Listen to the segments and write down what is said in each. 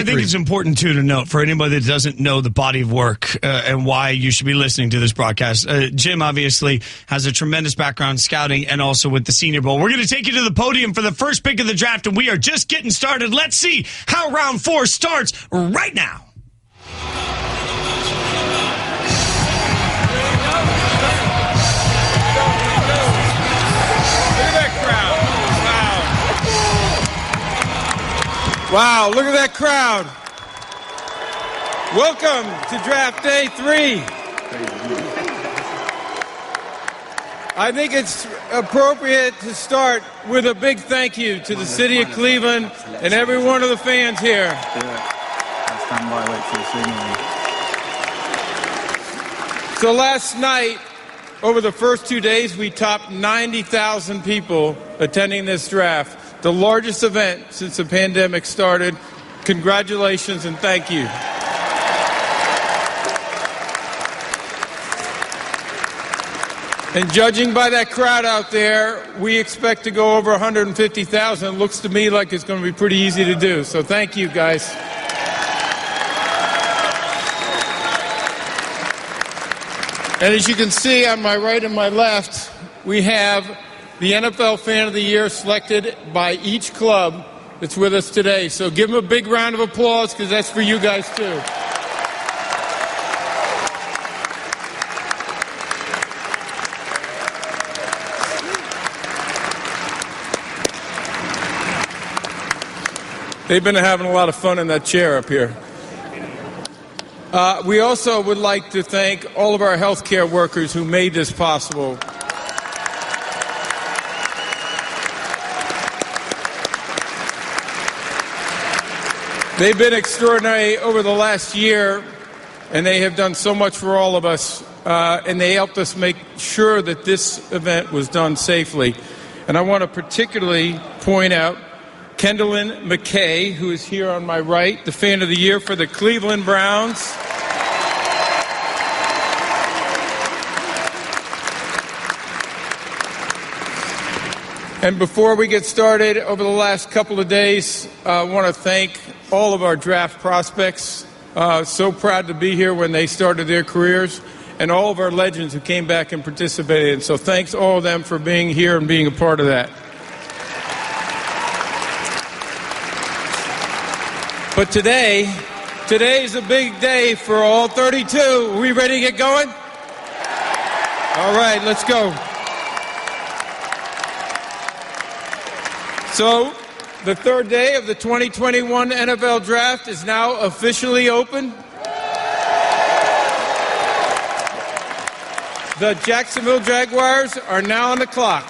I think it's important, too, to note for anybody that doesn't know the body of work and why you should be listening to this broadcast. Jim obviously has a tremendous background scouting and also with the Senior Bowl. We're going to take you to the podium for the first pick of the draft, and we are just getting started. Let's see how round 4 starts right now. Wow, look at that crowd. Welcome to Draft Day 3. I think it's appropriate to start with a big thank you to the city of Cleveland and every one of the fans here. So last night, over the first 2 days, we topped 90,000 people attending this draft. The largest event since the pandemic started. Congratulations and thank you. And judging by that crowd out there, we expect to go over 150,000. Looks to me like it's going to be pretty easy to do. So thank you, guys. And as you can see on my right and my left, we have the NFL Fan of the Year selected by each club that's with us today. So give them a big round of applause because that's for you guys too. They've been having a lot of fun in that chair up here. We also would like to thank all of our healthcare workers who made this possible. They've been extraordinary over the last year, and they have done so much for all of us, and they helped us make sure that this event was done safely. And I want to particularly point out Kendallin McKay, who is here on my right, the Fan of the Year for the Cleveland Browns. And before we get started, over the last couple of days, I want to thank all of our draft prospects. So proud to be here when they started their careers, and all of our legends who came back and participated. So thanks all of them for being here and being a part of that. But today is a big day for all 32. Are we ready to get going? All right, let's go. So, the third day of the 2021 NFL Draft is now officially open. The Jacksonville Jaguars are now on the clock.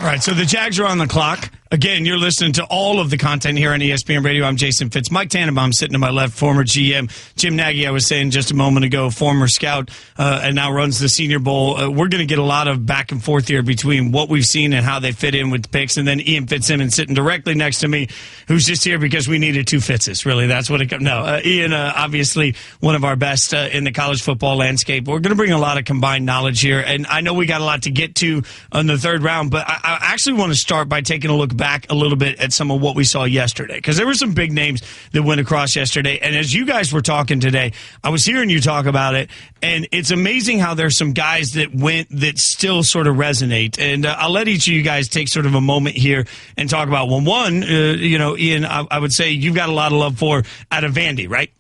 All right, so the Jags are on the clock. Again, you're listening to all of the content here on ESPN Radio. I'm Jason Fitz. Mike Tannenbaum sitting to my left, former GM. Jim Nagy, I was saying just a moment ago, former scout, and now runs the Senior Bowl. We're going to get a lot of back and forth here between what we've seen and how they fit in with the picks. And then Ian Fitzsimmons sitting directly next to me, who's just here because we needed two Fitzes. Really, that's what it comes. No, Ian, obviously one of our best in the college football landscape. We're going to bring a lot of combined knowledge here. And I know we got a lot to get to on the third round, but I actually want to start by taking a look back a little bit at some of what we saw yesterday, because there were some big names that went across yesterday. And as you guys were talking today, I was hearing you talk about it, and it's amazing how there's some guys that went that still sort of resonate. And I'll let each of you guys take sort of a moment here and talk about one. Ian, I would say you've got a lot of love for out of Vandy, right?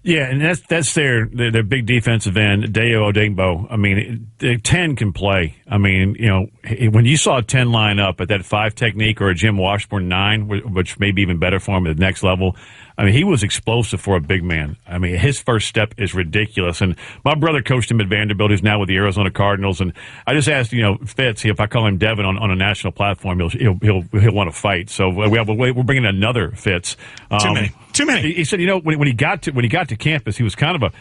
Yeah, and that's their big defensive end, Dayo Odeyingbo. I mean, 10 can play. I mean, you know, when you saw 10 line up at that 5 technique or a Jim Washburn 9, which may be even better for him at the next level, I mean, he was explosive for a big man. I mean, his first step is ridiculous. And my brother coached him at Vanderbilt, who's now with the Arizona Cardinals. And I just asked, Fitz, if I call him Devin on a national platform, he'll want to fight. So we're bringing another Fitz. Too many. He said, when he got to campus, he was kind of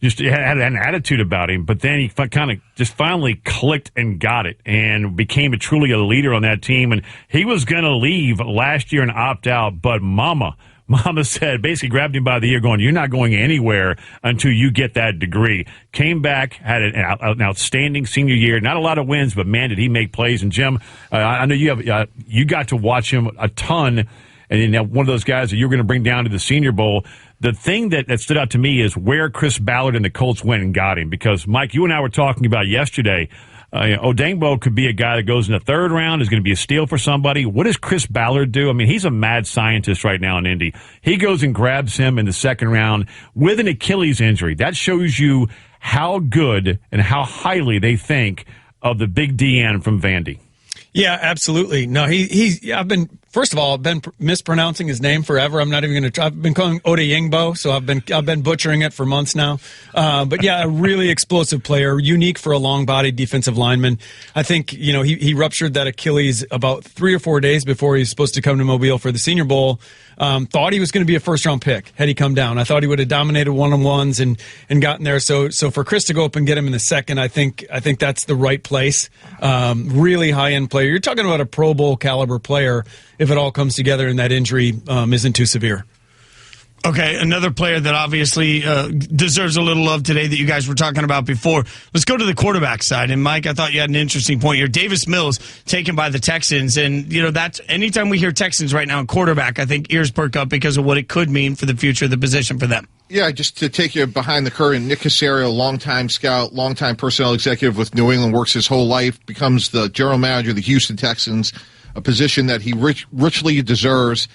he had an attitude about him, but then he kind of just finally clicked and got it and became truly a leader on that team. And he was going to leave last year and opt out, but Mama said, basically grabbed him by the ear going, you're not going anywhere until you get that degree. Came back, had an outstanding senior year. Not a lot of wins, but man, did he make plays. And Jim, I know you got to watch him a ton. and one of those guys that you're going to bring down to the Senior Bowl. The thing that stood out to me is where Chris Ballard and the Colts went and got him. Because, Mike, you and I were talking about yesterday, Odeyingbo could be a guy that goes in the third round, is going to be a steal for somebody. What does Chris Ballard do? I mean, he's a mad scientist right now in Indy. He goes and grabs him in the second round with an Achilles injury. That shows you how good and how highly they think of the big DN from Vandy. Yeah, absolutely. No, I've been mispronouncing his name forever. I'm not even going to try. I've been calling Odeyingbo, so I've been butchering it for months now. But yeah, a really explosive player, unique for a long-bodied defensive lineman. I think, he ruptured that Achilles about 3 or 4 days before he was supposed to come to Mobile for the Senior Bowl. Thought he was going to be a first-round pick had he come down. I thought he would have dominated one-on-ones and gotten there. So for Chris to go up and get him in the second, I think that's the right place. Really high-end player. You're talking about a Pro Bowl caliber player if it all comes together and that injury isn't too severe. Okay, another player that obviously deserves a little love today that you guys were talking about before. Let's go to the quarterback side. And, Mike, I thought you had an interesting point here. Davis Mills taken by the Texans. And, that's anytime we hear Texans right now in quarterback, I think ears perk up because of what it could mean for the future of the position for them. Yeah, just to take you behind the curtain, Nick Caserio, longtime scout, longtime personnel executive with New England, works his whole life, becomes the general manager of the Houston Texans, a position that he richly deserves,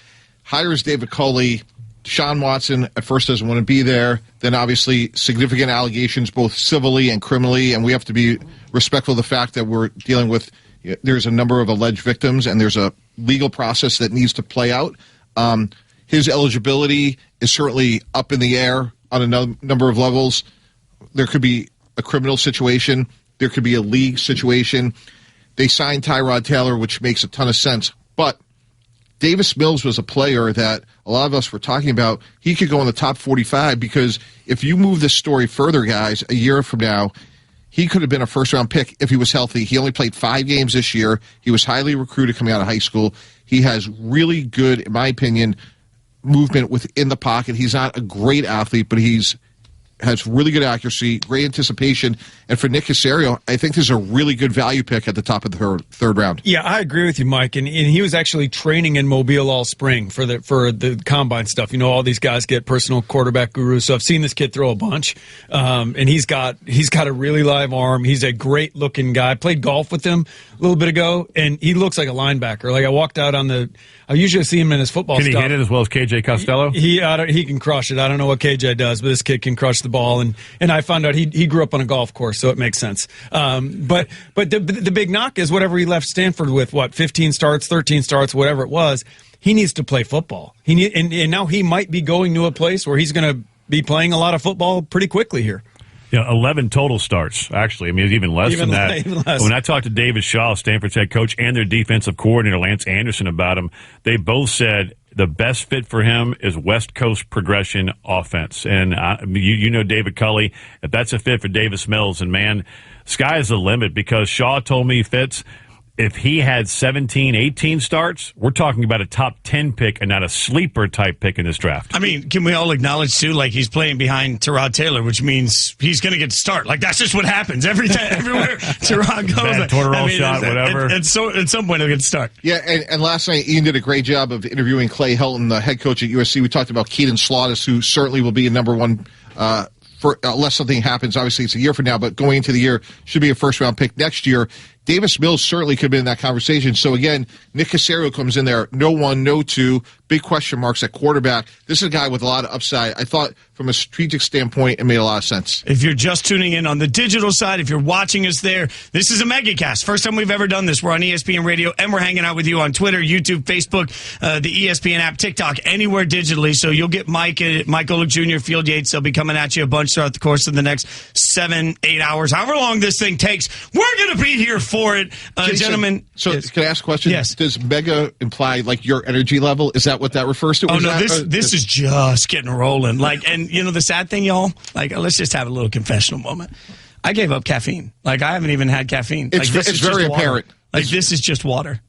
hires David Culley. Sean Watson at first doesn't want to be there. Then obviously significant allegations both civilly and criminally, and we have to be respectful of the fact that we're dealing with, there's a number of alleged victims and there's a legal process that needs to play out. His eligibility is certainly up in the air on a number of levels. There could be a criminal situation. There could be a league situation. They signed Tyrod Taylor, which makes a ton of sense. But Davis Mills was a player that a lot of us were talking about. He could go in the top 45 because if you move this story further, guys, a year from now, he could have been a first-round pick if he was healthy. He only played 5 games this year. He was highly recruited coming out of high school. He has really good, in my opinion, movement within the pocket. He's not a great athlete, but has really good accuracy, great anticipation. And for Nick Caserio, I think there's a really good value pick at the top of the third round. Yeah, I agree with you, Mike. And he was actually training in Mobile all spring for the combine stuff. All these guys get personal quarterback gurus. So I've seen this kid throw a bunch. And he's got a really live arm. He's a great looking guy. I played golf with him a little bit ago, and he looks like a linebacker. Like I walked out I usually see him in his football stuff. Can he hit it as well as KJ Costello? He can crush it. I don't know what KJ does, but this kid can crush the ball. And I found out he grew up on a golf course, so it makes sense. But the big knock is whatever he left Stanford with, 15 starts, 13 starts, whatever it was, he needs to play football. And now he might be going to a place where he's going to be playing a lot of football pretty quickly here. 11 total starts, actually. I mean, it's even less than that. Even less. When I talked to David Shaw, Stanford's head coach, and their defensive coordinator, Lance Anderson, about him, they both said the best fit for him is West Coast progression offense. And you know David Culley, if that's a fit for Davis Mills, and man, sky is the limit because Shaw told me, Fitz, if he had 17, 18 starts, we're talking about a top 10 pick and not a sleeper type pick in this draft. I mean, can we all acknowledge, too, like he's playing behind Tyrod Taylor, which means he's going to get to start. Like, that's just what happens every time, everywhere Tyrod goes. Bad total shot, whatever. At some point, he'll get to start. Yeah, and last night, Ian did a great job of interviewing Clay Helton, the head coach at USC. We talked about Keaton Slaughter, who certainly will be a number one for unless something happens. Obviously, it's a year from now, but going into the year, should be a first-round pick next year. Davis Mills certainly could have been in that conversation. So, again, Nick Caserio comes in there, no 1, no 2, big question marks at quarterback. This is a guy with a lot of upside. I thought from a strategic standpoint, it made a lot of sense. If you're just tuning in on the digital side, if you're watching us there, this is a megacast. First time we've ever done this. We're on ESPN Radio, and we're hanging out with you on Twitter, YouTube, Facebook, the ESPN app, TikTok, anywhere digitally. So you'll get Mike Golic Jr., Field Yates. They'll be coming at you a bunch throughout the course of the next 7-8 hours. However long this thing takes, we're going to be here for it. Jason, gentlemen. So yes. Can I ask a question? Yes. Does mega imply like your energy level? Is that what that refers to? Oh, no, this is just getting rolling. Like, and you know the sad thing, y'all? Like, let's just have a little confessional moment. I gave up caffeine. Like, I haven't even had caffeine. It's like, very apparent. Like, this is just water.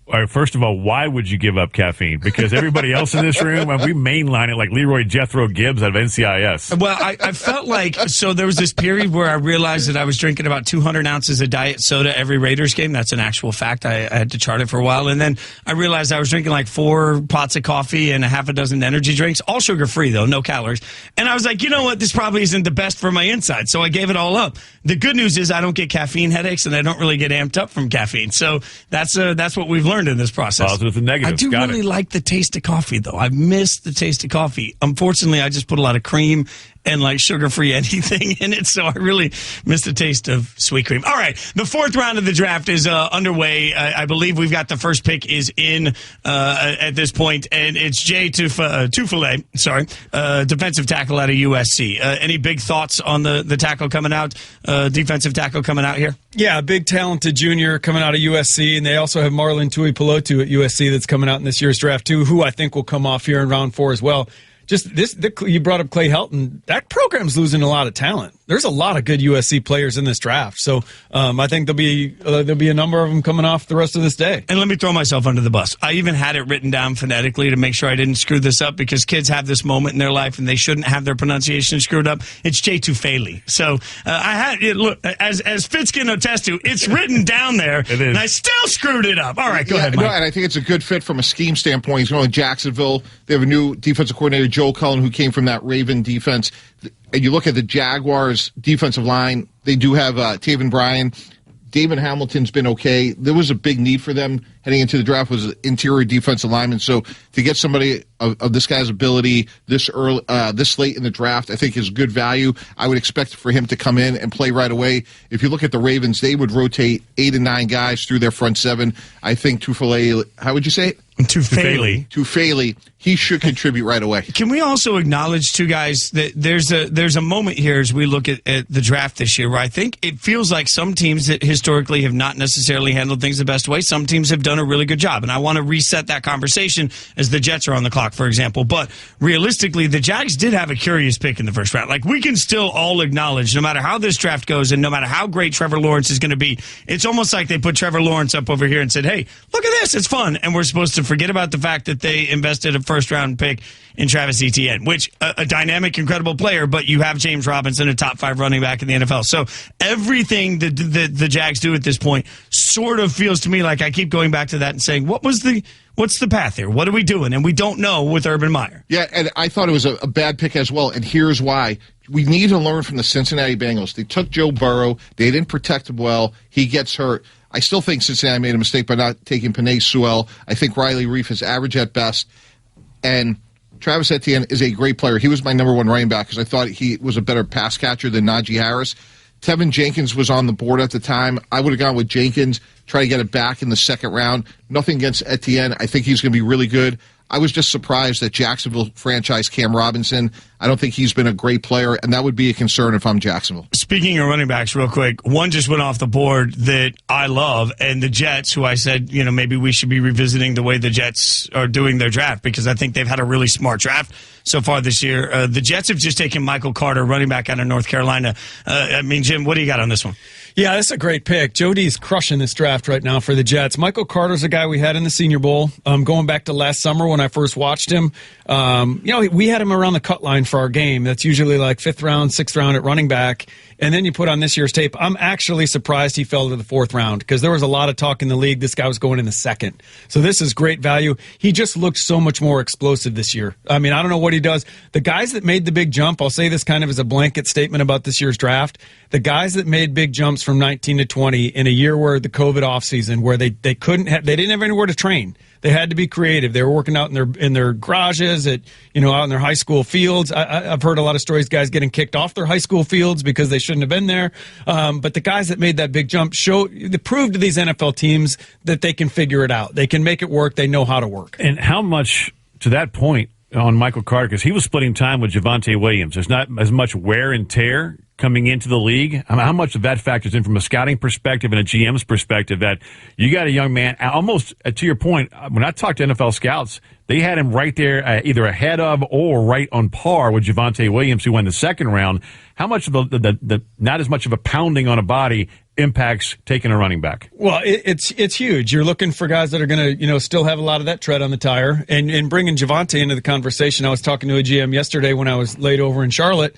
All right, first of all, why would you give up caffeine? Because everybody else in this room, we mainline it like Leroy Jethro Gibbs out of NCIS. Well, I felt like, so there was this period where I realized that I was drinking about 200 ounces of diet soda every Raiders game. That's an actual fact. I had to chart it for a while. And then I realized I was drinking like 4 pots of coffee and a half a dozen energy drinks, all sugar-free though, no calories. And I was like, you know what? This probably isn't the best for my insides. So I gave it all up. The good news is I don't get caffeine headaches and I don't really get amped up from caffeine. So that's what we've learned in this process. Positive and negative. I do Got really it. like the taste of coffee, though. I've missed the taste of coffee. Unfortunately, I just put a lot of cream and like sugar-free anything in it, so I really miss the taste of sweet cream. All right, the 4th round of the draft is underway. I believe we've got the first pick is in at this point, and it's Jay Tufele, defensive tackle out of USC. Any big thoughts on the tackle coming out, defensive tackle coming out here? Yeah, a big talented junior coming out of USC, and they also have Marlon Tuipulotu at USC that's coming out in this year's draft too, who I think will come off here in round 4 as well. Just you brought up Clay Helton. That program's losing a lot of talent. There's a lot of good USC players in this draft, so I think there'll be a number of them coming off the rest of this day. And let me throw myself under the bus. I even had it written down phonetically to make sure I didn't screw this up, because kids have this moment in their life and they shouldn't have their pronunciation screwed up. It's Jay Tufele. So I had it. Look, as Fitz can attest to, it's written down there, and I still screwed it up. All right, go ahead, Mike. No, and I think it's a good fit from a scheme standpoint. He's going to Jacksonville. They have a new defensive coordinator, Joe Cullen, who came from that Raven defense. And you look at the Jaguars' defensive line, they do have Taven Bryan. David Hamilton's been okay. There was a big need for them heading into the draft was interior defensive lineman. So to get somebody of this guy's ability this early, this late in the draft, I think is good value. I would expect for him to come in and play right away. If you look at the Ravens, they would rotate 8 and 9 guys through their front 7. I think Tufele, how would you say it? Tufele, he should contribute right away. Can we also acknowledge, too, guys, that there's a moment here as we look at the draft this year where I think it feels like some teams that historically have not necessarily handled things the best way, some teams have done a really good job. And I want to reset that conversation as the Jets are on the clock, for example. But realistically, the Jags did have a curious pick in the first round. Like, we can still all acknowledge, no matter how this draft goes and no matter how great Trevor Lawrence is going to be, it's almost like they put Trevor Lawrence up over here and said, hey, look at this, it's fun. And we're supposed to forget about the fact that they invested a first-round pick in Travis Etienne, which a dynamic, incredible player, but you have James Robinson, a top 5 running back in the NFL. So everything that the Jags do at this point sort of feels to me like I keep going back to that and saying, what's the path here? What are we doing? And we don't know with Urban Meyer. Yeah, and I thought it was a bad pick as well, and here's why. We need to learn from the Cincinnati Bengals. They took Joe Burrow. They didn't protect him well. He gets hurt. I still think Cincinnati made a mistake by not taking Penei Sewell. I think Riley Reif is average at best. And Travis Etienne is a great player. He was my number 1 running back because I thought he was a better pass catcher than Najee Harris. Tevin Jenkins was on the board at the time. I would have gone with Jenkins, try to get it back in the second round. Nothing against Etienne. I think he's going to be really good. I was just surprised that Jacksonville franchise Cam Robinson. I don't think he's been a great player, and that would be a concern if I'm Jacksonville. Speaking of running backs, real quick, one just went off the board that I love, and the Jets, who I said, maybe we should be revisiting the way the Jets are doing their draft, because I think they've had a really smart draft so far this year. The Jets have just taken Michael Carter, running back out of North Carolina. Jim, what do you got on this one? Yeah, that's a great pick. Jody's crushing this draft right now for the Jets. Michael Carter's a guy we had in the Senior Bowl. Going back to last summer when I first watched him, we had him around the cut line for our game. That's usually like 5th round, 6th round at running back. And then you put on this year's tape. I'm actually surprised he fell to the 4th round because there was a lot of talk in the league. This guy was going in the 2nd. So this is great value. He just looked so much more explosive this year. I mean, I don't know what he does. The guys that made the big jump, I'll say this kind of as a blanket statement about this year's draft. The guys that made big jumps from 19 to 20 in a year where the COVID offseason, where they didn't have anywhere to train. They had to be creative. They were working out in their garages, out in their high school fields. I've heard a lot of stories, guys getting kicked off their high school fields because they shouldn't have been there. But the guys that made that big jump they proved to these NFL teams that they can figure it out. They can make it work. They know how to work. And how much, to that point, on Michael Carter, because he was splitting time with Javonte Williams. There's not as much wear and tear coming into the league. How much of that factors in from a scouting perspective and a GM's perspective that you got a young man, almost to your point, when I talked to NFL scouts, they had him right there either ahead of or right on par with Javonte Williams, who went the 2nd round. How much of the not as much of a pounding on a body impacts taking a running back? Well, it's huge. You're looking for guys that are going to, still have a lot of that tread on the tire, and bringing Javonte into the conversation. I was talking to a GM yesterday when I was laid over in Charlotte.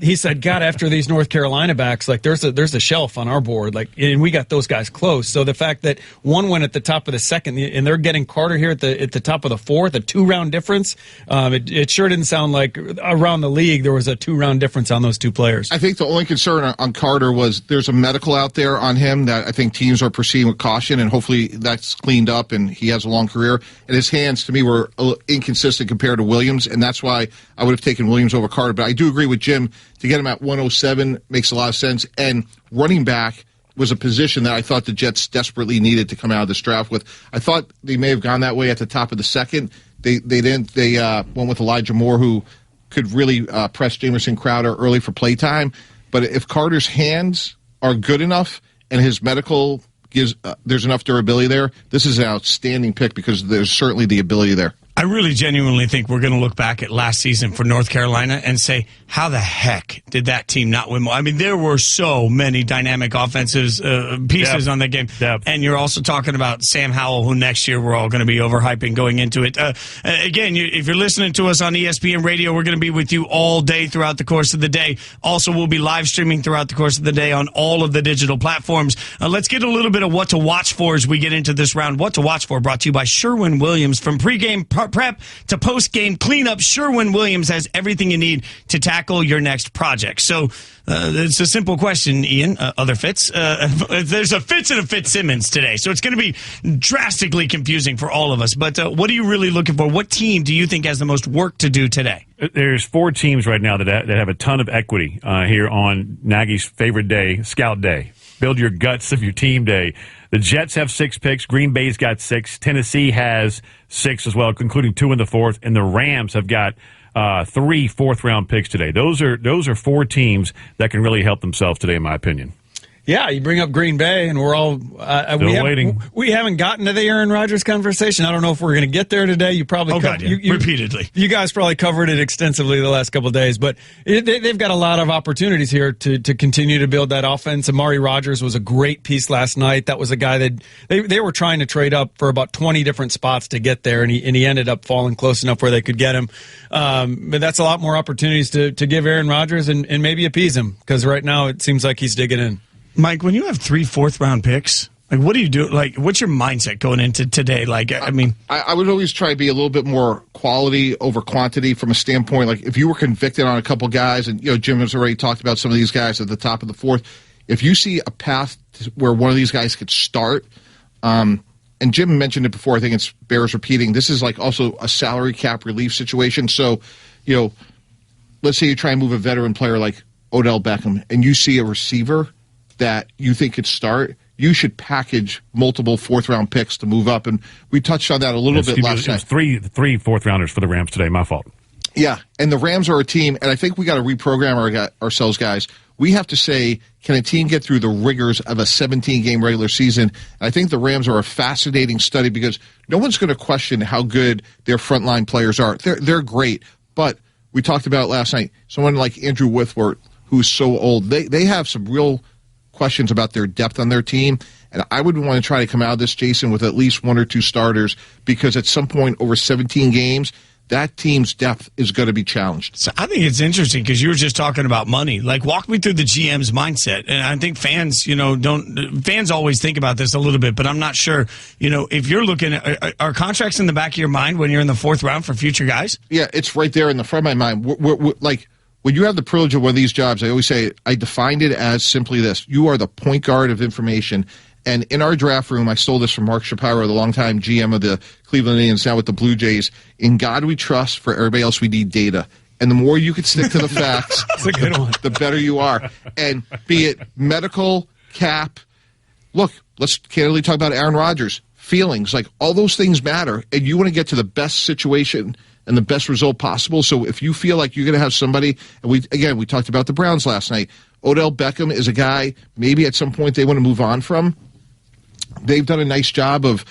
He said, God, after these North Carolina backs, like there's a shelf on our board, like, and we got those guys close. So the fact that one went at the top of the second, and they're getting Carter here at the top of the fourth, a 2-round difference. It sure didn't sound like around the league there was a 2-round difference on those two players. I think the only concern on Carter was there's a medical out there on him that I think teams are proceeding with caution, and hopefully that's cleaned up and he has a long career. And his hands, to me, were inconsistent compared to Williams, and that's why I would have taken Williams over Carter. But I do agree with Jim. To get him at 107 makes a lot of sense. And running back was a position that I thought the Jets desperately needed to come out of this draft with. I thought they may have gone that way at the top of the second. They didn't. They went with Elijah Moore, who could really press Jamison Crowder early for playtime. But if Carter's hands are good enough and his medical gives there's enough durability there, this is an outstanding pick because there's certainly the ability there. I really genuinely think we're going to look back at last season for North Carolina and say, how the heck did that team not win more? I mean, there were so many dynamic offenses pieces on that game. And you're also talking about Sam Howell, who next year we're all going to be overhyping going into it. Again, if you're listening to us on ESPN Radio, we're going to be with you all day throughout the course of the day. Also, we'll be live streaming throughout the course of the day on all of the digital platforms. Let's get a little bit of what to watch for as we get into this round. What to watch for brought to you by Sherwin-Williams. From pregame prep to post-game cleanup, Sherwin-Williams has everything you need to tackle your next project. So it's a simple question, Ian. Other Fitz. There's a Fitz and a Fitzsimmons today, so it's going to be drastically confusing for all of us. But what are you really looking for? What team do you think has the most work to do today? There's 4 teams right now that have a ton of equity here on Nagy's favorite day, Scout Day. Build your guts of your team day. The Jets have 6 picks. Green Bay's got 6. Tennessee has 6 as well, including 2 in the 4th. And the Rams have got 3 fourth-round picks today. Those are 4 teams that can really help themselves today, in my opinion. Yeah, you bring up Green Bay, and we're all waiting. We haven't gotten to the Aaron Rodgers conversation. I don't know if we're going to get there today. You probably repeatedly. You guys probably covered it extensively the last couple of days, but they've got a lot of opportunities here to continue to build that offense. Amari Rodgers was a great piece last night. That was a guy that they were trying to trade up for about 20 different spots to get there, and he ended up falling close enough where they could get him. But that's a lot more opportunities to give Aaron Rodgers and maybe appease him, because right now it seems like he's digging in. Mike, when you have 3 fourth-round picks, like, what do you do? Like, what's your mindset going into today? Like, I mean, I would always try to be a little bit more quality over quantity from a standpoint. Like, if you were convicted on a couple guys, and Jim has already talked about some of these guys at the top of the 4th. If you see a path where one of these guys could start, and Jim mentioned it before, I think it bears repeating. This is like also a salary cap relief situation. So, let's say you try and move a veteran player like Odell Beckham, and you see a receiver that you think could start, you should package multiple 4th-round picks to move up. And we touched on that a little bit last night. It was 3 4th-rounders for the Rams today. My fault. Yeah, and the Rams are a team, and I think we got to reprogram ourselves, guys. We have to say, can a team get through the rigors of a 17-game regular season? And I think the Rams are a fascinating study because no one's going to question how good their frontline players are. They're great, but we talked about it last night. Someone like Andrew Whitworth, who's so old, they have some real questions about their depth on their team, and I would want to try to come out of this, Jason, with at least 1 or 2 starters, because at some point over 17 games, that team's depth is going to be challenged. So I think it's interesting because you were just talking about money. Like, walk me through the GM's mindset. And I think fans, fans always think about this a little bit, but I'm not sure, if you're looking at, are contracts in the back of your mind when you're in the 4th round for future guys? Yeah, it's right there in the front of my mind. We're like, when you have the privilege of one of these jobs, I always say, I defined it as simply this. You are the point guard of information. And in our draft room, I stole this from Mark Shapiro, the longtime GM of the Cleveland Indians, now with the Blue Jays. In God we trust, for everybody else we need data. And the more you can stick to the facts, that's a good one, the better you are. And be it medical, cap, look, let's candidly talk about Aaron Rodgers. Feelings, like all those things matter. And you want to get to the best situation and the best result possible. So if you feel like you're going to have somebody, and we talked about the Browns last night. Odell Beckham is a guy maybe at some point they want to move on from. They've done a nice job of,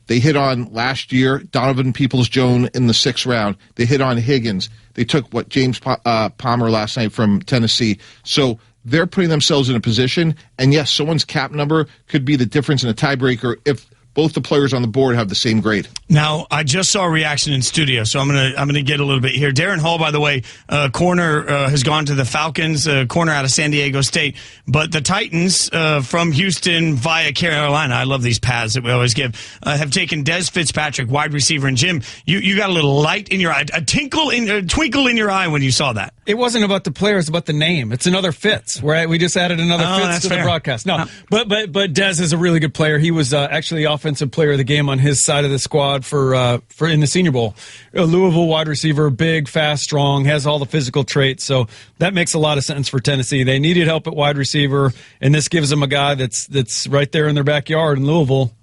they hit on last year Donovan Peoples-Jones in the 6th round. They hit on Higgins. They took James Palmer last night from Tennessee. So they're putting themselves in a position, and yes, someone's cap number could be the difference in a tiebreaker if both the players on the board have the same grade. Now, I just saw a reaction in studio, so I'm gonna get a little bit here. Darren Hall, by the way, corner has gone to the Falcons, corner out of San Diego State. But the Titans from Houston via Carolina, I love these paths that we always give, have taken Dez Fitzpatrick, wide receiver. And Jim, you got a little light in your eye, a twinkle in your eye when you saw that. It wasn't about the player, it's about the name. It's another Fitz, right? We just added another Fitz to the broadcast. No, but Dez is a really good player. He was actually offensive player of the game on his side of the squad for in the Senior Bowl. A Louisville wide receiver, big, fast, strong, has all the physical traits. So that makes a lot of sense for Tennessee. They needed help at wide receiver, and this gives them a guy that's right there in their backyard in Louisville.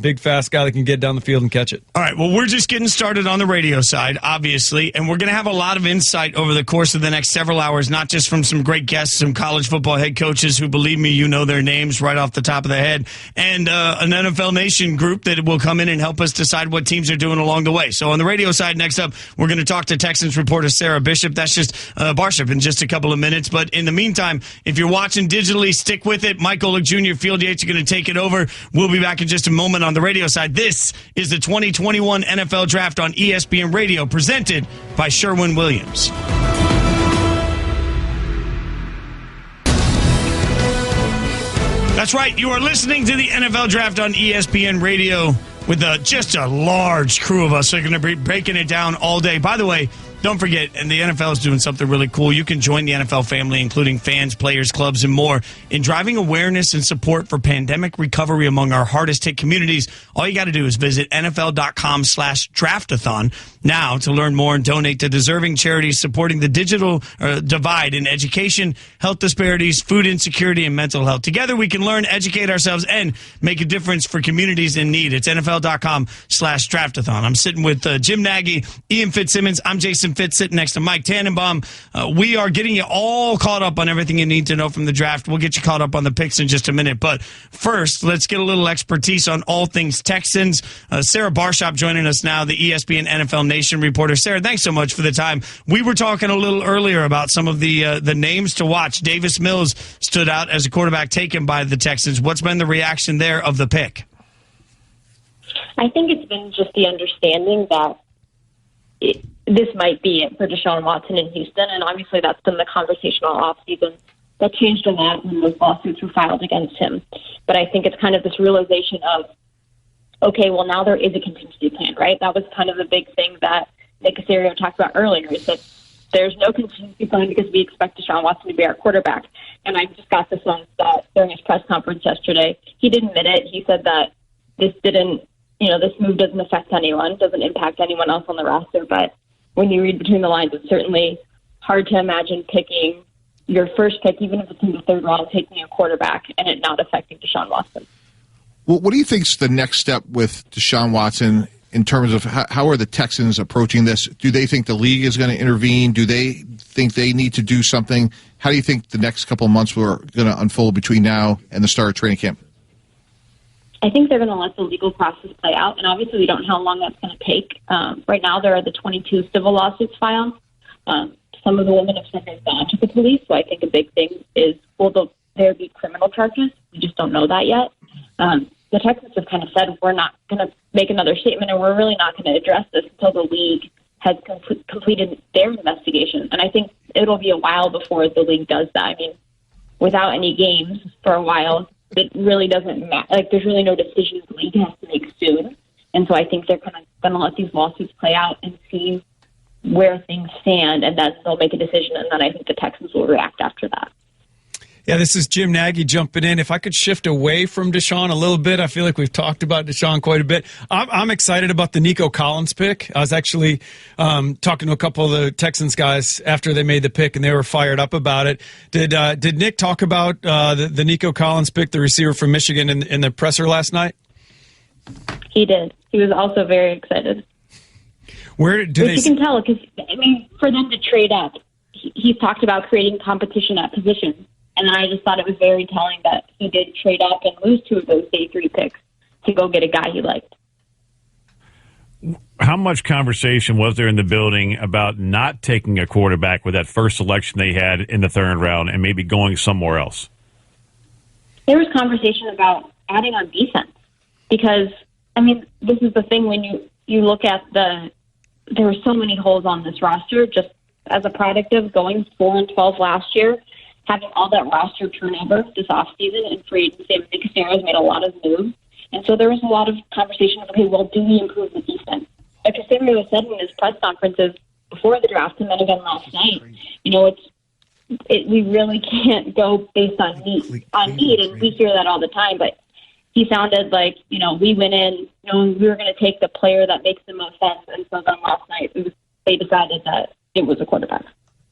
Big, fast guy that can get down the field and catch it. All right, well, we're just getting started on the radio side, obviously, and we're going to have a lot of insight over the course of the next several hours, not just from some great guests, some college football head coaches who, believe me, you know their names right off the top of the head, and an NFL Nation group that will come in and help us decide what teams are doing along the way. So on the radio side, next up, we're going to talk to Texans reporter Sarah Bishop. That's just Barship in just a couple of minutes. But in the meantime, if you're watching digitally, stick with it. Mike Golick Jr., Field Yates are going to take it over. We'll be back in just a moment on the radio side. This is the 2021 NFL Draft on ESPN Radio, presented by Sherwin-Williams. That's right. You are listening to the NFL Draft on ESPN Radio with just a large crew of us. So you're going to be breaking it down all day. By the way, don't forget, and the NFL is doing something really cool. You can join the NFL family, including fans, players, clubs, and more, in driving awareness and support for pandemic recovery among our hardest hit communities. All you got to do is visit NFL.com/draftathon now to learn more and donate to deserving charities supporting the digital divide in education, health disparities, food insecurity, and mental health. Together we can learn, educate ourselves, and make a difference for communities in need. It's NFL.com/draftathon. I'm sitting with Jim Nagy, Ian Fitzsimmons. I'm Jason Fitz, sitting next to Mike Tannenbaum. We are getting you all caught up on everything you need to know from the draft. We'll get you caught up on the picks in just a minute. But first, let's get a little expertise on all things Texans. Sarah Barshop joining us now, the ESPN NFL Nation reporter. Sarah, thanks so much for the time. We were talking a little earlier about some of the names to watch. Davis Mills stood out as a quarterback taken by the Texans. What's been the reaction there of the pick? I think it's been just the understanding that this might be it for Deshaun Watson in Houston, and obviously that's been the conversation all offseason. That changed a lot when those lawsuits were filed against him. But I think it's kind of this realization of, okay, well, now there is a contingency plan, right? That was kind of the big thing that Nick Caserio talked about earlier, is that there's no contingency plan because we expect Deshaun Watson to be our quarterback. And I just got this sense that during his press conference yesterday, he did admit it. He said that this move doesn't affect anyone, doesn't impact anyone else on the roster, but when you read between the lines, it's certainly hard to imagine picking your first pick, even if it's in the third round, taking a quarterback and it not affecting Deshaun Watson. Well, what do you think is the next step with Deshaun Watson in terms of how are the Texans approaching this? Do they think the league is going to intervene? Do they think they need to do something? How do you think the next couple of months are going to unfold between now and the start of training camp? I think they're going to let the legal process play out, and obviously we don't know how long that's going to take. Right now there are the 22 civil lawsuits filed. Some of the women have said they've gone to the police, so I think a big thing is, will there be criminal charges? We just don't know that yet. The Texans have kind of said, we're not going to make another statement, and we're really not going to address this until the league has completed their investigation. And I think it'll be a while before the league does that. I mean, without any games for a while, it really doesn't matter. Like, there's really no decisions the league has to make soon. And so I think they're kind of going to let these lawsuits play out and see where things stand, and then they'll make a decision, and then I think the Texans will react after that. Yeah, this is Jim Nagy jumping in. If I could shift away from Deshaun a little bit, I feel like we've talked about Deshaun quite a bit. I'm excited about the Nico Collins pick. I was actually talking to a couple of the Texans guys after they made the pick, and they were fired up about it. Did Nick talk about the Nico Collins pick, the receiver from Michigan, in the presser last night? He did. He was also very excited. Where do Which you can tell, because, I mean, for them to trade up, he's talked about creating competition at positions. And then I just thought it was very telling that he did trade up and lose two of those day 3 picks to go get a guy he liked. How much conversation was there in the building about not taking a quarterback with that first selection they had in the third round and maybe going somewhere else? There was conversation about adding on defense because, I mean, this is the thing when you look at there were so many holes on this roster just as a product of going 4-12 last year, having all that roster turnover this offseason and free agency. Nick Caserio made a lot of moves. And so there was a lot of conversation of, okay, well, do we improve the defense? Like Caserio said in his press conferences before the draft and then again last night, we really can't go based on need, and we hear that all the time, but he sounded like, we went in knowing we were going to take the player that makes the most sense, and so then last night they decided that it was a quarterback.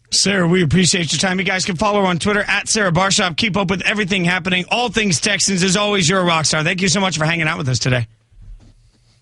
Sarah, we appreciate your time. You guys can follow her on Twitter at Sarah Barshop. Keep up with everything happening. All things Texans. As always, you're a rock star. Thank you so much for hanging out with us today.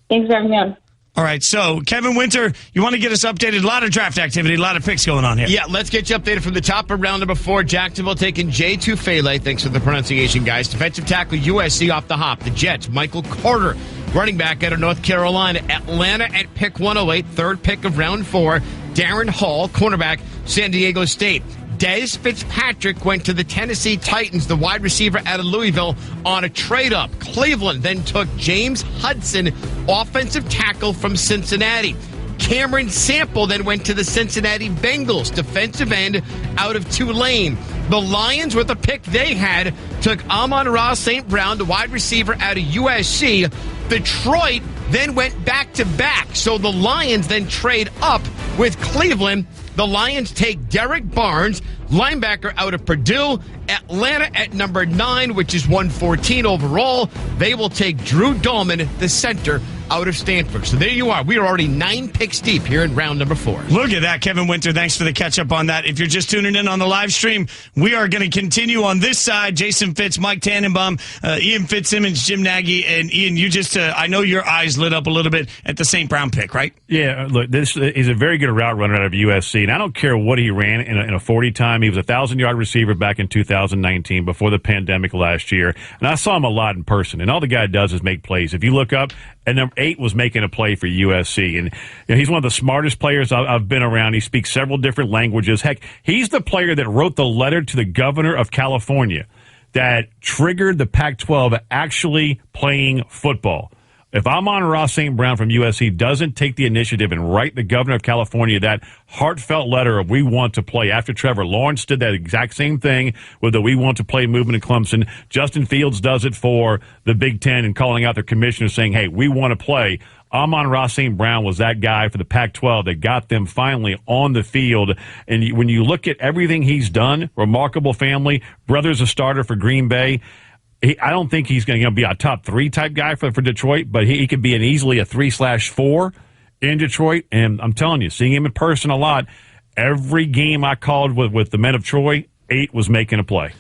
Thanks for having me on. All right, so Kevin Winter, you want to get us updated? A lot of draft activity, a lot of picks going on here. Yeah, let's get you updated from the top of round number 4. Jacksonville taking Jay Tufele. Thanks for the pronunciation, guys. Defensive tackle USC off the hop. The Jets, Michael Carter. Running back out of North Carolina. Atlanta at pick 108, third pick of round 4. Darren Hall, cornerback, San Diego State. Dez Fitzpatrick went to the Tennessee Titans, the wide receiver out of Louisville, on a trade-up. Cleveland then took James Hudson, offensive tackle from Cincinnati. Cameron Sample then went to the Cincinnati Bengals, defensive end out of Tulane. The Lions, with the pick they had, took Amon-Ra St. Brown, the wide receiver out of USC. Detroit then went back-to-back, so the Lions then trade up with Cleveland. The Lions take Derek Barnes, linebacker out of Purdue. Atlanta at number 9, which is 114 overall. They will take Drew Dolman, the center, out of Stanford. So there you are. We are already 9 picks deep here in round number 4. Look at that, Kevin Winter. Thanks for the catch-up on that. If you're just tuning in on the live stream, we are going to continue on this side. Jason Fitz, Mike Tannenbaum, Ian Fitzsimmons, Jim Nagy, and Ian, you just, I know your eyes lit up a little bit at the St. Brown pick, right? Yeah, look, this is a very good route runner out of USC, and I don't care what he ran in a 40 time. He was a 1,000-yard receiver back in 2019 before the pandemic last year, and I saw him a lot in person, and all the guy does is make plays. If you look up, and number 8 was making a play for USC. And he's one of the smartest players I've been around. He speaks several different languages. Heck, he's the player that wrote the letter to the governor of California that triggered the Pac-12 actually playing football. If Amon-Ra St. Brown from USC doesn't take the initiative and write the governor of California that heartfelt letter of we want to play, after Trevor Lawrence did that exact same thing with the we want to play movement in Clemson, Justin Fields does it for the Big Ten and calling out their commissioner saying, hey, we want to play. Amon-Ra St. Brown was that guy for the Pac-12 that got them finally on the field. And when you look at everything he's done, remarkable family, brother's a starter for Green Bay. I don't think he's going to be a top 3 type guy for Detroit, but he could be easily a 3/4 in Detroit. And I'm telling you, seeing him in person a lot, every game I called with the men of Troy, 8 was making a play.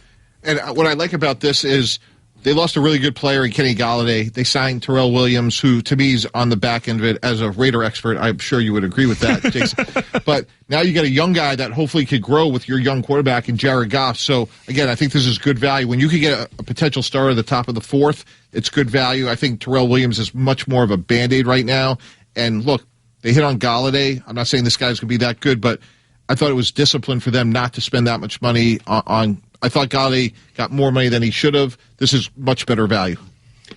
And what I like about this is they lost a really good player in Kenny Golladay. They signed Terrell Williams, who to me is on the back end of it. As a Raider expert, I'm sure you would agree with that, Jason. But now you get a young guy that hopefully could grow with your young quarterback in Jared Goff. So, again, I think this is good value. When you could get a potential starter at the top of the 4th, it's good value. I think Terrell Williams is much more of a Band-Aid right now. And, look, they hit on Golladay. I'm not saying this guy's going to be that good, but I thought it was discipline for them not to spend that much money on I thought Golladay got more money than he should have. This is much better value.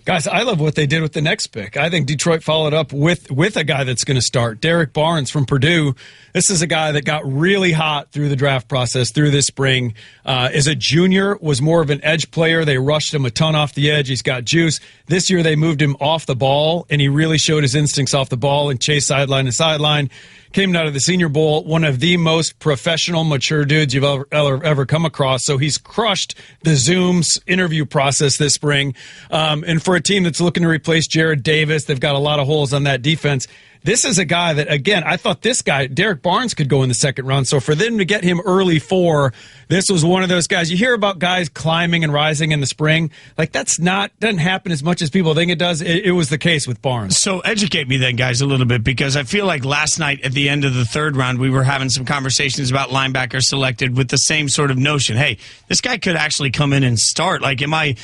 Guys, I love what they did with the next pick. I think Detroit followed up with a guy that's going to start, Derek Barnes from Purdue. This is a guy that got really hot through the draft process through this spring. As a junior, was more of an edge player. They rushed him a ton off the edge. He's got juice. This year they moved him off the ball, and he really showed his instincts off the ball and chased sideline to sideline. Came out of the Senior Bowl, one of the most professional, mature dudes you've ever come across. So he's crushed the Zoom's interview process this spring. And for a team that's looking to replace Jared Davis, they've got a lot of holes on that defense. This is a guy that, again, I thought this guy, Derek Barnes, could go in the second round. So for them to get him early 4, this was one of those guys. You hear about guys climbing and rising in the spring. Like, doesn't happen as much as people think it does. It was the case with Barnes. So educate me then, guys, a little bit, because I feel like last night at the end of the 3rd round, we were having some conversations about linebackers selected with the same sort of notion. Hey, this guy could actually come in and start. Like, am I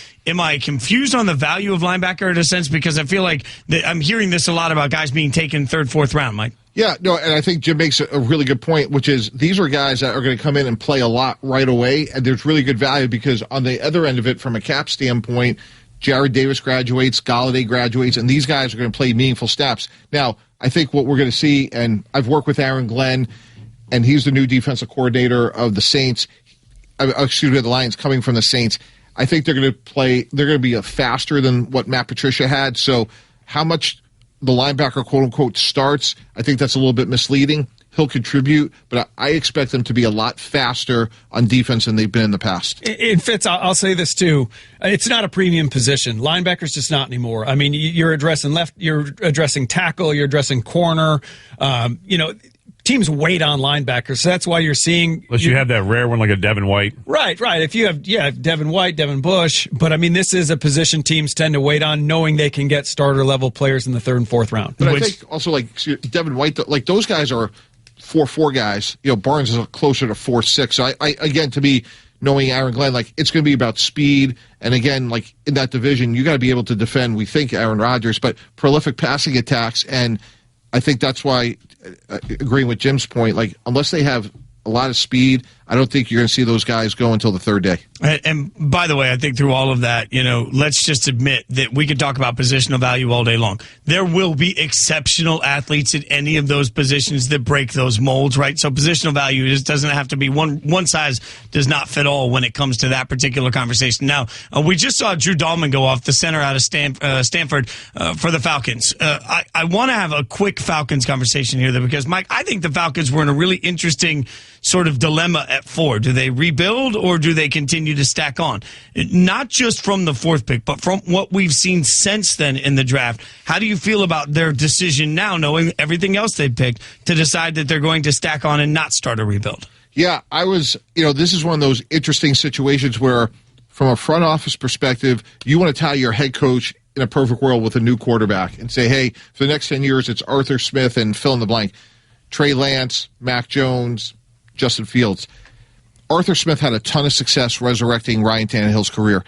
confused on the value of linebacker in a sense? Because I feel like I'm hearing this a lot about guys being taken in third, fourth round, Mike. Yeah, no, and I think Jim makes a really good point, which is these are guys that are going to come in and play a lot right away, and there's really good value because on the other end of it, from a cap standpoint, Jared Davis graduates, Galladay graduates, and these guys are going to play meaningful snaps. Now, I think what we're going to see, and I've worked with Aaron Glenn, and he's the new defensive coordinator of the Saints, the Lions coming from the Saints. I think they're going to be faster than what Matt Patricia had, so how much the linebacker, quote-unquote, starts, I think that's a little bit misleading. He'll contribute, but I expect them to be a lot faster on defense than they've been in the past. It fits. I'll say this, too. It's not a premium position. Linebacker's just not anymore. I mean, you're addressing you're addressing tackle, you're addressing corner. Teams wait on linebackers, so that's why you're seeing. Unless you have that rare one like a Devin White. Right. If you have, Devin White, Devin Bush, but I mean, this is a position teams tend to wait on, knowing they can get starter level players in the third and fourth round. But I think also like Devin White, like those guys are 4-4 guys. Barnes is closer to 4-6. So I again, to me, knowing Aaron Glenn, like it's going to be about speed. And again, like in that division, you got to be able to defend. We think Aaron Rodgers, but prolific passing attacks, and I think that's why. Agreeing with Jim's point, like unless they have a lot of speed, I don't think you're going to see those guys go until the third day. And by the way, I think through all of that, let's just admit that we could talk about positional value all day long. There will be exceptional athletes at any of those positions that break those molds, right? So positional value just doesn't have to be one size does not fit all when it comes to that particular conversation. Now, we just saw Drew Dahlman go off, the center out of Stanford for the Falcons. I want to have a quick Falcons conversation here, though, because, Mike, I think the Falcons were in a really interesting sort of dilemma at 4. Do they rebuild or do they continue to stack on? Not just from the 4th pick, but from what we've seen since then in the draft. How do you feel about their decision now, knowing everything else they've picked, to decide that they're going to stack on and not start a rebuild? Yeah, this is one of those interesting situations where, from a front office perspective, you want to tie your head coach in a perfect world with a new quarterback and say, hey, for the next 10 years, it's Arthur Smith and fill in the blank. Trey Lance, Mac Jones, Justin Fields. Arthur Smith had a ton of success resurrecting Ryan Tannehill's career.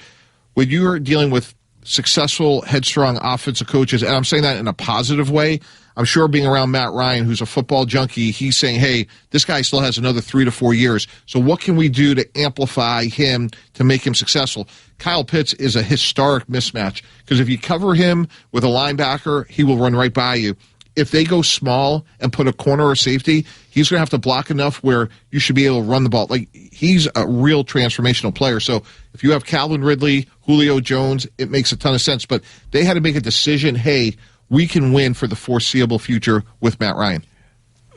When you're dealing with successful, headstrong offensive coaches, and I'm saying that in a positive way, I'm sure being around Matt Ryan, who's a football junkie, he's saying, hey, this guy still has another 3 to 4 years, so what can we do to amplify him to make him successful? Kyle Pitts is a historic mismatch, because if you cover him with a linebacker, he will run right by you. If they go small and put a corner or safety, he's going to have to block enough where you should be able to run the ball. Like, he's a real transformational player. So if you have Calvin Ridley, Julio Jones, it makes a ton of sense. But they had to make a decision, hey, we can win for the foreseeable future with Matt Ryan.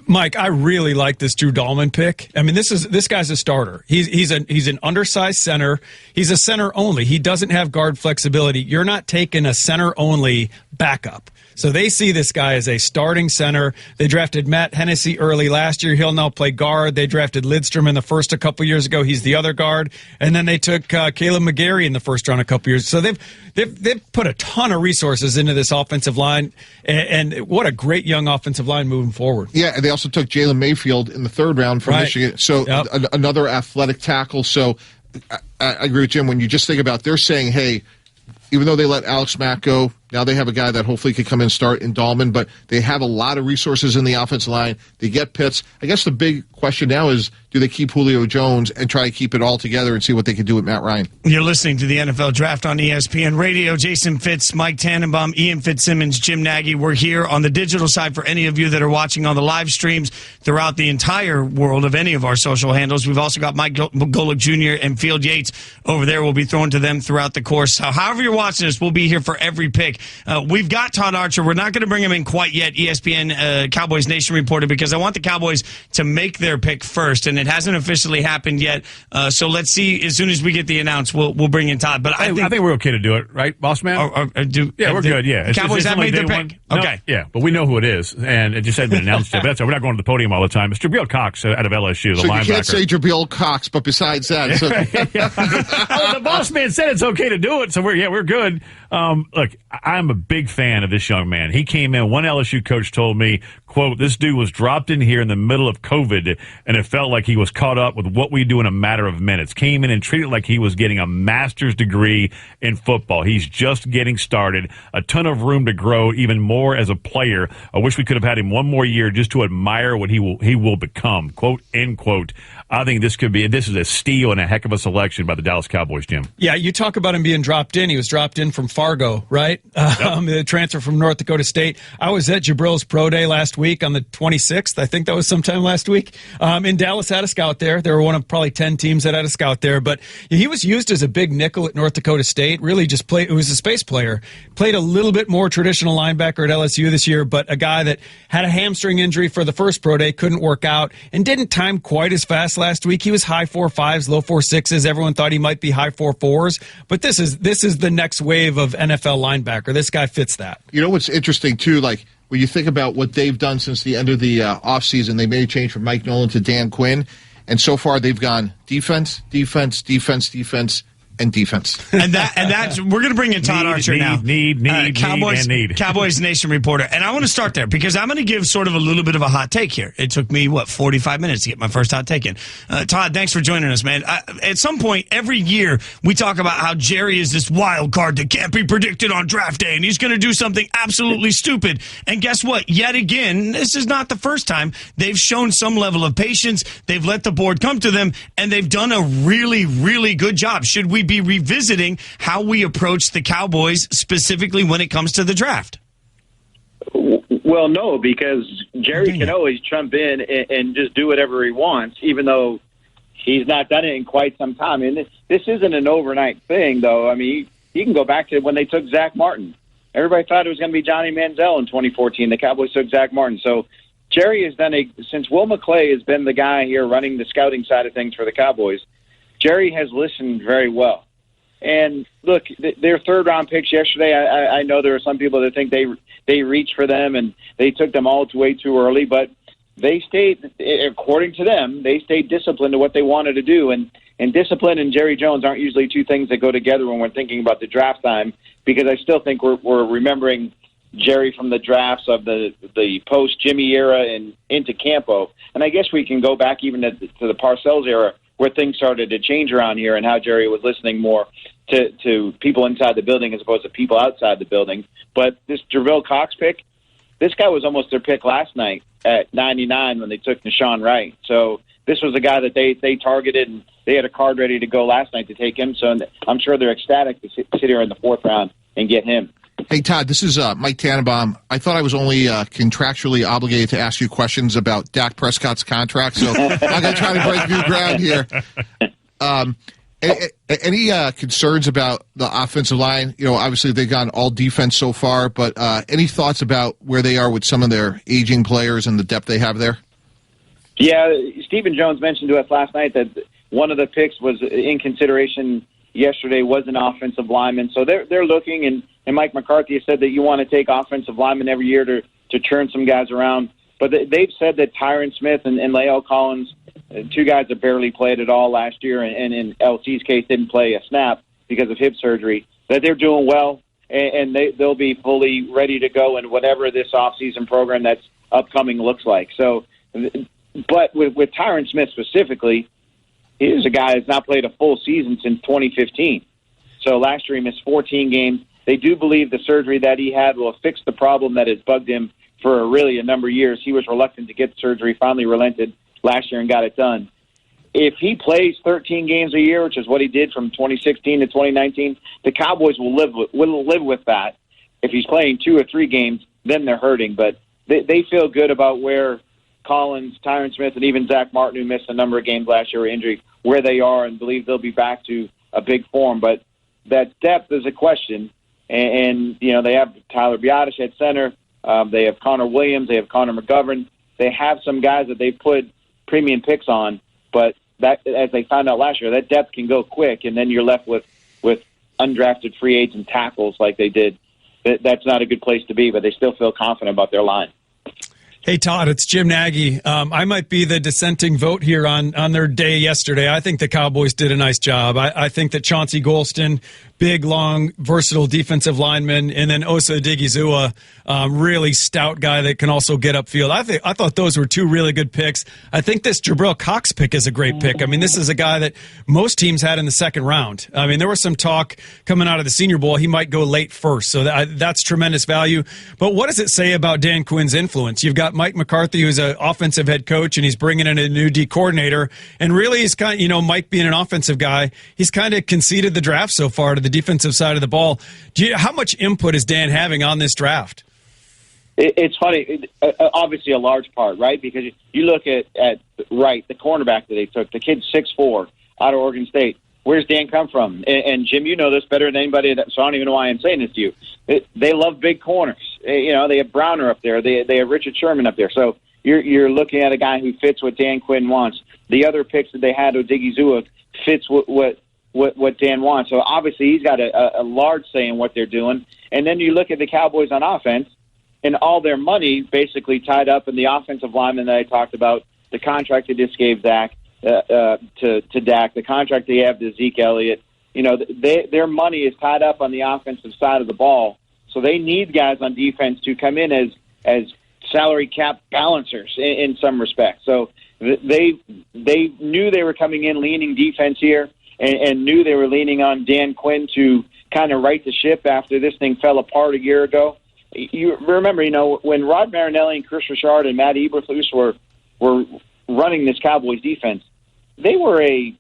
Mike, I really like this Drew Dahlman pick. I mean, this guy's a starter. He's an undersized center. He's a center only. He doesn't have guard flexibility. You're not taking a center only backup. So they see this guy as a starting center. They drafted Matt Hennessy early last year. He'll now play guard. They drafted Lidstrom in the first a couple years ago. He's the other guard. And then they took Caleb McGarry in the first round a couple years. So they've put a ton of resources into this offensive line. And what a great young offensive line moving forward. Yeah, and they also took Jalen Mayfield in the 3rd round from Michigan. So another athletic tackle. So I agree with Jim. When you just think about, they're saying, hey, even though they let Alex Mack go, now they have a guy that hopefully could come in and start in Dahlman, but they have a lot of resources in the offensive line. They get Pitts. I guess the big question now is, do they keep Julio Jones and try to keep it all together and see what they can do with Matt Ryan? You're listening to the NFL Draft on ESPN Radio. Jason Fitz, Mike Tannenbaum, Ian Fitzsimmons, Jim Nagy. We're here on the digital side for any of you that are watching on the live streams throughout the entire world of any of our social handles. We've also got Mike Golick Jr. and Field Yates over there. We'll be throwing to them throughout the course. However you're watching us, we'll be here for every pick. We've got Todd Archer. We're not going to bring him in quite yet, ESPN Cowboys Nation reporter, because I want the Cowboys to make their pick first, and it hasn't officially happened yet. So let's see. As soon as we get the announce, we'll bring in Todd. But I think we're okay to do it, right, boss man? We're good. Yeah, Cowboys have made their pick. Okay. Yeah, but we know who it is, and it just hasn't been announced yet. But that's why we're not going to the podium all the time. It's Jabril Cox out of LSU, the linebacker. You can't say Jabril Cox, but besides that, the boss man said it's okay to do it, so we're good. Look, I'm a big fan of this young man. He came in. One LSU coach told me, quote, this dude was dropped in here in the middle of COVID, and it felt like he was caught up with what we do in a matter of minutes. Came in and treated like he was getting a master's degree in football. He's just getting started. A ton of room to grow even more as a player. I wish we could have had him one more year just to admire what he will become, quote, end quote. I think this is a steal and a heck of a selection by the Dallas Cowboys, Jim. Yeah, you talk about him being dropped in. He was dropped in from Fargo, right? The transfer from North Dakota State. I was at Jabril's Pro Day last week on the 26th. I think that was sometime last week. In Dallas had a scout there. They were one of probably 10 teams that had a scout there. But he was used as a big nickel at North Dakota State. Really just played. It was a space player. Played a little bit more traditional linebacker at LSU this year, but a guy that had a hamstring injury for the first Pro Day, couldn't work out, and didn't time quite as fast last week. He was high 4.5s, low 4.6s. Everyone thought he might be high 4.4s, but this is the next wave of NFL linebacker. This guy fits that. You know what's interesting too, like when you think about what they've done since the end of the offseason, they made a change from Mike Nolan to Dan Quinn, and so far they've gone defense, defense, defense, defense, and defense. And that's we're going to bring in Todd Archer now. Cowboys Nation reporter. And I want to start there because I'm going to give sort of a little bit of a hot take here. It took me, 45 minutes to get my first hot take in. Todd, thanks for joining us, man. At some point every year we talk about how Jerry is this wild card that can't be predicted on draft day and he's going to do something absolutely stupid. And guess what? Yet again, this is not the first time. They've shown some level of patience. They've let the board come to them and they've done a really, really good job. Should we be revisiting how we approach the Cowboys specifically when it comes to the draft? Well, no, because Jerry can always jump in and just do whatever he wants, even though he's not done it in quite some time. And this isn't an overnight thing, though. I mean, you can go back to when they took Zach Martin. Everybody thought it was going to be Johnny Manziel in 2014. The Cowboys took Zach Martin. So Jerry has done since Will McClay has been the guy here running the scouting side of things for the Cowboys, Jerry has listened very well. And look, their third-round picks yesterday, I know there are some people that think they reached for them and they took them all way too early, but they stayed, according to them, they stayed disciplined to what they wanted to do. And discipline and Jerry Jones aren't usually two things that go together when we're thinking about the draft time, because I still think we're remembering Jerry from the drafts of the post-Jimmy era and into Campo. And I guess we can go back even to the Parcells era, where things started to change around here and how Jerry was listening more to people inside the building as opposed to people outside the building. But this Jabril Cox pick, this guy was almost their pick last night at 99 when they took Nashawn Wright. So this was a guy that they targeted, and they had a card ready to go last night to take him. So I'm sure they're ecstatic to sit here in the fourth round and get him. Hey, Todd, this is Mike Tannenbaum. I thought I was only contractually obligated to ask you questions about Dak Prescott's contract, so I'm going to try to break new ground here. Any concerns about the offensive line? You know, obviously they've gone all defense so far, but any thoughts about where they are with some of their aging players and the depth they have there? Yeah, Stephen Jones mentioned to us last night that one of the picks was in consideration yesterday was an offensive lineman. So they're looking, and Mike McCarthy has said that you want to take offensive linemen every year to turn some guys around. But they've said that Tyron Smith and Lael Collins, two guys that barely played at all last year, and in LC's case didn't play a snap because of hip surgery, that they're doing well, and they'll be fully ready to go in whatever this offseason program that's upcoming looks like. So, but with Tyron Smith specifically, he's a guy that's not played a full season since 2015. So last year he missed 14 games. They do believe the surgery that he had will fix the problem that has bugged him for really a number of years. He was reluctant to get surgery, finally relented last year and got it done. If he plays 13 games a year, which is what he did from 2016 to 2019, the Cowboys will live with that. If he's playing 2 or 3 games, then they're hurting. But they feel good about where Collins, Tyron Smith, and even Zach Martin, who missed a number of games last year with injury, where they are, and believe they'll be back to a big form. But that depth is a question. And you know, they have Tyler Biadasz at center. They have Connor Williams. They have Connor McGovern. They have some guys that they put premium picks on. But that, as they found out last year, that depth can go quick, and then you're left with undrafted free agent tackles like they did. That's not a good place to be, but they still feel confident about their line. Hey, Todd, it's Jim Nagy. I might be the dissenting vote here on their day yesterday. I think the Cowboys did a nice job. I think that Chauncey Golston big, long, versatile defensive lineman, and then Osa Odighizuwa, really stout guy that can also get upfield. I thought those were two really good picks. I think this Jabril Cox pick is a great pick. I mean, this is a guy that most teams had in the second round. I mean, there was some talk coming out of the Senior Bowl he might go late first, so that's tremendous value. But what does it say about Dan Quinn's influence? You've got Mike McCarthy, who's an offensive head coach, and he's bringing in a new D coordinator. And really, he's kind of, Mike being an offensive guy, he's kind of conceded the draft so far to the defensive side of the ball. How much input is Dan having on this draft? It's funny, obviously a large part, right? Because you look at Wright, the cornerback that they took, the kid's 6'4", out of Oregon State. Where's Dan come from? And Jim, you know this better than anybody, so I don't even know why I'm saying this to you. They love big corners. They have Browner up there. They have Richard Sherman up there. So you're looking at a guy who fits what Dan Quinn wants. The other picks that they had, Odighizuwa, fits what Dan wants. So obviously he's got a large say in what they're doing. And then you look at the Cowboys on offense, and all their money basically tied up in the offensive lineman that I talked about, the contract they just gave Dak to Dak, the contract they have to Zeke Elliott. Their money is tied up on the offensive side of the ball, so they need guys on defense to come in as salary cap balancers in some respects. So they knew they were coming in leaning defense here, and knew they were leaning on Dan Quinn to kind of right the ship after this thing fell apart a year ago. You remember, when Rod Marinelli and Chris Richard and Matt Eberflus were running this Cowboys defense, they were a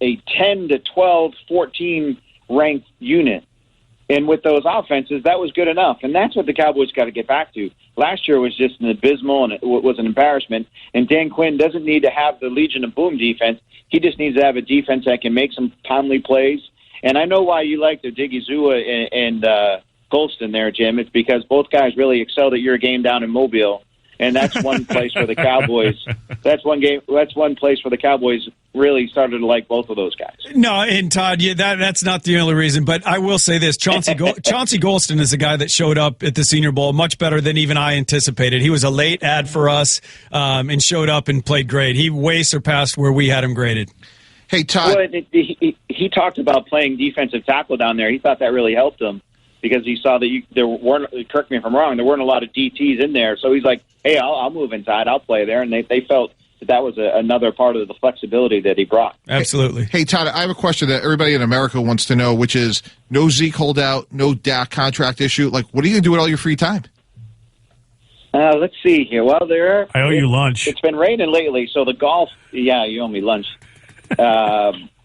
10 to 12, 14 ranked unit. And with those offenses, that was good enough. And that's what the Cowboys got to get back to. Last year was just an abysmal, and it was an embarrassment. And Dan Quinn doesn't need to have the Legion of Boom defense. He just needs to have a defense that can make some timely plays. And I know why you like the Odighizuwa and Golston there, Jim. It's because both guys really excelled at your game down in Mobile, and that's one place where the Cowboys. That's one place where the Cowboys really started to like both of those guys. No, and Todd, that's not the only reason. But I will say this: Chauncey Golston is a guy that showed up at the Senior Bowl much better than even I anticipated. He was a late ad for us, and showed up and played great. He way surpassed where we had him graded. Hey, Todd. Well, he talked about playing defensive tackle down there. He thought that really helped him, because he saw that there weren't, correct me if I'm wrong, there weren't a lot of DTs in there. So he's like, hey, I'll move inside, I'll play there. And they felt that was another part of the flexibility that he brought. Absolutely. Hey, Todd, I have a question that everybody in America wants to know, which is no Zeke holdout, no Dak contract issue. Like, what are you going to do with all your free time? Let's see here. Well, I owe you lunch. It's been raining lately, so the golf, yeah, you owe me lunch.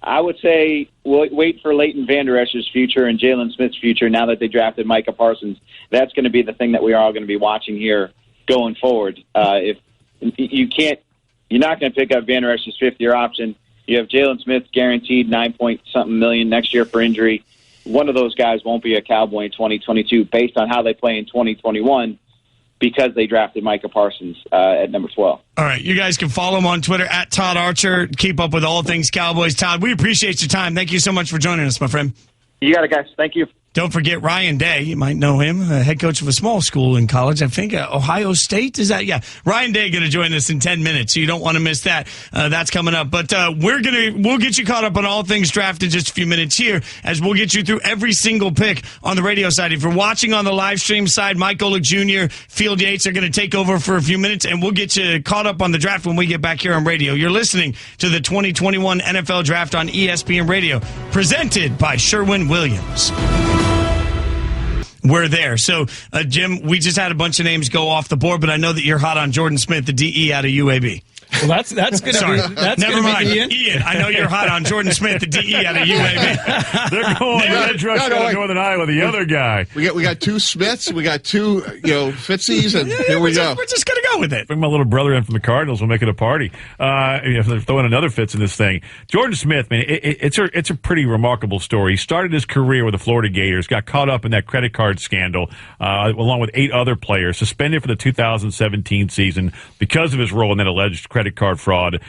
I would say wait for Leighton Vander Esch's future and Jalen Smith's future now that they drafted Micah Parsons. That's going to be the thing that we are all going to be watching here going forward. If you're not going to pick up Vander Esch's fifth-year option. You have Jalen Smith guaranteed $9-point-something million next year for injury. One of those guys won't be a Cowboy in 2022 based on how they play in 2021. Because they drafted Micah Parsons at number 12. All right, you guys can follow him on Twitter at Todd Archer. Keep up with all things Cowboys. Todd, we appreciate your time. Thank you so much for joining us, my friend. You got it, guys. Thank you. Don't forget Ryan Day. You might know him, head coach of a small school in college. I think Ohio State. Is that? Yeah. Ryan Day going to join us in 10 minutes, so you don't want to miss that. That's coming up. But we'll get you caught up on all things draft in just a few minutes here, as we'll get you through every single pick on the radio side. If you're watching on the live stream side, Mike Golick Jr., Field Yates are going to take over for a few minutes, and we'll get you caught up on the draft when we get back here on radio. You're listening to the 2021 NFL Draft on ESPN Radio, presented by Sherwin-Williams. We're there. So, Jim, we just had a bunch of names go off the board, but I know that you're hot on Jordan Smith, the DE out of UAB. Well, that's going to be. That's never mind, Ian. I know you're hot on Jordan Smith, the DE out of UAB. They're going red rush out of Northern Iowa. The other guy. We got two Smiths. We got two Fitzies, and here we go. We're just going to go with it. Bring my little brother in from the Cardinals. We'll make it a party. If they're throwing another Fitz in this thing. Jordan Smith, man, it's a pretty remarkable story. He started his career with the Florida Gators, got caught up in that credit card scandal, along with 8 other players, suspended for the 2017 season because of his role in that alleged credit card fraud.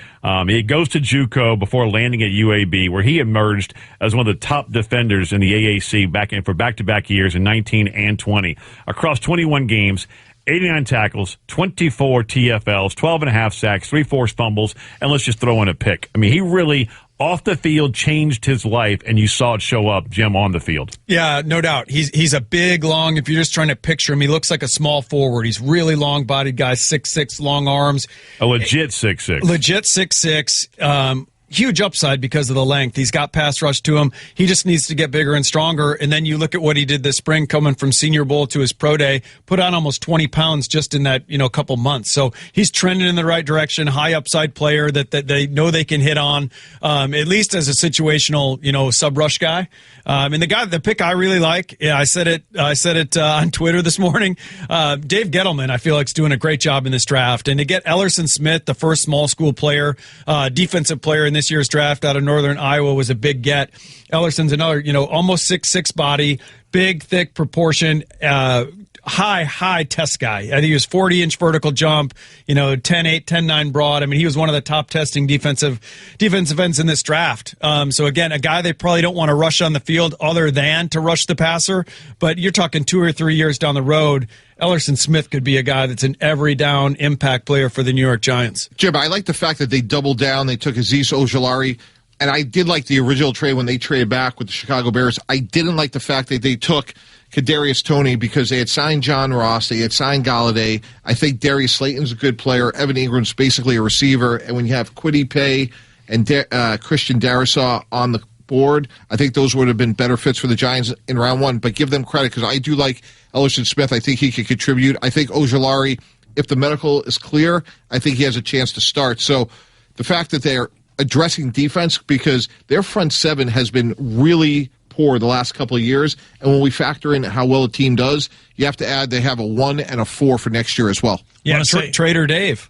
He goes to JUCO before landing at UAB, where he emerged as one of the top defenders in the AAC for back-to-back years in 19 and 20. Across 21 games, 89 tackles, 24 TFLs, 12.5 sacks, 3 forced fumbles, and let's just throw in a pick. I mean, he really off the field changed his life, and you saw it show up, Jim, on the field. Yeah, no doubt. He's a big, long, if you're just trying to picture him, he looks like a small forward. He's really long-bodied guy, 6'6", long arms. A legit 6'6". Legit 6'6". Huge upside because of the length. He's got pass rush to him. He just needs to get bigger and stronger. And then you look at what he did this spring, coming from Senior Bowl to his pro day, put on almost 20 pounds just in that couple months. So he's trending in the right direction. High upside player that they know they can hit on, at least as a situational sub rush guy. And the pick I really like. Yeah, I said it on Twitter this morning. Dave Gettleman, I feel like, is doing a great job in this draft. And to get Ellerson Smith, the first small school player, defensive player in this year's draft out of Northern Iowa, was a big get. Ellerson's another, almost 6'6" body, big, thick proportion, high test guy. I think he was 40-inch vertical jump, 10'8", 10'9" broad. I mean, he was one of the top testing defensive ends in this draft. So again, a guy they probably don't want to rush on the field other than to rush the passer. But you're talking 2 or 3 years down the road, Ellerson Smith could be a guy that's an every down impact player for the New York Giants. Jim, I like the fact that they doubled down. They took Azeez Ojulari. And I did like the original trade when they traded back with the Chicago Bears. I didn't like the fact that they took Kadarius Toney because they had signed John Ross, they had signed Galladay. I think Darius Slayton's a good player. Evan Ingram's basically a receiver. And when you have Kwity Paye and Christian Darrisaw on the board, I think those would have been better fits for the Giants in round one. But give them credit because I do like Ellerson Smith. I think he could contribute. I think Ojulari, if the medical is clear, I think he has a chance to start. So the fact that they're addressing defense, because their front seven has been really poor the last couple of years, and when we factor in how well a team does, you have to add they have a 1 and a 4 for next year as well. Yeah, Trader Dave.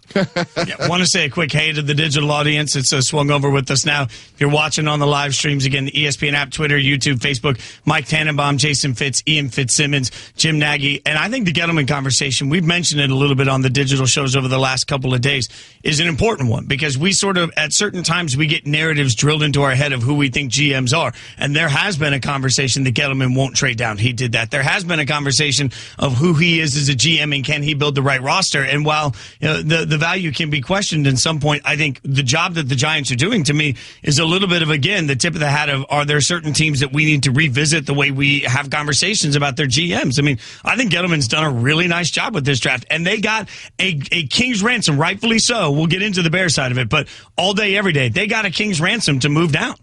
Want to say a quick hey to the digital audience that's swung over with us now. If you're watching on the live streams, again, the ESPN app, Twitter, YouTube, Facebook, Mike Tannenbaum, Jason Fitz, Ian Fitzsimmons, Jim Nagy. And I think the Gettleman conversation, we've mentioned it a little bit on the digital shows over the last couple of days, is an important one because we sort of, at certain times, we get narratives drilled into our head of who we think GMs are. And there has been a conversation that Gettleman won't trade down. He did that. There has been a conversation of who he is as a GM and can he build the right roster. And while the value can be questioned at some point, I think the job that the Giants are doing, to me, is a little bit of, again, the tip of the hat of, are there certain teams that we need to revisit the way we have conversations about their GMs? I mean, I think Gettleman's done a really nice job with this draft, and they got a king's ransom, rightfully so. We'll get into the Bears side of it, but all day, every day, they got a king's ransom to move down.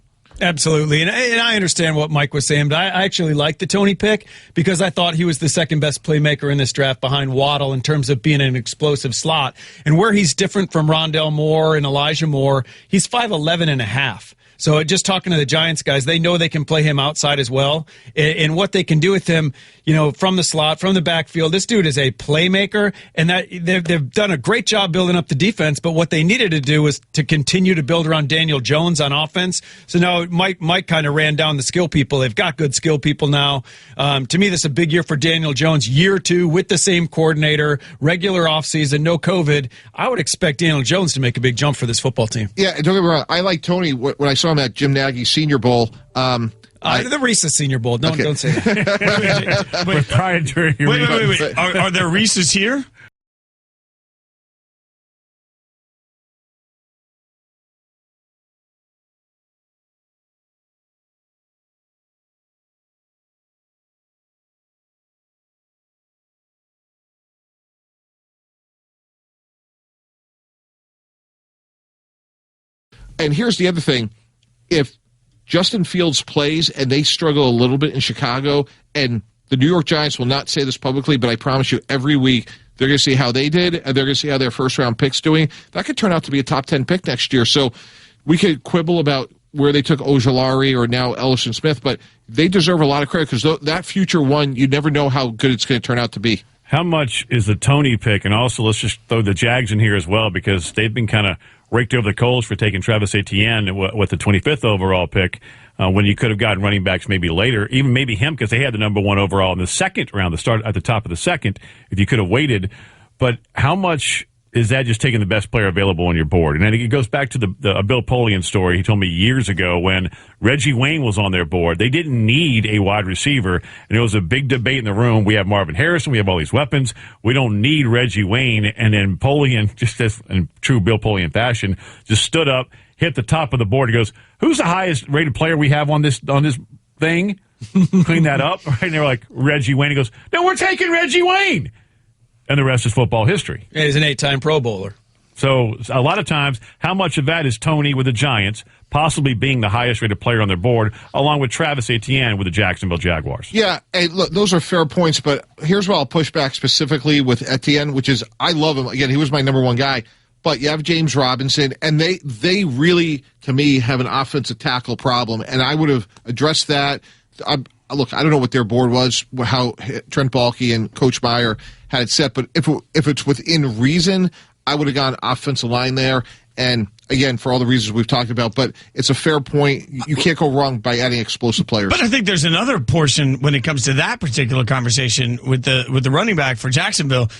Absolutely. And I understand what Mike was saying, but I actually like the Toney pick because I thought he was the second best playmaker in this draft behind Waddle in terms of being an explosive slot. And where he's different from Rondale Moore and Elijah Moore, he's 5'11 and a half. So just talking to the Giants guys, they know they can play him outside as well. And what they can do with him, from the slot, from the backfield, this dude is a playmaker, and that they've done a great job building up the defense. But what they needed to do was to continue to build around Daniel Jones on offense. So now Mike kind of ran down the skill people. They've got good skill people now. To me, this is a big year for Daniel Jones. Year 2 with the same coordinator, regular offseason, no COVID. I would expect Daniel Jones to make a big jump for this football team. Yeah, don't get me wrong. I like Toney. When I saw him at Jim Nagy's Senior Bowl, the Reese's Senior Bowl. Don't say that. Proprietary. Wait. Are there Reese's here? And here's the other thing. If Justin Fields plays and they struggle a little bit in Chicago, and the New York Giants will not say this publicly, but I promise you every week they're going to see how they did, and they're going to see how their first-round pick's doing. That could turn out to be a top 10 pick next year. So we could quibble about where they took Ojulari or now Ellerson Smith, but they deserve a lot of credit because that future one, you never know how good it's going to turn out to be. How much is the Toney pick? And also, let's just throw the Jags in here as well because they've been kind of raked over the coals for taking Travis Etienne with the 25th overall pick when you could have gotten running backs maybe later, even maybe him because they had the number 1 overall in the second round, the start at the top of the second, if you could have waited. But how much is that just taking the best player available on your board? And then it goes back to the Bill Polian story he told me years ago when Reggie Wayne was on their board. They didn't need a wide receiver, and there was a big debate in the room. We have Marvin Harrison. We have all these weapons. We don't need Reggie Wayne. And then Polian, just as in true Bill Polian fashion, just stood up, hit the top of the board. He goes, "Who's the highest rated player we have on this thing?" Clean that up. Right? And they were like, "Reggie Wayne." He goes, "No, we're taking Reggie Wayne." And the rest is football history. Yeah, he's an 8-time Pro Bowler. So a lot of times, how much of that is Tony with the Giants possibly being the highest-rated player on their board, along with Travis Etienne with the Jacksonville Jaguars? Yeah, hey, look, those are fair points, but here's where I'll push back specifically with Etienne, which is I love him. Again, he was my number one guy. But you have James Robinson, and they really, to me, have an offensive tackle problem, and I would have addressed that. Look, I don't know what their board was, how Trent Baalke and Coach Meyer had it set, but if it's within reason, I would have gone offensive line there. And again, for all the reasons we've talked about, but it's a fair point. You can't go wrong by adding explosive players. But I think there's another portion when it comes to that particular conversation with the running back for Jacksonville.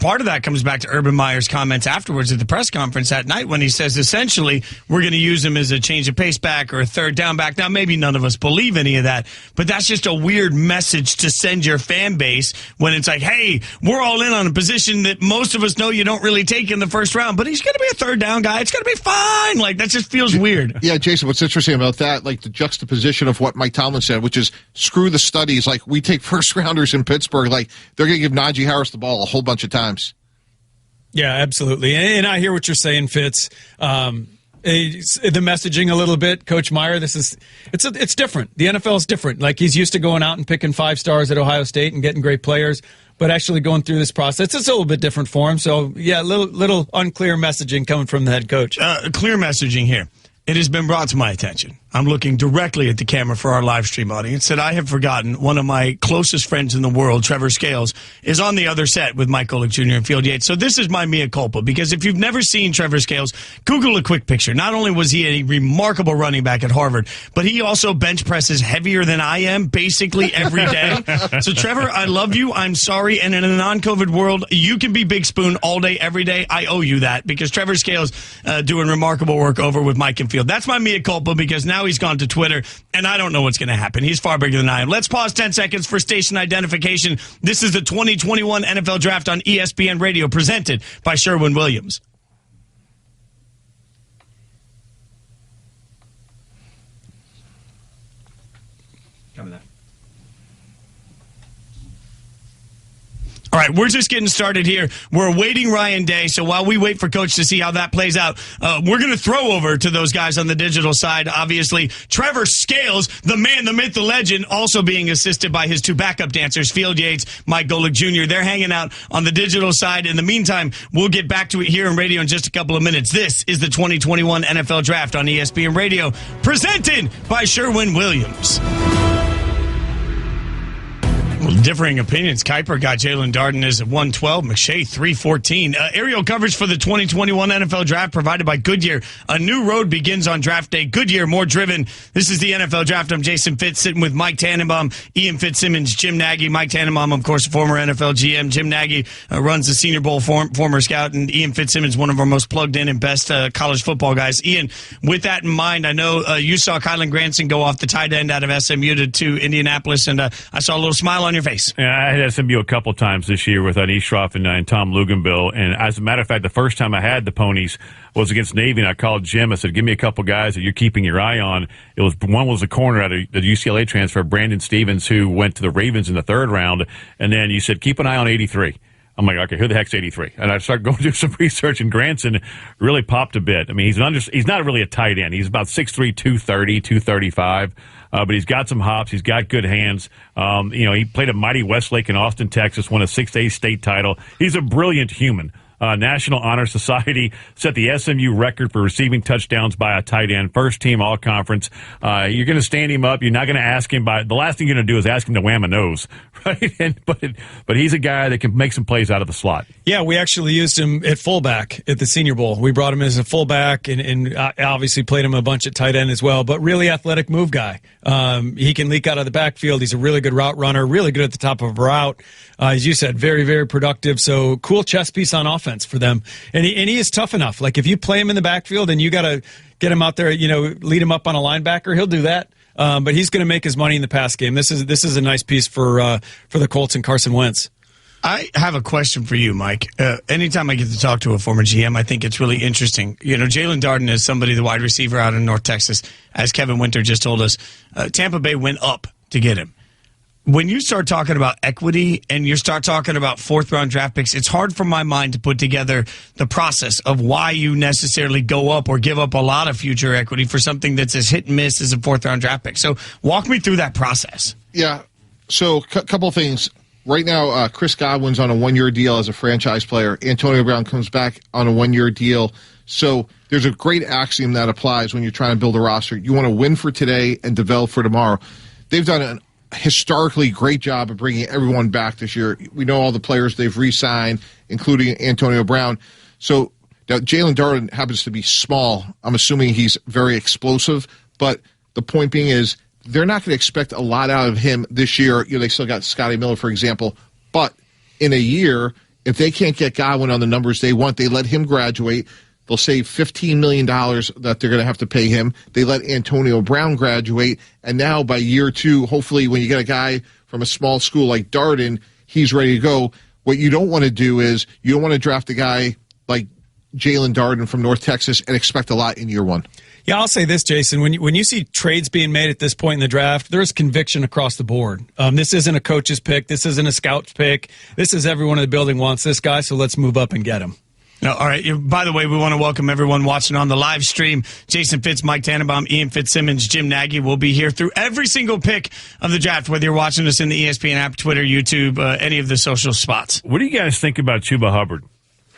Part of that comes back to Urban Meyer's comments afterwards at the press conference that night when he says, essentially, we're going to use him as a change of pace back or a third down back. Now, maybe none of us believe any of that, but that's just a weird message to send your fan base when it's like, hey, we're all in on a position that most of us know you don't really take in the first round, but he's going to be a third down guy. It's going to be fine. Like, that just feels weird. Yeah, Jason, what's interesting about that, like the juxtaposition of what Mike Tomlin said, which is screw the studies. Like, we take first rounders in Pittsburgh. Like, they're going to give Najee Harris the ball a whole bunch of times. Yeah, absolutely. And I hear what you're saying, Fitz. The messaging a little bit, Coach Meyer, it's different. The NFL is different. Like, he's used to going out and picking 5 stars at Ohio State and getting great players, but actually going through this process, it's a little bit different for him. So, yeah, little unclear messaging coming from the head coach. Clear messaging here. It has been brought to my attention. I'm looking directly at the camera for our live stream audience that I have forgotten one of my closest friends in the world, Trevor Scales, is on the other set with Mike Golick Jr. and Field Yates. So this is my mea culpa, because if you've never seen Trevor Scales, Google a quick picture. Not only was he a remarkable running back at Harvard, but he also bench presses heavier than I am basically every day. So Trevor, I love you. I'm sorry. And in a non-COVID world, you can be Big Spoon all day, every day. I owe you that, because Trevor Scales doing remarkable work over with Mike and Field. That's my mea culpa, because now he's gone to Twitter, and I don't know what's going to happen. He's far bigger than I am. Let's pause 10 seconds for station identification. This is the 2021 NFL Draft on ESPN Radio, presented by Sherwin-Williams. Coming up. All right, we're just getting started here. We're awaiting Ryan Day, so while we wait for Coach to see how that plays out, we're going to throw over to those guys on the digital side. Obviously, Trevor Scales, the man, the myth, the legend, also being assisted by his 2 backup dancers, Field Yates, Mike Golick Jr. They're hanging out on the digital side. In the meantime, we'll get back to it here in radio in just a couple of minutes. This is the 2021 NFL Draft on ESPN Radio, presented by Sherwin-Williams. Well, differing opinions. Kuiper got Jalen Darden as 112, McShay 314. Aerial coverage for the 2021 NFL Draft provided by Goodyear. A new road begins on draft day. Goodyear, more driven. This is the NFL Draft. I'm Jason Fitz, sitting with Mike Tannenbaum, Ian Fitzsimmons, Jim Nagy. Mike Tannenbaum, of course, former NFL GM. Jim Nagy runs the Senior Bowl, former scout, and Ian Fitzsimmons, one of our most plugged in and best college football guys. Ian, with that in mind, I know you saw Kylan Granson go off the tight end out of SMU to Indianapolis, and I saw a little smile on your face. Yeah, I had SMU a couple times this year with Anish Shroff and Tom Luganville. And as a matter of fact, the first time I had the Ponies was against Navy, and I called Jim. I said, give me a couple guys that you're keeping your eye on. One was a corner out of the UCLA transfer, Brandon Stevens, who went to the Ravens in the 3rd round. And then you said, keep an eye on 83. I'm like, okay, who the heck's 83? And I started going to do some research, and Granson really popped a bit. I mean, he's not really a tight end. He's about 6'3", 230, 235. But he's got some hops. He's got good hands. He played at Mighty Westlake in Austin, Texas, won a 6A state title. He's a brilliant human. National Honor Society set the SMU record for receiving touchdowns by a tight end. First team all conference. You're going to stand him up. You're not going to ask him the last thing you're going to do is ask him to wham a nose, right? But he's a guy that can make some plays out of the slot. Yeah, we actually used him at fullback at the Senior Bowl. We brought him as a fullback and obviously played him a bunch at tight end as well, but really athletic move guy. He can leak out of the backfield. He's a really good route runner, really good at the top of a route. As you said, very, very productive. So cool chess piece on offense. offense for them. And he is tough enough. Like, if you play him in the backfield and you got to get him out there, lead him up on a linebacker, he'll do that. But he's going to make his money in the pass game. This is a nice piece for the Colts and Carson Wentz. I have a question for you, Mike. Anytime I get to talk to a former GM, I think it's really interesting. Jalen Darden is somebody, the wide receiver out in North Texas, as Kevin Winter just told us. Tampa Bay went up to get him. When you start talking about equity and you start talking about fourth-round draft picks, it's hard for my mind to put together the process of why you necessarily go up or give up a lot of future equity for something that's as hit and miss as a fourth-round draft pick. So walk me through that process. Yeah, so a couple things. Right now, Chris Godwin's on a one-year deal as a franchise player. Antonio Brown comes back on a one-year deal. So there's a great axiom that applies when you're trying to build a roster. You want to win for today and develop for tomorrow. They've done a historically great job of bringing everyone back this year. We know all the players they've re-signed, including Antonio Brown. So now Jalen Darden happens to be small. I'm assuming he's very explosive. But the point being is, they're not going to expect a lot out of him this year. They still got Scotty Miller, for example. But in a year, if they can't get Godwin on the numbers they want, they let him graduate. They'll save $15 million that they're going to have to pay him. They let Antonio Brown graduate. And now by year two, hopefully when you get a guy from a small school like Darden, he's ready to go. What you don't want to do is you don't want to draft a guy like Jalen Darden from North Texas and expect a lot in year one. Yeah, I'll say this, Jason. When you see trades being made at this point in the draft, there's conviction across the board. This isn't a coach's pick. This isn't a scout's pick. This is everyone in the building wants this guy, so let's move up and get him. No, all right. By the way, we want to welcome everyone watching on the live stream. Jason Fitz, Mike Tannenbaum, Ian Fitzsimmons, Jim Nagy will be here through every single pick of the draft, whether you're watching us in the ESPN app, Twitter, YouTube, any of the social spots. What do you guys think about Chuba Hubbard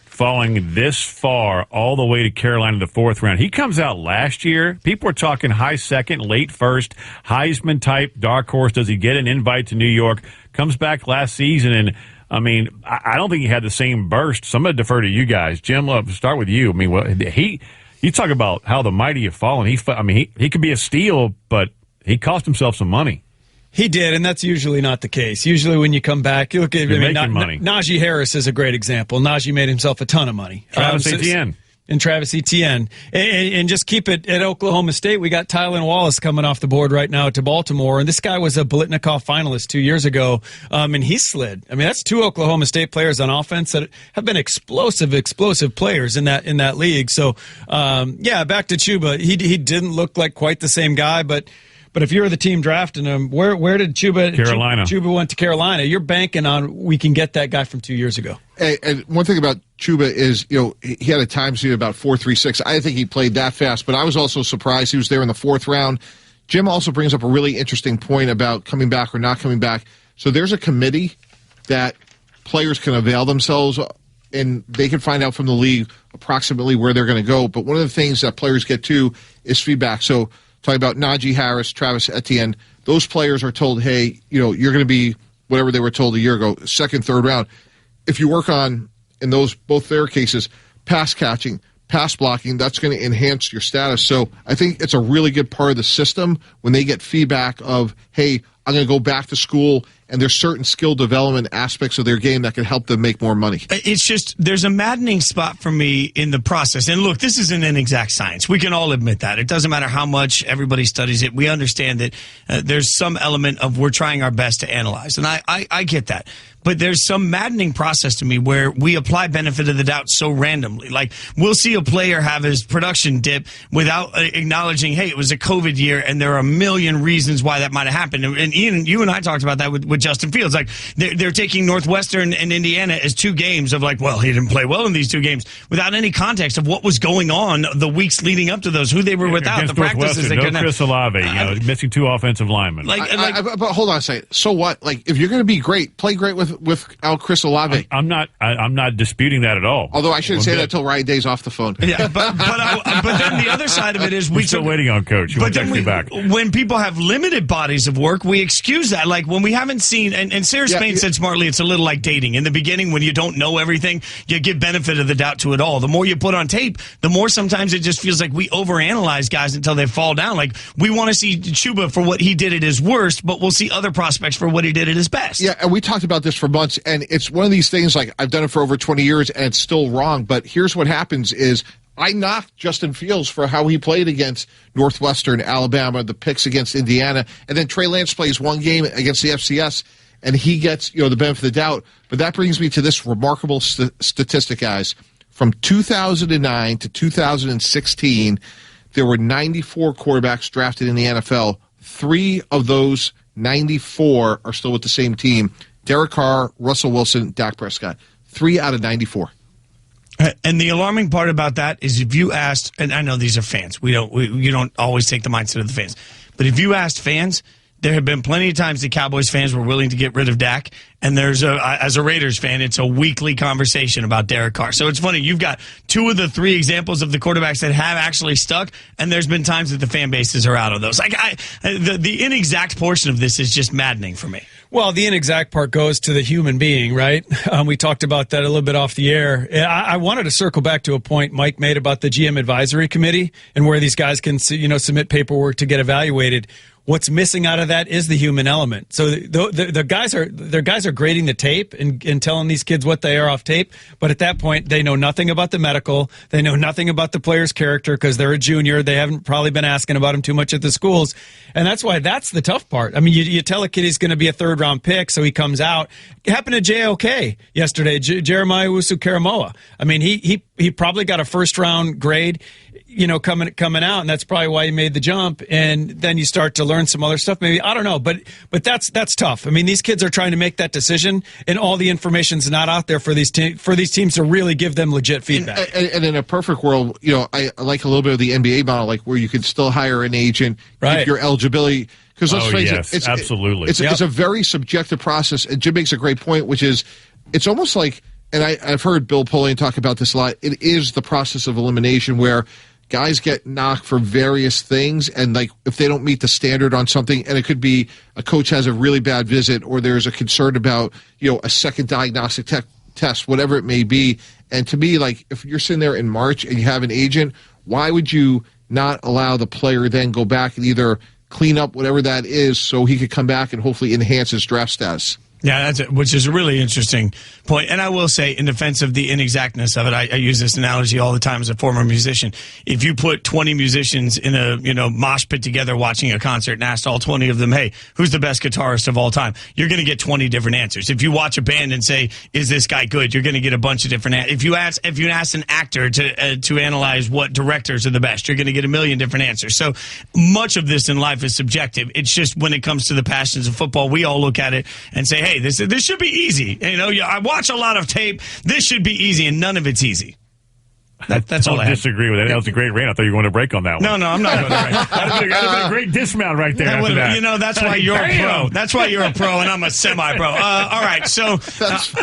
falling this far all the way to Carolina in the fourth round? He comes out last year. People are talking high second, late first, Heisman type, dark horse. Does he get an invite to New York? Comes back last season, and I don't think he had the same burst. So I'm going to defer to you guys. Jim, let's start with you. You talk about how the mighty have fallen. He could be a steal, but he cost himself some money. He did, and that's usually not the case. Usually when you come back, you look at money. Najee Harris is a great example. Najee made himself a ton of money. Travis Etienne. And Travis Etienne. And just keep it at Oklahoma State. We got Tylan Wallace coming off the board right now to Baltimore. And this guy was a Biletnikoff finalist 2 years ago, and he slid. That's two Oklahoma State players on offense that have been explosive players in that league. So, back to Chuba. He didn't look like quite the same guy, but if you're the team drafting him, where did Chuba? Carolina. Chuba went to Carolina. You're banking on we can get that guy from 2 years ago. And one thing about Chuba is, he had a time speed about 4.36. I think he played that fast, but I was also surprised he was there in the fourth round. Jim also brings up a really interesting point about coming back or not coming back. So there's a committee that players can avail themselves, and they can find out from the league approximately where they're going to go. But one of the things that players get too is feedback. So talking about Najee Harris, Travis Etienne, those players are told, hey, you're going to be whatever they were told a year ago, second, third round. If you work on, in both their cases, pass catching, pass blocking, that's going to enhance your status. So I think it's a really good part of the system when they get feedback of, hey, I'm going to go back to school, and there's certain skill development aspects of their game that can help them make more money. It's just, there's a maddening spot for me in the process. And look, this isn't an exact science. We can all admit that. It doesn't matter how much everybody studies it. We understand that there's some element of we're trying our best to analyze. And I get that. But there's some maddening process to me where we apply benefit of the doubt so randomly. Like, we'll see a player have his production dip without acknowledging, hey, it was a COVID year, and there are a million reasons why that might have happened. And Ian, you and I talked about that with Justin Fields. Like, they're taking Northwestern and Indiana as two games of like, well, he didn't play well in these two games, without any context of what was going on the weeks leading up to those, who they were without, the practices they couldn't have. Chris Olave, missing two offensive linemen. But hold on a second. So what? Like, if you're going to be great, play great without Chris Olave. I'm not disputing that at all. Although I shouldn't say that until Ryan Day's off the phone. Yeah, but then the other side of it is we're still waiting on Coach. He won't text me back. When people have limited bodies of work, we excuse that. Like, when we haven't seen, and Sarah Spain said smartly, it's a little like dating. In the beginning, when you don't know everything, you give benefit of the doubt to it all. The more you put on tape, the more sometimes it just feels like we overanalyze guys until they fall down. Like, we want to see Chuba for what he did at his worst, but we'll see other prospects for what he did at his best. Yeah, and we talked about this for months, and it's one of these things, like, I've done it for over 20 years, and it's still wrong, but here's what happens is I knocked Justin Fields for how he played against Northwestern, Alabama, the picks against Indiana, and then Trey Lance plays one game against the FCS, and he gets the benefit of the doubt. But that brings me to this remarkable statistic, guys. From 2009 to 2016, there were 94 quarterbacks drafted in the NFL. 3 of those 94 are still with the same team. Derek Carr, Russell Wilson, Dak Prescott. 3 out of 94. And the alarming part about that is if you asked, and I know these are fans, you don't always take the mindset of the fans, but if you asked fans, there have been plenty of times the Cowboys fans were willing to get rid of Dak, and as a Raiders fan, it's a weekly conversation about Derek Carr. So it's funny, you've got 2 of the 3 examples of the quarterbacks that have actually stuck, and there's been times that the fan bases are out of those. The inexact portion of this is just maddening for me. Well, the inexact part goes to the human being, right? We talked about that a little bit off the air. I wanted to circle back to a point Mike made about the GM advisory committee and where these guys can, submit paperwork to get evaluated. What's missing out of that is the human element. So the guys are grading the tape and telling these kids what they are off tape. But at that point, they know nothing about the medical. They know nothing about the player's character because they're a junior. They haven't probably been asking about him too much at the schools. And that's why that's the tough part. I mean, you tell a kid he's going to be a third-round pick, so he comes out. It happened to JOK yesterday, Jeremiah Owusu-Koramoah. I mean, he probably got a first-round grade, coming out, and that's probably why he made the jump. And then you start to learn some other stuff, maybe. I don't know, but that's tough. I mean, these kids are trying to make that decision, and all the information's not out there for these teams to really give them legit feedback. And in a perfect world, I like a little bit of the NBA model, like where you could still hire an agent if your eligibility. Because let's face it, it's absolutely. It's a very subjective process. And Jim makes a great point, which is it's almost like, and I've heard Bill Polian talk about this a lot. It is the process of elimination where guys get knocked for various things, and like if they don't meet the standard on something, and it could be a coach has a really bad visit, or there's a concern about a second diagnostic test, whatever it may be. And to me, like if you're sitting there in March and you have an agent, why would you not allow the player then go back and either clean up whatever that is so he could come back and hopefully enhance his draft status? Yeah, that's it, which is a really interesting point. And I will say, in defense of the inexactness of it, I use this analogy all the time as a former musician. If you put 20 musicians in a mosh pit together watching a concert and asked all 20 of them, hey, who's the best guitarist of all time? You're going to get 20 different answers. If you watch a band and say, is this guy good? You're going to get a bunch of different answers. If you ask an actor to analyze what directors are the best, you're going to get a million different answers. So much of this in life is subjective. It's just when it comes to the passions of football, we all look at it and say, hey, this should be easy. I watch a lot of tape. This should be easy, and none of it's easy. That's all I disagree with that. That was a great rant. I thought you were going to break on that one. No, I'm not going to break. That'd have been a great dismount right there. That's why you're a pro. That's why you're a pro, and I'm a semi-pro. All right, so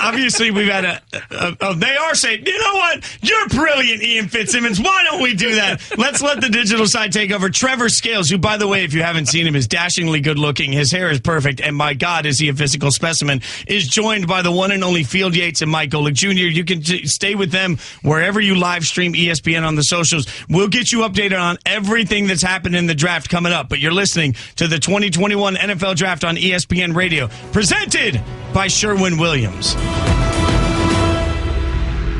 obviously we've had they are saying, you know what? You're brilliant, Ian Fitzsimmons. Why don't we do that? Let's let the digital side take over. Trevor Scales, who, by the way, if you haven't seen him, is dashingly good-looking. His hair is perfect, and my God, is he a physical specimen, is joined by the one and only Field Yates and Mike Golick Jr. You can stay with them wherever you live stream ESPN on the socials. We'll get you updated on everything that's happened in the draft coming up. But you're listening to the 2021 NFL Draft on ESPN Radio, presented by Sherwin-Williams.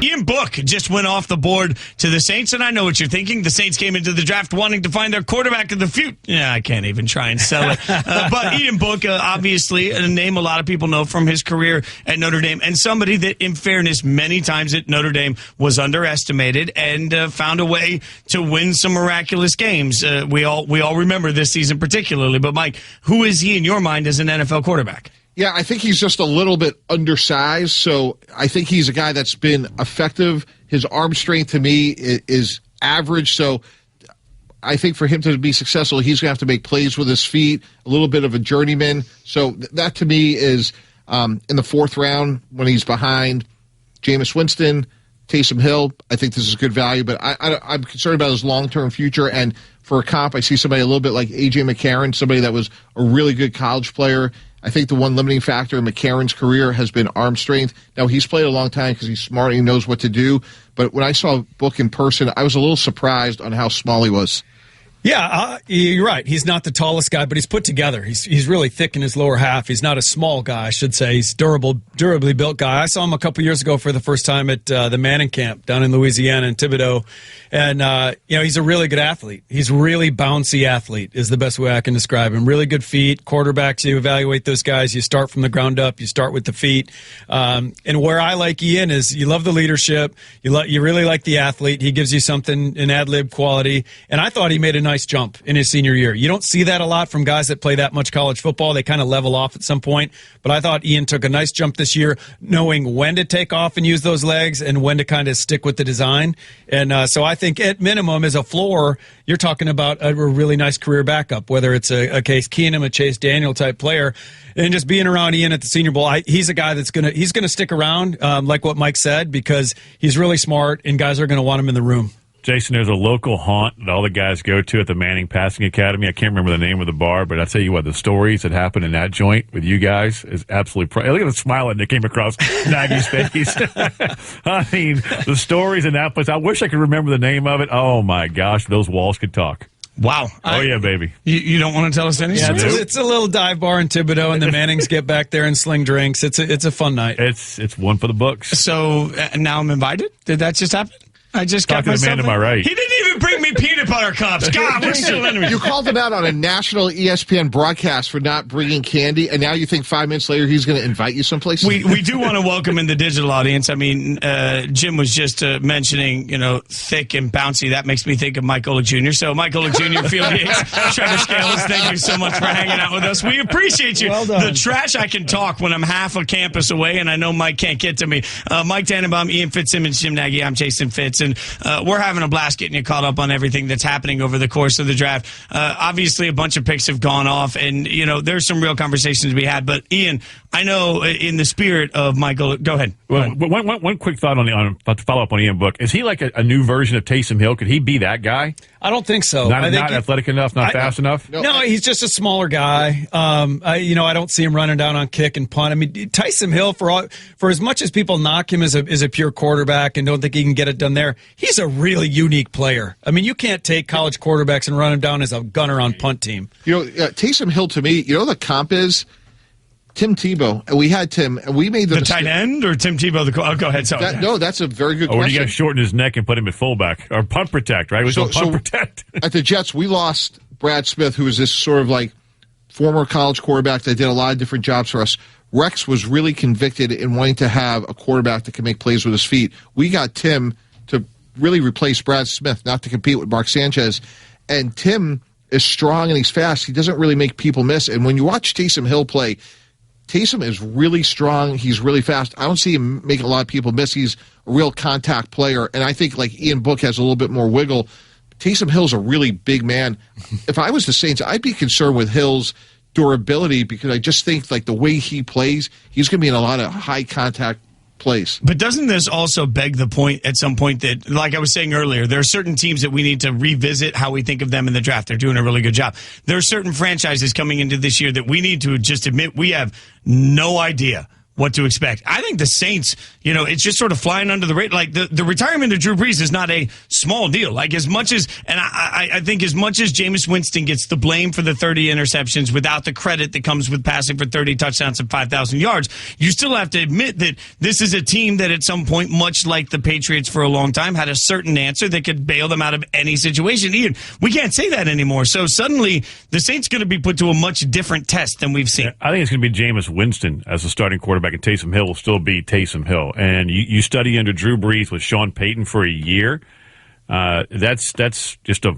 Ian Book just went off the board to the Saints, and I know what you're thinking. The Saints came into the draft wanting to find their quarterback of the future. Yeah, I can't even try and sell it. But Ian Book, obviously, a name a lot of people know from his career at Notre Dame, and somebody that, in fairness, many times at Notre Dame was underestimated and found a way to win some miraculous games. We all remember this season particularly. But, Mike, who is he in your mind as an NFL quarterback? Yeah, I think he's just a little bit undersized, so I think he's a guy that's been effective. His arm strength, to me, is average, so I think for him to be successful, he's going to have to make plays with his feet, a little bit of a journeyman. So that, to me, is in the 4th round when he's behind Jameis Winston, Taysom Hill. I think this is good value, but I'm concerned about his long-term future, and for a comp, I see somebody a little bit like A.J. McCarron, somebody that was a really good college player. I think the one limiting factor in McCarron's career has been arm strength. Now, he's played a long time because he's smart and he knows what to do. But when I saw Book in person, I was a little surprised on how small he was. Yeah, you're right. He's not the tallest guy, but he's put together. He's really thick in his lower half. He's not a small guy, I should say. He's durably built guy. I saw him a couple years ago for the first time at the Manning camp down in Louisiana in Thibodaux. And, he's a really good athlete. He's really bouncy athlete is the best way I can describe him. Really good feet. Quarterbacks, you evaluate those guys. You start from the ground up. You start with the feet. And where I like Ian is you love the leadership. You really like the athlete. He gives you something, an ad-lib quality. And I thought he made a nice jump in his senior year. You don't see that a lot from guys that play that much college football. They kind of level off at some point. But I thought Ian took a nice jump this year, knowing when to take off and use those legs and when to kind of stick with the design. And so I think at minimum as a floor, you're talking about a really nice career backup, whether it's a Case Keenum, a Chase Daniel type player. And just being around Ian at the Senior Bowl, he's a guy that's he's gonna stick around, like what Mike said, because he's really smart and guys are going to want him in the room. Jason, there's a local haunt that all the guys go to at the Manning Passing Academy. I can't remember the name of the bar, but I tell you what, the stories that happened in that joint with you guys is absolutely. Look at the smile that came across Nagy's face. I mean, the stories in that place. I wish I could remember the name of it. Oh my gosh, those walls could talk. Wow. Oh, yeah, baby. You don't want to tell us any stories? It's a little dive bar in Thibodaux, and the Mannings get back there and sling drinks. It's a fun night. It's one for the books. So now I'm invited? Did that just happen? I just got myself. Talking to the man to my right. He didn't even bring me peanut butter cups. God, we're still enemies. You called him out on a national ESPN broadcast for not bringing candy, and now you think 5 minutes later he's going to invite you someplace? We do want to welcome in the digital audience. I mean, Jim was just mentioning, thick and bouncy. That makes me think of Mike Golick Jr. So, Mike Golick Jr., Field Yates, Trevor Scales, thank you so much for hanging out with us. We appreciate you. Well done. The trash I can talk when I'm half a campus away, and I know Mike can't get to me. Mike Tannenbaum, Ian Fitzsimmons, Jim Nagy, I'm Jason Fitz, and we're having a blast getting you caught up on everything that's happening over the course of the draft. Obviously, a bunch of picks have gone off, and there's some real conversations to be had. But Ian, I know in the spirit of Michael, go ahead. Well, one quick thought to follow up on Ian Book. Is he like a new version of Taysom Hill? Could he be that guy? I don't think so. Not athletic enough, not fast enough? No, he's just a smaller guy. I don't see him running down on kick and punt. I mean, Taysom Hill, for as much as people knock him as a pure quarterback and don't think he can get it done there, he's a really unique player. I mean, you can't take college quarterbacks and run him down as a gunner on punt team. Taysom Hill, to me, the comp is Tim Tebow. And we had Tim, and we made the tight end or Tim Tebow? Go ahead. Sorry. No, that's a very good question. Or you got to shorten his neck and put him at fullback or punt protect, right? Punt protect. At the Jets, we lost Brad Smith, who was this sort of like former college quarterback that did a lot of different jobs for us. Rex was really convicted in wanting to have a quarterback that can make plays with his feet. We got Tim to really replace Brad Smith, not to compete with Mark Sanchez. And Tim is strong and he's fast. He doesn't really make people miss. And when you watch Taysom Hill play, Taysom is really strong. He's really fast. I don't see him making a lot of people miss. He's a real contact player. And I think like Ian Book has a little bit more wiggle. Taysom Hill's a really big man. If I was the Saints, I'd be concerned with Hill's durability because I just think like the way he plays, he's going to be in a lot of high contact plays. But doesn't this also beg the point at some point that, like I was saying earlier, there are certain teams that we need to revisit how we think of them in the draft. They're doing a really good job. There are certain franchises coming into this year that we need to just admit we have no idea what to expect. I think the Saints, it's just sort of flying under the radar. Like the retirement of Drew Brees is not a small deal. Like as much as, and I think as much as Jameis Winston gets the blame for the 30 interceptions without the credit that comes with passing for 30 touchdowns and 5,000 yards, you still have to admit that this is a team that at some point, much like the Patriots for a long time, had a certain answer that could bail them out of any situation. Ian, we can't say that anymore. So suddenly the Saints going to be put to a much different test than we've seen. I think it's going to be Jameis Winston as a starting quarterback. And Taysom Hill will still be Taysom Hill. And you study under Drew Brees with Sean Payton for a year. That's just you're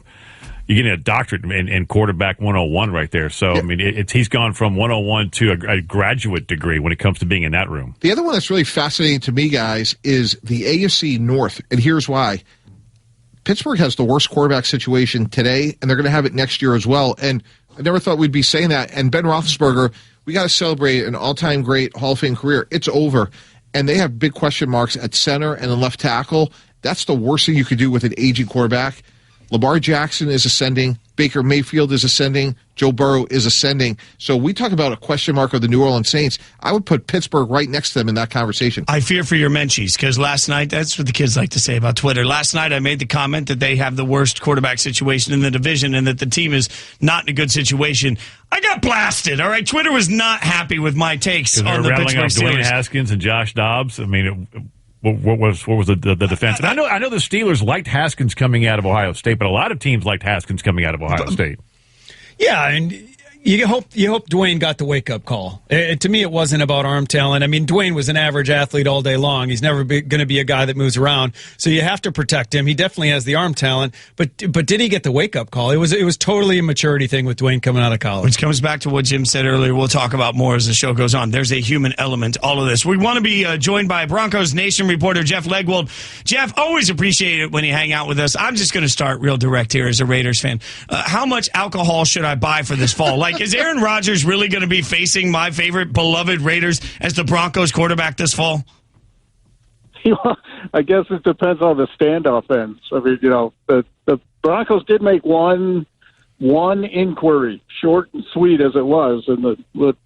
getting a doctorate in quarterback 101 right there. So, yeah. I mean, he's gone from 101 to a graduate degree when it comes to being in that room. The other one that's really fascinating to me, guys, is the AFC North. And here's why. Pittsburgh has the worst quarterback situation today, and they're going to have it next year as well. And I never thought we'd be saying that. And Ben Roethlisberger, we got to celebrate an all-time great Hall of Fame career. It's over. And they have big question marks at center and the left tackle. That's the worst thing you could do with an aging quarterback. Lamar Jackson is ascending. Baker Mayfield is ascending. Joe Burrow is ascending. So we talk about a question mark of the New Orleans Saints. I would put Pittsburgh right next to them in that conversation. I fear for your Menchies because last night, that's what the kids like to say about Twitter. Last night I made the comment that they have the worst quarterback situation in the division and that the team is not in a good situation. I got blasted, all right? Twitter was not happy with my takes on the Pittsburgh Dwayne Steelers. Haskins and Josh Dobbs. I mean, what was the defense? And I know the Steelers liked Haskins coming out of Ohio State, but a lot of teams liked Haskins coming out of Ohio State. Yeah, and you hope Dwayne got the wake-up call. To me, it wasn't about arm talent. I mean, Dwayne was an average athlete all day long. He's never going to be a guy that moves around, so you have to protect him. He definitely has the arm talent, but did he get the wake-up call? It was totally a maturity thing with Dwayne coming out of college. Which comes back to what Jim said earlier. We'll talk about more as the show goes on. There's a human element to all of this. We want to be joined by Broncos Nation reporter Jeff Legwold. Jeff, always appreciate it when you hang out with us. I'm just going to start real direct here as a Raiders fan. How much alcohol should I buy for this fall? Like, is Aaron Rodgers really going to be facing my favorite beloved Raiders as the Broncos quarterback this fall? I guess it depends on the standoff ends. I mean, the Broncos did make one inquiry, short and sweet as it was, and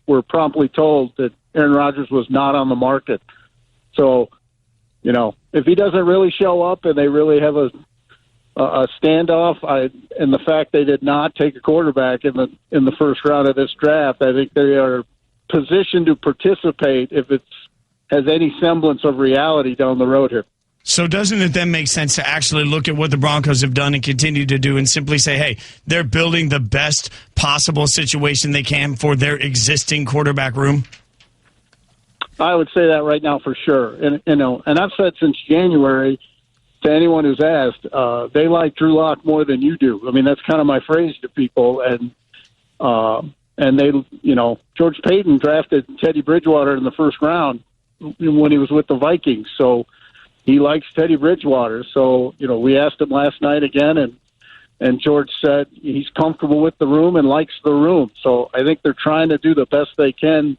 were promptly told that Aaron Rodgers was not on the market. So, if he doesn't really show up and they really have a standoff, and the fact they did not take a quarterback in the first round of this draft, I think they are positioned to participate if it has any semblance of reality down the road here. So doesn't it then make sense to actually look at what the Broncos have done and continue to do and simply say, hey, they're building the best possible situation they can for their existing quarterback room? I would say that right now for sure. And I've said since January to anyone who's asked, they like Drew Lock more than you do. I mean, that's kind of my phrase to people. And they, George Payton drafted Teddy Bridgewater in the first round when he was with the Vikings. So he likes Teddy Bridgewater. So, we asked him last night again, and George said he's comfortable with the room and likes the room. So I think they're trying to do the best they can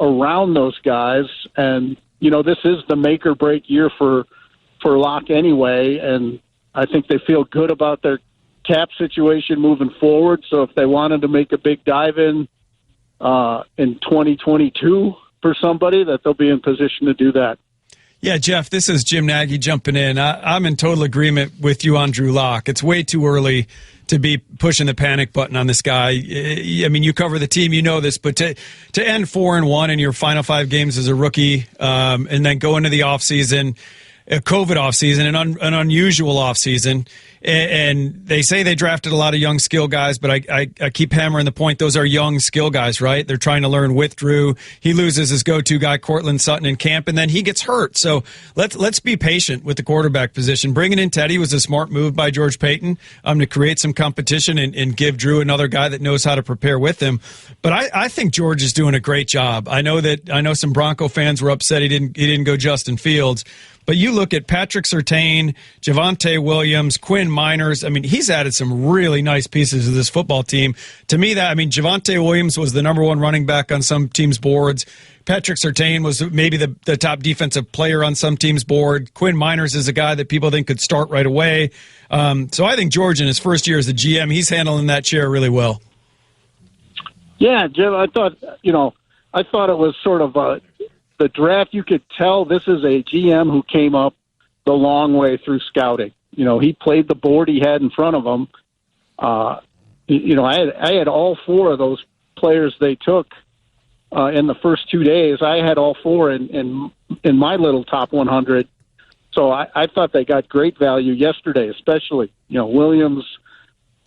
around those guys. And, this is the make or break year for Locke anyway, and I think they feel good about their cap situation moving forward. So if they wanted to make a big dive in 2022 for somebody, that they'll be in position to do that. Yeah, Jeff, this is Jim Nagy jumping in. I'm in total agreement with you on Drew Lock. It's way too early to be pushing the panic button on this guy. I mean, you cover the team, you know this, but to end 4-1 in your final 5 games as a rookie, and then go into the offseason, a COVID offseason, an unusual offseason. And they say they drafted a lot of young skill guys, but I keep hammering the point. Those are young skill guys, right? They're trying to learn with Drew. He loses his go-to guy, Cortland Sutton, in camp, and then he gets hurt. So let's be patient with the quarterback position. Bringing in Teddy was a smart move by George Payton to create some competition and give Drew another guy that knows how to prepare with him. But I think George is doing a great job. I know some Bronco fans were upset he didn't go Justin Fields. But you look at Patrick Surtain, Javonte Williams, Quinn Miners. I mean, he's added some really nice pieces to this football team. To me, Javonte Williams was the number 1 running back on some teams' boards. Patrick Surtain was maybe the top defensive player on some teams' board. Quinn Miners is a guy that people think could start right away. So I think George, in his first year as the GM, he's handling that chair really well. Yeah, Jim, I thought it was sort of the draft. You could tell this is a GM who came up the long way through scouting. He played the board he had in front of him. I had all 4 of those players they took in the first 2 days. I had all 4 in my little top 100. So I thought they got great value yesterday, especially Williams,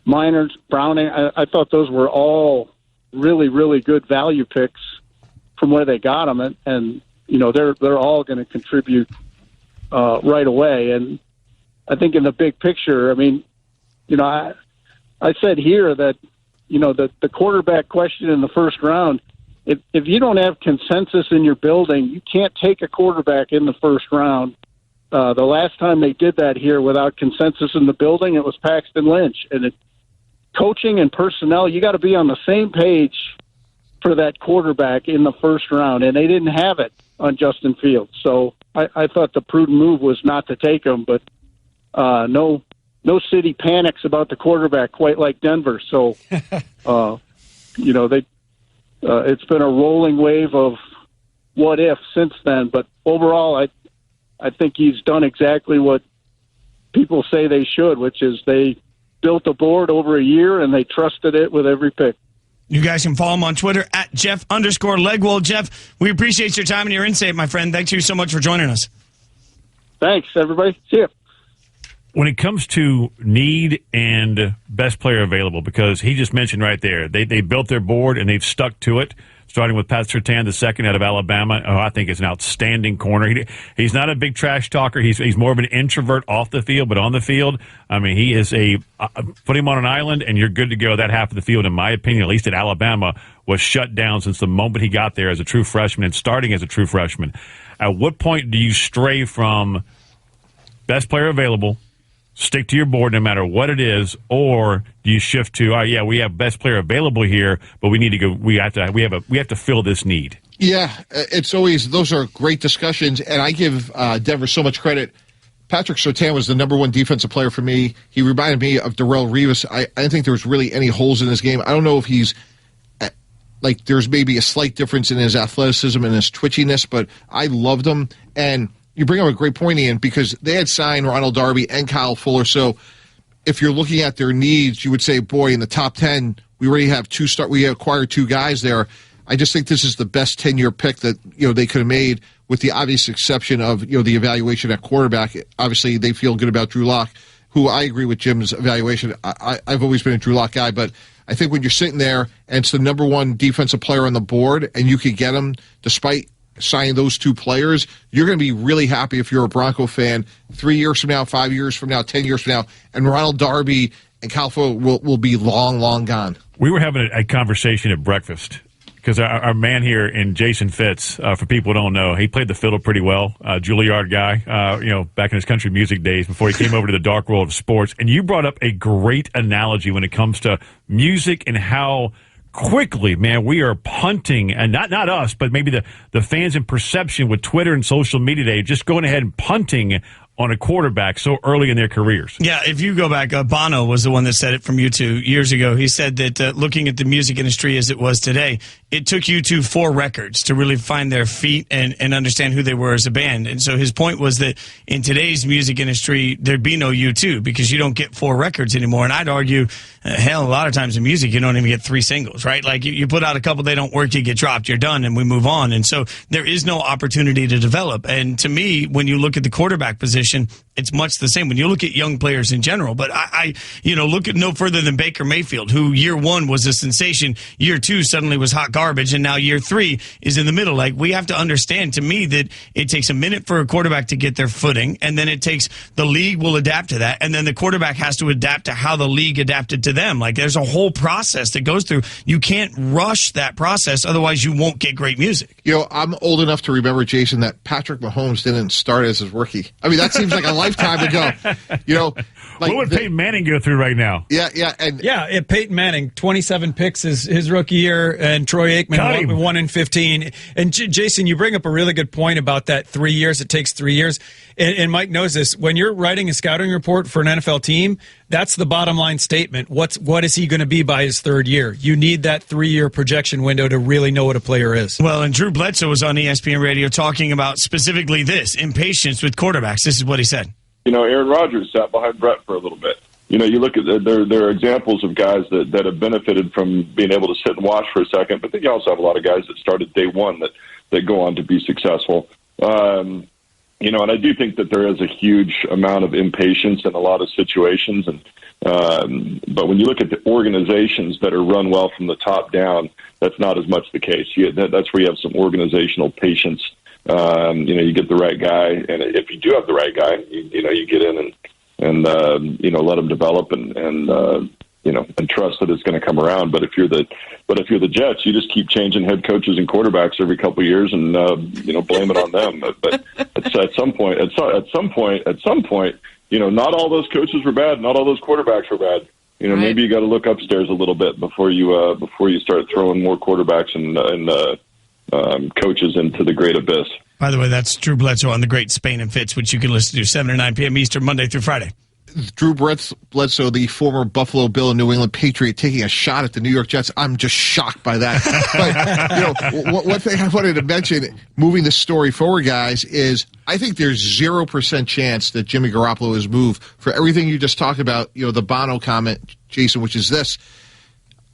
Miners, Browning. I thought those were all really, really good value picks from where they got them, and they're all going to contribute right away. And I think in the big picture, I mean, I said here that the quarterback question in the first round. If you don't have consensus in your building, you can't take a quarterback in the first round. The last time they did that here without consensus in the building, it was Paxton Lynch. And coaching and personnel, you got to be on the same page for that quarterback in the first round, and they didn't have it on Justin Fields. So I thought the prudent move was not to take him, but no no city panics about the quarterback quite like Denver. So, it's been a rolling wave of what if since then. But overall, I think he's done exactly what people say they should, which is they built a board over a year and they trusted it with every pick. You guys can follow him on Twitter at Jeff_Legwold. Jeff, we appreciate your time and your insight, my friend. Thank you so much for joining us. Thanks, everybody. See ya. When it comes to need and best player available, because he just mentioned right there, they built their board and they've stuck to it, starting with Pat Surtain, the second out of Alabama. Oh, I think is an outstanding corner. He's not a big trash talker. He's more of an introvert off the field, but on the field, I mean, he is put him on an island and you're good to go. That half of the field, in my opinion, at least at Alabama, was shut down since the moment he got there as a true freshman and starting as a true freshman. At what point do you stray from best player available, stick to your board no matter what it is, or do you shift to, we have best player available here, but we need to go. We have to fill this need. Yeah, it's always, those are great discussions, and I give Denver so much credit. Patrick Surtain was the number one defensive player for me. He reminded me of Darrelle Revis. I didn't think there was really any holes in his game. I don't know if he's there's maybe a slight difference in his athleticism and his twitchiness, but I loved him. And you bring up a great point, Ian, because they had signed Ronald Darby and Kyle Fuller. So if you're looking at their needs, you would say, boy, in the top 10, we already have we acquired two guys there. I just think this is the best 10-year pick that they could have made, with the obvious exception of the evaluation at quarterback. Obviously, they feel good about Drew Lock, who I agree with Jim's evaluation. I've always been a Drew Lock guy, but I think when you're sitting there and it's the number one defensive player on the board and you could get him despite signing those two players, you're going to be really happy if you're a Bronco fan 3 years from now, 5 years from now, 10 years from now, and Ronald Darby and Kyle Fuller will be long, long gone. We were having a conversation at breakfast because our man here in Jason Fitz, for people who don't know, he played the fiddle pretty well, Juilliard guy, back in his country music days before he came over to the dark world of sports. And you brought up a great analogy when it comes to music and how quickly, man, we are punting, and not us, but maybe the fans in perception with Twitter and social media today, just going ahead and punting on a quarterback so early in their careers. Yeah, if you go back, Bono was the one that said it from U2 years ago. He said that looking at the music industry as it was today, it took U2 4 records to really find their feet and understand who they were as a band. And so his point was that in today's music industry, there'd be no U2 because you don't get 4 records anymore. And I'd argue, hell, a lot of times in music, you don't even get 3 singles, right? Like you put out a couple, they don't work, you get dropped, you're done, and we move on. And so there is no opportunity to develop. And to me, when you look at the quarterback position, it's much the same when you look at young players in general. But I look at no further than Baker Mayfield, who year 1 was a sensation, year 2 suddenly was hot garbage, and now year 3 is in the middle. Like, we have to understand, to me, that it takes a minute for a quarterback to get their footing, and then the league will adapt to that, and then the quarterback has to adapt to how the league adapted to them. Like, there's a whole process that goes through. You can't rush that process, otherwise you won't get great music. I'm old enough to remember, Jason, that Patrick Mahomes didn't start as his rookie. I mean, that seems like a lifetime ago. What would Peyton Manning go through right now? Peyton Manning, 27 picks his rookie year, and Troy Aikman 1 in 15. And Jason, you bring up a really good point about that 3 years. It takes 3 years. And Mike knows this. When you're writing a scouting report for an NFL team, that's the bottom line statement. What is he going to be by his 3rd year? You need that 3-year projection window to really know what a player is. Well, and Drew Bledsoe was on ESPN Radio talking about specifically this, impatience with quarterbacks. This is what he said. Aaron Rodgers sat behind Brett for a little bit. You look at there are examples of guys that have benefited from being able to sit and watch for a second, but then you also have a lot of guys that started day one that go on to be successful. And I do think that there is a huge amount of impatience in a lot of situations. But when you look at the organizations that are run well from the top down, that's not as much the case. That's where you have some organizational patience. You get the right guy, and if you do have the right guy, you get in and let him develop and trust that it's going to come around. But if you're the Jets, you just keep changing head coaches and quarterbacks every couple of years and blame it on them. But at some point, not all those coaches were bad, not all those quarterbacks were bad. Maybe you got to look upstairs a little bit before you start throwing more quarterbacks and coaches into the great abyss. By the way, that's Drew Bledsoe on the Great Spain and Fitz, which you can listen to 7 or 9 p.m. Eastern, Monday through Friday. Drew Bledsoe, the former Buffalo Bill and New England Patriot, taking a shot at the New York Jets. I'm just shocked by that. But, one thing I wanted to mention, moving the story forward, guys, is I think there's 0% chance that Jimmy Garoppolo is moved for everything you just talked about, the Bono comment, Jason, which is this.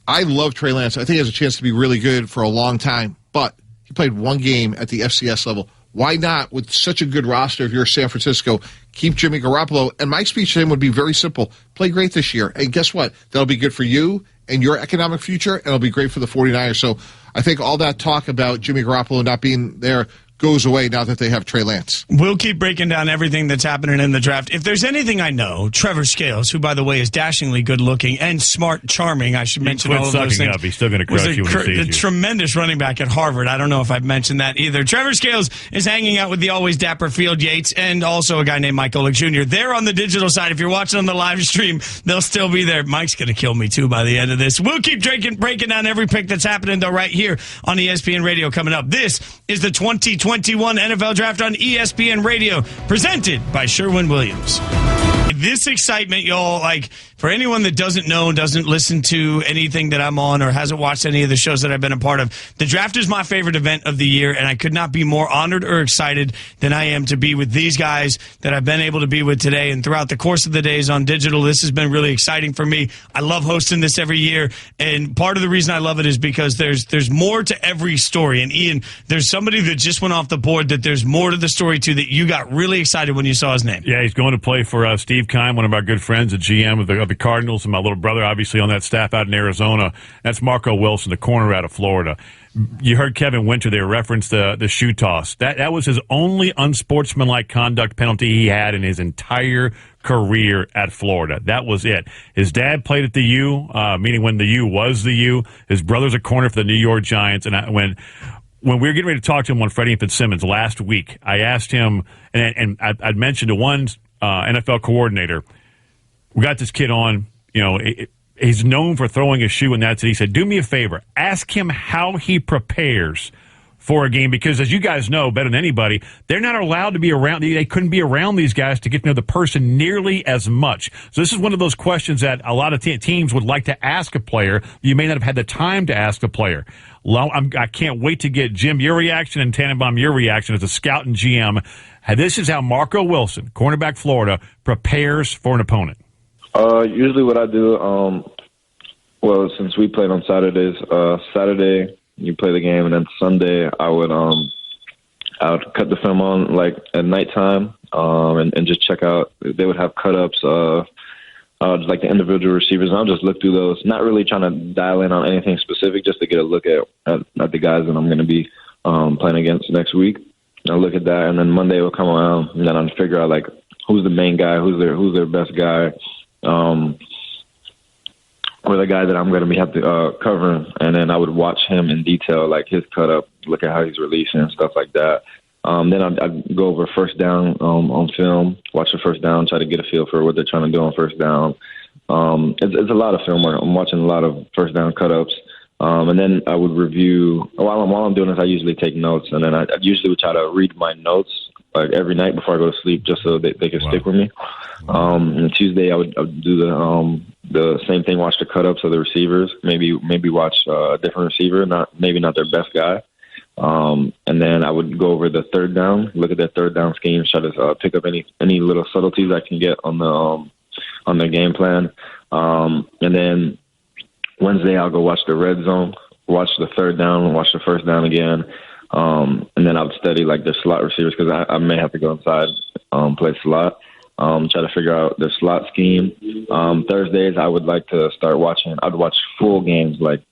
I love Trey Lance. I think he has a chance to be really good for a long time, but he played one game at the FCS level. Why not, with such a good roster, if you're San Francisco, keep Jimmy Garoppolo? And my speech to him would be very simple. Play great this year. And guess what? That'll be good for you and your economic future, and it'll be great for the 49ers. So I think all that talk about Jimmy Garoppolo not being there goes away now that they have Trey Lance. We'll keep breaking down everything that's happening in the draft. If there's anything I know, Trevor Scales, who, by the way, is dashingly good-looking and smart, charming, I should mention all of those things. Up. He's still going to crush you when he sees you. A tremendous running back at Harvard. I don't know if I've mentioned that either. Trevor Scales is hanging out with the always dapper Field Yates and also a guy named Mike Golick Jr. They're on the digital side. If you're watching on the live stream, they'll still be there. Mike's going to kill me, too, by the end of this. We'll keep breaking down every pick that's happening, though, right here on ESPN Radio coming up. This is the 2021 NFL Draft on ESPN Radio, presented by Sherwin-Williams. This excitement, y'all, like, for anyone that doesn't know, doesn't listen to anything that I'm on or hasn't watched any of the shows that I've been a part of, the draft is my favorite event of the year, and I could not be more honored or excited than I am to be with these guys that I've been able to be with today. And throughout the course of the days on digital, this has been really exciting for me. I love hosting this every year, and part of the reason I love it is because there's more to every story. And Ian, there's somebody that just went off the board that there's more to the story too, that you got really excited when you saw his name. Yeah, he's going to play for Steve Keim, one of our good friends, the GM of the Cardinals, and my little brother, obviously, on that staff out in Arizona. That's Marco Wilson, the corner out of Florida. You heard Kevin Winter there reference the shoe toss. That was his only unsportsmanlike conduct penalty he had in his entire career at Florida. That was it. His dad played at the U, meaning when the U was the U. His brother's a corner for the New York Giants. And when we were getting ready to talk to him on Freddie and Fitzsimmons last week, I asked him, and I'd mentioned to one NFL coordinator, we got this kid on, he's known for throwing a shoe, and that's it. He said, do me a favor, ask him how he prepares for a game, because as you guys know better than anybody, they're not allowed to be around. They couldn't be around these guys to get to know the person nearly as much. So this is one of those questions that a lot of teams would like to ask a player. You may not have had the time to ask the player. I can't wait to get, Jim, your reaction, and Tannenbaum, your reaction as a scout and GM. This is how Marco Wilson, cornerback Florida, prepares for an opponent. Usually what I do, since we played on Saturdays, Saturday you play the game, and then Sunday I would cut the film on like at nighttime, and just check out. They would have cut-ups, like the individual receivers, and I'll just look through those, not really trying to dial in on anything specific, just to get a look at the guys that I'm going to be playing against next week. I'll look at that, and then Monday will come around, and then I'll figure out like who's the main guy, who's their best guy, or the guy that I'm going to have to covering, and then I would watch him in detail, like his cut up, look at how he's releasing and stuff like that. Then I'd go over first down on film, watch the first down, try to get a feel for what they're trying to do on first down. It's a lot of film work. I'm watching a lot of first down cut-ups. And then I would review, while I'm doing this, I usually take notes, and then I usually would try to read my notes like every night before I go to sleep, just so they can stick with me. And Tuesday I would do the same thing, watch the cut-ups of the receivers, maybe watch a different receiver, maybe not their best guy. And then I would go over the third down, look at their third down schemes, try to pick up any little subtleties I can get on the game plan. And then Wednesday I'll go watch the red zone, watch the third down, watch the first down again. And then I would study like the slot receivers, because I may have to go inside, play slot, try to figure out the slot scheme. Thursdays I would like to start watching. I'd watch full games, like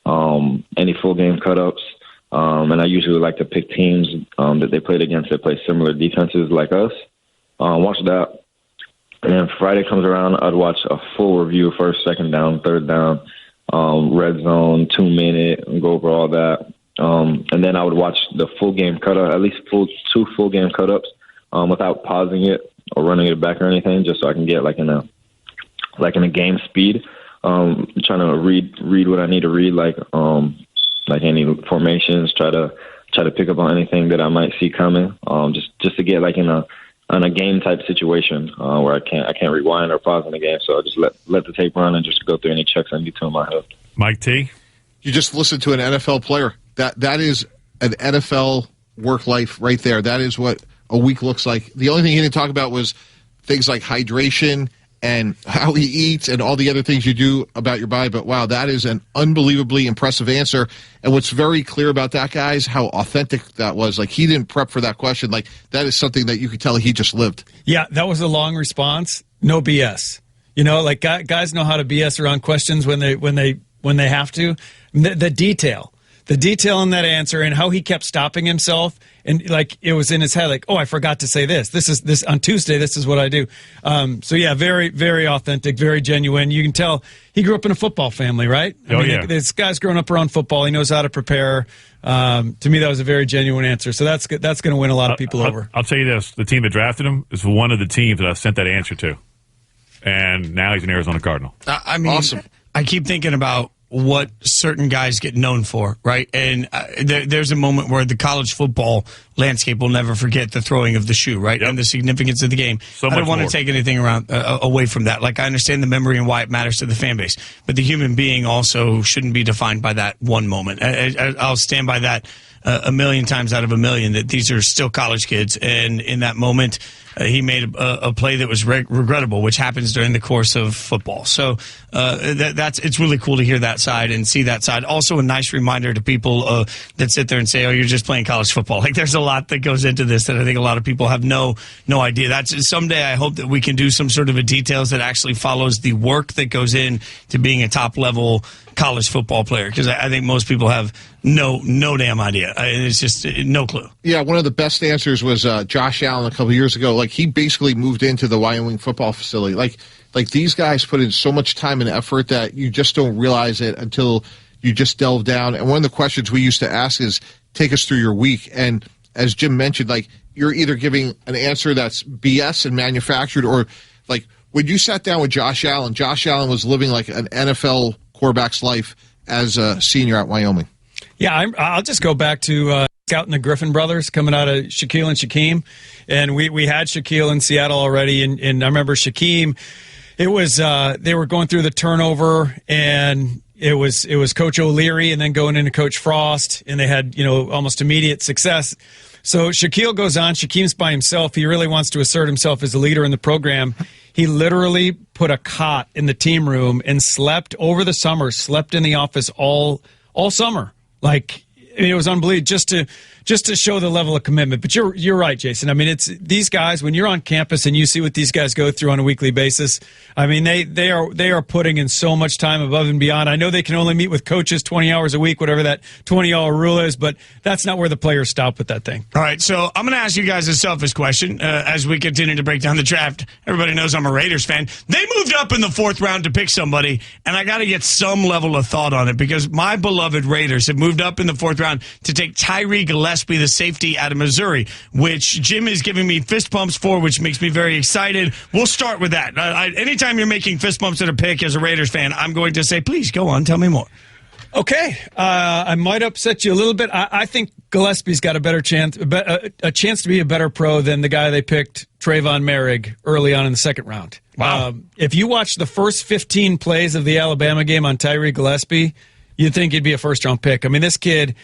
any full game cut-ups. And I usually like to pick teams that they played against that play similar defenses like us. Watch that. And then Friday comes around, I'd watch a full review, first, second down, third down, red zone, 2 minute, and go over all that. And then I would watch the full game cut-up, at least two full game cut-ups, without pausing it or running it back or anything, just so I can get like in a game speed. Trying to read what I need to read, like any formations, try to pick up on anything that I might see coming, just to get like in a in a game type situation where I can't rewind or pause in the game. So I just let the tape run and just go through any checks I need to in my head. Mike T. You just listen to an NFL player. That is an NFL work life right there. That is what a week looks like. The only thing he didn't talk about was things like hydration and how he eats and all the other things you do about your body. But, wow, that is an unbelievably impressive answer. And what's very clear about that, guys, how authentic that was. Like, he didn't prep for that question. Like, that is something that you could tell he just lived. Yeah, that was a long response. No BS. You know, like guys know how to BS around questions when they have to. The detail in that answer and how he kept stopping himself. And like it was in his head, like, oh, I forgot to say this. This is on Tuesday. This is what I do. So yeah, very, very authentic, very genuine. You can tell he grew up in a football family, right? I mean, this guy's grown up around football. He knows how to prepare. To me, that was a very genuine answer. So that's good. That's going to win a lot of people over. I'll tell you this: the team that drafted him is one of the teams that I sent that answer to, and now he's an Arizona Cardinal. I mean, awesome. I keep thinking about what certain guys get known for, right? And there's a moment where the college football landscape will never forget the throwing of the shoe, right? Yep. And the significance of the game. I don't want to take anything away from that. Like, I understand the memory and why it matters to the fan base, but the human being also shouldn't be defined by that one moment. I'll stand by that a million times out of a million, that these are still college kids, and in that moment, he made a play that was regrettable, which happens during the course of football. So it's really cool to hear that side and see that side. Also, a nice reminder to people that sit there and say, "Oh, you're just playing college football." Like, there's a lot that goes into this that I think a lot of people have no idea. That's someday I hope that we can do some sort of a details that actually follows the work that goes in to being a top level college football player, because I think most people have no damn idea. It's just no clue. Yeah, one of the best answers was Josh Allen a couple years ago. Like, he basically moved into the Wyoming football facility. Like these guys put in so much time and effort that you just don't realize it until you just delve down. And one of the questions we used to ask is, take us through your week. And as Jim mentioned, like, you're either giving an answer that's BS and manufactured, or like when you sat down with Josh Allen was living like an NFL quarterback's life as a senior at Wyoming. Yeah, I'll just go back to scouting the Griffin brothers coming out of Shaquille and Shaquem. And we had Shaquille in Seattle already. And I remember Shaquem, it was they were going through the turnover, and it was Coach O'Leary and then going into Coach Frost, and they had, almost immediate success. So Shaquille goes on. Shaquem's by himself. He really wants to assert himself as a leader in the program. He literally put a cot in the team room and slept over the summer, slept in the office all summer. Like, it was unbelievable, just to show the level of commitment. But you're right, Jason. I mean, it's these guys, when you're on campus and you see what these guys go through on a weekly basis. I mean, they are putting in so much time above and beyond. I know they can only meet with coaches 20 hours a week, whatever that 20-hour rule is, but that's not where the players stop with that thing. All right, so I'm going to ask you guys a selfish question as we continue to break down the draft. Everybody knows I'm a Raiders fan. They moved up in the 4th round to pick somebody, and I got to get some level of thought on it, because my beloved Raiders have moved up in the 4th round to take Tyree Gillespie, the safety out of Missouri, which Jim is giving me fist bumps for, which makes me very excited. We'll start with that. Anytime you're making fist bumps at a pick as a Raiders fan, I'm going to say, please go on, tell me more. Okay, I might upset you a little bit. I think Gillespie's got a better chance, a chance to be a better pro than the guy they picked, Trayvon Merrick, early on in the 2nd round. Wow. If you watch the first 15 plays of the Alabama game on Tyree Gillespie, you'd think he'd be a first-round pick. I mean, this kid,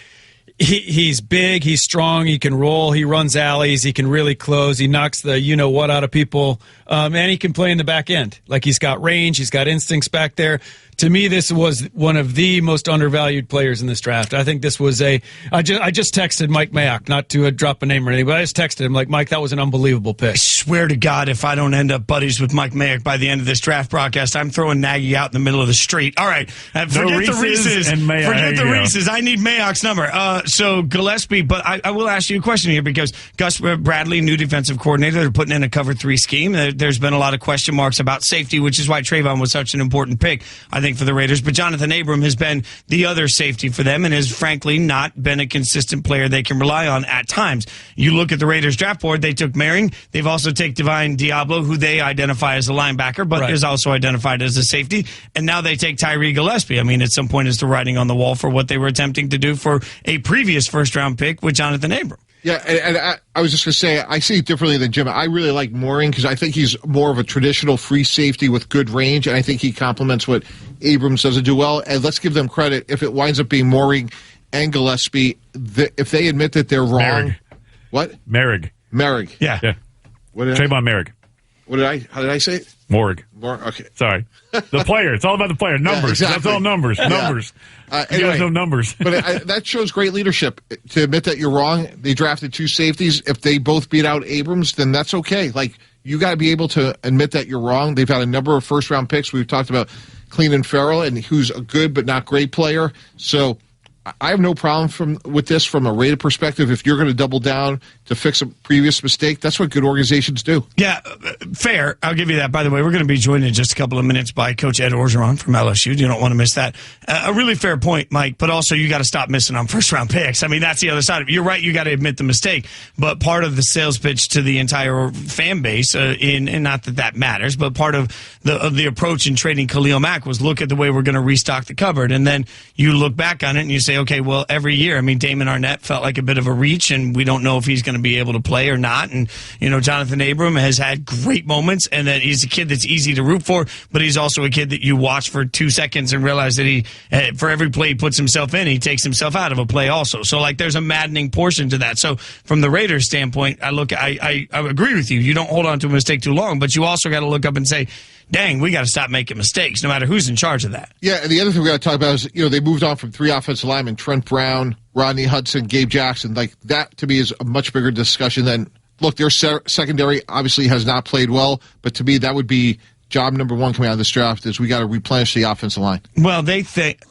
he's big, he's strong, he can roll, he runs alleys, he can really close, he knocks the you-know-what out of people, and he can play in the back end. Like, he's got range, he's got instincts back there. To me, this was one of the most undervalued players in this draft. I think this was I just texted Mike Mayock, not to drop a name or anything, but I just texted him, like, Mike, that was an unbelievable pick. I swear to God, if I don't end up buddies with Mike Mayock by the end of this draft broadcast, I'm throwing Nagy out in the middle of the street. All right, forget the Reese's. Forget the Reese's. I need Mayock's number. So Gillespie, but I will ask you a question here, because Gus Bradley, new defensive coordinator, they're putting in a cover 3 scheme. There's been a lot of question marks about safety, which is why Trayvon was such an important pick, I think, for the Raiders. But Jonathan Abram has been the other safety for them and has, frankly, not been a consistent player they can rely on at times. You look at the Raiders draft board, they took Merring. They've also taken Divine Diablo, who they identify as a linebacker, but is also identified as a safety. And now they take Tyree Gillespie. I mean, at some point, it's the writing on the wall for what they were attempting to do for a previous first-round pick with Jonathan Abram. Yeah, and I was just going to say, I see it differently than Jim. I really like Mooring because I think he's more of a traditional free safety with good range, and I think he complements what Abrams doesn't do well. And let's give them credit. If it winds up being Mooring and Gillespie, if they admit that they're wrong. Merrick. What? Merrick. Yeah. What did Trayvon Merrick. How did I say it? Morg. Okay. Sorry. The player. It's all about the player. Numbers. Exactly. That's all numbers. Numbers. You guys know numbers. But that shows great leadership to admit that you're wrong. They drafted 2 safeties. If they both beat out Abrams, then that's okay. Like, you got to be able to admit that you're wrong. They've had a number of first-round picks. We've talked about Cleenan Ferrell, and who's a good but not great player. So I have no problem with this from a rated perspective. If you're going to double down to fix a previous mistake, that's what good organizations do. Yeah, fair. I'll give you that. By the way, we're going to be joined in just a couple of minutes by Coach Ed Orgeron from LSU. You don't want to miss that. A really fair point, Mike, but also you got to stop missing on first-round picks. I mean, that's the other side of it. You're right, you got to admit the mistake, but part of the sales pitch to the entire fan base, and not that matters, but part of the approach in trading Khalil Mack was look at the way we're going to restock the cupboard, and then you look back on it and you say, okay, well, every year, I mean, Damon Arnett felt like a bit of a reach, and we don't know if he's going to be able to play or not. And, Jonathan Abram has had great moments, and that he's a kid that's easy to root for, but he's also a kid that you watch for 2 seconds and realize that he, for every play he puts himself in, he takes himself out of a play also. So, there's a maddening portion to that. So, from the Raiders' standpoint, I agree with you. You don't hold on to a mistake too long, but you also got to look up and say, dang, we got to stop making mistakes, no matter who's in charge of that. Yeah, and the other thing we got to talk about is, they moved on from 3 offensive linemen, Trent Brown, Rodney Hudson, Gabe Jackson. That, to me, is a much bigger discussion than, look, their secondary obviously has not played well, but to me, that would be job number 1 coming out of this draft is we got to replenish the offensive line. Well, they think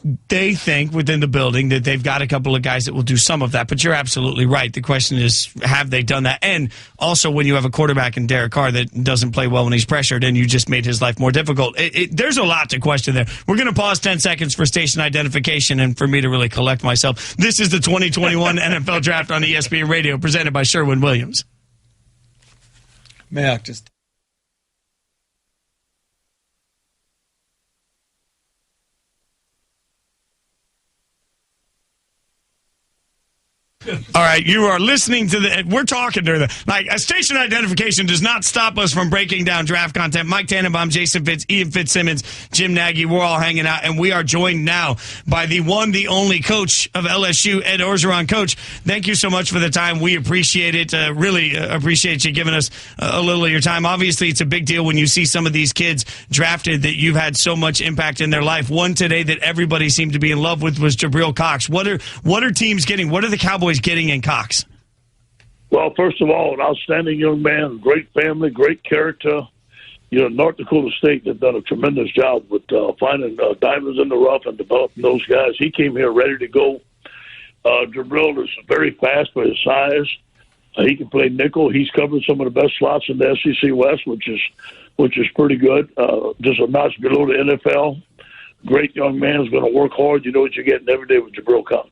within the building that they've got a couple of guys that will do some of that, but you're absolutely right. The question is, have they done that? And also, when you have a quarterback in Derek Carr that doesn't play well when he's pressured, and you just made his life more difficult, there's a lot to question there. We're going to pause 10 seconds for station identification and for me to really collect myself. This is the 2021 NFL Draft on ESPN Radio, presented by Sherwin-Williams. Mac, just... All right, you are listening to we're talking during a station identification does not stop us from breaking down draft content. Mike Tannenbaum, Jason Fitz, Ian Fitzsimmons, Jim Nagy, we're all hanging out, and we are joined now by the one, the only coach of LSU, Ed Orgeron. Coach, thank you so much for the time. We appreciate it. Really appreciate you giving us a little of your time. Obviously, it's a big deal when you see some of these kids drafted that you've had so much impact in their life. One today that everybody seemed to be in love with was Jabril Cox. What are teams getting? What are the Cowboys getting in Cox? Well, first of all, an outstanding young man, great family, great character. North Dakota State have done a tremendous job with finding diamonds in the rough and developing those guys. He came here ready to go. Jabril is very fast for his size. He can play nickel. He's covered some of the best slots in the SEC West, which is pretty good. Just a notch below the NFL. Great young man is going to work hard. You know what you're getting every day with Jabril Cox.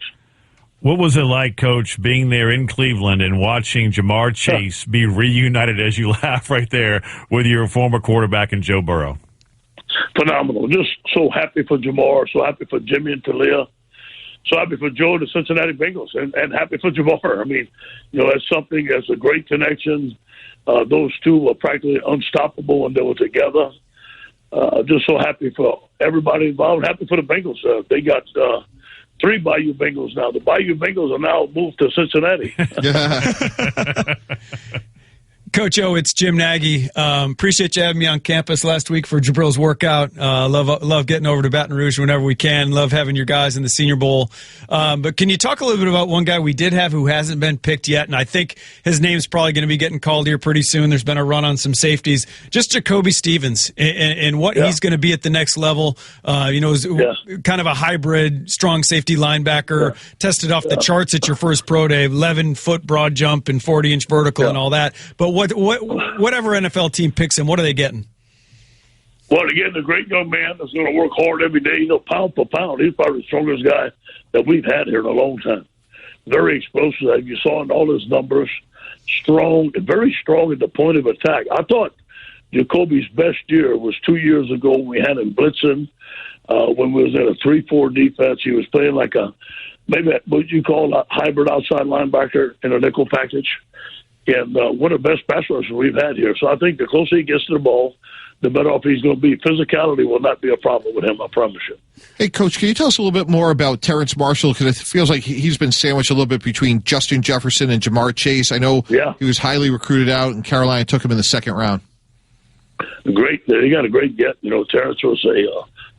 What was it like, Coach, being there in Cleveland and watching Jamar Chase be reunited, as you laugh right there, with your former quarterback and Joe Burrow? Phenomenal. Just so happy for Jamar, so happy for Jimmy and Talia, so happy for Joe and the Cincinnati Bengals, and happy for Jamar. I mean, that's something that's a great connection. Those two were practically unstoppable when they were together. Just so happy for everybody involved. Happy for the Bengals. They got 3 Bayou Bengals now. The Bayou Bengals are now moved to Cincinnati. Coach O, it's Jim Nagy. Appreciate you having me on campus last week for Jabril's workout. Love getting over to Baton Rouge whenever we can. Love having your guys in the Senior Bowl. But can you talk a little bit about one guy we did have who hasn't been picked yet? And I think his name's probably going to be getting called here pretty soon. There's been a run on some safeties. Just Jacoby Stevens and what he's going to be at the next level. Kind of a hybrid, strong safety linebacker. Tested off the charts at your first pro day, 11-foot broad jump and 40-inch vertical and all that. But whatever NFL team picks him, what are they getting? Well, they're getting a great young man that's going to work hard every day. Pound for pound, he's probably the strongest guy that we've had here in a long time. Very explosive, as you saw in all his numbers. Strong, very strong at the point of attack. I thought Jacoby's best year was 2 years ago when we had him blitzing. When we was in a 3-4 defense, he was playing like a maybe what you call a hybrid outside linebacker in a nickel package. And one of the best pass rushers we've had here. So I think the closer he gets to the ball, the better off he's going to be. Physicality will not be a problem with him, I promise you. Hey, Coach, can you tell us a little bit more about Terrence Marshall? Because it feels like he's been sandwiched a little bit between Justin Jefferson and Jamar Chase. I know he was highly recruited out, and Carolina took him in the second round. Great. He got a great get. You know, Terrence was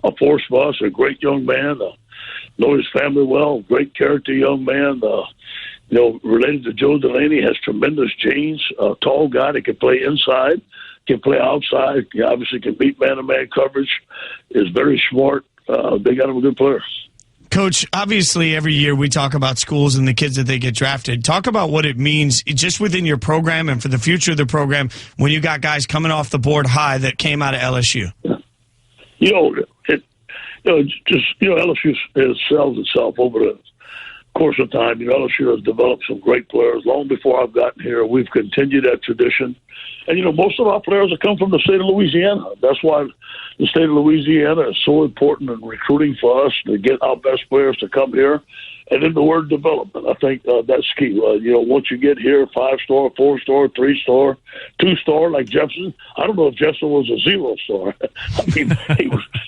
a force for us, a great young man. Know his family well, great character young man. You know, related to Joe Delaney, has tremendous genes. A tall guy that can play inside, can play outside. He obviously can beat man-to-man coverage. Is very smart. They got him a good player. Coach, obviously every year we talk about schools and the kids that they get drafted. Talk about what it means just within your program and for the future of the program when you got guys coming off the board high that came out of LSU. LSU sells itself over the course of time. LSU has developed some great players. Long before I've gotten here, we've continued that tradition. And, most of our players have come from the state of Louisiana. That's why the state of Louisiana is so important in recruiting for us to get our best players to come here. And then the word development, I think that's key. Once you get here, 5-star, 4-star, 3-star, 2-star, like Jefferson. I don't know if Jefferson was a 0-star. I mean,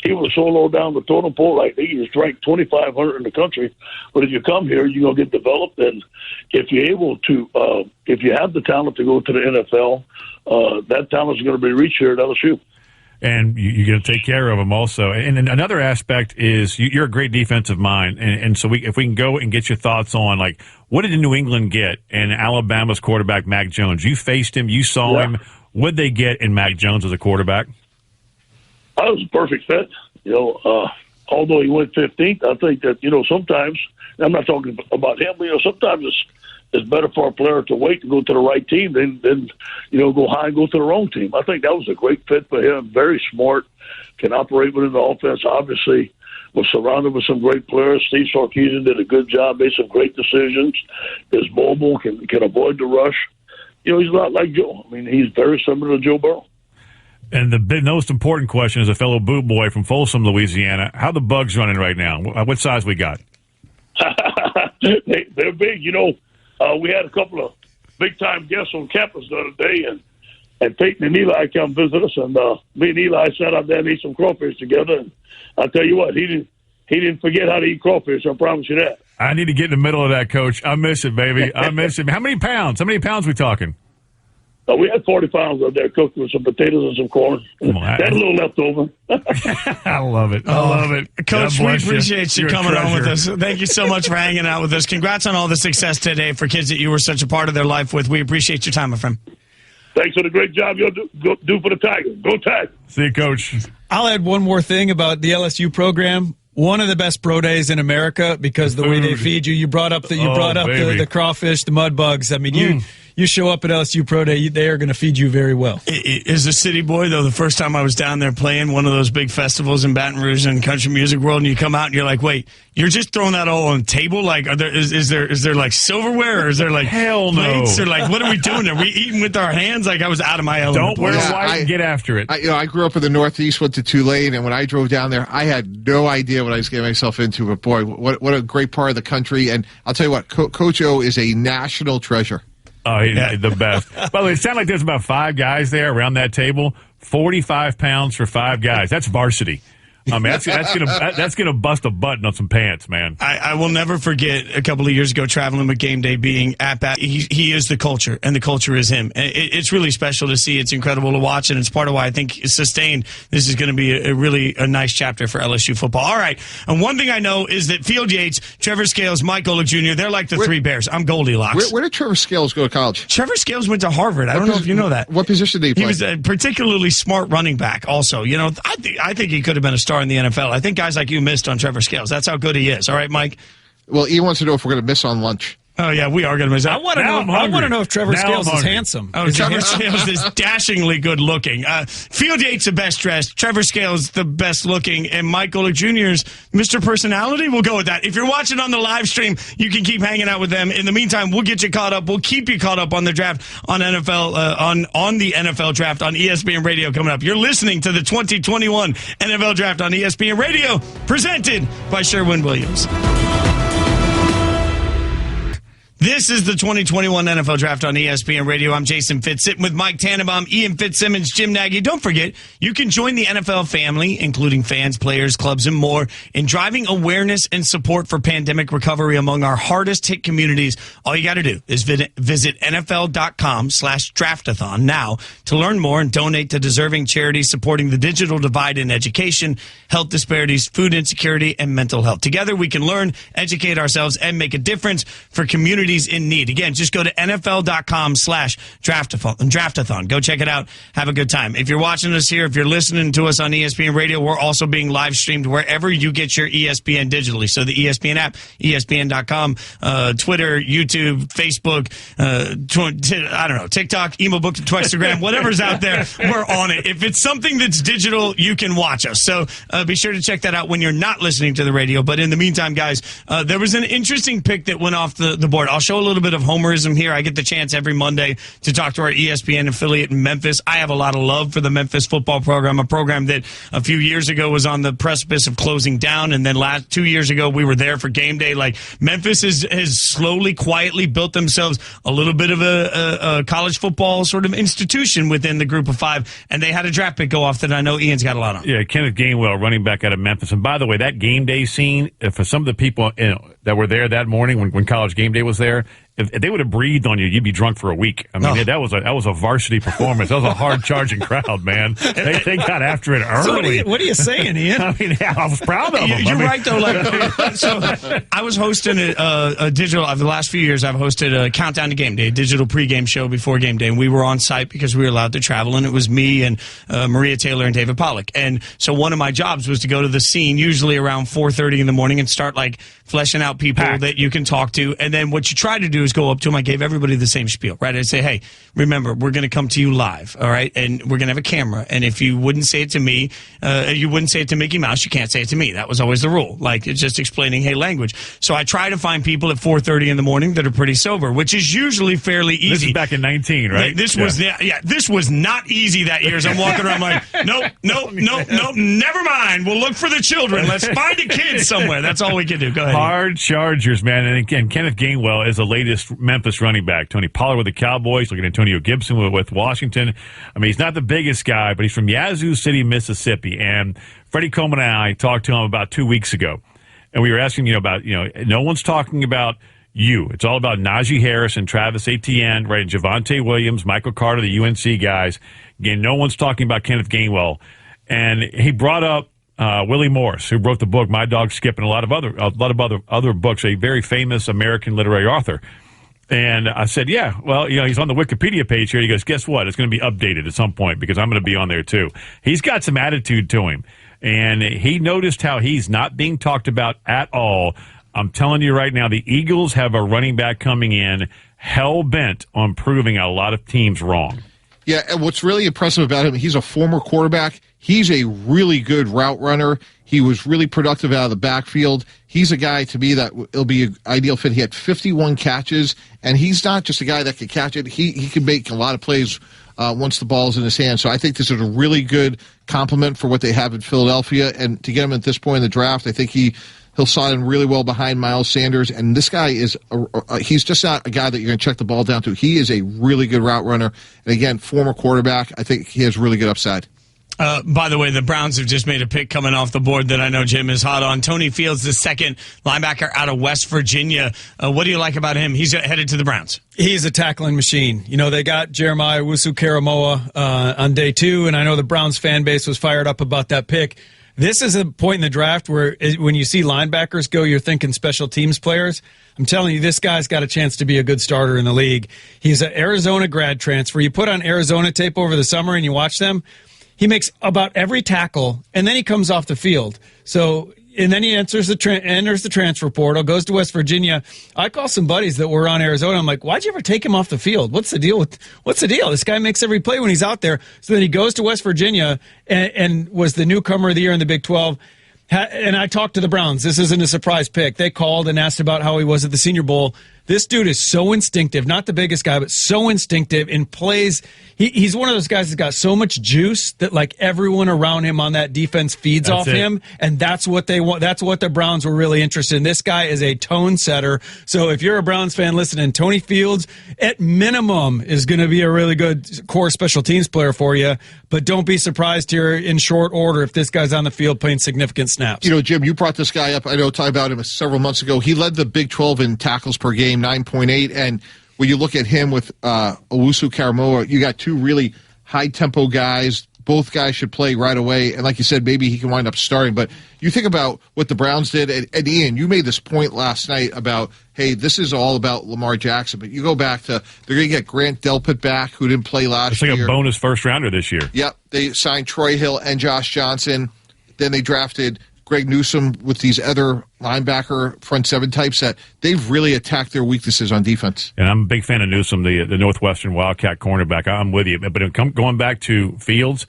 he was so low down the totem pole, like he was ranked 2,500 in the country. But if you come here, you're going to get developed. And if you're able to, if you have the talent to go to the NFL, that talent is going to be reached here at LSU. And you're going to take care of them also. And another aspect is you're a great defensive mind. And so if we can go and get your thoughts on, like, what did New England get in Alabama's quarterback, Mac Jones? You faced him. You saw him. What did they get in Mac Jones as a quarterback? I was a perfect fit. Although he went 15th, I think that, sometimes, I'm not talking about him, but, sometimes it's better for a player to wait to go to the right team than go high and go to the wrong team. I think that was a great fit for him. Very smart, can operate within the offense. Obviously, was surrounded with some great players. Steve Sarkisian did a good job, made some great decisions. Is mobile, can avoid the rush. He's a lot like Joe. I mean, he's very similar to Joe Burrow. And the most important question is a fellow boot boy from Folsom, Louisiana. How the Bugs running right now? What size we got? They're big, we had a couple of big-time guests on campus the other day, and Peyton and Eli come visit us, and me and Eli sat out there and ate some crawfish together. And I tell you what, he didn't forget how to eat crawfish. I promise you that. I need to get in the middle of that, Coach. I miss it, baby. I miss it. How many pounds? How many pounds we talking? We had 40 pounds up there cooked with some potatoes and some corn. Had a little left over. I love it. I love it. Coach, we appreciate you coming on with us. Thank you so much for hanging out with us. Congrats on all the success today for kids that you were such a part of their life with. We appreciate your time, my friend. Thanks for the great job you'll do for the Tigers. Go Tigers. See you, Coach. I'll add one more thing about the LSU program. One of the best pro days in America because the way they feed you. You brought up the crawfish, the mud bugs. I mean, you show up at LSU Pro Day, they are going to feed you very well. As a city boy, though, the first time I was down there playing one of those big festivals in Baton Rouge and Country Music World, and you come out and you're like, wait, you're just throwing that all on the table? Like, is there like silverware, or is there like plates, or like what are we doing? Are we eating with our hands? Like, I was out of my element. Don't wear white and get after it. I grew up in the Northeast, went to Tulane, and when I drove down there, I had no idea what I was getting myself into. But boy, what a great part of the country! And I'll tell you what, Coach O is a national treasure. Oh, he's the best. By the way, it sounded like there's about 5 guys there around that table. 45 pounds for 5 guys. That's varsity. I mean, that's gonna bust a button on some pants, man. I will never forget a couple of years ago traveling with Game Day, being at Bat. He is the culture, and the culture is him. It's really special to see. It's incredible to watch, and it's part of why I think sustained. This is going to be a really nice chapter for LSU football. All right, and one thing I know is that Field Yates, Trevor Scales, Mike Golick Jr. They're like the three bears. I'm Goldilocks. Where did Trevor Scales go to college? Trevor Scales went to Harvard. I don't know if you know that. What position did he play? He was a particularly smart running back. Also, I think he could have been a star in the NFL. I think guys like you missed on Trevor Scales. That's how good he is. All right, Mike? Well, Ian wants to know if we're going to miss on lunch. Oh, yeah, we are going to miss. I want to know if Trevor Scales is handsome. Oh, Trevor Scales is dashingly good looking. Field Yates the best dressed. Trevor Scales the best looking. And Mike Golick Jr.'s Mr. Personality. We'll go with that. If you're watching on the live stream, you can keep hanging out with them. In the meantime, we'll get you caught up. We'll keep you caught up on the draft on NFL on the NFL draft on ESPN Radio coming up. You're listening to the 2021 NFL Draft on ESPN Radio, presented by Sherwin-Williams. This is the 2021 NFL Draft on ESPN Radio. I'm Jason Fitz, sitting with Mike Tannenbaum, Ian Fitzsimmons, Jim Nagy. Don't forget, you can join the NFL family, including fans, players, clubs, and more, in driving awareness and support for pandemic recovery among our hardest hit communities. All you got to do is visit NFL.com/draftathon now to learn more and donate to deserving charities supporting the digital divide in education, health disparities, food insecurity, and mental health. Together, we can learn, educate ourselves, and make a difference for communities in need. Again, just go to NFL.com/draftathon. Go check it out. Have a good time. If you're watching us here, if you're listening to us on ESPN Radio, we're also being live streamed wherever you get your ESPN digitally. So the ESPN app, ESPN.com, Twitter, YouTube, Facebook, I don't know, TikTok, emo book, Instagram, whatever's out there, we're on it. If it's something that's digital, you can watch us. So be sure to check that out when you're not listening to the radio. But in the meantime, guys, there was an interesting pick that went off the board. I'll show a little bit of homerism here. I get the chance every Monday to talk to our ESPN affiliate in Memphis. I have a lot of love for the Memphis football program, a program that a few years ago was on the precipice of closing down, and then 2 years ago we were there for game day. Like, Memphis has slowly, quietly built themselves a little bit of a college football sort of institution within the group of five, and they had a draft pick go off that I know Ian's got a lot on. Yeah, Kenneth Gainwell, running back out of Memphis. And by the way, that game day scene, for some of the people that were there that morning when College Game Day was there, if they would have breathed on you, you'd be drunk for a week. I mean, that was a varsity performance. That was a hard charging crowd, man. They got after it early. So what are you saying, Ian? I mean, I was proud of them. You're right, though. So I was hosting a digital. Over the last few years, I've hosted a Countdown to Game Day, a digital pregame show before game day, and we were on site because we were allowed to travel, and it was me and Maria Taylor and David Pollack. And so one of my jobs was to go to the scene, usually around 4:30 in the morning, and start fleshing out people that you can talk to. And then what you try to do is go up to them. I gave everybody the same spiel, right? I'd say, hey, remember, we're going to come to you live, all right? And we're going to have a camera. And if you wouldn't say it to me, you wouldn't say it to Mickey Mouse, you can't say it to me. That was always the rule. It's just explaining, hey, language. So I try to find people at 4:30 in the morning that are pretty sober, which is usually fairly easy. This is back in 19, right? This was not easy that year. As I'm walking around like, nope, never mind. We'll look for the children. Let's find a kid somewhere. That's all we can do. Go ahead. Hard Chargers, man. And again, Kenneth Gainwell is the latest Memphis running back. Tony Pollard with the Cowboys. Look at Antonio Gibson with Washington. I mean, he's not the biggest guy, but he's from Yazoo City, Mississippi. And Freddie Coleman and I talked to him about 2 weeks ago. And we were asking, about, no one's talking about you. It's all about Najee Harris and Travis Etienne, right? And Javonte Williams, Michael Carter, the UNC guys. Again, no one's talking about Kenneth Gainwell. And he brought up Willie Morris, who wrote the book My Dog Skip, and a lot of other books, a very famous American literary author. And I said, yeah, well, he's on the Wikipedia page here. He goes, guess what? It's going to be updated at some point because I'm going to be on there too. He's got some attitude to him. And he noticed how he's not being talked about at all. I'm telling you right now, the Eagles have a running back coming in hell-bent on proving a lot of teams wrong. Yeah, and what's really impressive about him, he's a former quarterback. He's a really good route runner. He was really productive out of the backfield. He's a guy, to me, that will be an ideal fit. He had 51 catches, and he's not just a guy that can catch it. He can make a lot of plays once the ball's in his hand. So I think this is a really good compliment for what they have in Philadelphia. And to get him at this point in the draft, I think he'll slot in really well behind Miles Sanders. And this guy he's just not a guy that you're going to check the ball down to. He is a really good route runner. And again, former quarterback. I think he has really good upside. By the way, the Browns have just made a pick coming off the board that I know Jim is hot on. Tony Fields, the second linebacker out of West Virginia. What do you like about him? He's headed to the Browns. He's a tackling machine. They got Jeremiah Owusu-Koramoah on day 2, and I know the Browns fan base was fired up about that pick. This is a point in the draft where when you see linebackers go, you're thinking special teams players. I'm telling you, this guy's got a chance to be a good starter in the league. He's an Arizona grad transfer. You put on Arizona tape over the summer and you watch them, he makes about every tackle, and then he comes off the field. And then he enters the transfer portal, goes to West Virginia. I call some buddies that were on Arizona. I'm like, why'd you ever take him off the field? What's the deal? This guy makes every play when he's out there. So then he goes to West Virginia and was the newcomer of the year in the Big 12. And I talked to the Browns. This isn't a surprise pick. They called and asked about how he was at the Senior Bowl. This dude is so instinctive, not the biggest guy, but so instinctive and plays. He's one of those guys that's got so much juice that like everyone around him on that defense feeds off him, and that's what they want. That's what the Browns were really interested in. This guy is a tone setter. So if you're a Browns fan listening, Tony Fields at minimum is going to be a really good core special teams player for you, but don't be surprised here in short order if this guy's on the field playing significant snaps. You know, Jim, you brought this guy up. I know, talking about him several months ago. He led the Big 12 in tackles per game, 9.8. And when you look at him with Owusu-Koramoah, you got two really high-tempo guys. Both guys should play right away. And like you said, maybe he can wind up starting. But you think about what the Browns did. And Ian, you made this point last night about, hey, this is all about Lamar Jackson. But you go back to, they're going to get Grant Delpit back, who didn't play last year. It's like a bonus first-rounder this year. Yep. They signed Troy Hill and Josh Johnson. Then they drafted Greg Newsome with these other linebacker front seven types that they've really attacked their weaknesses on defense. And I'm a big fan of Newsome, the Northwestern Wildcat cornerback. I'm with you. But going back to Fields,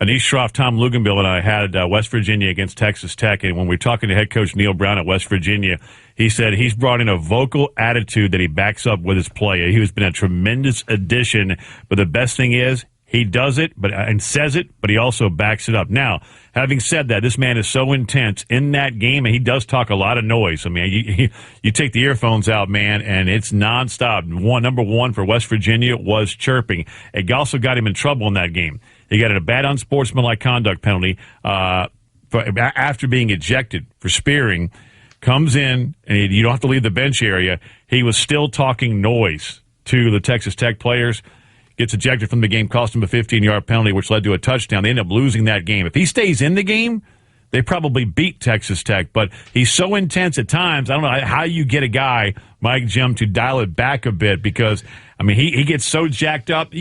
Anish Shroff, Tom Luganbill, and I had West Virginia against Texas Tech. And when we were talking to head coach Neil Brown at West Virginia, he said he's brought in a vocal attitude that he backs up with his play. He has been a tremendous addition. But the best thing is, he does it and says it, but he also backs it up. Now, having said that, this man is so intense in that game, and he does talk a lot of noise. I mean, you take the earphones out, man, and it's nonstop. Number one for West Virginia was chirping. It also got him in trouble in that game. He got a bad unsportsmanlike conduct penalty after being ejected for spearing. Comes in, and you don't have to leave the bench area. He was still talking noise to the Texas Tech players. Gets ejected from the game, cost him a 15-yard penalty, which led to a touchdown. They end up losing that game. If he stays in the game, they probably beat Texas Tech. But he's so intense at times, I don't know how you get a guy, Mike Jim, to dial it back a bit because, I mean, he gets so jacked up.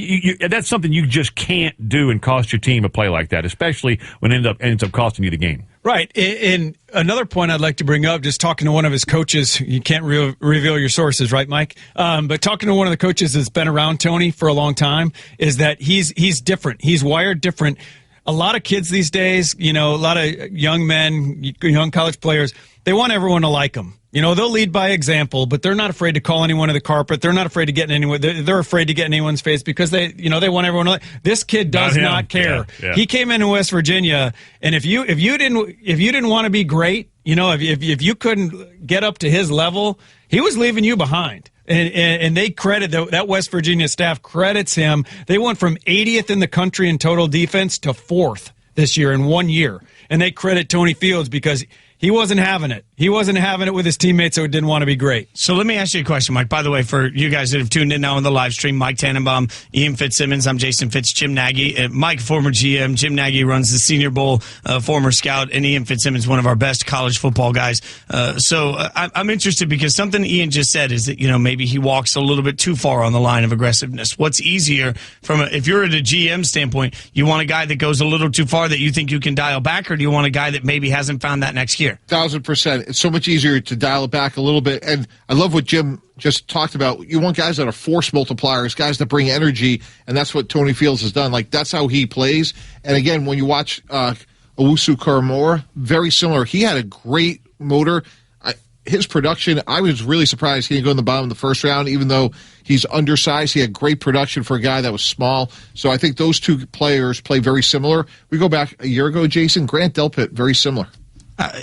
That's something you just can't do and cost your team a play like that, especially when it ends up costing you the game. Right. And another point I'd like to bring up, just talking to one of his coaches, you can't reveal your sources, right, Mike? But talking to one of the coaches that's been around Tony for a long time is that he's different. He's wired different. A lot of kids these days, a lot of young men, young college players, they want everyone to like them. They'll lead by example, but they're not afraid to call anyone to the carpet. They're not afraid to get in anyone. They're afraid to get in anyone's face because they want everyone to like. This kid does not care. Yeah. He came into West Virginia, and if you didn't want to be great, if you couldn't get up to his level, he was leaving you behind. And they credit that West Virginia staff credits him. They went from 80th in the country in total defense to 4th this year in 1 year, and they credit Tony Fields because he wasn't having it. He wasn't having it with his teammates, so it didn't want to be great. So let me ask you a question, Mike. By the way, for you guys that have tuned in now on the live stream, Mike Tannenbaum, Ian Fitzsimmons, I'm Jason Fitz, Jim Nagy. Mike, former GM. Jim Nagy runs the Senior Bowl, former scout, and Ian Fitzsimmons, one of our best college football guys. So I'm interested because something Ian just said is that, maybe he walks a little bit too far on the line of aggressiveness. What's easier if you're at a GM standpoint, you want a guy that goes a little too far that you think you can dial back, or do you want a guy that maybe hasn't found that next year? 1,000%. It's so much easier to dial it back a little bit. And I love what Jim just talked about. You want guys that are force multipliers, guys that bring energy, and that's what Tony Fields has done. Like, that's how he plays. And again, when you watch Owusu-Koramoah, very similar. He had a great motor. His production, I was really surprised he didn't go in the bottom of the first round, even though he's undersized. He had great production for a guy that was small. So I think those two players play very similar. We go back a year ago, Jason, Grant Delpit, very similar.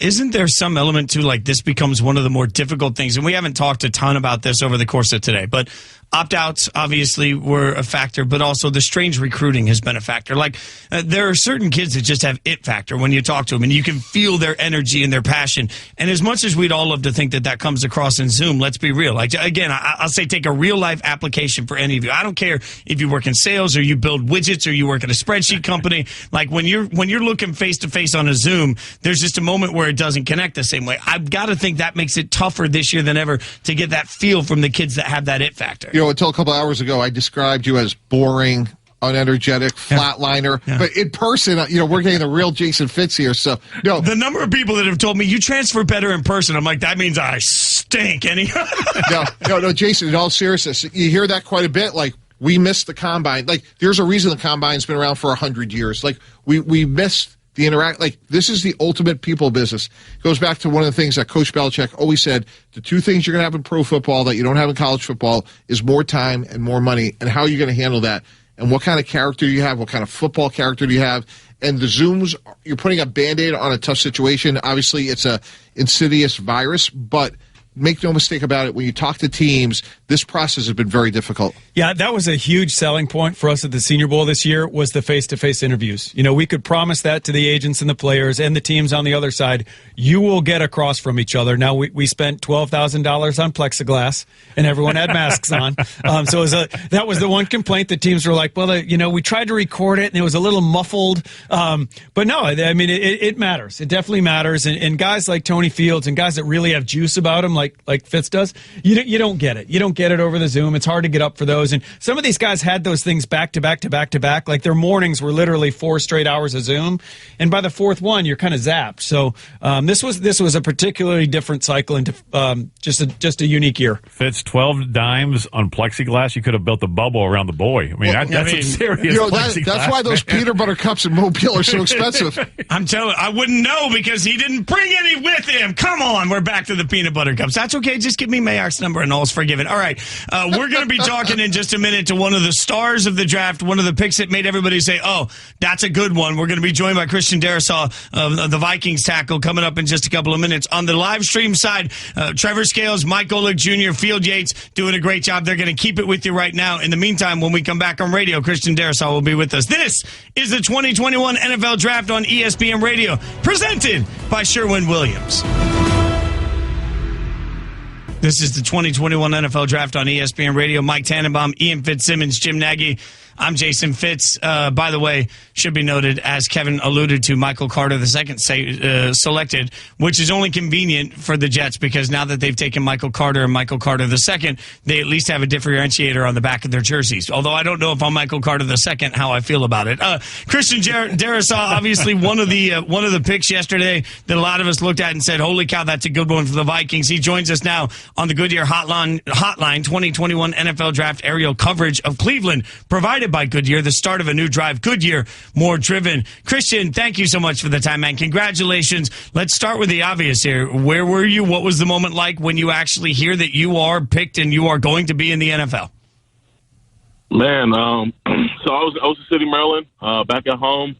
Isn't there some element to, like, this becomes one of the more difficult things, and we haven't talked a ton about this over the course of today, but opt-outs obviously were a factor, but also the strange recruiting has been a factor. Like, there are certain kids that just have it factor when you talk to them, and you can feel their energy and their passion. And as much as we'd all love to think that comes across in Zoom, let's be real. Like, again, I'll say take a real-life application for any of you. I don't care if you work in sales or you build widgets or you work at a spreadsheet company. Like, when you're looking face-to-face on a Zoom, there's just a moment where it doesn't connect the same way. I've got to think that makes it tougher this year than ever to get that feel from the kids that have that it factor. Until a couple hours ago, I described you as boring, unenergetic, flatliner. Yeah. But in person, we're getting the real Jason Fitz here. So, no. The number of people that have told me you transfer better in person, I'm like, that means I stink. No, Jason, in all seriousness, you hear that quite a bit. Like, we missed the combine. Like, there's a reason the combine's been around for 100 years. Like, we missed the interact. Like, this is the ultimate people business. It goes back to one of the things that Coach Belichick always said: the two things you're going to have in pro football that you don't have in college football is more time and more money. And how are you going to handle that? And what kind of character do you have? What kind of football character do you have? And the Zooms, you're putting a Band-Aid on a tough situation. Obviously, it's a insidious virus, but make no mistake about it, when you talk to teams, this process has been very difficult. Yeah, that was a huge selling point for us at the Senior Bowl this year, was the face-to-face interviews. You know, we could promise that to the agents and the players and the teams on the other side. You will get across from each other. Now, we spent $12,000 on plexiglass, and everyone had masks on. So that was the one complaint that teams were like, well, we tried to record it, and it was a little muffled. But no, I mean, it matters. It definitely matters. And guys like Tony Fields and guys that really have juice about them, like Fitz does, you don't get it. You don't get it over the Zoom. It's hard to get up for those. And some of these guys had those things back to back to back to back. Like, their mornings were literally 4 straight hours of Zoom. And by the fourth one, you're kind of zapped. So this was a particularly different cycle and just a unique year. Fitz, 12 dimes on plexiglass. You could have built a bubble around the boy. I mean, that's some serious plexiglass. That's why those peanut butter cups in Mobile are so expensive. I'm telling you, I wouldn't know because he didn't bring any with him. Come on, we're back to the peanut butter cups. That's okay. Just give me Mayar's number and all's forgiven. All right. We're going to be talking in just a minute to one of the stars of the draft, one of the picks that made everybody say, oh, that's a good one. We're going to be joined by Christian Darrisaw of the Vikings tackle coming up in just a couple of minutes. On the live stream side, Trevor Scales, Mike Golick Jr., Field Yates doing a great job. They're going to keep it with you right now. In the meantime, when we come back on radio, Christian Darrisaw will be with us. This is the 2021 NFL Draft on ESPN Radio, presented by Sherwin-Williams. This is the 2021 NFL Draft on ESPN Radio. Mike Tannenbaum, Ian Fitzsimmons, Jim Nagy. I'm Jason Fitz. By the way, should be noted, as Kevin alluded to, Michael Carter II selected, which is only convenient for the Jets because now that they've taken Michael Carter and Michael Carter II, they at least have a differentiator on the back of their jerseys. Although I don't know if I'm Michael Carter II, how I feel about it. Christian Darrisaw, obviously one of the picks yesterday that a lot of us looked at and said, holy cow, that's a good one for the Vikings. He joins us now on the Goodyear Hotline 2021 NFL Draft aerial coverage of Cleveland, provided by Goodyear, the start of a new drive. Goodyear, more driven. Christian, thank you so much for the time, man. Congratulations. Let's start with the obvious here. Where were you? What was the moment like when you actually hear that you are picked and you are going to be in the NFL? Man, so I was in Ocean City, Maryland, back at home,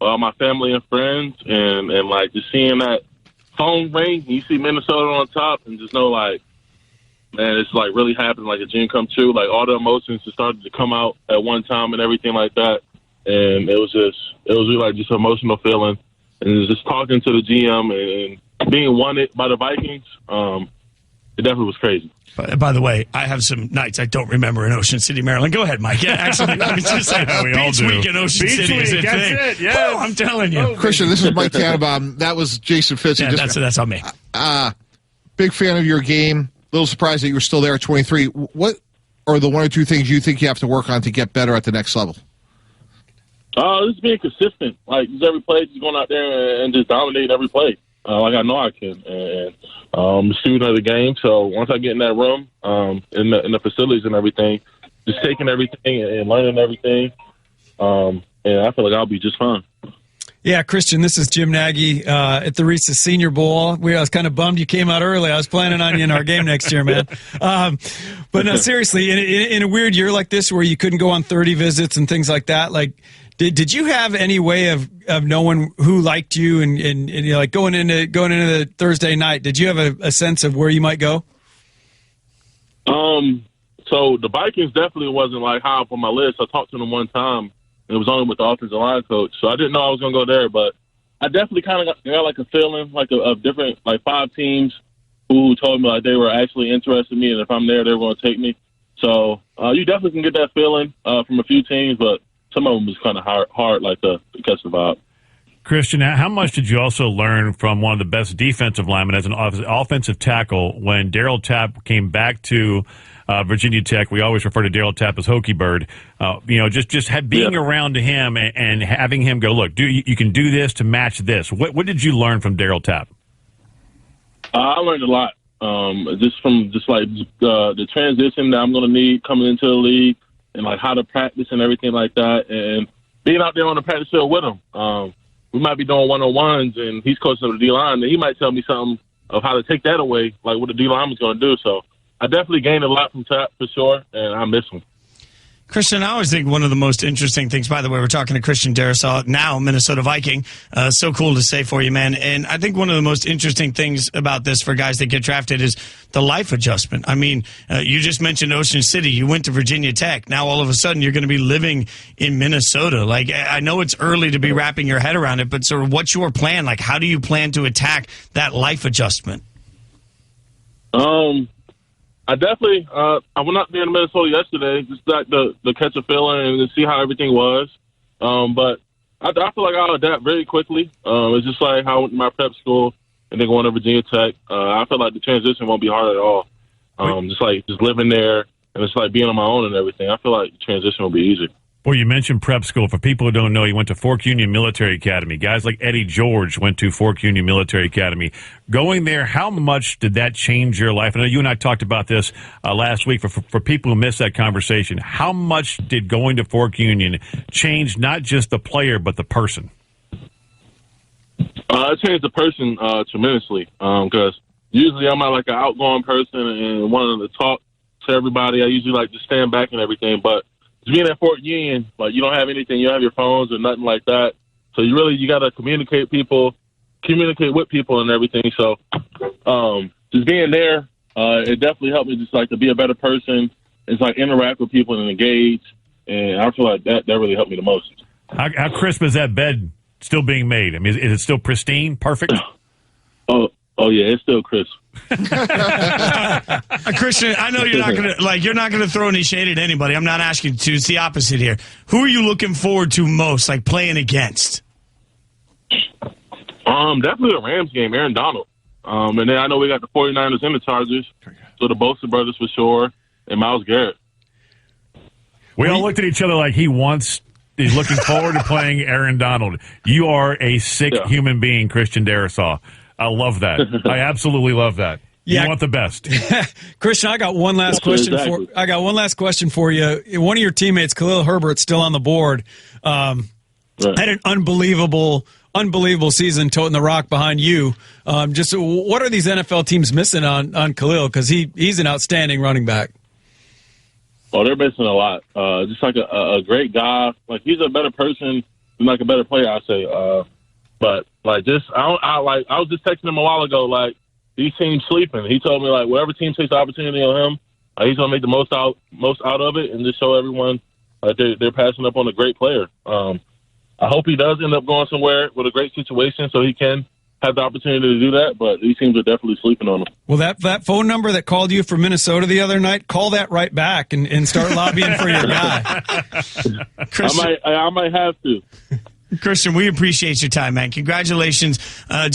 my family and friends, and like just seeing that phone ring, and you see Minnesota on top, and just know, like, man, it's like really happened, like a dream come true. Like, all the emotions just started to come out at one time and everything like that. And it was really like just an emotional feeling. And just talking to the GM and being wanted by the Vikings, it definitely was crazy. By the way, I have some nights I don't remember in Ocean City, Maryland. Go ahead, Mike. Yeah, actually, let me just say, Beach Week in Ocean City is a thing. It, yes. Oh, I'm telling you. Christian, this is Mike Tannenbaum. That was Jason Fitz. Yeah, that's on me. Big fan of your game. Little surprised that you were still there at 23. What are the one or two things you think you have to work on to get better at the next level? Just being consistent. Like, just every play, just going out there and just dominating every play. Like I know I can. And I'm a student of the game, so once I get in that room, in the facilities and everything, just taking everything and learning everything, and I feel like I'll be just fine. Yeah, Christian, this is Jim Nagy at the Reese's Senior Bowl. I was kind of bummed you came out early. I was planning on you in our game next year, man. But no, seriously, in a weird year like this where you couldn't go on 30 visits and things like that, like, did you have any way of knowing who liked you and you know, like going into the Thursday night? Did you have a sense of where you might go? So the Vikings definitely wasn't like high up on my list. I talked to them one time. It was only with the offensive line coach, so I didn't know I was going to go there. But I definitely kind of got like a feeling, like of different, like 5 teams who told me like they were actually interested in me, and if I'm there, they were going to take me. So you definitely can get that feeling from a few teams, but some of them was kind of hard, like to catch the vibe. Christian, how much did you also learn from one of the best defensive linemen as an offensive tackle when Darryl Tapp came back to Virginia Tech? We always refer to Darryl Tapp as Hokie Bird. Being around him and having him go, look, you can do this to match this. What did you learn from Darryl Tapp? I learned a lot, just from the transition that I'm going to need coming into the league, and like how to practice and everything like that, and being out there on the practice field with him. we might be doing one-on-ones, and he's coaching the D-line, and he might tell me something of how to take that away, like what the D-line was going to do. So I definitely gained a lot from Tap for sure, and I miss him. Christian, I always think one of the most interesting things, by the way, we're talking to Christian Darrisaw, now Minnesota Viking. So cool to say for you, man. And I think one of the most interesting things about this for guys that get drafted is the life adjustment. I mean, you just mentioned Ocean City. You went to Virginia Tech. Now all of a sudden you're going to be living in Minnesota. Like, I know it's early to be wrapping your head around it, but sort of what's your plan? Like, how do you plan to attack that life adjustment? I definitely, I went out there in Minnesota yesterday just like to catch a feeling and see how everything was. But I feel like I'll adapt very quickly. It's just like how I went to my prep school and then going to Virginia Tech. I feel like the transition won't be hard at all. Just living there and it's like being on my own and everything. I feel like the transition will be easy. Well, you mentioned prep school. For people who don't know, you went to Fork Union Military Academy. Guys like Eddie George went to Fork Union Military Academy. Going there, how much did that change your life? I know you and I talked about this last week. For people who missed that conversation, how much did going to Fork Union change not just the player but the person? It changed the person tremendously because usually I'm not like an outgoing person and wanting to talk to everybody. I usually like to stand back and everything, but being at Fort Union, like you don't have anything, you don't have your phones or nothing like that. So you got to communicate with people and everything. So just being there, it definitely helped me just like to be a better person. It's like interact with people and engage. And I feel like that really helped me the most. How crisp is that bed still being made? I mean, is it still pristine, perfect? Oh yeah, it's still crisp. Christian, I know you're not gonna throw any shade at anybody. I'm not asking you to. It's the opposite here. Who are you looking forward to most, like playing against? Definitely the Rams game, Aaron Donald. And then I know we got the 49ers and the Chargers. So the Bosa brothers for sure, and Myles Garrett. We all looked at each other like he's looking forward to playing Aaron Donald. You are a sick human being, Christian Darrisaw. I love that. I absolutely love that. You want the best. Christian, I got one last question for you. One of your teammates, Khalil Herbert, still on the board. Had an unbelievable season toting the rock behind you. Just what are these NFL teams missing on Khalil? Because he's an outstanding running back. Oh, they're missing a lot. Just like a great guy. Like he's a better person and like a better player, I say. But like I was just texting him a while ago. Like these teams sleeping. He told me like whatever team takes the opportunity on him, he's gonna make the most out of it and just show everyone they're passing up on a great player. I hope he does end up going somewhere with a great situation so he can have the opportunity to do that. But these teams are definitely sleeping on him. Well, that phone number that called you from Minnesota the other night, call that right back and start lobbying for your guy. I might have to. Christian, we appreciate your time, man. Congratulations. I'll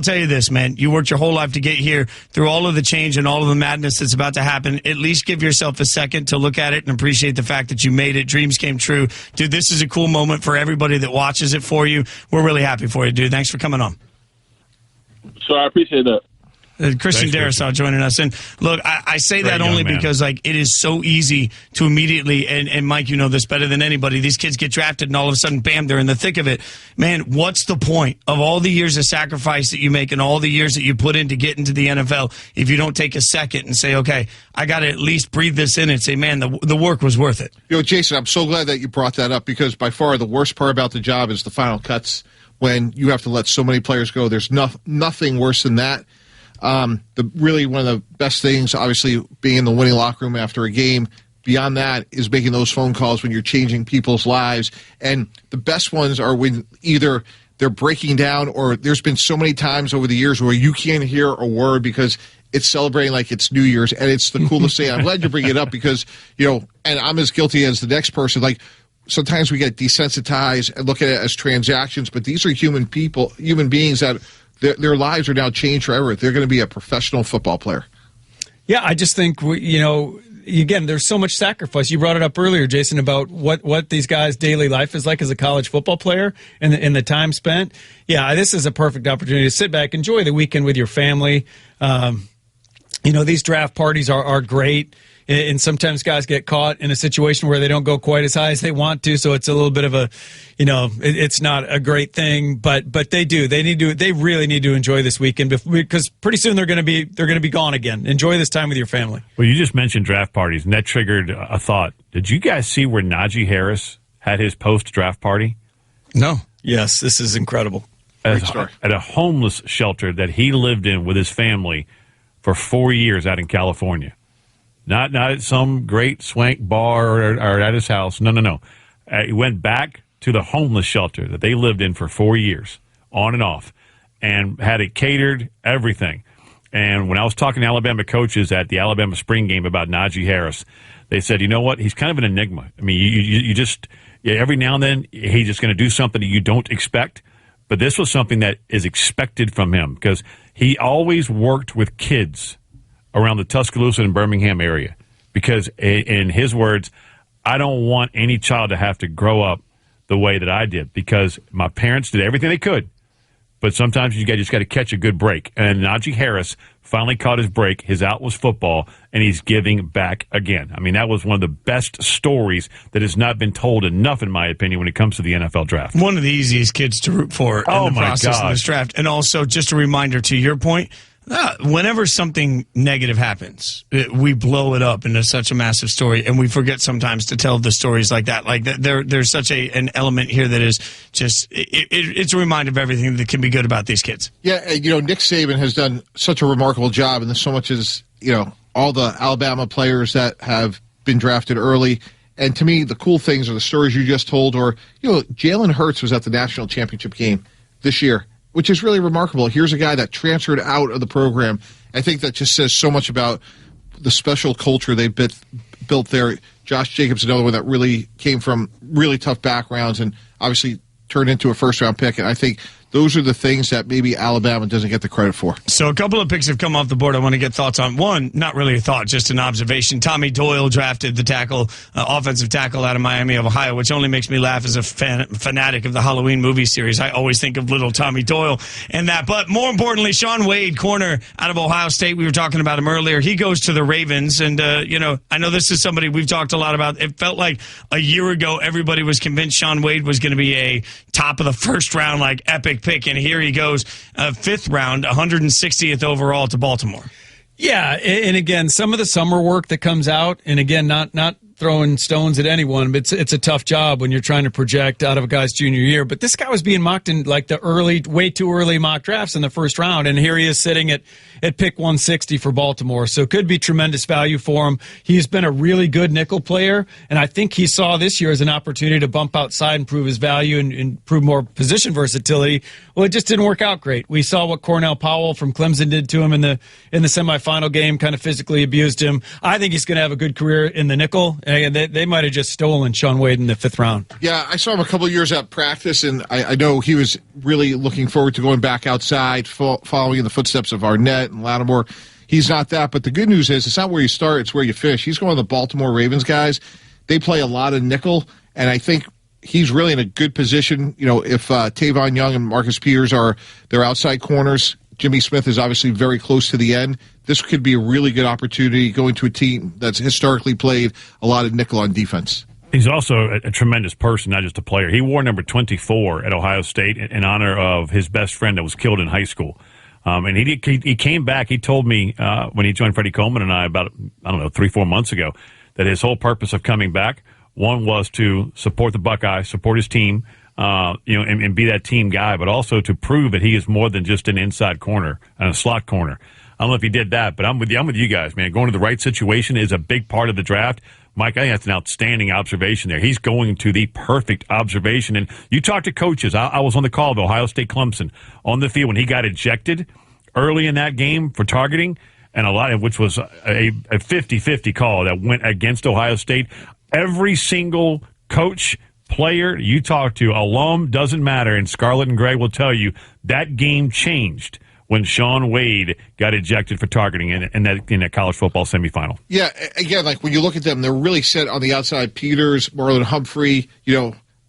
tell you this, man. You worked your whole life to get here through all of the change and all of the madness that's about to happen. At least give yourself a second to look at it and appreciate the fact that you made it. Dreams came true. Dude, this is a cool moment for everybody that watches it for you. We're really happy for you, dude. Thanks for coming on. Sure, I appreciate that. Christian Darrisaw joining us. And look, I say that only because like it is so easy to immediately, and Mike, you know this better than anybody, these kids get drafted and all of a sudden, bam, they're in the thick of it. Man, what's the point of all the years of sacrifice that you make and all the years that you put in to get into the NFL if you don't take a second and say, okay, I got to at least breathe this in and say, man, the work was worth it. You know, Jason, I'm so glad that you brought that up because by far the worst part about the job is the final cuts when you have to let so many players go. There's nothing worse than that. Really one of the best things, obviously, being in the winning locker room after a game. Beyond that is making those phone calls when you're changing people's lives. And the best ones are when either they're breaking down or there's been so many times over the years where you can't hear a word because it's celebrating like it's New Year's. And it's the coolest thing. I'm glad you bring it up because, you know, and I'm as guilty as the next person. Like, sometimes we get desensitized and look at it as transactions, but these are human beings that their lives are now changed forever. They're going to be a professional football player. Yeah, I just think, again, there's so much sacrifice. You brought it up earlier, Jason, about what these guys' daily life is like as a college football player and the time spent. Yeah, this is a perfect opportunity to sit back, enjoy the weekend with your family. these draft parties are great. And sometimes guys get caught in a situation where they don't go quite as high as they want to. So it's a little bit of a, it's not a great thing, but they do. They really need to enjoy this weekend because pretty soon they're going to be gone again. Enjoy this time with your family. Well, you just mentioned draft parties, and that triggered a thought. Did you guys see where Najee Harris had his post-draft party? No. Yes, this is incredible. At a homeless shelter that he lived in with his family for 4 years out in California. Not at some great swank bar or at his house. No. He went back to the homeless shelter that they lived in for 4 years, on and off, and had it catered, everything. And when I was talking to Alabama coaches at the Alabama spring game about Najee Harris, they said, you know what? He's kind of an enigma. I mean, you just every now and then he's just going to do something that you don't expect. But this was something that is expected from him because he always worked with kids around the Tuscaloosa and Birmingham area because, in his words, I don't want any child to have to grow up the way that I did because my parents did everything they could. But sometimes you just got to catch a good break. And Najee Harris finally caught his break. His out was football, and he's giving back again. I mean, that was one of the best stories that has not been told enough, in my opinion, when it comes to the NFL draft. One of the easiest kids to root for in the process of this draft. And also, just a reminder to your point, whenever something negative happens, we blow it up into such a massive story, and we forget sometimes to tell the stories like that. Like there's such an element here that is just it's a reminder of everything that can be good about these kids. Yeah, Nick Saban has done such a remarkable job, and there's so much as all the Alabama players that have been drafted early. And to me, the cool things are the stories you just told, or Jalen Hurts was at the national championship game this year, which is really remarkable. Here's a guy that transferred out of the program. I think that just says so much about the special culture they've built there. Josh Jacobs, another one that really came from really tough backgrounds and obviously turned into a first-round pick. And I think those are the things that maybe Alabama doesn't get the credit for. So a couple of picks have come off the board I want to get thoughts on. One, not really a thought, just an observation. Tommy Doyle drafted the tackle, offensive tackle out of Miami of Ohio, which only makes me laugh as a fanatic of the Halloween movie series. I always think of little Tommy Doyle and that. But more importantly, Shaun Wade, corner out of Ohio State. We were talking about him earlier. He goes to the Ravens. And, I know this is somebody we've talked a lot about. It felt like a year ago everybody was convinced Shaun Wade was going to be a top of the first round, like epic pick, and here he goes, fifth round, 160th overall to Baltimore. Yeah, and again, some of the summer work that comes out, and again, not throwing stones at anyone, but it's a tough job when you're trying to project out of a guy's junior year. But this guy was being mocked in like the way too early mock drafts in the first round, and here he is sitting at pick 160 for Baltimore. So it could be tremendous value for him. He's been a really good nickel player, and I think he saw this year as an opportunity to bump outside and prove his value and prove more position versatility. Well, it just didn't work out great. We saw what Cornell Powell from Clemson did to him in the semifinal game, kind of physically abused him. I think he's going to have a good career in the nickel. And they might have just stolen Shaun Wade in the fifth round. Yeah, I saw him a couple of years at practice, and I know he was really looking forward to going back outside, following in the footsteps of Arnett and Lattimore. He's not that, but the good news is it's not where you start, it's where you finish. He's going to the Baltimore Ravens guys. They play a lot of nickel, and I think he's really in a good position. If Tavon Young and Marcus Peters are their outside corners, Jimmy Smith is obviously very close to the end. This could be a really good opportunity going to a team that's historically played a lot of nickel on defense. He's also a tremendous person, not just a player. He wore number 24 at Ohio State in honor of his best friend that was killed in high school. And he came back. He told me when he joined Freddie Coleman and I about, 3-4 months ago, that his whole purpose of coming back, one was to support the Buckeyes, support his team, and be that team guy, but also to prove that he is more than just an inside corner and a slot corner. I don't know if he did that, but I'm with you guys, man. Going to the right situation is a big part of the draft. Mike, I think that's an outstanding observation there. He's going to the perfect observation. And you talk to coaches. I was on the call of Ohio State Clemson on the field when he got ejected early in that game for targeting, and a lot of which was a 50-50 call that went against Ohio State. Every single coach, player you talk to, alum, doesn't matter, and Scarlet and Gray will tell you that game changed when Shaun Wade got ejected for targeting in that college football semifinal. Yeah, again, like when you look at them, they're really set on the outside. Peters, Marlon Humphrey,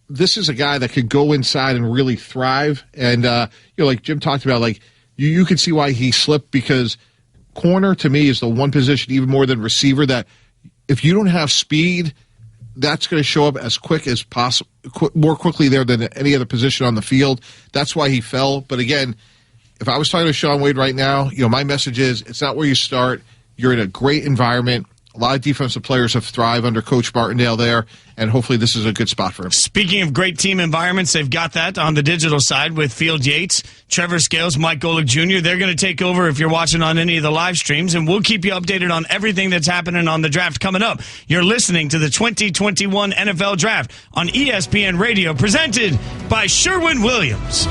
this is a guy that could go inside and really thrive. And, like Jim talked about, like you could see why he slipped because corner to me is the one position, even more than receiver, that if you don't have speed, that's going to show up as quick as possible, more quickly there than any other position on the field. That's why he fell. But again, if I was talking to Shaun Wade right now, my message is it's not where you start. You're in a great environment. A lot of defensive players have thrived under Coach Martindale there, and hopefully this is a good spot for him. Speaking of great team environments, they've got that on the digital side with Field Yates, Trevor Scales, Mike Golick Jr. They're going to take over if you're watching on any of the live streams, and we'll keep you updated on everything that's happening on the draft coming up. You're listening to the 2021 NFL Draft on ESPN Radio, presented by Sherwin-Williams.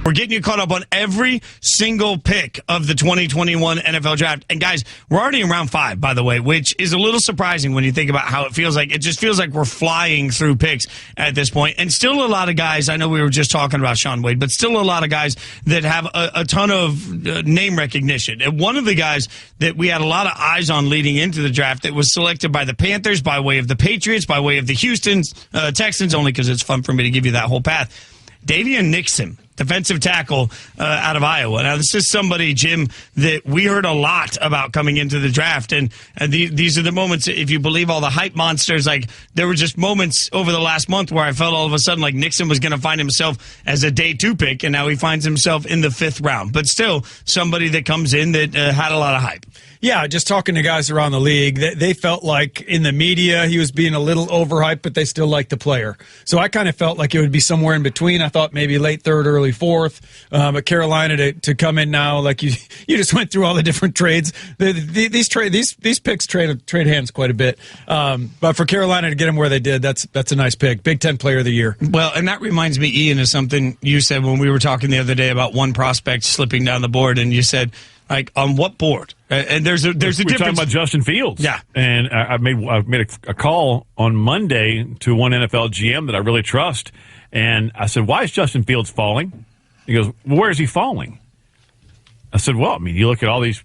We're getting you caught up on every single pick of the 2021 NFL Draft. And, guys, we're already in round 5, by the way, which is a little surprising when you think about how it feels like. It just feels like we're flying through picks at this point. And still a lot of guys, I know we were just talking about Shaun Wade, but still a lot of guys that have a ton of name recognition. And one of the guys that we had a lot of eyes on leading into the draft that was selected by the Panthers, by way of the Patriots, by way of the Houston Texans, only because it's fun for me to give you that whole path, Davian Nixon, defensive tackle out of Iowa. Now, this is somebody, Jim, that we heard a lot about coming into the draft. And these are the moments, if you believe all the hype monsters, like there were just moments over the last month where I felt all of a sudden like Nixon was going to find himself as a day 2 pick, and now he finds himself in the 5th round. But still, somebody that comes in that had a lot of hype. Yeah, just talking to guys around the league, they felt like in the media he was being a little overhyped, but they still liked the player. So I kind of felt like it would be somewhere in between. I thought maybe late 3rd, early 4th. But Carolina to come in now, like you just went through all the different trades. These picks trade hands quite a bit. But for Carolina to get them where they did, that's a nice pick. Big Ten Player of the Year. Well, and that reminds me, Ian, of something you said when we were talking the other day about one prospect slipping down the board, and you said, like, on what board? And there's a difference. We're talking about Justin Fields. Yeah. And I made a call on Monday to one NFL GM that I really trust. And I said, why is Justin Fields falling? He goes, well, where is he falling? I said, well, I mean, you look at all these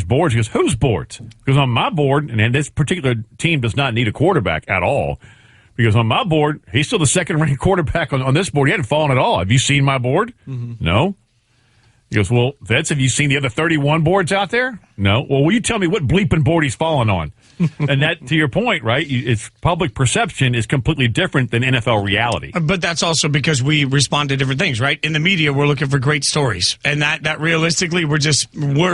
boards. He goes, whose boards? Because on my board, and this particular team does not need a quarterback at all. Because on my board, he's still the 2nd-ranked quarterback on this board. He hadn't fallen at all. Have you seen my board? Mm-hmm. No. He goes, well, Vince, have you seen the other 31 boards out there? No. Well, will you tell me what bleeping board he's falling on? And that, to your point, right, it's public perception is completely different than NFL reality. But that's also because we respond to different things, right? In the media, we're looking for great stories. And that realistically, we're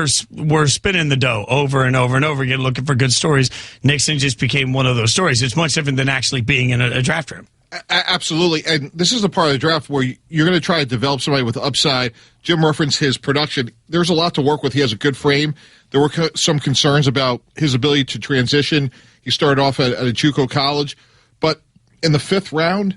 spinning the dough over and over and over again looking for good stories. Nixon just became one of those stories. It's much different than actually being in a draft room. Absolutely. And this is the part of the draft where you're going to try to develop somebody with upside. Jim referenced his production. There's a lot to work with. He has a good frame. There were some concerns about his ability to transition. He started off at a JUCO college. But in the 5th round,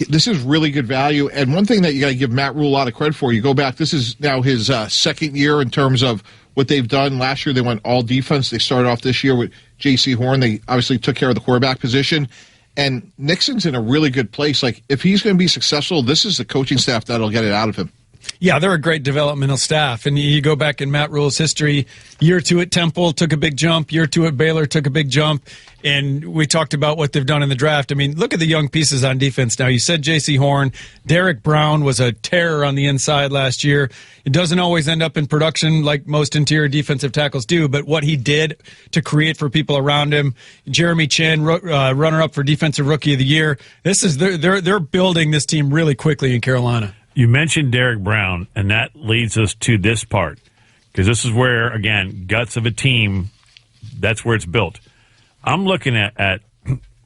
this is really good value. And one thing that you got to give Matt Rule a lot of credit for, you go back, this is now his 2nd year in terms of what they've done. Last year they went all defense. They started off this year with J.C. Horn. They obviously took care of the quarterback position. And Nixon's in a really good place. Like, if he's going to be successful, this is the coaching staff that'll get it out of him. Yeah, they're a great developmental staff. And you go back in Matt Rule's history, year 2 at Temple, took a big jump. Year 2 at Baylor, took a big jump. And we talked about what they've done in the draft. I mean, look at the young pieces on defense now. You said J.C. Horn. Derek Brown was a terror on the inside last year. It doesn't always end up in production like most interior defensive tackles do, but what he did to create for people around him. Jeremy Chin, runner-up for Defensive Rookie of the Year. They're building this team really quickly in Carolina. You mentioned Derek Brown, and that leads us to this part, because this is where, again, guts of a team, that's where it's built. I'm looking at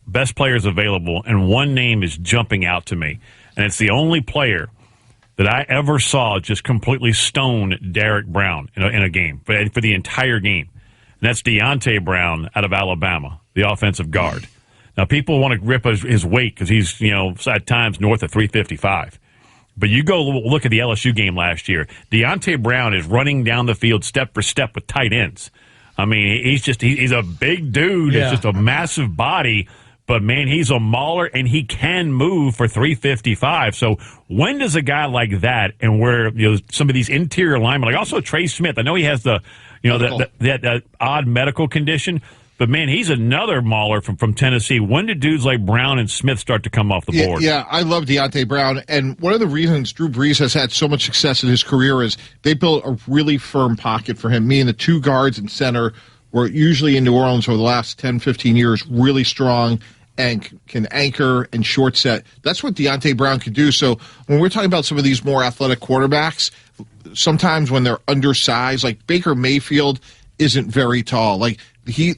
best players available, and one name is jumping out to me, and it's the only player that I ever saw just completely stone Derek Brown in a game, for the entire game. And that's Deontay Brown out of Alabama, the offensive guard. Now, people want to rip his weight because he's, at times north of 355. But you go look at the LSU game last year. Deontay Brown is running down the field step for step with tight ends. I mean, he's a big dude. Yeah. It's just a massive body. But, man, he's a mauler, and he can move for 355. So when does a guy like that, and where some of these interior linemen, like also Trey Smith, I know he has that odd medical condition, But, man, he's another mauler from Tennessee. When did dudes like Brown and Smith start to come off the board? Yeah, I love Deonte Brown. And one of the reasons Drew Brees has had so much success in his career is they built a really firm pocket for him. Me and the two guards and center were usually in New Orleans over the last 10, 15 years, really strong and can anchor and short set. That's what Deonte Brown can do. So when we're talking about some of these more athletic quarterbacks, sometimes when they're undersized, like Baker Mayfield isn't very tall. Like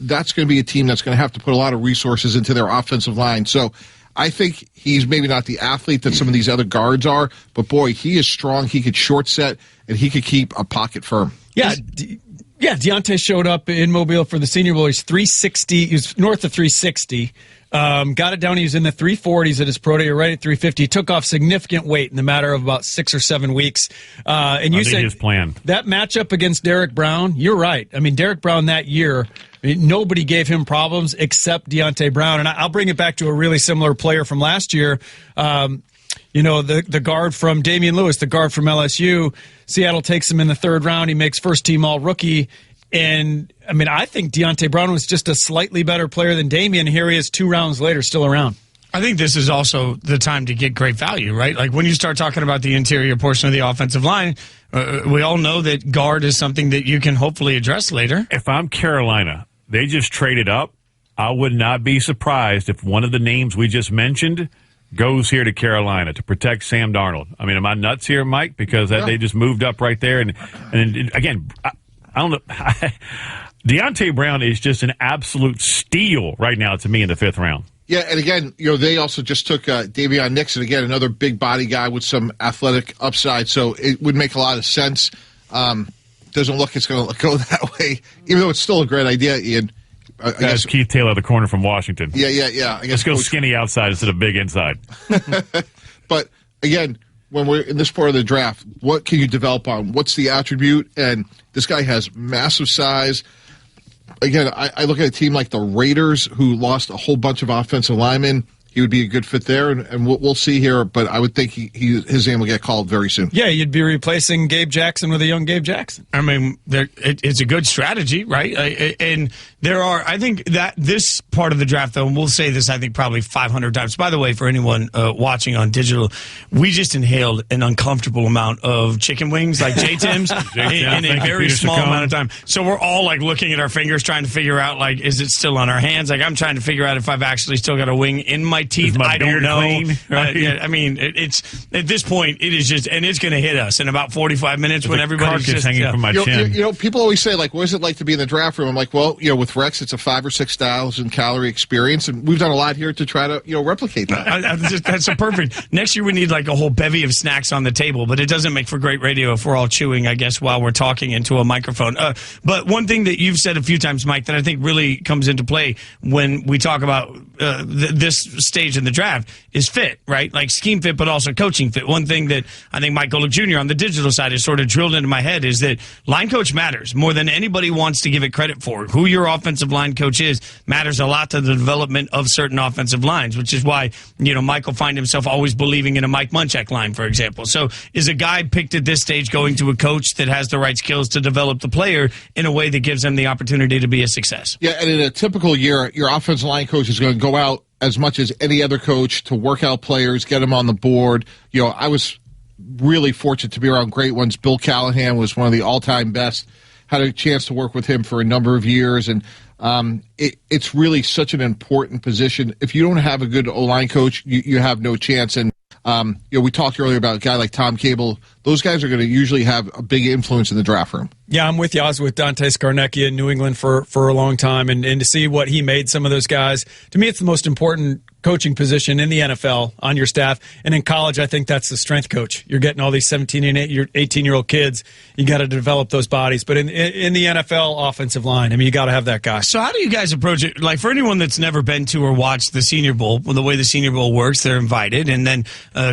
that's going to be a team that's going to have to put a lot of resources into their offensive line. So I think he's maybe not the athlete that some of these other guards are, but boy, he is strong. He could short set and he could keep a pocket firm. Yeah. Deonte showed up in Mobile for the Senior Bowl. He's 360. He was north of 360. Got it down. He was in the 340s at his pro day, right at 350. He took off significant weight in the matter of about 6 or 7 weeks. And you said his plan. That matchup against Derek Brown, you're right. I mean, Derek Brown that year, nobody gave him problems except Deonte Brown. And I'll bring it back to a really similar player from last year. The guard from Damian Lewis, the guard from LSU. Seattle takes him in the 3rd round. He makes first-team All-Rookie. And, I mean, I think Deonte Brown was just a slightly better player than Damian. Here he is 2 rounds later, still around. I think this is also the time to get great value, right? Like when you start talking about the interior portion of the offensive line, we all know that guard is something that you can hopefully address later. If I'm Carolina, they just traded up. I would not be surprised if one of the names we just mentioned goes here to Carolina to protect Sam Darnold. I mean, am I nuts here, Mike? Because they just moved up right there. And again, I don't know. Deonte Brown is just an absolute steal right now to me in the 5th round. Yeah, and again, they also just took Davion Nixon, again, another big body guy with some athletic upside. So it would make a lot of sense. Doesn't look it's going to go that way, even though it's still a great idea, Ian. I guess Keith Taylor, the corner from Washington. Yeah. I guess let's go skinny outside instead of big inside. But again, when we're in this part of the draft, what can you develop on? What's the attribute? And this guy has massive size. Again, I look at a team like the Raiders, who lost a whole bunch of offensive linemen. He would be a good fit there, and we'll see here. But I would think his name will get called very soon. Yeah, you'd be replacing Gabe Jackson with a young Gabe Jackson. I mean, it's a good strategy, right? And I think that this part of the draft, though, and we'll say this, I think, probably 500 times. By the way, for anyone watching on digital, we just inhaled an uncomfortable amount of chicken wings, like J-Tim's, in a very small amount of time. So we're all, like, looking at our fingers, trying to figure out, like, is it still on our hands? Like, I'm trying to figure out if I've actually still got a wing in my teeth. I don't know. Clean, right? I mean, it's at this point, it is just, and it's going to hit us in about 45 minutes when everybody's just hanging from my chin. People always say, like, what is it like to be in the draft room? I'm like, well, with Rex, it's a 5,000 or 6,000 calorie experience, and we've done a lot here to try to, replicate that. That's so perfect. Next year we need like a whole bevy of snacks on the table, but it doesn't make for great radio if we're all chewing, I guess, while we're talking into a microphone. But one thing that you've said a few times, Mike, that I think really comes into play when we talk about this stage in the draft is fit, right? Like scheme fit, but also coaching fit. One thing that I think Mike Golick Jr. on the digital side has sort of drilled into my head is that line coach matters more than anybody wants to give it credit for. Who your offensive line coach is matters a lot to the development of certain offensive lines, which is why, Mike will find himself always believing in a Mike Munchak line, for example. So is a guy picked at this stage going to a coach that has the right skills to develop the player in a way that gives them the opportunity to be a success? Yeah, and in a typical year, your offensive line coach is going to go out as much as any other coach to work out players, get them on the board. I was really fortunate to be around great ones. Bill Callahan was one of the all-time best. Had a chance to work with him for a number of years, and it's really such an important position. If you don't have a good O-line coach, you have no chance. And we talked earlier about a guy like Tom Cable. Those guys are going to usually have a big influence in the draft room. Yeah, I'm with you. I was with Dante Scarnecchia in New England for a long time, and to see what he made some of those guys, to me it's the most important coaching position in the NFL on your staff. And in college, I think that's the strength coach. You're getting all these 17 and 18-year-old kids. You got to develop those bodies. But in the NFL offensive line, I mean, you got to have that guy. So how do you guys approach it? Like, for anyone that's never been to or watched the Senior Bowl, well, the way the Senior Bowl works, they're invited, and then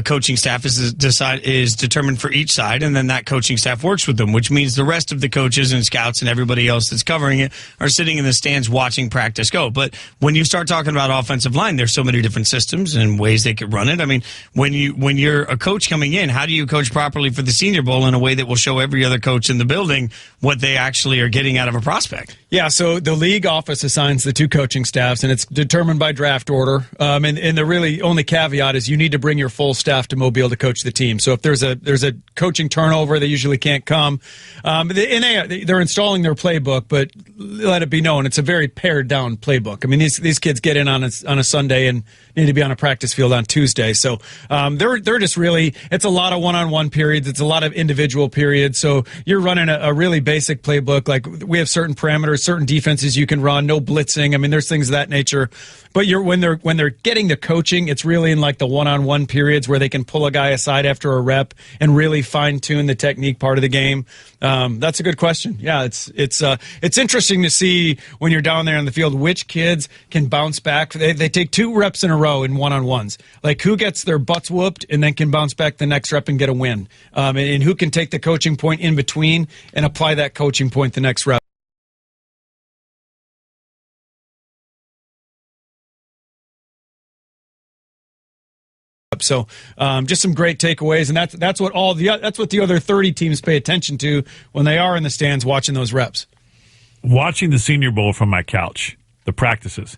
coaching staff is determined for each side, and then that coaching staff works with them, which means the rest of the coaches and scouts and everybody else that's covering it are sitting in the stands watching practice go. But when you start talking about offensive line, there's so many different systems and ways they could run it. I mean, when you're a coach coming in, how do you coach properly for the Senior Bowl in a way that will show every other coach in the building what they actually are getting out of a prospect? Yeah, so the league office assigns the 2 coaching staffs, and it's determined by draft order. And the really only caveat is you need to bring your full staff to Mobile to coach the team. So if there's a coaching turnover, they usually can't come. They're installing their playbook, but let it be known it's a very pared down playbook. I mean, these kids get in on a Sunday and need to be on a practice field on Tuesday. So they're just really, it's a lot of one-on-one periods. It's a lot of individual periods. So you're running a really basic playbook. Like we have certain parameters, certain defenses you can run, no blitzing. I mean, there's things of that nature. But when they're getting the coaching, it's really in like the one-on-one periods where they can pull a guy aside after a rep and really fine-tune the technique part of the game. That's a good question. Yeah, it's interesting to see when you're down there in the field which kids can bounce back. They take 2 reps in a row in one-on-ones. Like who gets their butts whooped and then can bounce back the next rep and get a win, and who can take the coaching point in between and apply that coaching point the next rep. So just some great takeaways, and that's what the other 30 teams pay attention to when they are in the stands watching those reps. Watching the Senior Bowl from my couch, the practices,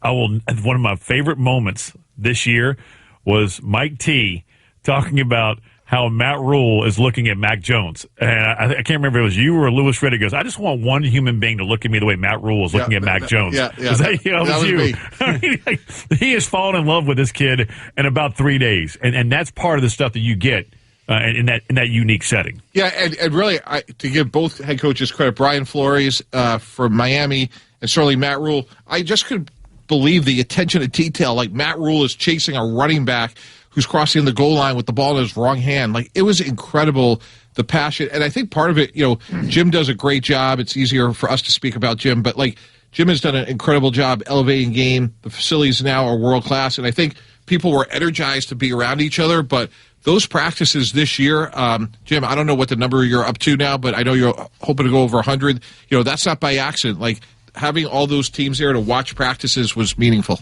one of my favorite moments this year was Mike T talking about how Matt Rule is looking at Mac Jones. And I can't remember if it was you or Louis Riddick goes, I just want one human being to look at me the way Matt Rule is looking at Mac Jones. Yeah, that was you. Me. I mean, he has fallen in love with this kid in about 3 days. And that's part of the stuff that you get in that unique setting. Yeah, and really, to give both head coaches credit, Brian Flores from Miami and certainly Matt Rule, I just could believe the attention to detail. Like Matt Rule is chasing a running back who's crossing the goal line with the ball in his wrong hand. Like, it was incredible, the passion. And I think part of it, Jim does a great job. It's easier for us to speak about Jim, but like Jim has done an incredible job elevating game. The facilities now are world class, and I think people were energized to be around each other. But those practices this year, Jim, I don't know what the number you're up to now, but I know you're hoping to go over 100. That's not by accident. Like, having all those teams there to watch practices was meaningful.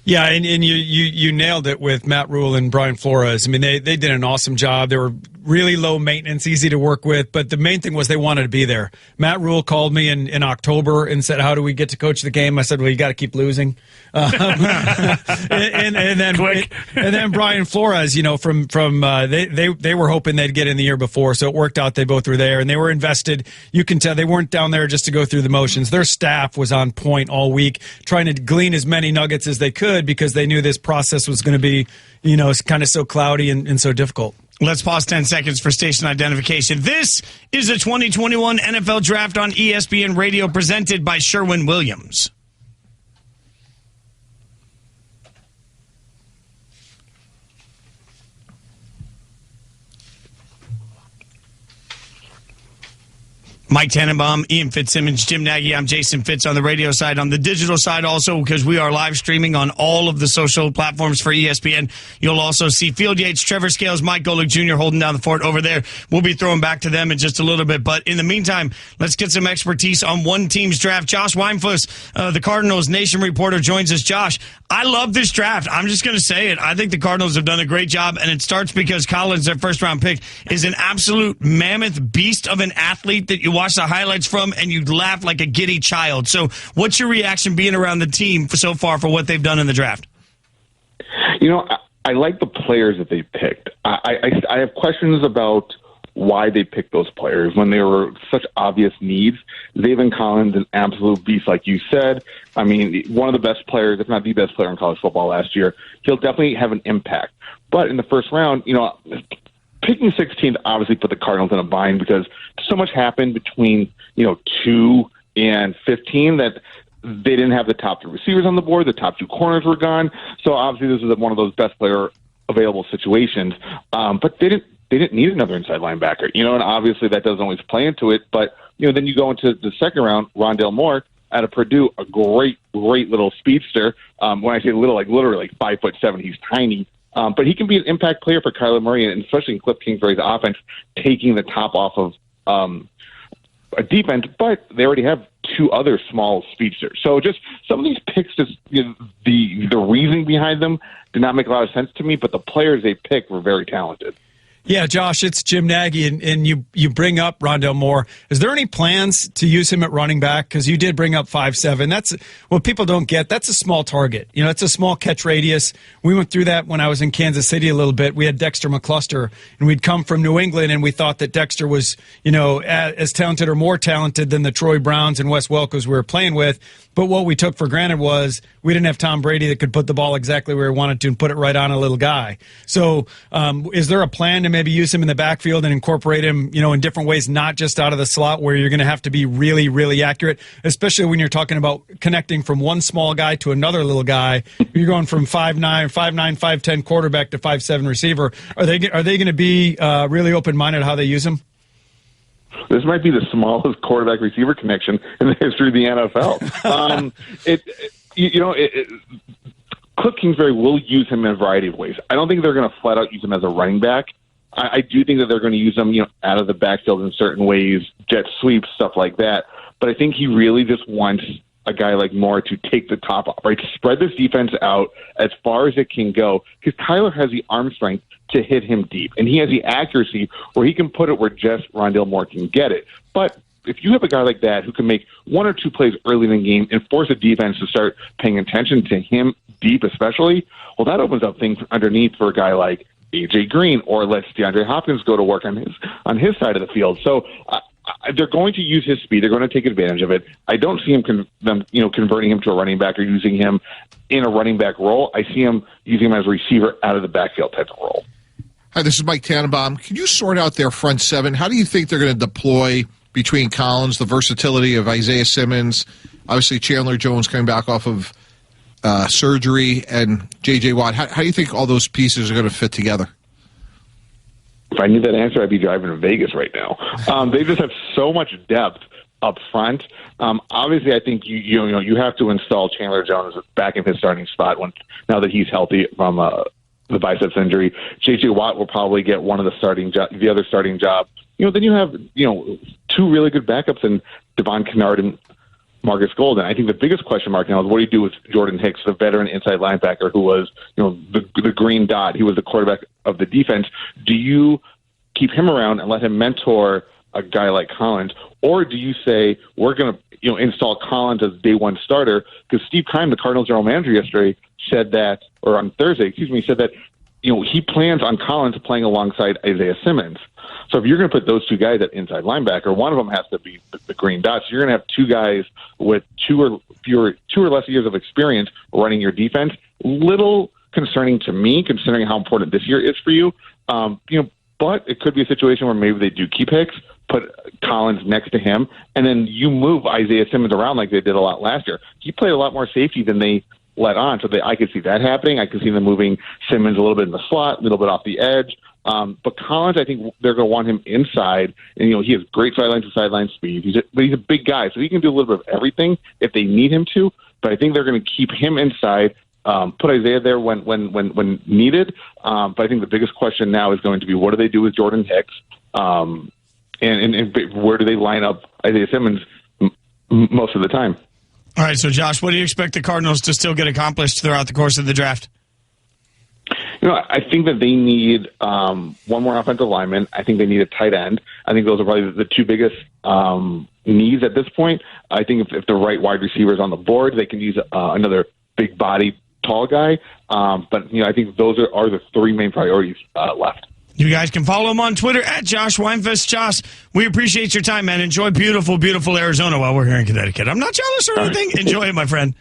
Yeah, and you nailed it with Matt Rule and Brian Flores. I mean, they did an awesome job. They were really low maintenance, easy to work with, but the main thing was they wanted to be there. Matt Rule called me in October and said, how do we get to coach the game? I said, well, you got to keep losing. And then Brian Flores, they were hoping they'd get in the year before, so it worked out. They both were there, and they were invested. You can tell they weren't down there just to go through the motions. Their staff was on point all week, trying to glean as many nuggets as they could because they knew this process was going to be, kind of so cloudy and so difficult. Let's pause 10 seconds for station identification. This is the 2021 NFL Draft on ESPN Radio, presented by Sherwin-Williams. Mike Tannenbaum, Ian Fitzsimmons, Jim Nagy. I'm Jason Fitz on the radio side. On the digital side also, because we are live streaming on all of the social platforms for ESPN. You'll also see Field Yates, Trevor Scales, Mike Golick Jr. holding down the fort over there. We'll be throwing back to them in just a little bit. But in the meantime, let's get some expertise on one team's draft. Josh Weinfuss, the Cardinals Nation reporter, joins us. Josh, I love this draft. I'm just going to say it. I think the Cardinals have done a great job, and it starts because Collins, their first-round pick, is an absolute mammoth beast of an athlete that you watch the highlights from and you laugh like a giddy child. So what's your reaction being around the team so far for what they've done in the draft? I like the players that they picked. I have questions about why they picked those players when they were such obvious needs. Zaven Collins, an absolute beast, like you said. I mean, one of the best players, if not the best player in college football last year. He'll definitely have an impact. But in the first round, picking 16th obviously put the Cardinals in a bind because so much happened between 2 and 15 that they didn't have the top 3 receivers on the board. The top 2 corners were gone. So obviously this was one of those best player available situations. But they didn't need another inside linebacker, and obviously that doesn't always play into it. But then you go into the second round, Rondale Moore out of Purdue, a great little speedster. When I say little, like literally like 5'7", he's tiny. But he can be an impact player for Kyler Murray, and especially in Cliff Kingsbury's offense, taking the top off of a defense. But they already have two other small speedsters. So just some of these picks, just the reasoning behind them did not make a lot of sense to me, but the players they picked were very talented. Yeah, Josh, it's Jim Nagy, and you bring up Rondale Moore. Is there any plans to use him at running back? Because you did bring up 5'7". That's what people don't get. That's a small target. It's a small catch radius. We went through that when I was in Kansas City a little bit. We had Dexter McCluster, and we'd come from New England, and we thought that Dexter was, as talented or more talented than the Troy Browns and Wes Welkers we were playing with. But what we took for granted was we didn't have Tom Brady that could put the ball exactly where he wanted to and put it right on a little guy. So is there a plan to maybe use him in the backfield and incorporate him, in different ways, not just out of the slot where you're going to have to be really, really accurate, especially when you're talking about connecting from one small guy to another little guy. You're going from 5'9", 5'10" quarterback to 5'7" receiver. Are they going to be really open-minded how they use him? This might be the smallest quarterback receiver connection in the history of the NFL. Cliff Kingsbury will use him in a variety of ways. I don't think they're going to flat out use him as a running back. I do think that they're going to use him, out of the backfield in certain ways, jet sweeps, stuff like that. But I think he really just wants a guy like Moore to take the top off, right? To spread this defense out as far as it can go, because Kyler has the arm strength to hit him deep, and he has the accuracy where he can put it where just Rondale Moore can get it. But if you have a guy like that who can make one or two plays early in the game and force a defense to start paying attention to him deep especially, well, that opens up things underneath for a guy like A.J. Green, or lets DeAndre Hopkins go to work on his side of the field. So they're going to use his speed. They're going to take advantage of it. I don't see them converting him to a running back or using him in a running back role. I see him using him as a receiver out of the backfield type of role. Hi, this is Mike Tannenbaum. Can you sort out their front seven? How do you think they're going to deploy between Collins, the versatility of Isaiah Simmons, obviously Chandler Jones coming back off of surgery, and J.J. Watt? How do you think all those pieces are going to fit together? If I knew that answer, I'd be driving to Vegas right now. They just have so much depth up front. Obviously, I think you have to install Chandler Jones back in his starting spot now that he's healthy from the biceps injury. J.J. Watt will probably get one of the other starting job. Then you have two really good backups in Devon Kennard and Marcus Golden. I think the biggest question mark now is what do you do with Jordan Hicks, the veteran inside linebacker who was the green dot. He was the quarterback of the defense. Do you keep him around and let him mentor a guy like Collins, or do you say we're going to install Collins as day one starter? Because Steve Keim, the Cardinals general manager yesterday, said that he plans on Collins playing alongside Isaiah Simmons. So if you're going to put those two guys at inside linebacker, one of them has to be the green dots. You're going to have two guys with two or less years of experience running your defense. Little concerning to me, considering how important this year is for you. But it could be a situation where maybe they do keep Hicks, put Collins next to him, and then you move Isaiah Simmons around like they did a lot last year. He played a lot more safety than they let on, so I could see that happening. I could see them moving Simmons a little bit in the slot, a little bit off the edge. But Collins, I think they're going to want him inside, and he has great sideline to sideline speed. But he's a big guy, so he can do a little bit of everything if they need him to. But I think they're going to keep him inside, put Isaiah there when needed. But I think the biggest question now is going to be what do they do with Jordan Hicks, and where do they line up Isaiah Simmons most of the time? All right, so Josh, what do you expect the Cardinals to still get accomplished throughout the course of the draft? I think that they need one more offensive lineman. I think they need a tight end. I think those are probably the two biggest needs at this point. I think if the right wide receiver is on the board, they can use another big body, tall guy. But I think those are the three main priorities left. You guys can follow him on Twitter at Josh Weinfest. Josh, we appreciate your time, man. Enjoy beautiful, beautiful Arizona while we're here in Connecticut. I'm not jealous or anything. Enjoy it, my friend.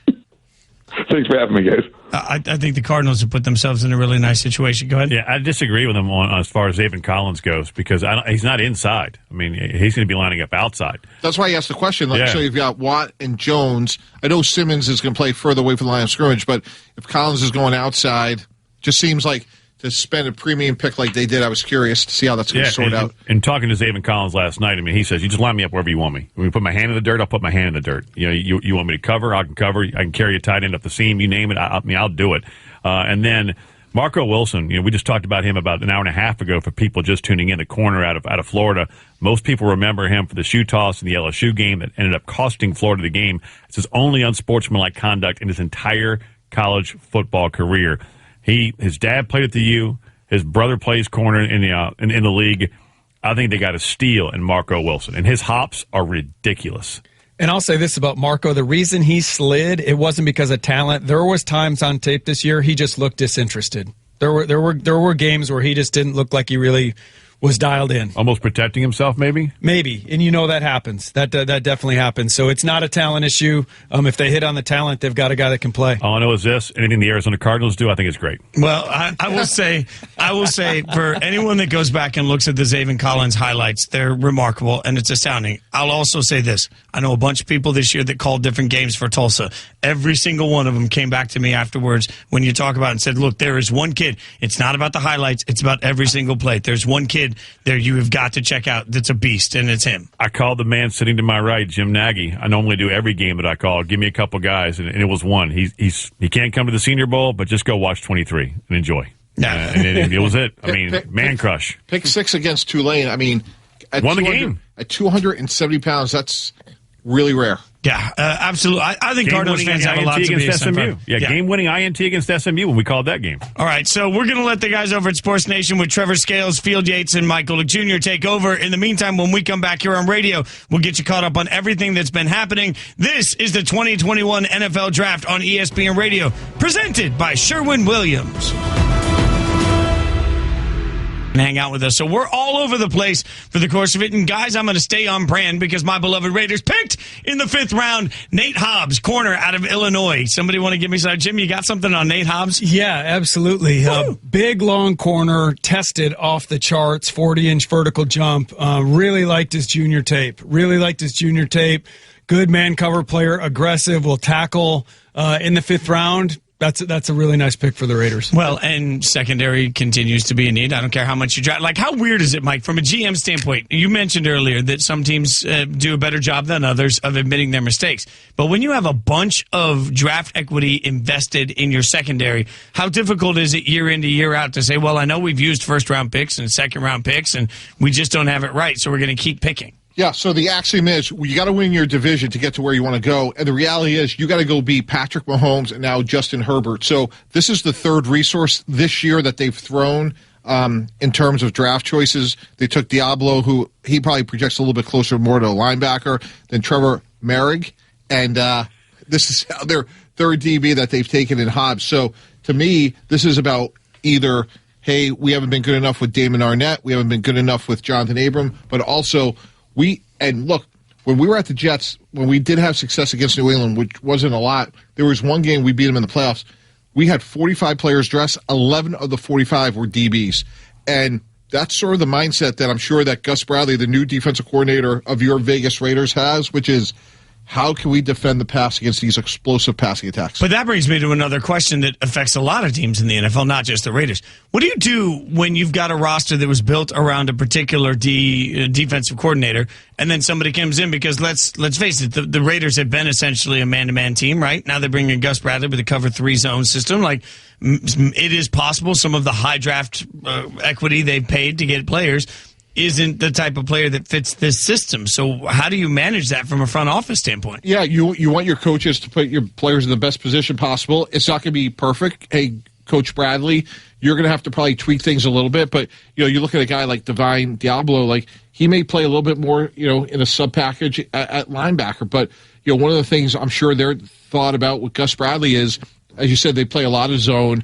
Thanks for having me, guys. I think the Cardinals have put themselves in a really nice situation. Go ahead. Yeah, I disagree with him as far as Zaven Collins goes because he's not inside. I mean, he's going to be lining up outside. That's why I asked the question. So you've got Watt and Jones. I know Simmons is going to play further away from the line of scrimmage, but if Collins is going outside, just seems like to spend a premium pick like they did, I was curious to see how that's going to sort out. And talking to Zaven Collins last night, I mean, he says, you just line me up wherever you want me. When you put my hand in the dirt, I'll put my hand in the dirt. You want me to cover, I can cover. I can carry a tight end up the seam. You name it, I'll do it. And then Marco Wilson, we just talked about him about an hour and a half ago for people just tuning in, the corner out of Florida. Most people remember him for the shoe toss in the LSU game that ended up costing Florida the game. It's his only unsportsmanlike conduct in his entire college football career. His dad played at the U. His brother plays corner in the league. I think they got a steal in Marco Wilson, and his hops are ridiculous. And I'll say this about Marco. The reason he slid, it wasn't because of talent. There was times on tape this year he just looked disinterested. There were games where he just didn't look like he really was dialed in. Almost protecting himself, maybe? Maybe. And that happens. That definitely happens. So it's not a talent issue. If they hit on the talent, they've got a guy that can play. All I know is this. Anything the Arizona Cardinals do, I think it's great. Well, I will say for anyone that goes back and looks at the Zaven Collins highlights, they're remarkable, and it's astounding. I'll also say this. I know a bunch of people this year that called different games for Tulsa. Every single one of them came back to me afterwards when you talk about it and said, look, there is one kid. It's not about the highlights. It's about every single play. There's one kid there you have got to check out that's a beast, and it's him. I called the man sitting to my right, Jim Nagy. I normally do every game that I call. Give me a couple guys, and it was one. He can't come to the Senior Bowl, but just go watch 23 and enjoy. Yeah. And it was it. I mean, man crush. Pick 6 against Tulane. I mean, won the game. At 270 pounds, that's really rare. Yeah, absolutely. I think Cardinals fans have a lot to be excited SMU. Yeah, game-winning INT against SMU when we called that game. All right, so we're going to let the guys over at Sports Nation with Trevor Scales, Field Yates, and Michael Jr. take over. In the meantime, when we come back here on radio, we'll get you caught up on everything that's been happening. This is the 2021 NFL Draft on ESPN Radio, presented by Sherwin-Williams. And hang out with us. So we're all over the place for the course of it. And guys, I'm going to stay on brand because my beloved Raiders picked in the 5th round Nate Hobbs, corner out of Illinois. Somebody want to give me some? Jim, you got something on Nate Hobbs? Yeah, absolutely. Big, long corner, tested off the charts, 40-inch vertical jump. Really liked his junior tape. Good man cover player, aggressive, will tackle in the 5th round. That's a really nice pick for the Raiders. Well, and secondary continues to be a need. I don't care how much you draft. Like, how weird is it, Mike, from a GM standpoint? You mentioned earlier that some teams do a better job than others of admitting their mistakes. But when you have a bunch of draft equity invested in your secondary, how difficult is it year in to year out to say, well, I know we've used first-round picks and second-round picks, and we just don't have it right, so we're going to keep picking? Yeah, so the axiom is you got to win your division to get to where you want to go. And the reality is you got to go beat Patrick Mahomes and now Justin Herbert. So this is the third resource this year that they've thrown in terms of draft choices. They took Diablo, who he probably projects a little bit closer more to a linebacker than Trevor Merrick. And this is their third DB that they've taken in Hobbs. So to me, this is about either, hey, we haven't been good enough with Damon Arnett. We haven't been good enough with Jonathan Abram. But also, and look, when we were at the Jets, when we did have success against New England, which wasn't a lot, there was one game we beat them in the playoffs. We had 45 players dressed. 11 of the 45 were DBs. And that's sort of the mindset that I'm sure that Gus Bradley, the new defensive coordinator of your Vegas Raiders, has, which is, how can we defend the pass against these explosive passing attacks? But that brings me to another question that affects a lot of teams in the NFL, not just the Raiders. What do you do when you've got a roster that was built around a particular defensive coordinator, and then somebody comes in? Because let's face it, the Raiders have been essentially a man-to-man team, right? Now they're bringing Gus Bradley with a cover 3 zone system. Like, it is possible some of the high draft equity they've paid to get players isn't the type of player that fits this system. So how do you manage that from a front office standpoint? Yeah, you want your coaches to put your players in the best position possible. It's not going to be perfect. Hey, Coach Bradley, you're going to have to probably tweak things a little bit. But, you look at a guy like Divine Diablo, like he may play a little bit more, in a sub package at linebacker. But, one of the things I'm sure they're thought about with Gus Bradley is, as you said, they play a lot of zone.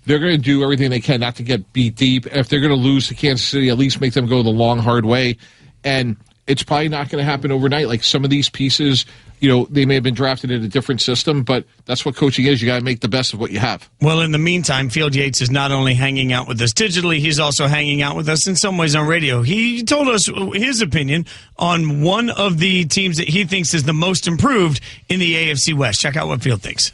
They're going to do everything they can not to get beat deep. If they're going to lose to Kansas City, at least make them go the long, hard way. And it's probably not going to happen overnight. Like some of these pieces, they may have been drafted in a different system, but that's what coaching is. You got to make the best of what you have. Well, in the meantime, Field Yates is not only hanging out with us digitally, he's also hanging out with us in some ways on radio. He told us his opinion on one of the teams that he thinks is the most improved in the AFC West. Check out what Field thinks.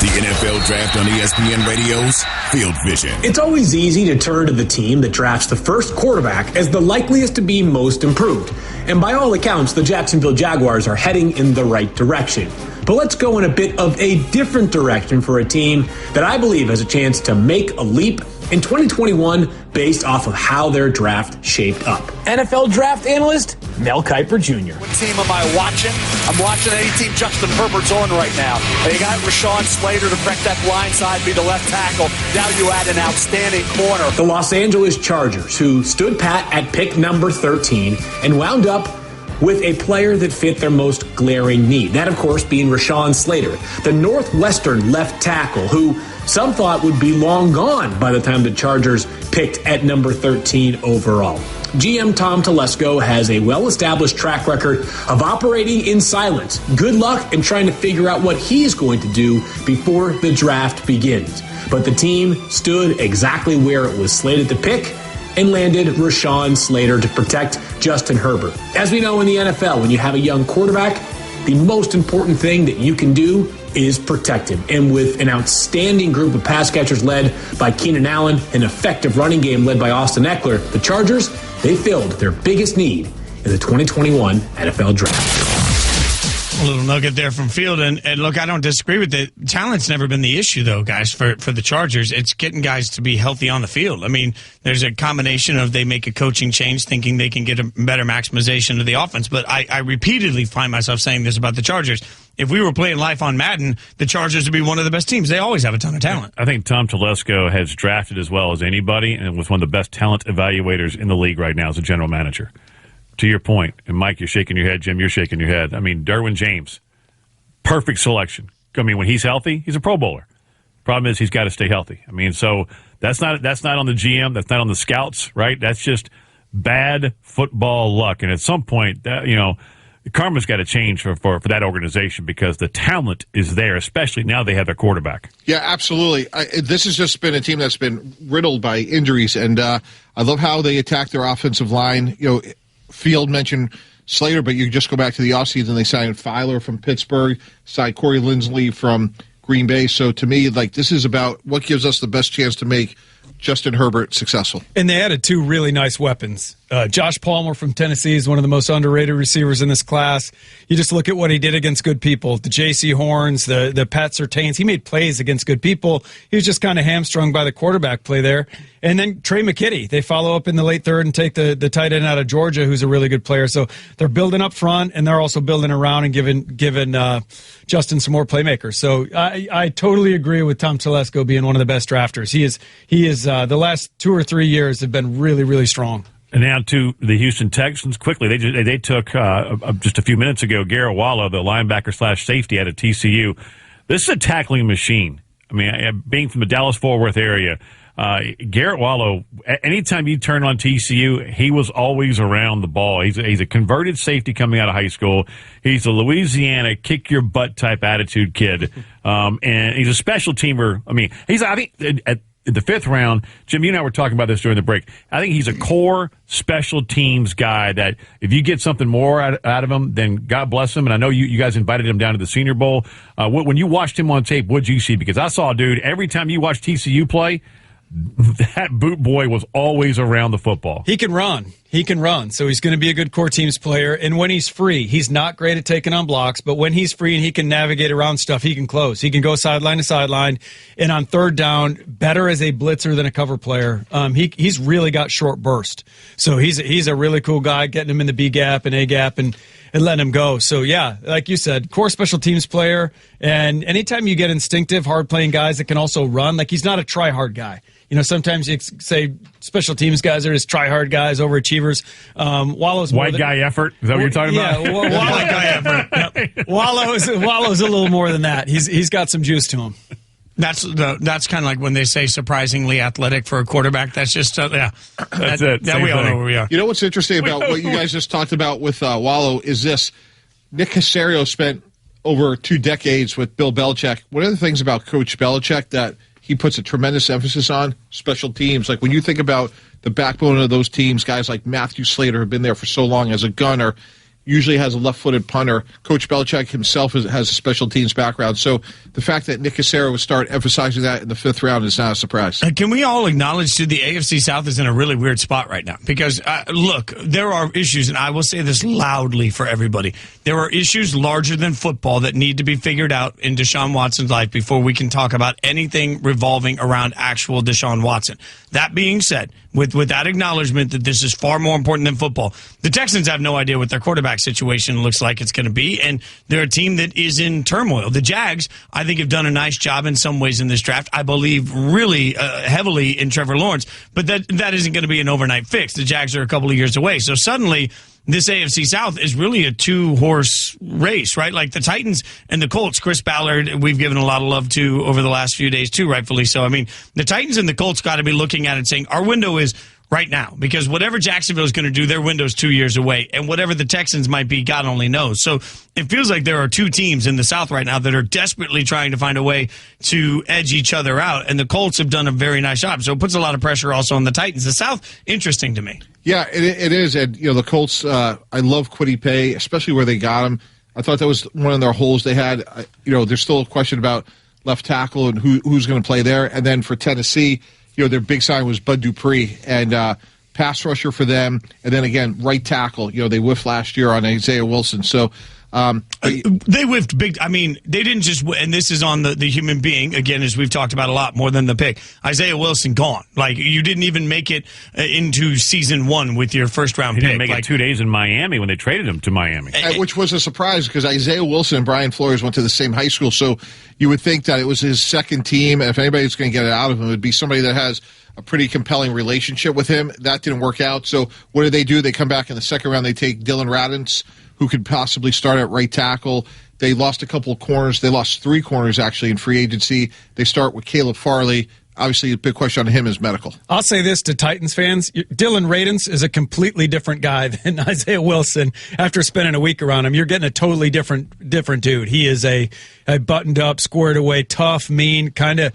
The NFL Draft on ESPN Radio's Field Vision. It's always easy to turn to the team that drafts the first quarterback as the likeliest to be most improved. And by all accounts, the Jacksonville Jaguars are heading in the right direction. But let's go in a bit of a different direction for a team that I believe has a chance to make a leap in 2021 based off of how their draft shaped up. NFL draft analyst Mel Kiper Jr. What team am I watching? I'm watching any team Justin Herbert's on right now. They got Rashawn Slater to protect that blind side, be the left tackle. Now you add an outstanding corner. The Los Angeles Chargers, who stood pat at pick number 13 and wound up with a player that fit their most glaring need. That, of course, being Rashawn Slater, the Northwestern left tackle, who some thought would be long gone by the time the Chargers picked at number 13 overall. GM Tom Telesco has a well-established track record of operating in silence. Good luck in trying to figure out what he's going to do before the draft begins. But the team stood exactly where it was slated to pick and landed Rashawn Slater to protect Justin Herbert. As we know in the NFL, when you have a young quarterback, the most important thing that you can do is protect him. And with an outstanding group of pass catchers led by Keenan Allen, an effective running game led by Austin Eckler, the Chargers, they filled their biggest need in the 2021 NFL Draft. A little nugget there from Field, and look, I don't disagree with it. Talent's never been the issue, though, guys, for the Chargers. It's getting guys to be healthy on the field. I mean, there's a combination of they make a coaching change thinking they can get a better maximization of the offense, but I repeatedly find myself saying this about the Chargers. If we were playing life on Madden, the Chargers would be one of the best teams. They always have a ton of talent. I think Tom Telesco has drafted as well as anybody and was one of the best talent evaluators in the league right now as a general manager. To your point, and Mike, you're shaking your head. Jim, you're shaking your head. I mean, Derwin James, perfect selection. I mean, when he's healthy, he's a Pro Bowler. Problem is, he's got to stay healthy. I mean, so that's not on the GM. That's not on the scouts, right? That's just bad football luck. And at some point, karma's got to change for that organization because the talent is there, especially now they have their quarterback. Yeah, absolutely. This has just been a team that's been riddled by injuries, and I love how they attack their offensive line. Field mentioned Slater, but you just go back to the offseason, they signed Filer from Pittsburgh, signed Corey Linsley from Green Bay. So to me, this is about what gives us the best chance to make Justin Herbert successful. And they added two really nice weapons. Josh Palmer from Tennessee is one of the most underrated receivers in this class. You just look at what he did against good people. The J.C. Horns, the Pat Surtains. He made plays against good people. He was just kind of hamstrung by the quarterback play there. And then Trey McKitty. They follow up in the late third and take the tight end out of Georgia, who's a really good player. So they're building up front, and they're also building around and giving Justin some more playmakers. So I totally agree with Tom Telesco being one of the best drafters. He is the last 2 or 3 years have been really, really strong. And now to the Houston Texans quickly. They took just a few minutes ago Garrett Wallow, the linebacker/safety out of TCU. This is a tackling machine. I mean, being from the Dallas-Fort Worth area, Garrett Wallow, anytime you turn on TCU, he was always around the ball. He's a converted safety coming out of high school. He's a Louisiana kick-your-butt type attitude kid. And he's a special teamer. I mean, I think at the 5th round, Jim, you and I were talking about this during the break. I think he's a core special teams guy that if you get something more out of him, then God bless him. And I know you guys invited him down to the Senior Bowl. When you watched him on tape, what'd you see? Because I saw a dude, every time you watch TCU play, that boot boy was always around the football. He can run. So he's going to be a good core teams player. And when he's free, he's not great at taking on blocks, but when he's free and he can navigate around stuff, he can close. He can go sideline to sideline. And on third down, better as a blitzer than a cover player. He's really got short burst. So he's a really cool guy, getting him in the B gap and A gap and letting him go. So, yeah, like you said, core special teams player. And anytime you get instinctive, hard-playing guys that can also run, he's not a try-hard guy. Sometimes you say special teams guys are just try-hard guys, overachievers. Wallow's white guy effort. Is that what you're talking about? Yeah, white guy effort. Yep. Wallow's a little more than that. He's got some juice to him. That's kind of like when they say surprisingly athletic for a quarterback. That's just That's it. That we all know where we are. You know what's interesting about what you guys just talked about with Wallow is this: Nick Caserio spent over 2 decades with Bill Belichick. One of the things about Coach Belichick that he puts a tremendous emphasis on special teams. Like when you think about the backbone of those teams, guys like Matthew Slater have been there for so long as a gunner. usually has a left-footed punter. Coach Belichick himself has a special teams background. So the fact that Nick Caserio would start emphasizing that in the 5th round is not a surprise. Can we all acknowledge, too, the AFC South is in a really weird spot right now? Because, look, there are issues, and I will say this loudly for everybody. There are issues larger than football that need to be figured out in Deshaun Watson's life before we can talk about anything revolving around actual Deshaun Watson. That being said, with that acknowledgement that this is far more important than football, the Texans have no idea what their quarterback situation looks like it's going to be, and they're a team that is in turmoil. The Jags, I think, have done a nice job in some ways in this draft. I believe really heavily in Trevor Lawrence, but that isn't going to be an overnight fix. The Jags are a couple of years away. So suddenly, this AFC South is really a 2-horse race, right? Like the Titans and the Colts, Chris Ballard, we've given a lot of love to over the last few days too, rightfully so. I mean, the Titans and the Colts got to be looking at it saying, our window is right now, because whatever Jacksonville is going to do, their window's 2 years away, and whatever the Texans might be, God only knows. So it feels like there are two teams in the South right now that are desperately trying to find a way to edge each other out, and the Colts have done a very nice job. So it puts a lot of pressure also on the Titans. The South, interesting to me. Yeah, it is. And, the Colts, I love Kwity Paye, especially where they got him. I thought that was one of their holes they had. There's still a question about left tackle and who's going to play there. And then for Tennessee, their big sign was Bud Dupree, and pass rusher for them. And then again, right tackle. They whiffed last year on Isaiah Wilson. So they whiffed big. I mean, they didn't just, and this is on the human being, again, as we've talked about a lot more than the pick. Isaiah Wilson gone. Like, you didn't even make it into season 1 with your first round pick. He didn't make it 2 days in Miami when they traded him to Miami. Which was a surprise because Isaiah Wilson and Brian Flores went to the same high school. So you would think that it was his second team. If anybody's going to get it out of him, it would be somebody that has a pretty compelling relationship with him. That didn't work out. So what do? They come back in the second round. They take Dylan Radunz, who could possibly start at right tackle. They lost a couple of corners. They lost 3 corners, actually, in free agency. They start with Caleb Farley. Obviously, a big question on him is medical. I'll say this to Titans fans. Dylan Radunz is a completely different guy than Isaiah Wilson. After spending a week around him, you're getting a totally different dude. He is a buttoned up, squared away, tough, mean, kind of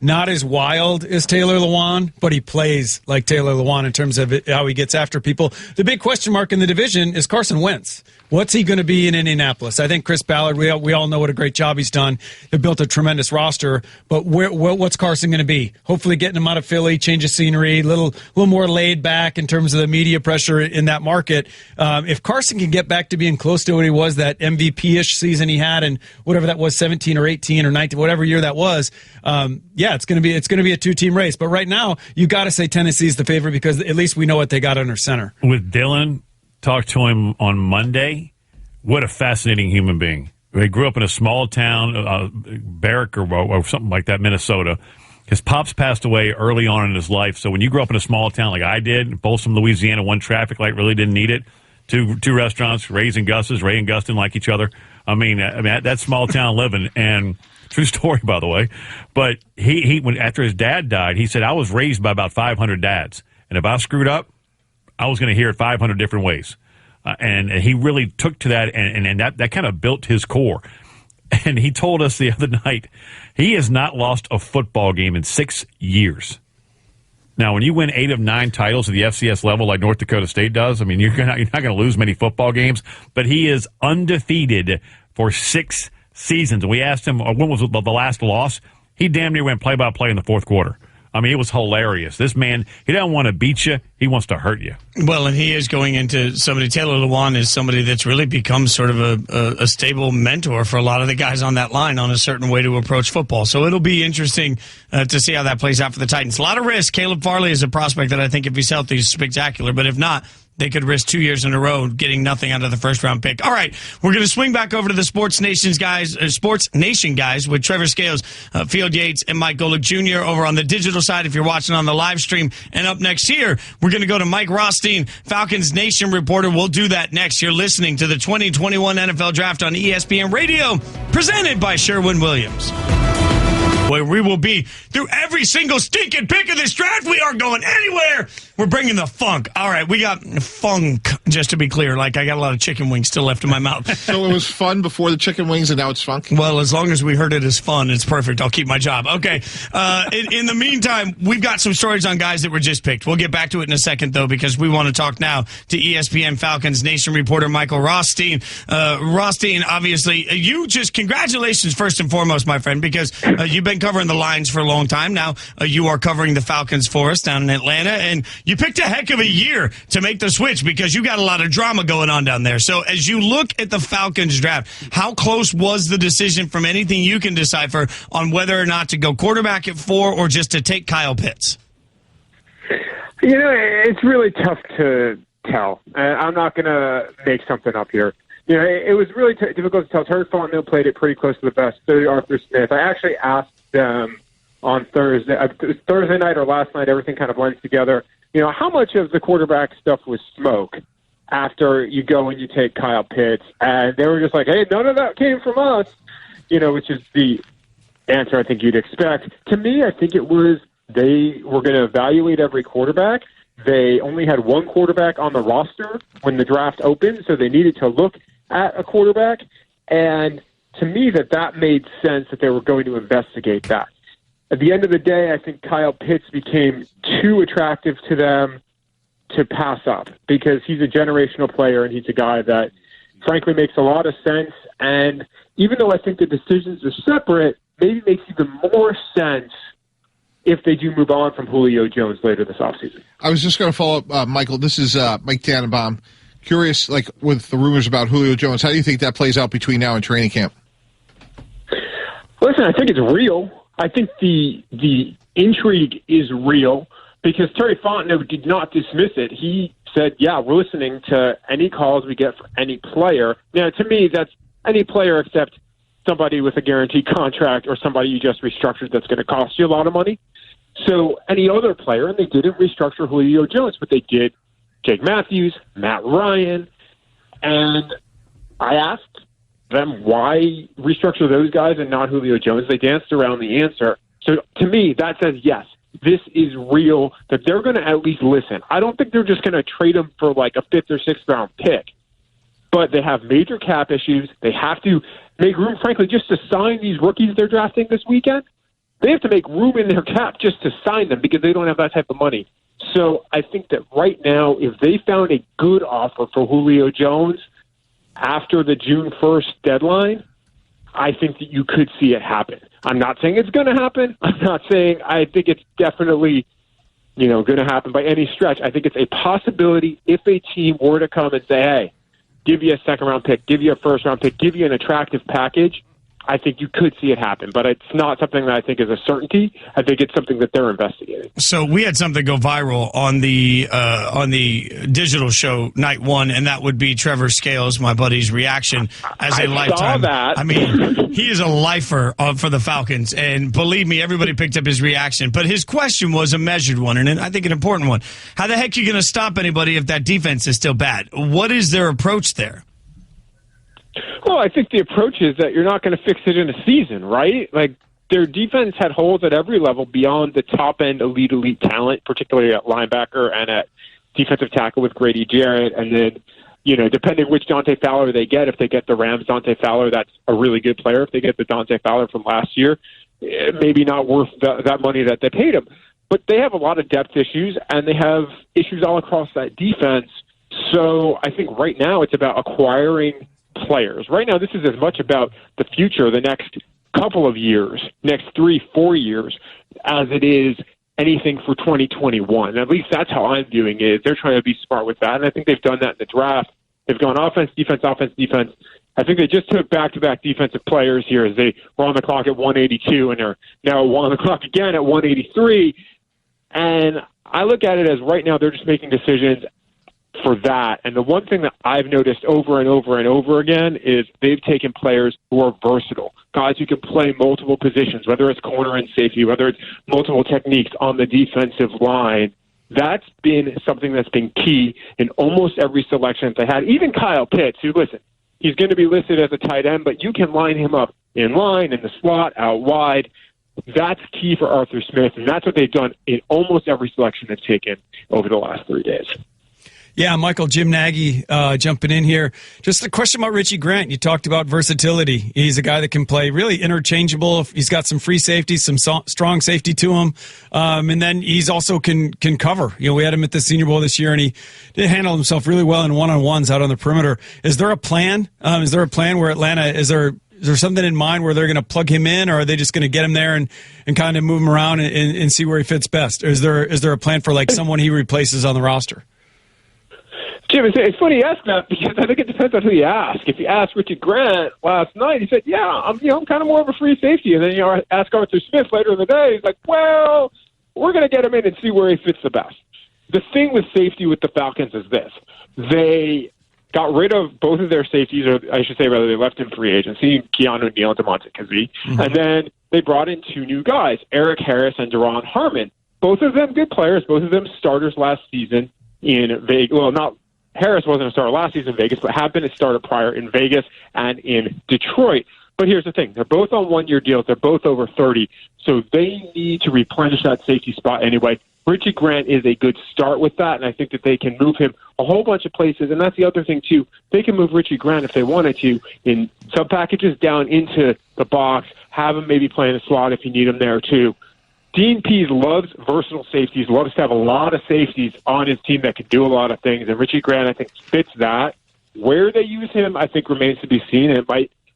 not as wild as Taylor Lewan, but he plays like Taylor Lewan in terms of how he gets after people. The big question mark in the division is Carson Wentz. What's he going to be in Indianapolis? I think Chris Ballard, we all know what a great job he's done. They've built a tremendous roster, but what's Carson going to be? Hopefully getting him out of Philly, change of scenery, a little more laid back in terms of the media pressure in that market. If Carson can get back to being close to what he was, that MVP-ish season he had in whatever that was, 17 or 18 or 19, whatever year that was, it's going to be a 2-team race. But right now, you got to say Tennessee's the favorite because at least we know what they got under center. With Dylan, talked to him on Monday. What a fascinating human being. He grew up in a small town, Barrack or something like that, Minnesota. His pops passed away early on in his life. So when you grew up in a small town like I did, Folsom, Louisiana, one traffic light, really didn't need it. Two restaurants, Ray's and Gus's. Ray and Gus didn't like each other. I mean that small town living, and true story, by the way. But when after his dad died, he said, I was raised by about 500 dads. And if I screwed up, I was going to hear it 500 different ways. And he really took to that, and that kind of built his core. And he told us the other night he has not lost a football game in 6 years. Now, when you win 8 of 9 titles at the FCS level like North Dakota State does, I mean, you're not going to lose many football games, but he is undefeated for 6 seasons. And we asked him, when was the last loss? He damn near went play-by-play in the fourth quarter. I mean, it was hilarious. This man, he doesn't want to beat you. He wants to hurt you. Well, and he is going into somebody, Taylor Lewan is somebody that's really become sort of a stable mentor for a lot of the guys on that line on a certain way to approach football. So it'll be interesting to see how that plays out for the Titans. A lot of risk. Caleb Farley is a prospect that I think if he's healthy is spectacular. But if not, they could risk 2 years in a row getting nothing out of the first-round pick. All right, we're going to swing back over to the Sports Nation guys with Trevor Scales, Field Yates, and Mike Golick Jr. over on the digital side if you're watching on the live stream. And up next here, we're going to go to Mike Rothstein, Falcons Nation reporter. We'll do that next. You're listening to the 2021 NFL Draft on ESPN Radio, presented by Sherwin-Williams. Where we will be through every single stinking pick of this draft. We aren't going anywhere. We're bringing the funk. All right, we got funk, just to be clear. Like, I got a lot of chicken wings still left in my mouth. So it was fun before the chicken wings, and now it's funk? Well, as long as we heard it as fun, it's perfect. I'll keep my job. Okay. In the meantime, we've got some stories on guys that were just picked. We'll get back to it in a second, though, because we want to talk now to ESPN Falcons Nation reporter Michael Rothstein. Rothstein, obviously, congratulations first and foremost, my friend, because you've been covering the Lions for a long time now. You are covering the Falcons for us down in Atlanta, and you picked a heck of a year to make the switch because you got a lot of drama going on down there. So as you look at the Falcons draft, how close was the decision from anything you can decipher on whether or not to go quarterback at 4 or just to take Kyle Pitts? It's really tough to tell. I'm not going to make something up here. It was really difficult to tell. Terry Fontenot played it pretty close to the best. So did Arthur Smith. I actually asked them on Thursday night or last night, everything kind of blends together. How much of the quarterback stuff was smoke after you go and you take Kyle Pitts? And they were just like, hey, none of that came from us, which is the answer I think you'd expect. To me, I think it was they were going to evaluate every quarterback. They only had one quarterback on the roster when the draft opened, so they needed to look at a quarterback. And to me, that made sense that they were going to investigate that. At the end of the day, I think Kyle Pitts became too attractive to them to pass up because he's a generational player and he's a guy that, frankly, makes a lot of sense. And even though I think the decisions are separate, maybe makes even more sense if they do move on from Julio Jones later this offseason. I was just going to follow up, Michael. This is Mike Tannenbaum. Curious, with the rumors about Julio Jones, how do you think that plays out between now and training camp? Listen, I think it's real. I think the intrigue is real because Terry Fontenot did not dismiss it. He said, yeah, we're listening to any calls we get from any player. Now, to me, that's any player except somebody with a guaranteed contract or somebody you just restructured that's going to cost you a lot of money. So any other player, and they didn't restructure Julio Jones, but they did Jake Matthews, Matt Ryan, and I asked them why restructure those guys and not Julio Jones. They danced around the answer. So to me, that says yes, this is real, that they're going to at least listen. I don't think they're just going to trade him for like a 5th or 6th round pick, but they have major cap issues. They have to make room, frankly, just to sign these rookies they're drafting this weekend. They have to make room in their cap just to sign them because they don't have that type of money. So I think that right now, if they found a good offer for Julio Jones after the June 1st deadline, I think that you could see it happen. I'm not saying it's going to happen. I'm not saying I think it's definitely, going to happen by any stretch. I think it's a possibility if a team were to come and say, hey, give you a 2nd-round pick, give you a 1st-round pick, give you an attractive package, I think you could see it happen, but it's not something that I think is a certainty. I think it's something that they're investigating. So we had something go viral on the digital show night one, and that would be Trevor Scales, my buddy's reaction as a lifetime. Saw that. I mean, he is a lifer for the Falcons, and believe me, everybody picked up his reaction. But his question was a measured one, and I think an important one. How the heck are you going to stop anybody if that defense is still bad? What is their approach there? Well, I think the approach is that you're not going to fix it in a season, right? Like, their defense had holes at every level beyond the top-end elite talent, particularly at linebacker and at defensive tackle with Grady Jarrett. And then, depending which Dante Fowler they get, if they get the Rams Dante Fowler, that's a really good player. If they get the Dante Fowler from last year, maybe not worth that money that they paid him. But they have a lot of depth issues, and they have issues all across that defense. So I think right now it's about acquiring players. Right now, this is as much about the future, the next couple of years, next 3-4 years, as it is anything for 2021. At least that's how I'm viewing it. They're trying to be smart with that, and I think they've done that in the draft. They've gone offense, defense, offense, defense. I think they just took back-to-back defensive players here as they were on the clock at 182, and they're now on the clock again at 183. And I look at it as right now they're just making decisions for that. And the one thing that I've noticed over and over and over again is they've taken players who are versatile, guys who can play multiple positions, whether it's corner and safety, whether it's multiple techniques on the defensive line. That's been something that's been key in almost every selection that they had. Even Kyle Pitts, who, listen, he's going to be listed as a tight end, but you can line him up in line, in the slot, out wide. That's key for Arthur Smith, and that's what they've done in almost every selection they've taken over the last 3 days. Yeah, Michael, Jim Nagy jumping in here. Just a question about Richie Grant. You talked about versatility. He's a guy that can play really interchangeable. He's got some free safety, some strong safety to him. And then he's also can cover. You know, we had him at the Senior Bowl this year, and he did handle himself really well in one-on-ones out on the perimeter. Is there a plan? Is there a plan where Atlanta, is there something in mind where they're going to plug him in, or are they just going to get him there and kind of move him around and see where he fits best? Or is there a plan for like someone he replaces on the roster? Jim, it's funny you ask that because I think it depends on who you ask. If you asked Richie Grant last night, he said, "Yeah, I'm kind of more of a free safety." And then ask Arthur Smith later in the day, he's like, "Well, we're going to get him in and see where he fits the best." The thing with safety with the Falcons is this: they got rid of both of their safeties, or I should say, rather, they left in free agency, Keanu Neal and DeMonte Kazee, and then they brought in 2 new guys, Eric Harris and Deron Harmon. Both of them good players. Both of them starters last season in Vegas. Well, not. Harris wasn't a starter last season in Vegas, but have been a starter prior in Vegas and in Detroit. But here's the thing. They're both on one-year deals. They're both over 30. So they need to replenish that safety spot anyway. Richie Grant is a good start with that, and I think that they can move him a whole bunch of places. And that's the other thing, too. They can move Richie Grant, if they wanted to, in sub-packages down into the box, have him maybe play in the slot if you need him there, too. Dean Pease loves versatile safeties, loves to have a lot of safeties on his team that can do a lot of things, and Richie Grant, I think, fits that. Where they use him, I think, remains to be seen. And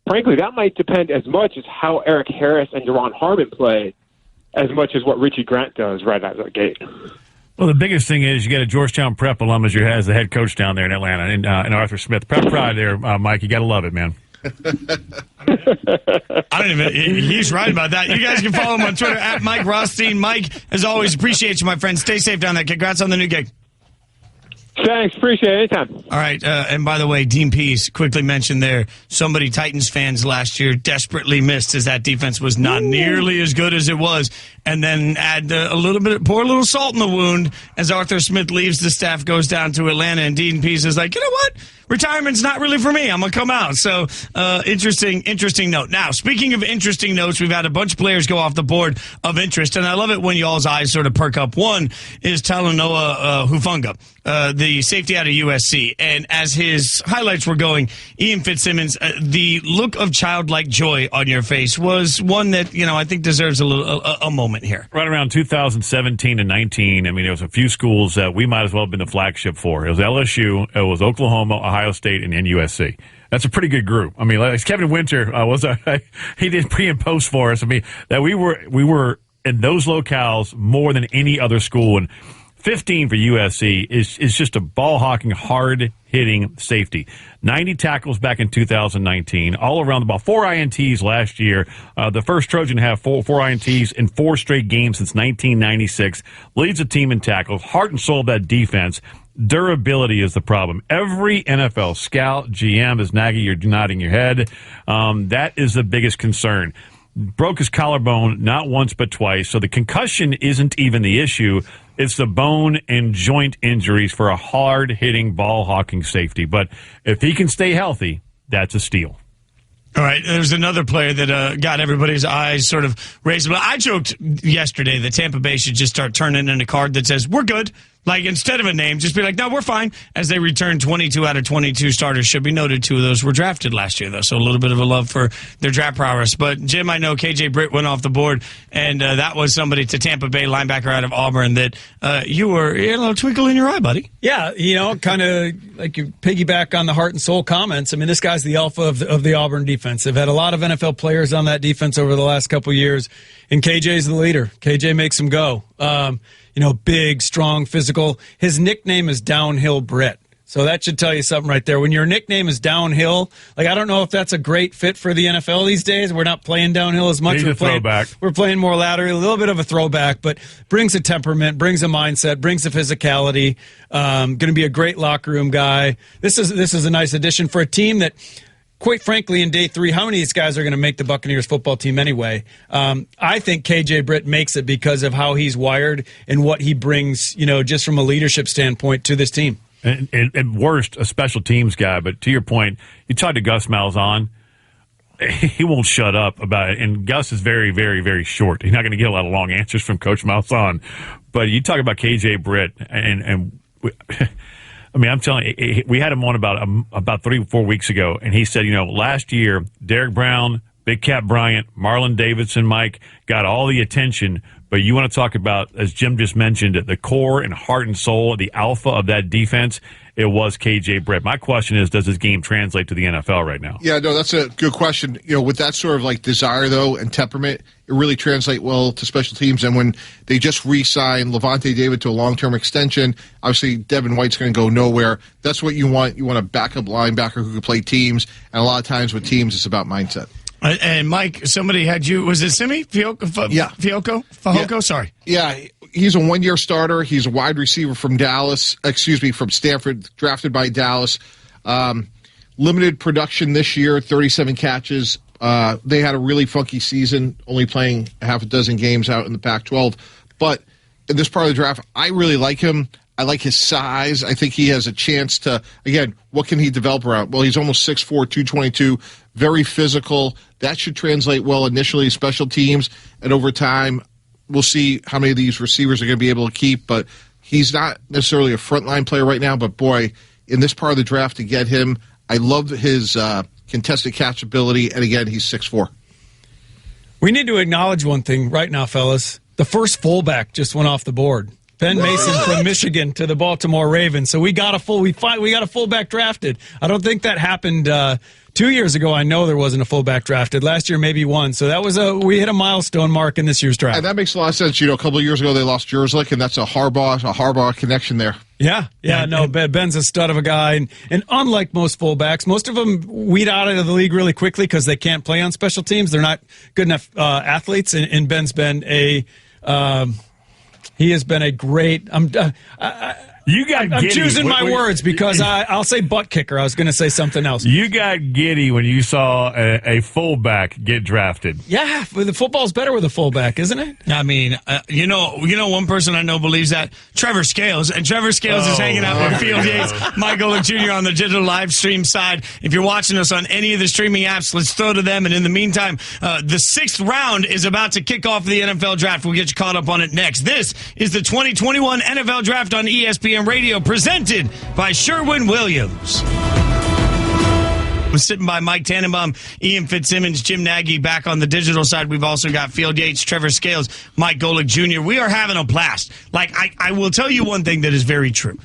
frankly, that might depend as much as how Eric Harris and Deron Harmon play as much as what Richie Grant does right out of the gate. Well, the biggest thing is you got a Georgetown Prep alum as the head coach down there in Atlanta, and Arthur Smith. Prep pride there, Mike. You got to love it, man. He's right about that. You guys can follow him on Twitter at Mike Rothstein. Mike, as always, appreciate you, my friend. Stay safe down there. Congrats on the new gig. Thanks. Appreciate it. Anytime. All right. And by the way, Dean Pease quickly mentioned there, somebody Titans fans last year desperately missed as that defense was not nearly as good as it was. And then add pour a little salt in the wound as Arthur Smith leaves the staff, goes down to Atlanta, and Dean Pease is like, you know what? Retirement's not really for me. I'm going to come out. So, interesting note. Now, speaking of interesting notes, we've had a bunch of players go off the board of interest, and I love it when y'all's eyes sort of perk up. One is Talanoa Hufanga, the safety out of USC. And as his highlights were going, Ian Fitzsimmons, the look of childlike joy on your face was one that, I think deserves a moment here. Right around 2017 and 19, I mean, there was a few schools that we might as well have been the flagship for. It was LSU, it was Oklahoma, Ohio State, and USC. That's a pretty good group. I mean, like Kevin Winter he did pre and post for us. I mean, that we were in those locales more than any other school. And 15 for USC is just a ball-hawking, hard-hitting safety. 90 tackles back in 2019, all around the ball. 4 INTs last year. The first Trojan to have four INTs in 4 straight games since 1996. Leads the team in tackles. Heart and soul of that defense. Durability is the problem. Every NFL scout, GM, is Nagy, you're nodding your head. That is the biggest concern. Broke his collarbone not once but twice, so the concussion isn't even the issue. It's the bone and joint injuries for a hard-hitting, ball-hawking safety. But if he can stay healthy, that's a steal. All right, there's another player that got everybody's eyes sort of raised. I joked yesterday that Tampa Bay should just start turning in a card that says, we're good. Like, instead of a name, just be like, no, we're fine. As they return 22 out of 22 starters. Should be noted 2 of those were drafted last year, though. So a little bit of a love for their draft prowess. But, Jim, I know KJ Britt went off the board, and that was somebody to Tampa Bay linebacker out of Auburn that you were a little twinkle in your eye, buddy. Yeah, kind of like you piggyback on the heart and soul comments. I mean, this guy's the alpha of the Auburn defense. They've had a lot of NFL players on that defense over the last couple of years, and KJ's the leader. KJ makes them go. Big, strong, physical. His nickname is Downhill Britt. So that should tell you something right there. When your nickname is downhill, I don't know if that's a great fit for the NFL these days. We're not playing downhill as much. We're playing more laterally, a little bit of a throwback, but brings a temperament, brings a mindset, brings a physicality. Going to be a great locker room guy. This is a nice addition for a team that, quite frankly, in day 3, how many of these guys are going to make the Buccaneers football team anyway? I think KJ Britt makes it because of how he's wired and what he brings, just from a leadership standpoint to this team. And worst, a special teams guy. But to your point, you talked to Gus Malzahn. he won't shut up about it. And Gus is very, very, very short. He's not going to get a lot of long answers from Coach Malzahn. But you talk about KJ Britt, and I mean, I'm telling you, we had him on about 3 or 4 weeks ago, and he said, last year, Derek Brown, Big Cat Bryant, Marlon Davidson, Mike, got all the attention. But you want to talk about, as Jim just mentioned, the core and heart and soul, the alpha of that defense, it was KJ Britt. My question is, does this game translate to the NFL right now? Yeah, no, that's a good question. With that sort of desire, though, and temperament, it really translates well to special teams. And when they just re-signed Levante David to a long-term extension, obviously Devin White's going to go nowhere. That's what you want. You want a backup linebacker who can play teams. And a lot of times with teams, it's about mindset. And Mike, somebody had you. Was it Simi Fehoko? Yeah. Fehoko? Yeah. Sorry. Yeah, he's a one-year starter. He's a wide receiver from from Stanford, drafted by Dallas. Limited production this year, 37 catches. They had a really funky season, only playing half a dozen games out in the Pac-12. But in this part of the draft, I really like him. I like his size. I think he has a chance to, again, what can he develop around? Well, he's almost 6'4", 222, very physical. That should translate well initially, special teams, and over time, we'll see how many of these receivers are going to be able to keep. But he's not necessarily a frontline player right now, but boy, in this part of the draft to get him, I love his contested catch ability, and again, he's 6'4". We need to acknowledge one thing right now, fellas. The first fullback just went off the board. Ben Mason from Michigan to the Baltimore Ravens. So we got a fullback drafted. I don't think that happened 2 years ago. I know there wasn't a fullback drafted. Last year, maybe one. So that was we hit a milestone mark in this year's draft. And that makes a lot of sense. A couple of years ago they lost Jerslick, and that's a Harbaugh connection there. Yeah. No, Ben's a stud of a guy, and unlike most fullbacks, most of them weed out of the league really quickly because they can't play on special teams. They're not good enough athletes, and Ben's been a. He has been a great. I'm choosing my words because I'll say butt kicker. I was going to say something else. You got giddy when you saw a fullback get drafted. Yeah, the football's better with a fullback, isn't it? I mean, one person I know believes that, Trevor Scales, and Trevor Scales is hanging out with Field Yates, Mike Golic Jr. on the digital live stream side. If you're watching us on any of the streaming apps, let's throw to them. And in the meantime, the 6th round is about to kick off the NFL draft. We'll get you caught up on it next. This is the 2021 NFL Draft on ESPN Radio, presented by Sherwin-Williams. We're sitting by Mike Tannenbaum, Ian Fitzsimmons, Jim Nagy back on the digital side. We've also got Field Yates, Trevor Scales, Mike Golic Jr. We are having a blast. I will tell you one thing that is very true.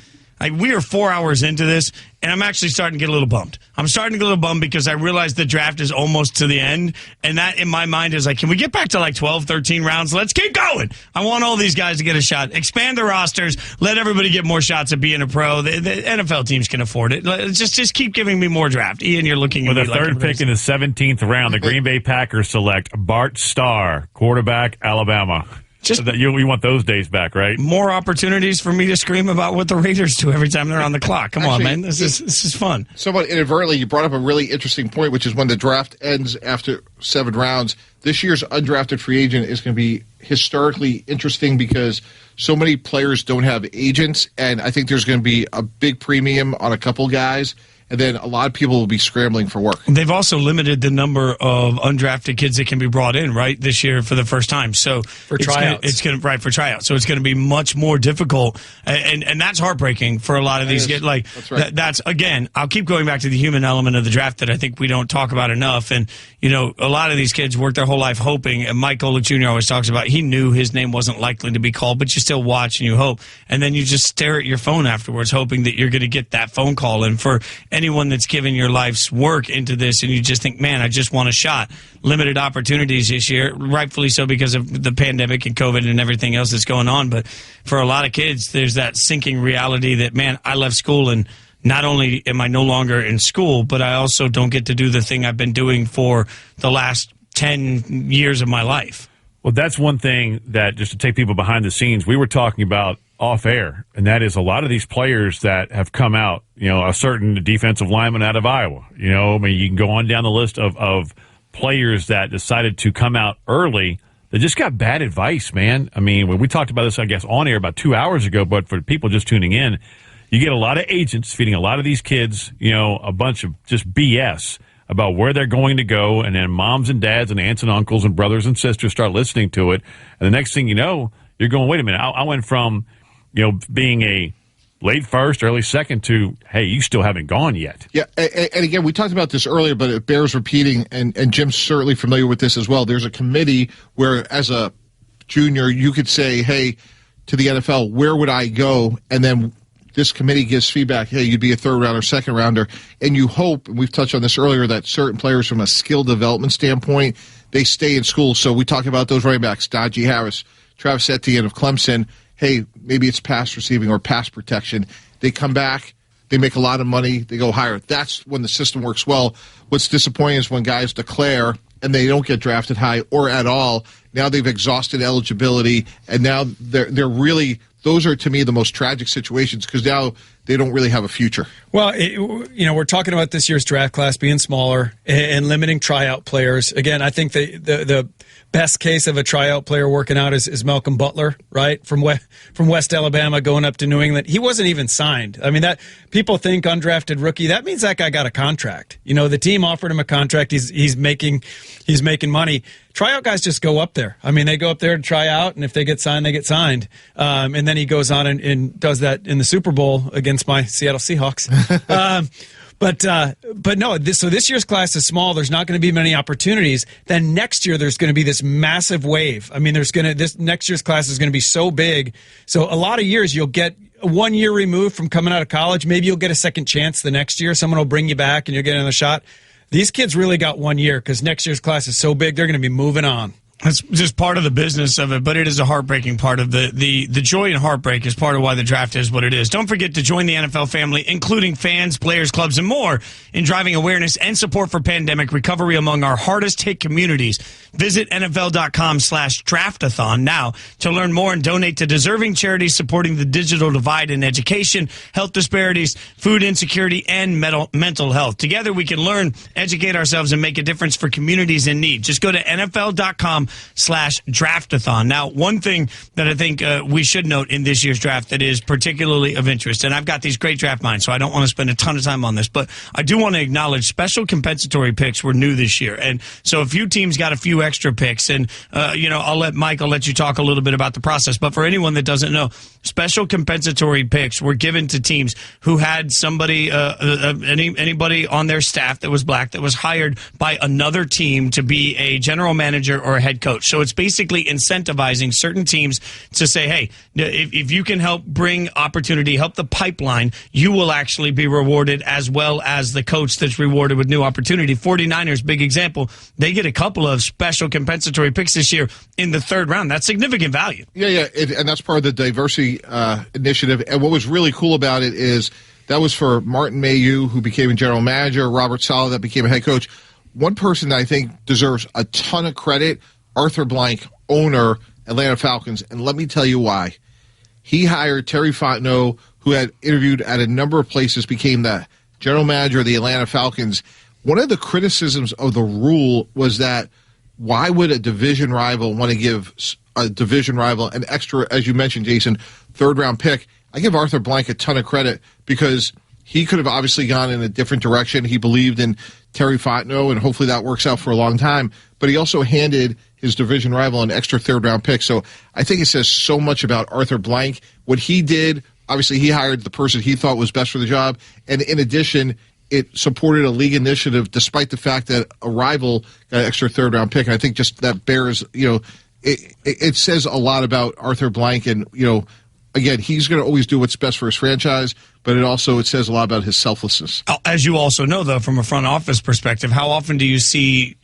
We are 4 hours into this, and I'm actually starting to get a little bummed. I'm starting to get a little bummed because I realize the draft is almost to the end, and that in my mind is can we get back to 12, 13 rounds? Let's keep going. I want all these guys to get a shot. Expand the rosters. Let everybody get more shots at being a pro. The NFL teams can afford it. Just keep giving me more draft. Ian, you're looking at me the third pick in the 17th round, the Green Bay Packers select Bart Starr, quarterback, Alabama. You want those days back, right? More opportunities for me to scream about what the Raiders do every time they're on the clock. Come on, man. This is fun. Somewhat inadvertently, you brought up a really interesting point, which is when the draft ends after 7 rounds. This year's undrafted free agent is going to be historically interesting because so many players don't have agents, and I think there's going to be a big premium on a couple guys. And then a lot of people will be scrambling for work. They've also limited the number of undrafted kids that can be brought in, right, this year for the first time. So for tryouts. For tryouts. So it's going to be much more difficult, and that's heartbreaking for a lot of these kids. That's right. That's again, I'll keep going back to the human element of the draft that I think we don't talk about enough. And a lot of these kids work their whole life hoping. And Mike Golic Jr. always talks about he knew his name wasn't likely to be called, but you still watch and you hope, and then you just stare at your phone afterwards, hoping that you're going to get that phone call. And for anyone that's given your life's work into this and you just think, man, I just want a shot. Limited opportunities this year, rightfully so because of the pandemic and COVID and everything else that's going on. But for a lot of kids, there's that sinking reality that, man, I left school and not only am I no longer in school, but I also don't get to do the thing I've been doing for the last 10 years of my life. Well, that's one thing that, just to take people behind the scenes, we were talking about off air, and that is a lot of these players that have come out, a certain defensive lineman out of Iowa, you can go on down the list of players that decided to come out early. They just got bad advice, man. When we talked about this, I guess, on air about 2 hours ago, but for people just tuning in, you get a lot of agents feeding a lot of these kids, a bunch of just BS about where they're going to go, and then moms and dads and aunts and uncles and brothers and sisters start listening to it, and the next thing you know, you're going, wait a minute, I went from, being a late first, early second to, hey, you still haven't gone yet. Yeah, and again, we talked about this earlier, but it bears repeating, and Jim's certainly familiar with this as well. There's a committee where, as a junior, you could say, hey, to the NFL, where would I go? And then this committee gives feedback, hey, you'd be a third rounder, second rounder, and you hope, and we've touched on this earlier, that certain players from a skill development standpoint, they stay in school. So we talk about those running backs, Najee Harris, Travis Etienne of Clemson. Hey, maybe it's pass receiving or pass protection. They come back, they make a lot of money, they go higher. That's when the system works well. What's disappointing is when guys declare and they don't get drafted high or at all. Now they've exhausted eligibility, and now they're really, those are to me the most tragic situations because now they don't really have a future. Well, we're talking about this year's draft class being smaller and limiting tryout players. Again, I think the best case of a tryout player working out is Malcolm Butler, right? From West Alabama going up to New England. He wasn't even signed. I mean, that people think undrafted rookie, that means that guy got a contract. The team offered him a contract. He's making money. Tryout guys just go up there. I mean, they go up there to try out, and if they get signed, they get signed. And then he goes on and does that in the Super Bowl against my Seattle Seahawks. But no, so this year's class is small. There's not going to be many opportunities. Then next year, there's going to be this massive wave. I mean, this next year's class is going to be so big. So a lot of years you'll get 1 year removed from coming out of college. Maybe you'll get a second chance the next year. Someone will bring you back and you'll get another shot. These kids really got 1 year because next year's class is so big, they're going to be moving on. That's just part of the business of it, but it is a heartbreaking part of the joy and heartbreak is part of why the draft is what it is. Don't forget to join the NFL family, including fans, players, clubs, and more, in driving awareness and support for pandemic recovery among our hardest hit communities. Visit NFL.com/draftathon now to learn more and donate to deserving charities supporting the digital divide in education, health disparities, food insecurity, and mental health. Together we can learn, educate ourselves, and make a difference for communities in need. Just go to NFL.com/draftathon. Now, one thing that I think we should note in this year's draft that is particularly of interest, and I've got these great draft minds, so I don't want to spend a ton of time on this, but I do want to acknowledge special compensatory picks were new this year. And so a few teams got a few extra picks, and, I'll let you talk a little bit about the process. But for anyone that doesn't know, special compensatory picks were given to teams who had somebody, anybody on their staff that was black that was hired by another team to be a general manager or a head coach. So it's basically incentivizing certain teams to say, hey, if you can help bring opportunity, help the pipeline, you will actually be rewarded as well as the coach that's rewarded with new opportunity. 49ers, big example, they get a couple of special compensatory picks this year in the third round. That's significant value. Yeah, and that's part of the diversity initiative. And what was really cool about it is that was for Martin Mayhew, who became a general manager, Robert Saleh, that became a head coach. One person that I think deserves a ton of credit, Arthur Blank, owner, Atlanta Falcons, and let me tell you why. He hired Terry Fontenot, who had interviewed at a number of places, became the general manager of the Atlanta Falcons. One of the criticisms of the rule was that why would a division rival want to give a division rival an extra, as you mentioned, Jason, third-round pick? I give Arthur Blank a ton of credit because he could have obviously gone in a different direction. He believed in Terry Fontenot, and hopefully that works out for a long time. But he also handed his division rival an extra third-round pick. So I think it says so much about Arthur Blank. What he did, obviously he hired the person he thought was best for the job. And in addition, it supported a league initiative despite the fact that a rival got an extra third-round pick. And I think just that bears, it says a lot about Arthur Blank. And, again, he's going to always do what's best for his franchise, but it says a lot about his selflessness. As you also know, though, from a front office perspective, how often do you see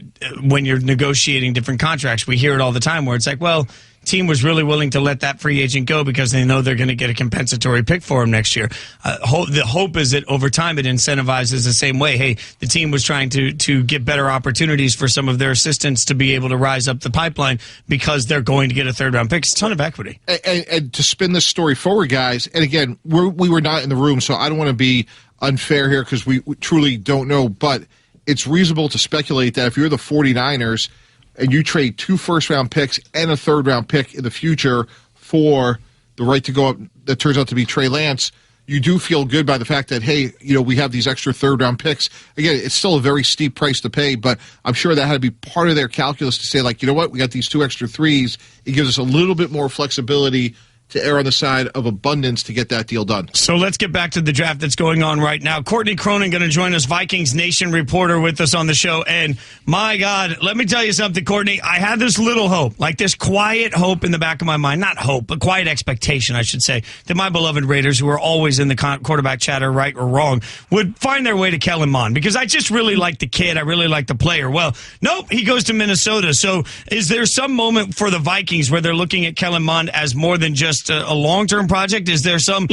when you're negotiating different contracts, we hear it all the time where it's like, well, team was really willing to let that free agent go because they know they're going to get a compensatory pick for him next year. The hope is that over time it incentivizes the same way. Hey, the team was trying to get better opportunities for some of their assistants to be able to rise up the pipeline because they're going to get a third-round pick. It's a ton of equity. And to spin this story forward, guys, and again, we were not in the room, so I don't want to be unfair here because we truly don't know, but it's reasonable to speculate that if you're the 49ers – and you trade 2 first-round picks and a third-round pick in the future for the right to go up that turns out to be Trey Lance, you do feel good by the fact that, hey, we have these extra third-round picks. Again, it's still a very steep price to pay, but I'm sure that had to be part of their calculus to say, like, you know what, we got these 2 extra threes. It gives us a little bit more flexibility to err on the side of abundance to get that deal done. So let's get back to the draft that's going on right now. Courtney Cronin going to join us, Vikings Nation reporter, with us on the show. And my God, let me tell you something, Courtney. I had this little hope, like this quiet hope in the back of my mind. Not hope, but quiet expectation, I should say, that my beloved Raiders, who are always in the quarterback chatter, right or wrong, would find their way to Kellen Mond, because I just really like the kid. I really like the player. Well, nope, he goes to Minnesota. So is there some moment for the Vikings where they're looking at Kellen Mond as more than just a long-term project? Is there some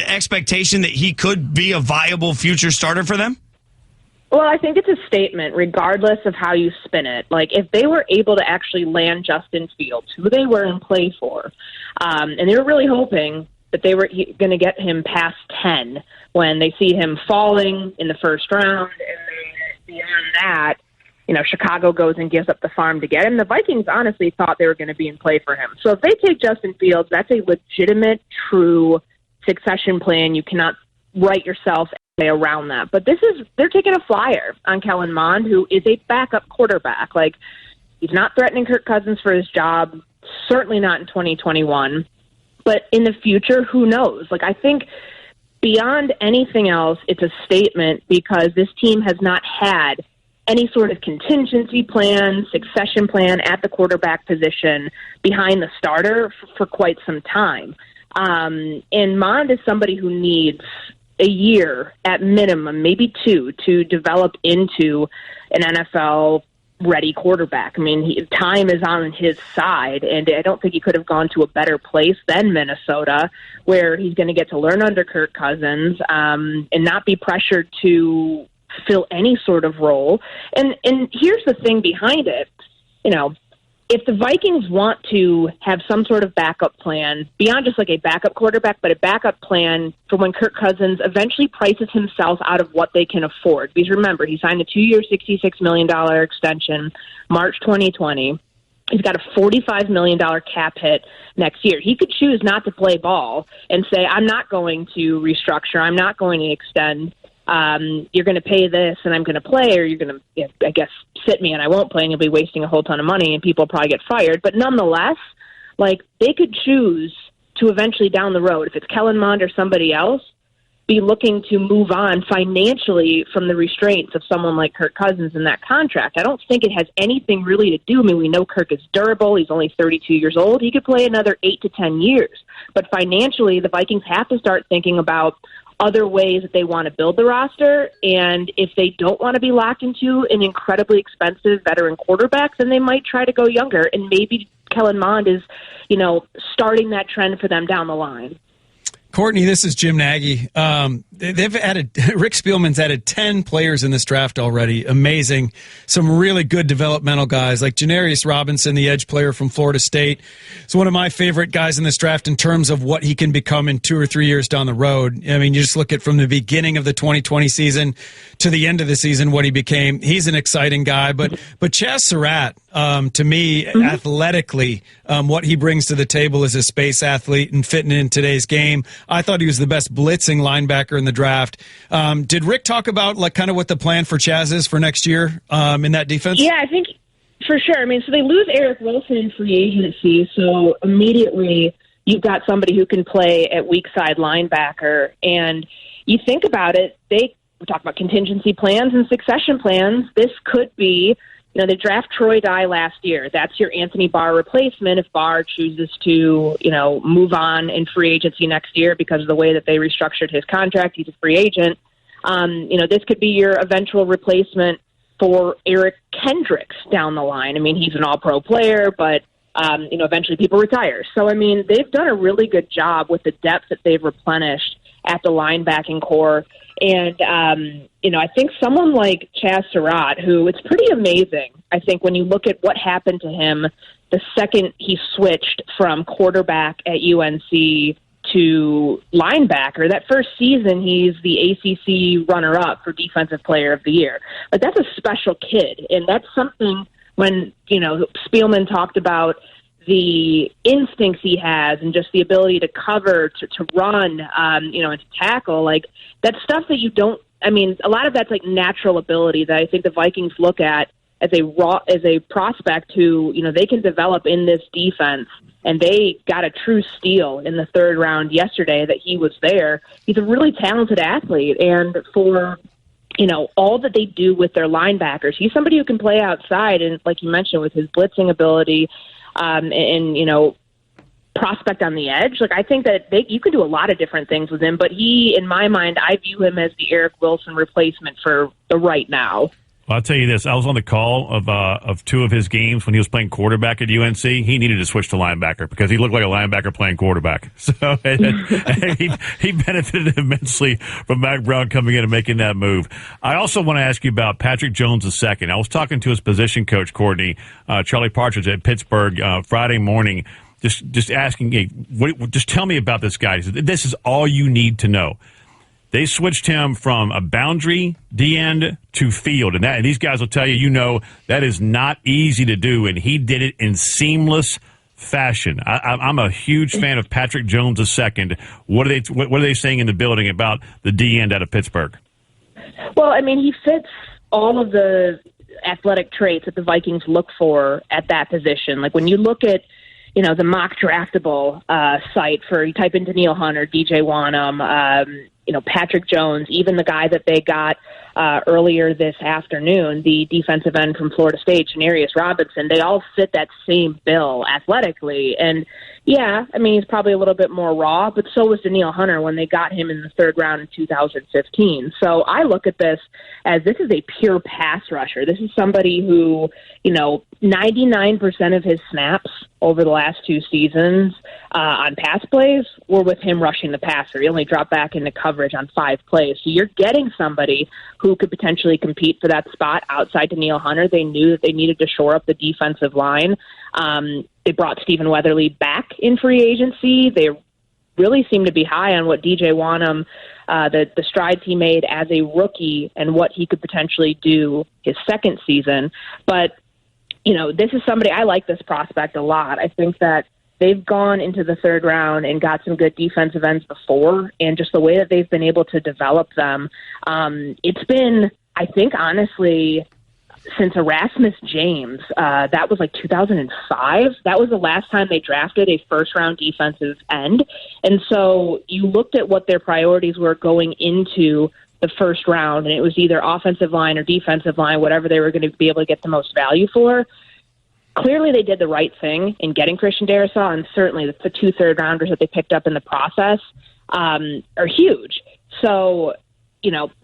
expectation that he could be a viable future starter for them? Well, I think it's a statement, regardless of how you spin it. Like, if they were able to actually land Justin Fields, who they were in play for, and they were really hoping that they were going to get him past 10 when they see him falling in the first round, and then beyond that, Chicago goes and gives up the farm to get him. The Vikings honestly thought they were going to be in play for him. So if they take Justin Fields, that's a legitimate, true succession plan. You cannot write yourself around that. But they're taking a flyer on Kellen Mond, who is a backup quarterback. Like, he's not threatening Kirk Cousins for his job, certainly not in 2021. But in the future, who knows? Like, I think beyond anything else, it's a statement because this team has not had any sort of contingency plan, succession plan at the quarterback position behind the starter for quite some time. And Mond is somebody who needs a year at minimum, maybe 2, to develop into an NFL-ready quarterback. I mean, time is on his side, and I don't think he could have gone to a better place than Minnesota, where he's going to get to learn under Kirk Cousins and not be pressured to fill any sort of role. And here's the thing behind it. If the Vikings want to have some sort of backup plan, beyond just like a backup quarterback, but a backup plan for when Kirk Cousins eventually prices himself out of what they can afford. Because remember, he signed a 2-year, $66 million extension, March 2020. He's got a $45 million cap hit next year. He could choose not to play ball and say, I'm not going to restructure, I'm not going to extend. You're going to pay this and I'm going to play, or you're going to, I guess, sit me and I won't play, and you'll be wasting a whole ton of money and people will probably get fired. But nonetheless, like, they could choose to eventually down the road, if it's Kellen Mond or somebody else, be looking to move on financially from the restraints of someone like Kirk Cousins in that contract. I don't think it has anything really to do. I mean, we know Kirk is durable. He's only 32 years old. He could play another 8 to 10 years. But financially, the Vikings have to start thinking about other ways that they want to build the roster. And if they don't want to be locked into an incredibly expensive veteran quarterback, then they might try to go younger. And maybe Kellen Mond is, starting that trend for them down the line. Courtney, this is Jim Nagy. They've added, Rick Spielman's added 10 players in this draft already. Amazing. Some really good developmental guys like Janarius Robinson, the edge player from Florida State. He's one of my favorite guys in this draft in terms of what he can become in 2 or 3 years down the road. I mean, you just look at from the beginning of the 2020 season to the end of the season, what he became. He's an exciting guy. But Chaz Surratt, to me, athletically, what he brings to the table as a space athlete and fitting in today's game. I thought he was the best blitzing linebacker in the draft. Did Rick talk about kind of what the plan for Chaz is for next year in that defense? Yeah, I think for sure. I mean, so they lose Eric Wilson in free agency, so immediately you've got somebody who can play at weak side linebacker. And you think about it, we talk about contingency plans and succession plans. This could be, they draft Troy Dye last year. That's your Anthony Barr replacement if Barr chooses to, move on in free agency next year because of the way that they restructured his contract. He's a free agent. This could be your eventual replacement for Eric Kendricks down the line. I mean, he's an all-pro player, but, eventually people retire. So, I mean, they've done a really good job with the depth that they've replenished at the linebacking core. And, I think someone like Chaz Surratt, who it's pretty amazing, I think, when you look at what happened to him the second he switched from quarterback at UNC to linebacker. That first season, he's the ACC runner-up for Defensive Player of the Year. But that's a special kid, and that's something when, Spielman talked about the instincts he has and just the ability to cover, to run, and to tackle, like that's stuff that you don't. I mean, a lot of that's like natural ability that I think the Vikings look at as a prospect who, they can develop in this defense. And they got a true steal in the third round yesterday that he was there. He's a really talented athlete. And for, all that they do with their linebackers, he's somebody who can play outside. And like you mentioned, with his blitzing ability and prospect on the edge, like I think that you can do a lot of different things with him. But he, in my mind, I view him as the Eric Wilson replacement for the right now. Well, I'll tell you this. I was on the call of two of his games when he was playing quarterback at UNC. He needed to switch to linebacker because he looked like a linebacker playing quarterback. So he benefited immensely from Mack Brown coming in and making that move. I also want to ask you about Patrick Jones II. I was talking to his position coach, Courtney, Charlie Partridge at Pittsburgh Friday morning, just asking, hey, just tell me about this guy. He said, this is all you need to know. They switched him from a boundary D-end to field. And these guys will tell you, that is not easy to do. And he did it in seamless fashion. I'm a huge fan of Patrick Jones II. What are they saying in the building about the D-end out of Pittsburgh? Well, I mean, he fits all of the athletic traits that the Vikings look for at that position. Like when you look at, the mock draftable site you type in Danielle Hunter, DJ Wanham, Patrick Jones, even the guy that they got earlier this afternoon, the defensive end from Florida State, Janarius Robinson, they all fit that same bill athletically. And, yeah, I mean, he's probably a little bit more raw, but so was Danielle Hunter when they got him in the third round in 2015. So I look at this as this is a pure pass rusher. This is somebody who, 99% of his snaps over the last two seasons on pass plays were with him rushing the passer. He only dropped back into coverage on 5 plays. So you're getting somebody who could potentially compete for that spot outside Danielle Hunter. They knew that they needed to shore up the defensive line. They brought Stephen Weatherly back in free agency. They really seem to be high on what DJ Wanham, the strides he made as a rookie and what he could potentially do his second season. But, this is somebody, I like this prospect a lot. I think that they've gone into the third round and got some good defensive ends before, and just the way that they've been able to develop them. It's been, I think, honestly, since Erasmus James, that was like 2005. That was the last time they drafted a first-round defensive end. And so you looked at what their priorities were going into the first round, and it was either offensive line or defensive line, whatever they were going to be able to get the most value for. Clearly, they did the right thing in getting Christian Darrisaw, and certainly the 2 third-rounders that they picked up in the process are huge. So,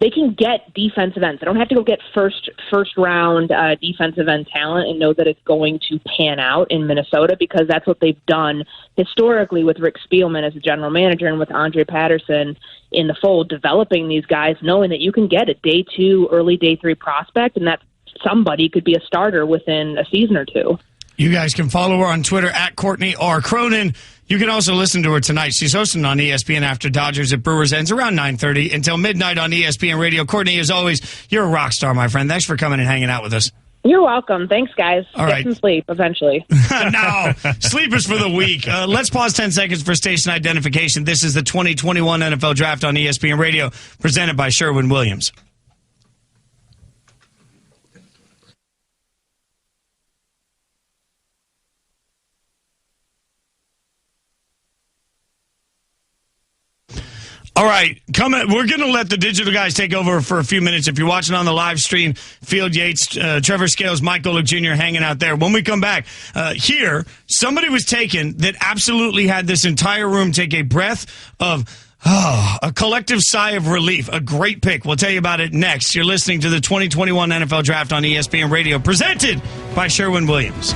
they can get defensive ends. They don't have to go get first-round defensive end talent and know that it's going to pan out in Minnesota, because that's what they've done historically with Rick Spielman as a general manager and with Andre Patterson in the fold, developing these guys, knowing that you can get a day 2, early day 3 prospect, and that somebody could be a starter within a season or 2. You guys can follow her on Twitter at Courtney R. Cronin. You can also listen to her tonight. She's hosting on ESPN after Dodgers at Brewers ends around 9:30 until midnight on ESPN Radio. Courtney, as always, you're a rock star, my friend. Thanks for coming and hanging out with us. You're welcome. Thanks, guys. All Get right. some sleep eventually. No, sleepers for the week. Let's pause 10 seconds for station identification. This is the 2021 NFL Draft on ESPN Radio, presented by Sherwin-Williams. All right, we're going to let the digital guys take over for a few minutes. If you're watching on the live stream, Field Yates, Trevor Scales, Mike Golick Jr. hanging out there. When we come back, here, somebody was taken that absolutely had this entire room take a breath of a collective sigh of relief. A great pick. We'll tell you about it next. You're listening to the 2021 NFL Draft on ESPN Radio, presented by Sherwin-Williams.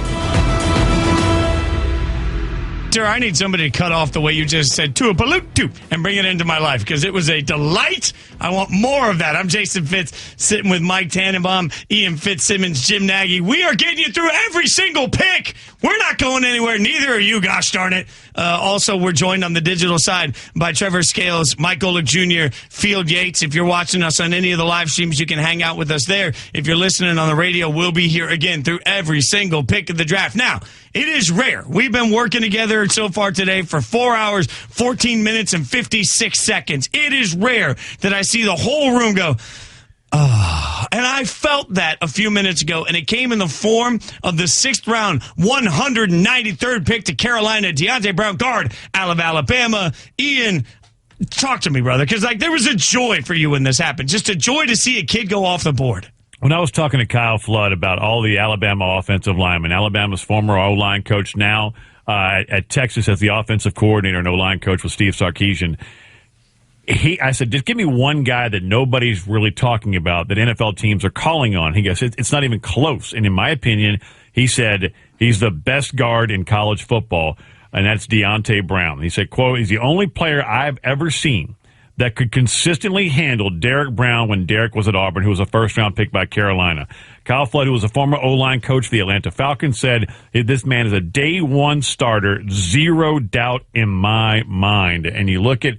Tara, I need somebody to cut off the way you just said Tuipulotu and bring it into my life because it was a delight. I want more of that. I'm Jason Fitz, sitting with Mike Tannenbaum, Ian Fitzsimmons, Jim Nagy. We are getting you through every single pick. We're not going anywhere. Neither are you, gosh darn it. Also, we're joined on the digital side by Trevor Scales, Mike Golick Jr., Field Yates. If you're watching us on any of the live streams, you can hang out with us there. If you're listening on the radio, we'll be here again through every single pick of the draft. Now, it is rare. We've been working together so far today for 4 hours, 14 minutes, and 56 seconds. It is rare that I see the whole room go, and I felt that a few minutes ago, and it came in the form of the 6th round, 193rd pick to Carolina, Deontay Brown, guard out of Alabama. Ian, talk to me, brother, because there was a joy for you when this happened. Just a joy to see a kid go off the board. When I was talking to Kyle Flood about all the Alabama offensive linemen, Alabama's former O-line coach now at Texas as the offensive coordinator and O-line coach with Steve Sarkisian, I said, just give me one guy that nobody's really talking about that NFL teams are calling on. He goes, it's not even close. And in my opinion, he said he's the best guard in college football, and that's Deontay Brown. He said, quote, he's the only player I've ever seen that could consistently handle Derek Brown when Derek was at Auburn, who was a first-round pick by Carolina. Kyle Flood, who was a former O-line coach for the Atlanta Falcons, said this man is a day one starter, zero doubt in my mind. And you look at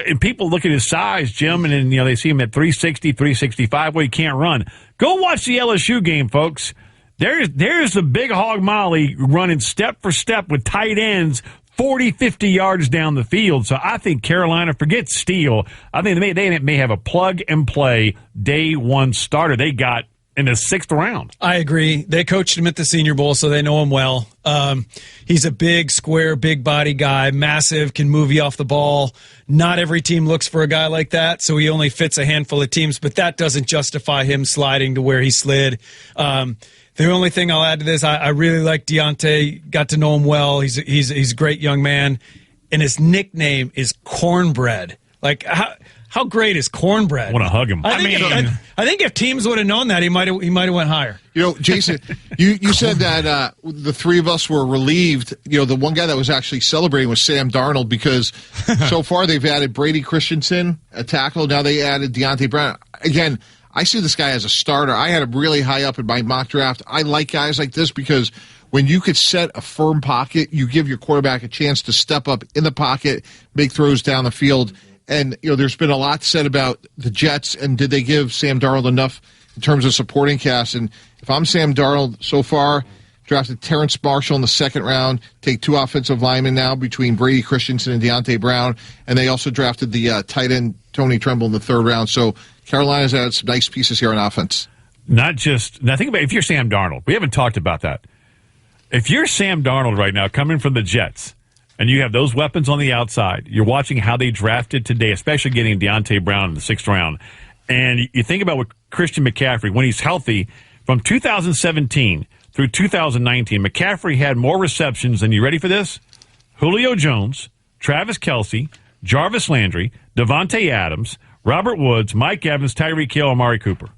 and people look at his size, Jim, and then they see him at 360, 365, where he can't run. Go watch the LSU game, folks. There's the big hog molly running step for step with tight ends 40, 50 yards down the field. So I think Carolina, forget Steele, I think they may have a plug-and-play day one starter they got in the 6th round. I agree. They coached him at the Senior Bowl, so they know him well. He's a big, square, big-body guy, massive, can move you off the ball. Not every team looks for a guy like that, so he only fits a handful of teams, but that doesn't justify him sliding to where he slid. The only thing I'll add to this, I really like Deontay, got to know him well. He's a great young man, and his nickname is Cornbread. How great is Cornbread? I want to hug him. I think if teams would have known that, he might have went higher. Jason, you said that the three of us were relieved. The one guy that was actually celebrating was Sam Darnold because so far they've added Brady Christensen, a tackle. Now they added Deontay Brown. Again, I see this guy as a starter. I had him really high up in my mock draft. I like guys like this because when you could set a firm pocket, you give your quarterback a chance to step up in the pocket, make throws down the field. And, there's been a lot said about the Jets, and did they give Sam Darnold enough in terms of supporting cast? And if I'm Sam Darnold so far, drafted Terrence Marshall in the 2nd round, take 2 offensive linemen now between Brady Christensen and Deontay Brown, and they also drafted the tight end Tony Tremble in the 3rd round. So Carolina's added some nice pieces here on offense. Now think about if you're Sam Darnold. We haven't talked about that. If you're Sam Darnold right now coming from the Jets, and you have those weapons on the outside, you're watching how they drafted today, especially getting Deontay Brown in the 6th round. And you think about what Christian McCaffrey, when he's healthy, from 2017 through 2019, McCaffrey had more receptions than, you ready for this? Julio Jones, Travis Kelce, Jarvis Landry, Devontae Adams, Robert Woods, Mike Evans, Tyreek Hill, Amari Cooper.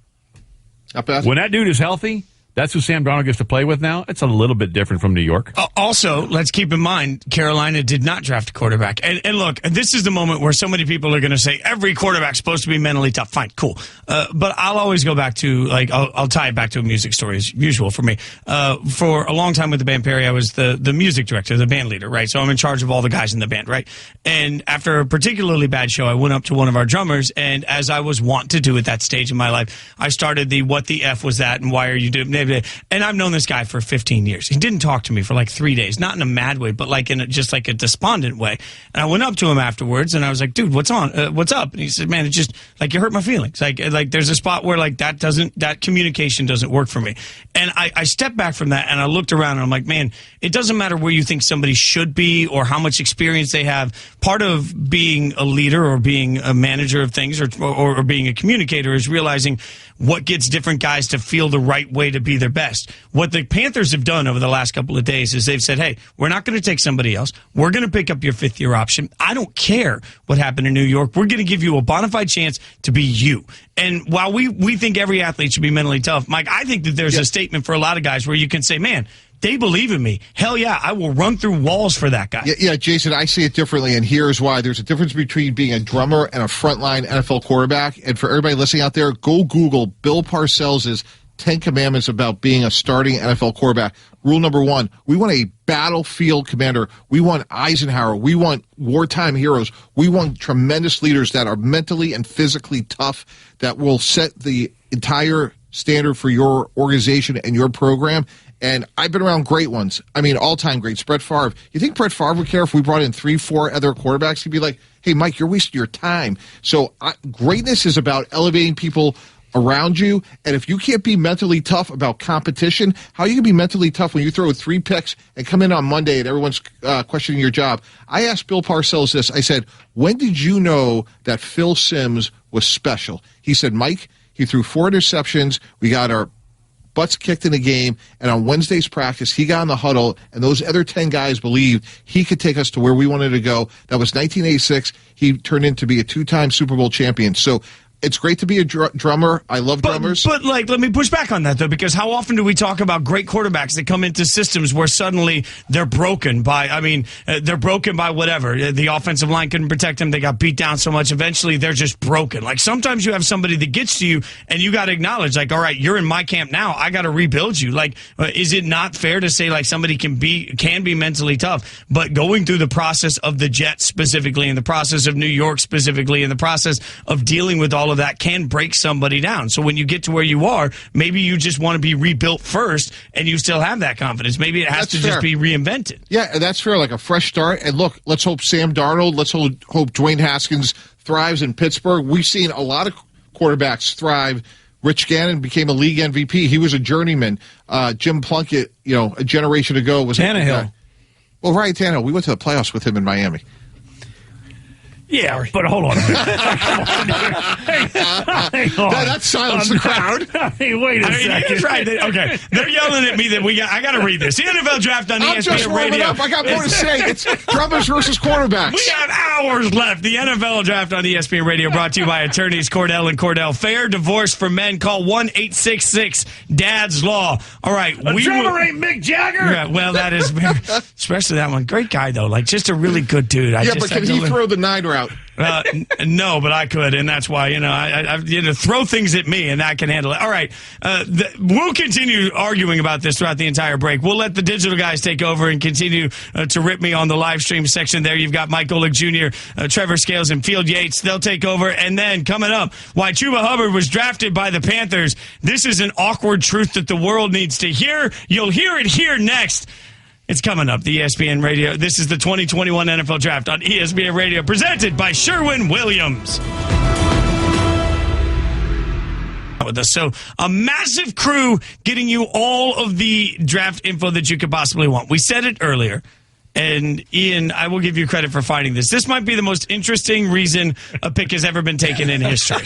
Not bad. When that dude is healthy, that's who Sam Darnold gets to play with now. It's a little bit different from New York. Also, let's keep in mind, Carolina did not draft a quarterback. And look, this is the moment where so many people are going to say, every quarterback's supposed to be mentally tough. Fine, cool. But I'll always go back to, I'll tie it back to a music story as usual for me. For a long time with the band Perry, I was the music director, the band leader, right? So I'm in charge of all the guys in the band, right? And after a particularly bad show, I went up to one of our drummers, and as I was wont to do at that stage in my life, I started the what the F was that and why are you doing it? And I've known this guy for 15 years. He didn't talk to me for 3 days, not in a mad way, but in a despondent way. And I went up to him afterwards, and I was like, dude, what's on? What's up? And he said, man, it's just you hurt my feelings. Like there's a spot where that communication doesn't work for me. And I stepped back from that, and I looked around, and I'm like, man, it doesn't matter where you think somebody should be or how much experience they have. Part of being a leader or being a manager of things or being a communicator is realizing what gets different guys to feel the right way to be their best. What the Panthers have done over the last couple of days is they've said, hey, we're not going to take somebody else. We're going to pick up your 5th-year option. I don't care what happened in New York. We're going to give you a bona fide chance to be you. And while we think every athlete should be mentally tough, Mike, I think that there's a statement for a lot of guys where you can say, man, they believe in me. Hell yeah, I will run through walls for that guy. Yeah, Jason, I see it differently, and here's why. There's a difference between being a drummer and a frontline NFL quarterback. And for everybody listening out there, go Google Bill Parcells' 10 Commandments about being a starting NFL quarterback. Rule number 1, we want a battlefield commander. We want Eisenhower. We want wartime heroes. We want tremendous leaders that are mentally and physically tough, that will set the entire standard for your organization and your program. And I've been around great ones. I mean, all-time greats. Brett Favre. You think Brett Favre would care if we brought in 3-4 other quarterbacks? He'd be like, hey, Mike, you're wasting your time. So greatness is about elevating people around you. And if you can't be mentally tough about competition, how are you going to be mentally tough when you throw 3 picks and come in on Monday and everyone's questioning your job? I asked Bill Parcells this. I said, when did you know that Phil Simms was special? He said, Mike, he threw 4 interceptions. We got our butts kicked in the game, and on Wednesday's practice, he got in the huddle, and those other 10 guys believed he could take us to where we wanted to go. That was 1986. He turned into be a 2-time Super Bowl champion. So it's great to be a drummer. I love drummers. But let me push back on that, though, because how often do we talk about great quarterbacks that come into systems where suddenly they're broken by, they're broken by whatever. The offensive line couldn't protect them. They got beat down so much. Eventually, they're just broken. Like, sometimes you have somebody that gets to you, and you got to acknowledge, like, all right, you're in my camp now. I got to rebuild you. Like, is it not fair to say, like, somebody can be mentally tough, but going through the process of the Jets specifically, and the process of New York specifically, and the process of dealing with all of that can break somebody down. So when you get to where you are, maybe you just want to be rebuilt first, and you still have that confidence. Maybe it has to just be reinvented. Yeah, and that's fair, like a fresh start. And look, let's hope Sam Darnold, let's hope Dwayne Haskins thrives in Pittsburgh. We've seen a lot of quarterbacks thrive. Rich Gannon became a league MVP. He was a journeyman. Jim Plunkett, a generation ago was Tannehill. Well, Ryan Tannehill, we went to the playoffs with him in Miami. Yeah, but hold on a minute. Hang on. That silenced the crowd. Hey, wait a second. Okay, they're yelling at me that I got to read this. The NFL Draft on ESPN just Radio. up. I got more to say. It's drummers versus quarterbacks. We have hours left. The NFL Draft on ESPN Radio, brought to you by attorneys Cordell and Cordell. Fair divorce for men. Call 1-866-DADS-LAW. All right. A drummer ain't Mick Jagger. Yeah, well, that is especially that one. Great guy, though. Like, just a really good dude. But can he throw the 9 route? No, but I could, and that's why I throw things at me, and I can handle it. All right, we'll continue arguing about this throughout the entire break. We'll let the digital guys take over and continue to rip me on the live stream section. There, you've got Mike Golick Jr., Trevor Scales, and Field Yates. They'll take over, and then coming up, why Chuba Hubbard was drafted by the Panthers. This is an awkward truth that the world needs to hear. You'll hear it here next. It's coming up, the ESPN Radio. This is the 2021 NFL Draft on ESPN Radio, presented by Sherwin-Williams. With us. So a massive crew getting you all of the draft info that you could possibly want. We said it earlier, and Ian, I will give you credit for finding this. This might be the most interesting reason a pick has ever been taken in history.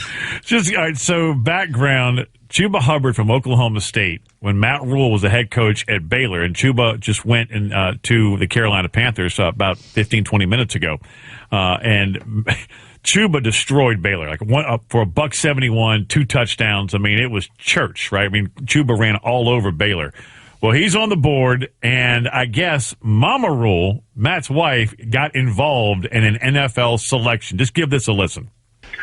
All right, so background, Chuba Hubbard from Oklahoma State, when Matt Rule was the head coach at Baylor, and Chuba just went to the Carolina Panthers about 15, 20 minutes ago. And Chuba destroyed Baylor, for $171, 2 touchdowns. I mean, it was church, right? I mean, Chuba ran all over Baylor. Well, he's on the board, and I guess Mama Rule, Matt's wife, got involved in an NFL selection. Just give this a listen.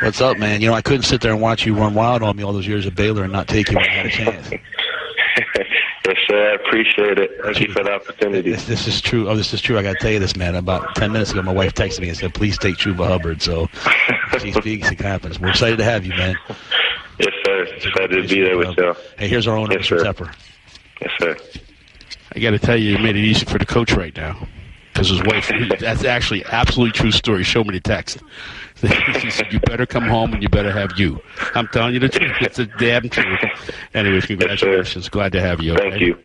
What's up, man? I couldn't sit there and watch you run wild on me all those years at Baylor and not take you when I had a chance. Yes, sir. I appreciate it. Thank you for the opportunity. This is true. This is true. I got to tell you this, man. About 10 minutes ago, my wife texted me and said, please take Chuba Hubbard. So she speaks, it happens. We're excited to have you, man. Yes, sir. Excited to be there with you. Hey, here's our owner, Mr. Tepper. Yes, sir. I got to tell you made it easy for the coach right now. Because his wife, that's actually absolutely true story. Show me the text. She said, you better come home and you better have you. I'm telling you the truth. It's the damn truth. Anyways, congratulations. Yes, glad to have you. Thank you.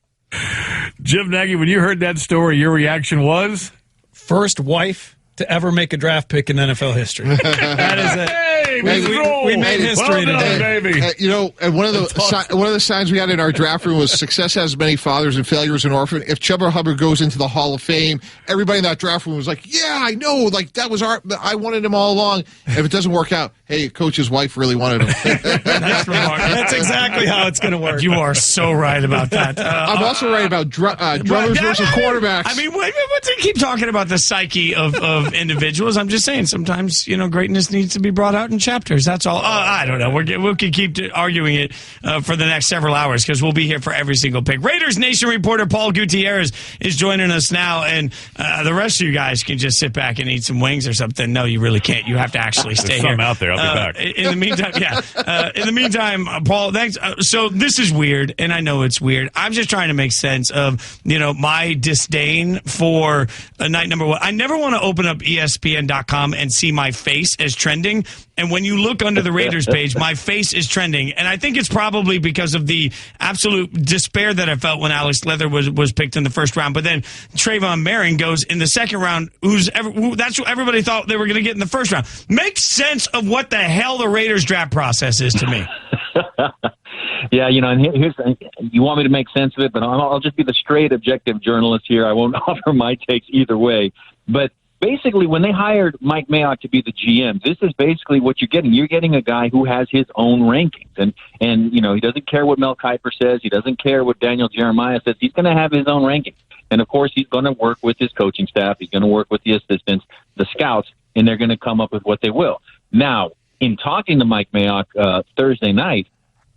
Jim Nagy, when you heard that story, your reaction was? First wife to ever make a draft pick in NFL history. That is it. Hey, We made history today. baby. You know, and one of the signs we had in our draft room was success has many fathers and failure is an orphan. If Chuba Hubbard goes into the Hall of Fame, everybody in that draft room was like, "Yeah, I know. Like that was I wanted him all along." If it doesn't work out, hey, coach's wife really wanted him. That's exactly how it's going to work. You are so right about that. I'm also right about drummers versus quarterbacks. I mean, what do you keep talking about the psyche of individuals? I'm just saying sometimes, greatness needs to be brought out in chapters. That's all. I don't know. We can keep arguing it for the next several hours because we'll be here for every single pick. Raiders Nation reporter Paul Gutierrez is joining us now, and the rest of you guys can just sit back and eat some wings or something. No, you really can't. You have to actually stay There's here. some out there. I'll be back. In the meantime, in the meantime, Paul, thanks. So this is weird, and I know it's weird. I'm just trying to make sense of, my disdain for night number one. I never want to open up ESPN.com and see my face as trending. And when you look under the Raiders page, my face is trending. And I think it's probably because of the absolute despair that I felt when Alex Leather was picked in the first round. But then Trayvon Merring goes in the second round, that's what everybody thought they were going to get in the first round. Makes sense of what the hell the Raiders draft process is to me. Yeah, and here's you want me to make sense of it, but I'll just be the straight objective journalist here. I won't offer my takes either way. But basically, when they hired Mike Mayock to be the GM, this is basically what you're getting. You're getting a guy who has his own rankings. And he doesn't care what Mel Kiper says. He doesn't care what Daniel Jeremiah says. He's going to have his own rankings. And, of course, he's going to work with his coaching staff. He's going to work with the assistants, the scouts, and they're going to come up with what they will. Now, in talking to Mike Mayock Thursday night,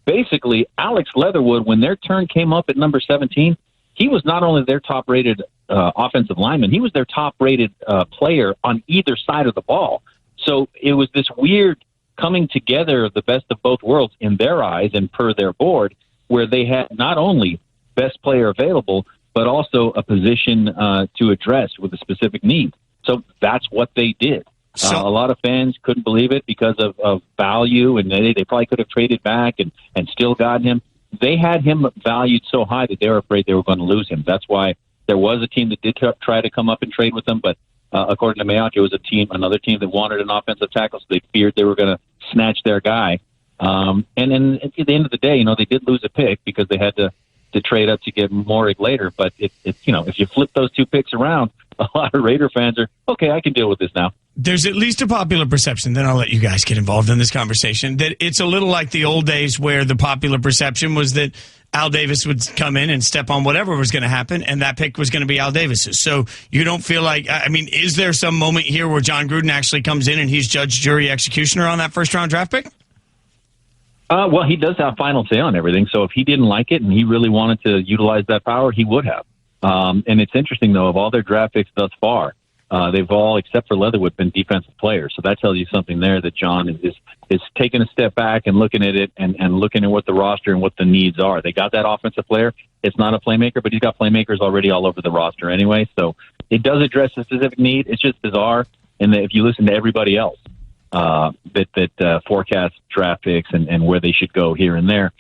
basically, Alex Leatherwood, when their turn came up at number 17, he was not only their top-rated offensive lineman, he was their top-rated player on either side of the ball. So it was this weird coming together of the best of both worlds in their eyes and per their board, where they had not only best player available, but also a position to address with a specific need. So that's what they did. A lot of fans couldn't believe it because of value, and they probably could have traded back and still gotten him. They had him valued so high that they were afraid they were going to lose him. That's why there was a team that did try to come up and trade with him, but according to Mayock, it was another team that wanted an offensive tackle, so they feared they were going to snatch their guy. And then at the end of the day, they did lose a pick because they had to trade up to get Morig later. But if you flip those two picks around, a lot of Raider fans are, okay, I can deal with this now. There's at least a popular perception, then I'll let you guys get involved in this conversation, that it's a little like the old days where the popular perception was that Al Davis would come in and step on whatever was going to happen, and that pick was going to be Al Davis's. So you don't feel like, is there some moment here where John Gruden actually comes in and he's judge, jury, executioner on that first-round draft pick? Well, he does have final say on everything, so if he didn't like it and he really wanted to utilize that power, he would have. And it's interesting, though, of all their draft picks thus far, they've all, except for Leatherwood, been defensive players. So that tells you something there that John is taking a step back and looking at it and looking at what the roster and what the needs are. They got that offensive player. It's not a playmaker, but he's got playmakers already all over the roster anyway. So it does address a specific need. It's just bizarre. And if you listen to everybody else that forecasts draft picks and where they should go here and there,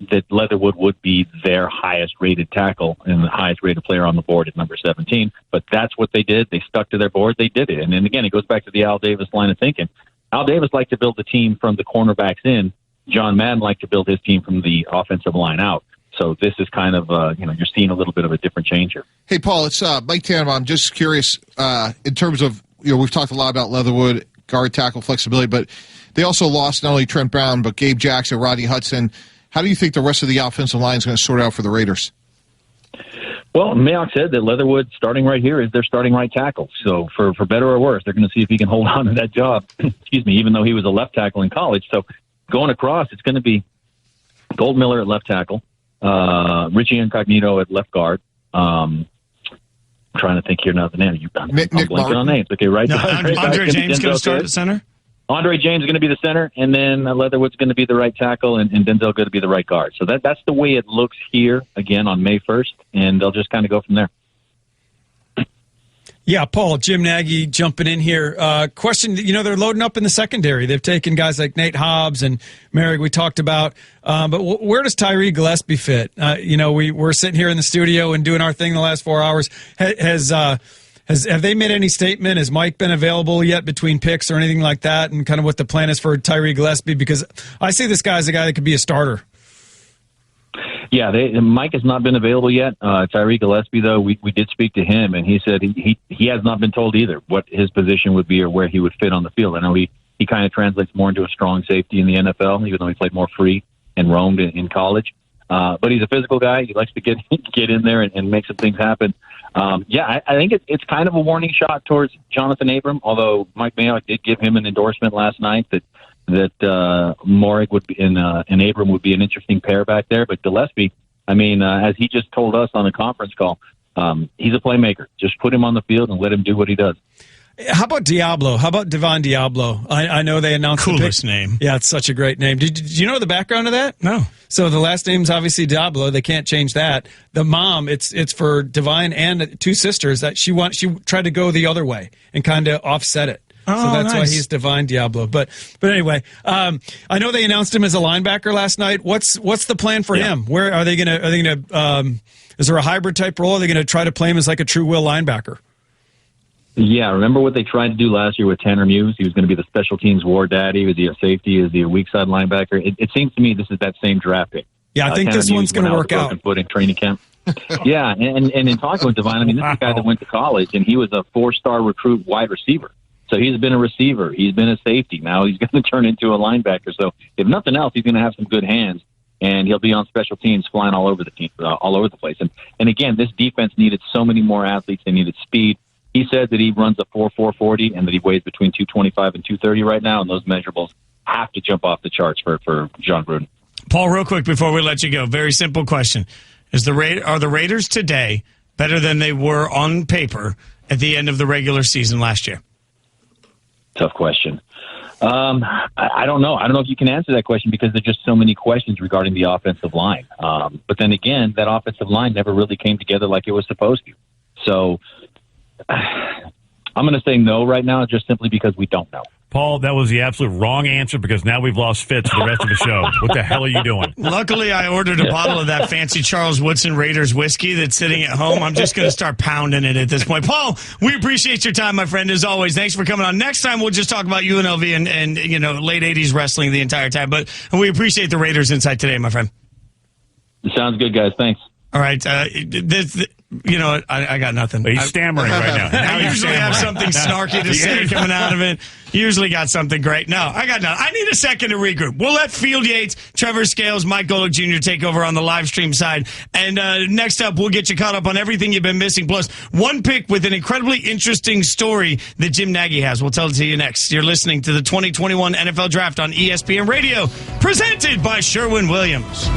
that Leatherwood would be their highest-rated tackle and the highest-rated player on the board at number 17. But that's what they did. They stuck to their board. They did it. And then, again, it goes back to the Al Davis line of thinking. Al Davis liked to build the team from the cornerbacks in. John Madden liked to build his team from the offensive line out. So this is kind of, you're seeing a little bit of a different change here. Hey, Paul, it's Mike Tannenbaum. I'm just curious in terms of, we've talked a lot about Leatherwood, guard tackle flexibility, but they also lost not only Trent Brown, but Gabe Jackson, Rodney Hudson. How do you think the rest of the offensive line is going to sort out for the Raiders? Well, Mayock said that Leatherwood, starting right here, is their starting right tackle. So for better or worse, they're going to see if he can hold on to that job, excuse me, even though he was a left tackle in college. So going across, it's going to be Goldmiller at left tackle, Richie Incognito at left guard. I'm trying to think here now the name. I'm blanking on names. Okay, right. No, Andre James going to start at center? Andre James is going to be the center, and then Leatherwood's going to be the right tackle, and Denzel going to be the right guard. So that's the way it looks here, again, on May 1st, and they'll just kind of go from there. Yeah, Paul, Jim Nagy jumping in here. Question, they're loading up in the secondary. They've taken guys like Nate Hobbs and Merrick we talked about. But where does Tyree Gillespie fit? We're sitting here in the studio and doing our thing the last 4 hours. Have they made any statement? Has Mike been available yet between picks or anything like that? And kind of what the plan is for Tyree Gillespie? Because I see this guy as a guy that could be a starter. Yeah, Mike has not been available yet. Tyree Gillespie, though, we did speak to him, and he said he has not been told either what his position would be or where he would fit on the field. I know he kind of translates more into a strong safety in the NFL, even though he played more free and roamed in college. But he's a physical guy. He likes to get in there and make some things happen. I think it's kind of a warning shot towards Jonathan Abram, although Mike Mayock did give him an endorsement last night that Moehrig would be and Abram would be an interesting pair back there. But Gillespie, I mean, as he just told us on a conference call, he's a playmaker. Just put him on the field and let him do what he does. How about Diablo? How about Devon Diablo? I know they announced coolest the pick. name. Yeah, it's such a great name. Did you know the background of that? No. So the last name's obviously Diablo. They can't change that. The mom, it's for Divine and two sisters that she tried to go the other way and kind of offset it. Oh, so that's nice. why he's Divine Diablo. But anyway, I know they announced him as a linebacker last night. What's the plan for him? Where are they gonna is there a hybrid type role? Are they gonna try to play him as like a true will linebacker? Yeah, remember what they tried to do last year with Tanner Muse? He was going to be the special teams war daddy. Was he a safety? Is he a weak side linebacker? It seems to me this is that same draft pick. Yeah, I think Tanner this Muse one's going to work out. Foot in training camp. Yeah, and in talking with Divine, I mean, this is a guy that went to college, and he was a 4-star recruit wide receiver. So he's been a receiver. He's been a safety. Now he's going to turn into a linebacker. So if nothing else, he's going to have some good hands, and he'll be on special teams flying all over the team, all over the place. And again, this defense needed so many more athletes. They needed speed. He said that he runs a 4.40 and that he weighs between 225 and 230 right now, and those measurables have to jump off the charts for John Gruden. Paul, real quick before we let you go, very simple question. Are the Raiders today better than they were on paper at the end of the regular season last year? Tough question. I don't know. I don't know if you can answer that question because there's just so many questions regarding the offensive line. But then again, that offensive line never really came together like it was supposed to. So I'm going to say no right now just simply because we don't know. Paul, that was the absolute wrong answer because now we've lost Fitz for the rest of the show. What the hell are you doing? Luckily, I ordered a bottle of that fancy Charles Woodson Raiders whiskey that's sitting at home. I'm just going to start pounding it at this point. Paul, we appreciate your time, my friend, as always. Thanks for coming on. Next time, we'll just talk about UNLV and late 80s wrestling the entire time. But we appreciate the Raiders insight today, my friend. Sounds good, guys. Thanks. All right. I got nothing. He's stammering right now. I usually have something snarky to say coming out of it. Usually got something great. No, I got nothing. I need a second to regroup. We'll let Field Yates, Trevor Scales, Mike Golick Jr. take over on the live stream side. And next up, we'll get you caught up on everything you've been missing. Plus, one pick with an incredibly interesting story that Jim Nagy has. We'll tell it to you next. You're listening to the 2021 NFL Draft on ESPN Radio, presented by Sherwin-Williams.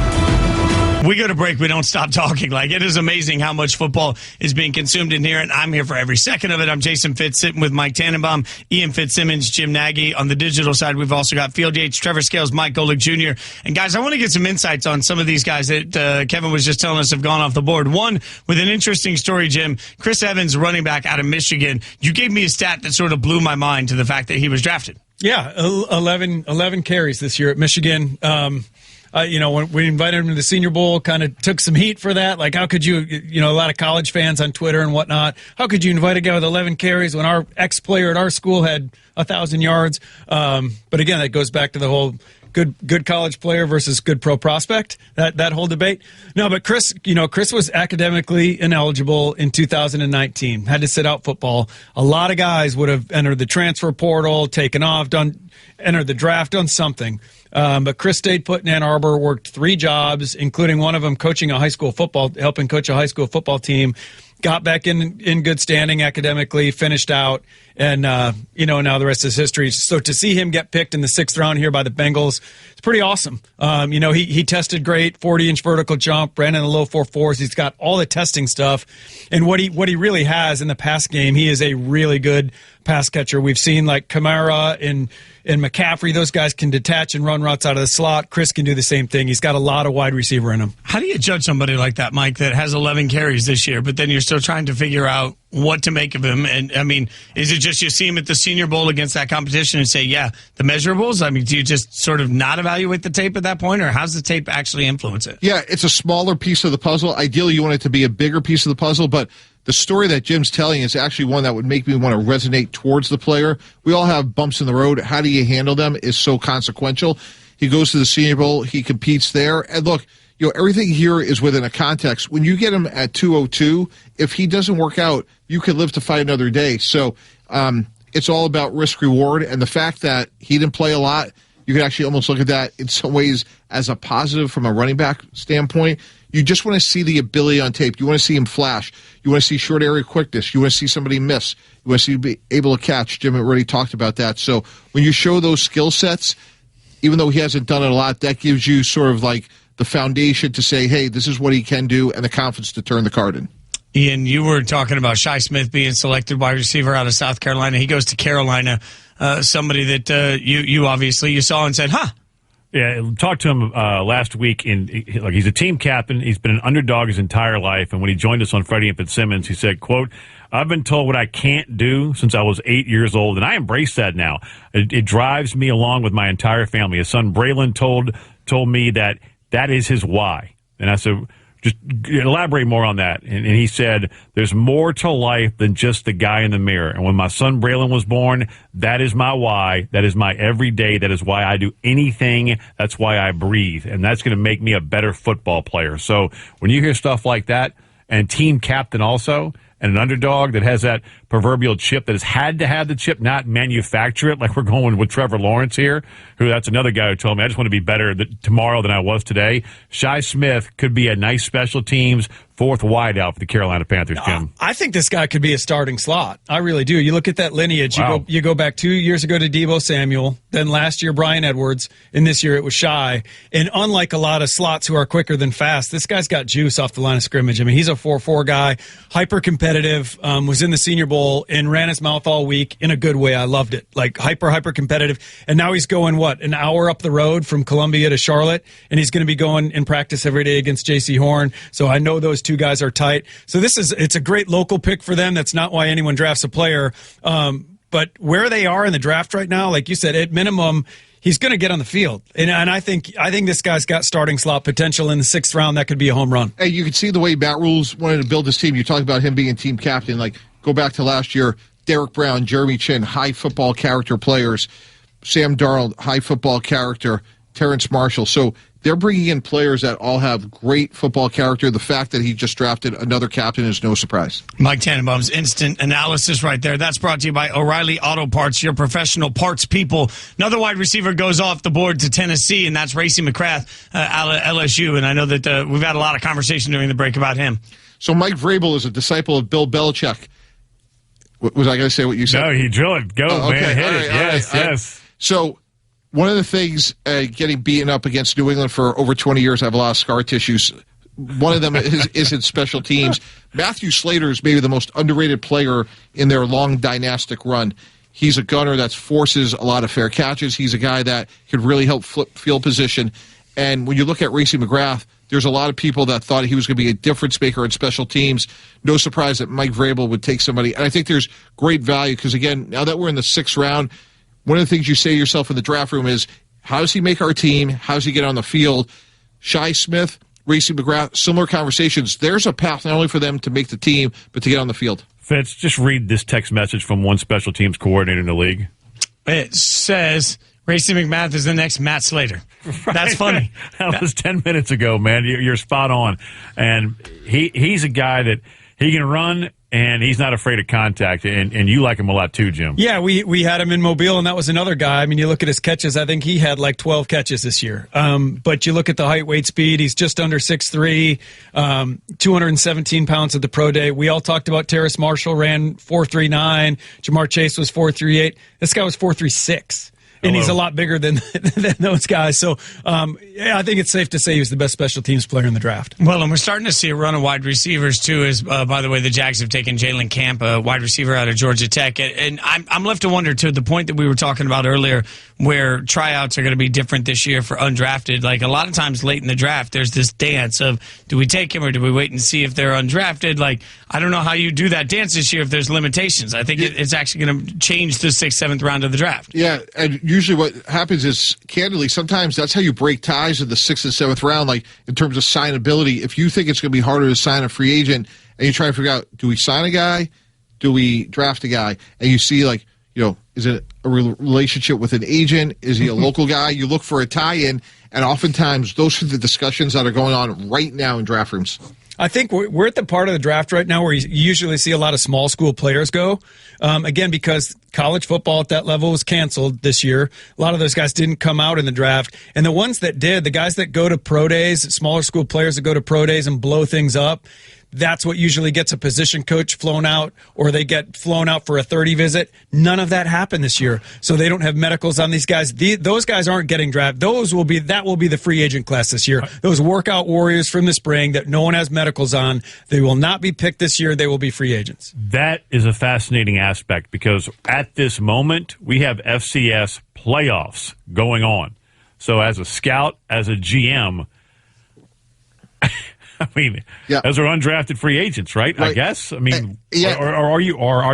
We go to break. We don't stop talking. Like, it is amazing how much football is being consumed in here, and I'm here for every second of it. I'm Jason Fitz, sitting with Mike Tannenbaum, Ian Fitzsimmons, Jim Nagy. On the digital side, we've also got Field Yates, Trevor Scales, Mike Golick Jr. And, guys, I want to get some insights on some of these guys that Kevin was just telling us have gone off the board. One, with an interesting story, Jim, Chris Evans, running back out of Michigan. You gave me a stat that sort of blew my mind to the fact that he was drafted. Yeah, 11 carries this year at Michigan. When we invited him to the Senior Bowl, kind of took some heat for that. Like, how could you, a lot of college fans on Twitter and whatnot, how could you invite a guy with 11 carries when our ex-player at our school had 1,000 yards? But again, that goes back to the whole good college player versus good pro prospect, that whole debate. No, but Chris was academically ineligible in 2019, had to sit out football. A lot of guys would have entered the transfer portal, taken off, entered the draft, done something. But Chris stayed put in Ann Arbor, worked 3 jobs, including one of them helping coach a high school football team, got back in good standing academically, finished out, and now the rest is history. So to see him get picked in the 6th round here by the Bengals, it's pretty awesome. He tested great, 40-inch vertical jump, ran in the low 4.4s. He's got all the testing stuff, and what he really has in the pass game, he is a really good pass catcher. We've seen like Kamara and McCaffrey; those guys can detach and run routes out of the slot. Chris can do the same thing. He's got a lot of wide receiver in him. How do you judge somebody like that, Mike, that has 11 carries this year, but then you're still trying to figure out what to make of him? And I mean, is it just you see him at the Senior Bowl against that competition and say, yeah, the measurables? I mean, do you just sort of not evaluate the tape at that point, or how's the tape actually influence it? Yeah, it's a smaller piece of the puzzle. Ideally, you want it to be a bigger piece of the puzzle, but the story that Jim's telling is actually one that would make me want to resonate towards the player. We all have bumps in the road. How do you handle them is so consequential. He goes to the Senior Bowl. He competes there. And look, everything here is within a context. When you get him at 202, if he doesn't work out, you could live to fight another day. So it's all about risk-reward. And the fact that he didn't play a lot, you could actually almost look at that in some ways as a positive from a running back standpoint. You just want to see the ability on tape. You want to see him flash. You want to see short area quickness. You want to see somebody miss. You want to see him be able to catch. Jim already talked about that. So when you show those skill sets, even though he hasn't done it a lot, that gives you sort of like the foundation to say, hey, this is what he can do, and the confidence to turn the card in. Ian, you were talking about Shi Smith being selected wide receiver out of South Carolina. He goes to Carolina, somebody that you obviously you saw and said, huh. Yeah, talked to him last week. He's a team captain. He's been an underdog his entire life. And when he joined us on Freddie and Fitzsimmons, he said, quote, "I've been told what I can't do since I was 8 years old, and I embrace that now. It drives me along with my entire family." His son Braylon told me that is his why. And I said, just elaborate more on that. And he said, there's more to life than just the guy in the mirror. And when my son Braylon was born, that is my why. That is my everyday. That is why I do anything. That's why I breathe. And that's going to make me a better football player. So when you hear stuff like that, and team captain also, and an underdog that has that proverbial chip that has had to have the chip, not manufacture it, like we're going with Trevor Lawrence here, who that's another guy who told me, I just want to be better tomorrow than I was today. Shi Smith could be a nice special teams fourth wideout for the Carolina Panthers, Jim. I think this guy could be a starting slot. I really do. You look at that lineage. Wow. You go back 2 years ago to Deebo Samuel, then last year Brian Edwards, and this year it was Shi. And unlike a lot of slots who are quicker than fast, this guy's got juice off the line of scrimmage. I mean, he's a 4-4 guy, hyper competitive, was in the Senior Bowl and ran his mouth all week in a good way. I loved it. Like hyper competitive. And now he's going, an hour up the road from Columbia to Charlotte, and he's going to be going in practice every day against J.C. Horn. So I know those two guys are tight. So it's a great local pick for them. That's not why anyone drafts a player. But where they are in the draft right now, like you said, at minimum, he's going to get on the field. And I think this guy's got starting slot potential in the 6th round. That could be a home run. Hey, you can see the way Matt Rules wanted to build his team. You talk about him being team captain. Like, go back to last year, Derek Brown, Jeremy Chin, high football character players. Sam Darnold, high football character. Terrence Marshall. So they're bringing in players that all have great football character. The fact that he just drafted another captain is no surprise. Mike Tannenbaum's instant analysis right there. That's brought to you by O'Reilly Auto Parts, your professional parts people. Another wide receiver goes off the board to Tennessee, and that's Racey McCrath out of LSU. And I know that we've had a lot of conversation during the break about him. So Mike Vrabel is a disciple of Bill Belichick. Was I going to say what you said? No, you drill it. Go, man. Hit it. Yes. So one of the things, getting beaten up against New England for over 20 years, I have a lot of scar tissues. One of them is in special teams. Matthew Slater is maybe the most underrated player in their long dynastic run. He's a gunner that forces a lot of fair catches. He's a guy that could really help flip field position. And when you look at Racey McCrath, there's a lot of people that thought he was going to be a difference maker in special teams. No surprise that Mike Vrabel would take somebody. And I think there's great value because, again, now that we're in the 6th round, one of the things you say to yourself in the draft room is, how does he make our team? How does he get on the field? Shi Smith, Racey McCrath, similar conversations. There's a path not only for them to make the team, but to get on the field. Fitz, just read this text message from one special teams coordinator in the league. It says, Racey McMath is the next Matt Slater. Right. That's funny. That was 10 minutes ago, man. You're spot on. And he's a guy that he can run, and he's not afraid of contact, and you like him a lot too, Jim. Yeah, we had him in Mobile, and that was another guy. I mean, you look at his catches, I think he had like 12 catches this year. But you look at the height, weight, speed, he's just under 6'3", 217 pounds at the pro day. We all talked about Terrace Marshall ran 4.39. Jamar Chase was 4.38. This guy was 4.36. And he's a lot bigger than those guys. So, I think it's safe to say he was the best special teams player in the draft. Well, and we're starting to see a run of wide receivers, too, as, by the way, the Jags have taken Jalen Camp, a wide receiver out of Georgia Tech. And I'm left to wonder, to the point that we were talking about earlier, where tryouts are going to be different this year for undrafted. Like, a lot of times late in the draft, there's this dance of, do we take him or do we wait and see if they're undrafted? Like, I don't know how you do that dance this year if there's limitations. I think it's actually going to change the 6th, 7th round of the draft. Yeah, and usually what happens is, candidly, sometimes that's how you break ties in the 6th and 7th round, like in terms of signability. If you think it's going to be harder to sign a free agent and you try to figure out, do we sign a guy? Do we draft a guy? And you see, like, is it a relationship with an agent? Is he a local guy? You look for a tie-in, and oftentimes those are the discussions that are going on right now in draft rooms. I think we're at the part of the draft right now where you usually see a lot of small school players go. Again, because college football at that level was canceled this year. A lot of those guys didn't come out in the draft. And the ones that did, the guys that go to pro days, smaller school players that go to pro days and blow things up, that's what usually gets a position coach flown out, or they get flown out for a 30 visit. None of that happened this year. So they don't have medicals on these guys. Those guys aren't getting drafted. That will be the free agent class this year. Those workout warriors from the spring that no one has medicals on, they will not be picked this year. They will be free agents. That is a fascinating aspect because at this moment, we have FCS playoffs going on. So as a scout, as a GM, I mean, those are undrafted free agents, right? I guess. I mean, or are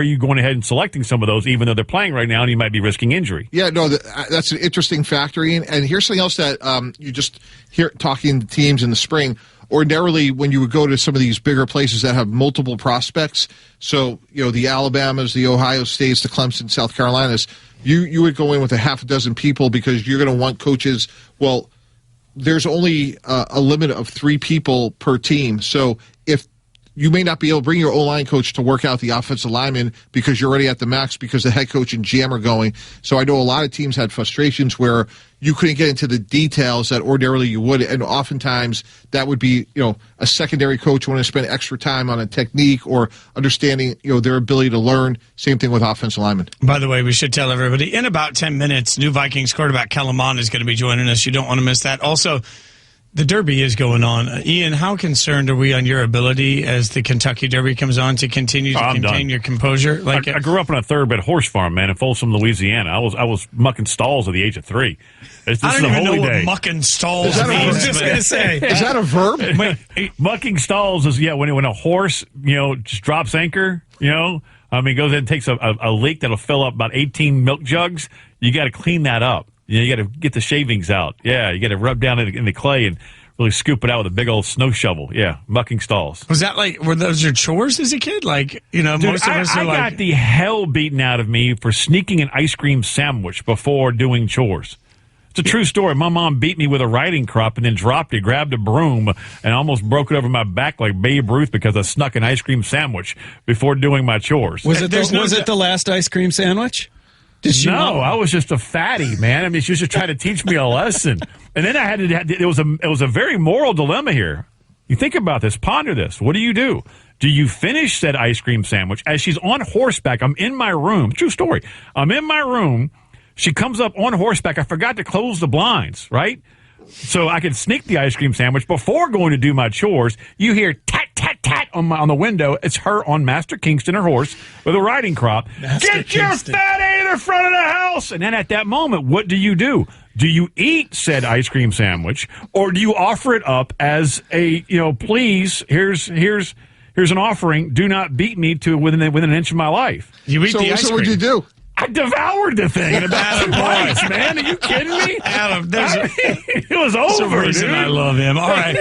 you going ahead and selecting some of those, even though they're playing right now, and you might be risking injury? Yeah, no, that's an interesting factoring. And here's something else that you just hear talking to teams in the spring. Ordinarily, when you would go to some of these bigger places that have multiple prospects, so the Alabamas, the Ohio States, the Clemson, South Carolinas, you would go in with a half a dozen people because you're going to want coaches. Well, there's only a limit of 3 people per team. So if you may not be able to bring your O-line coach to work out the offensive lineman because you're already at the max because the head coach and GM are going. So I know a lot of teams had frustrations where you couldn't get into the details that ordinarily you would. And oftentimes that would be, a secondary coach wanting to spend extra time on a technique or understanding, their ability to learn. Same thing with offensive linemen. By the way, we should tell everybody in about 10 minutes, new Vikings quarterback Kellen Mond is going to be joining us. You don't want to miss that. Also, the Derby is going on. Ian, how concerned are we on your ability as the Kentucky Derby comes on to continue to contain your composure? Like I grew up on a thoroughbred horse farm, man, in Folsom, Louisiana. I was mucking stalls at the age of 3. I don't even know what mucking stalls means. I was just going to say. Is that a verb? Mucking stalls is, when a horse, just drops anchor, goes in and takes a leak that'll fill up about 18 milk jugs. You got to clean that up. You got to get the shavings out. Yeah, you got to rub down in the clay and really scoop it out with a big old snow shovel. Yeah, mucking stalls. Was that were those your chores as a kid? Dude, most of us are I got the hell beaten out of me for sneaking an ice cream sandwich before doing chores. It's a true story. My mom beat me with a riding crop and then dropped it, grabbed a broom, and almost broke it over my back like Babe Ruth because I snuck an ice cream sandwich before doing my chores. Was it the last ice cream sandwich? No, I was just a fatty, man. I mean, she was just trying to teach me a lesson. And then I had to, it was a very moral dilemma here. You think about this, ponder this. What do? Do you finish said ice cream sandwich as she's on horseback? I'm in my room. True story. I'm in my room. She comes up on horseback. I forgot to close the blinds, right? So I could sneak the ice cream sandwich before going to do my chores. You hear tat, tat, tat on the window. It's her on Master Kingston, her horse, with a riding crop. Get your fatty in the front of the house! And then at that moment, what do? Do you eat said ice cream sandwich, or do you offer it up as a, please, here's an offering. Do not beat me to within an inch of my life. You eat the ice cream. So what'd you do? I devoured the thing in about 2 bites, man. Are you kidding me? Adam, it was over. That's the reason dude. I love him. All right.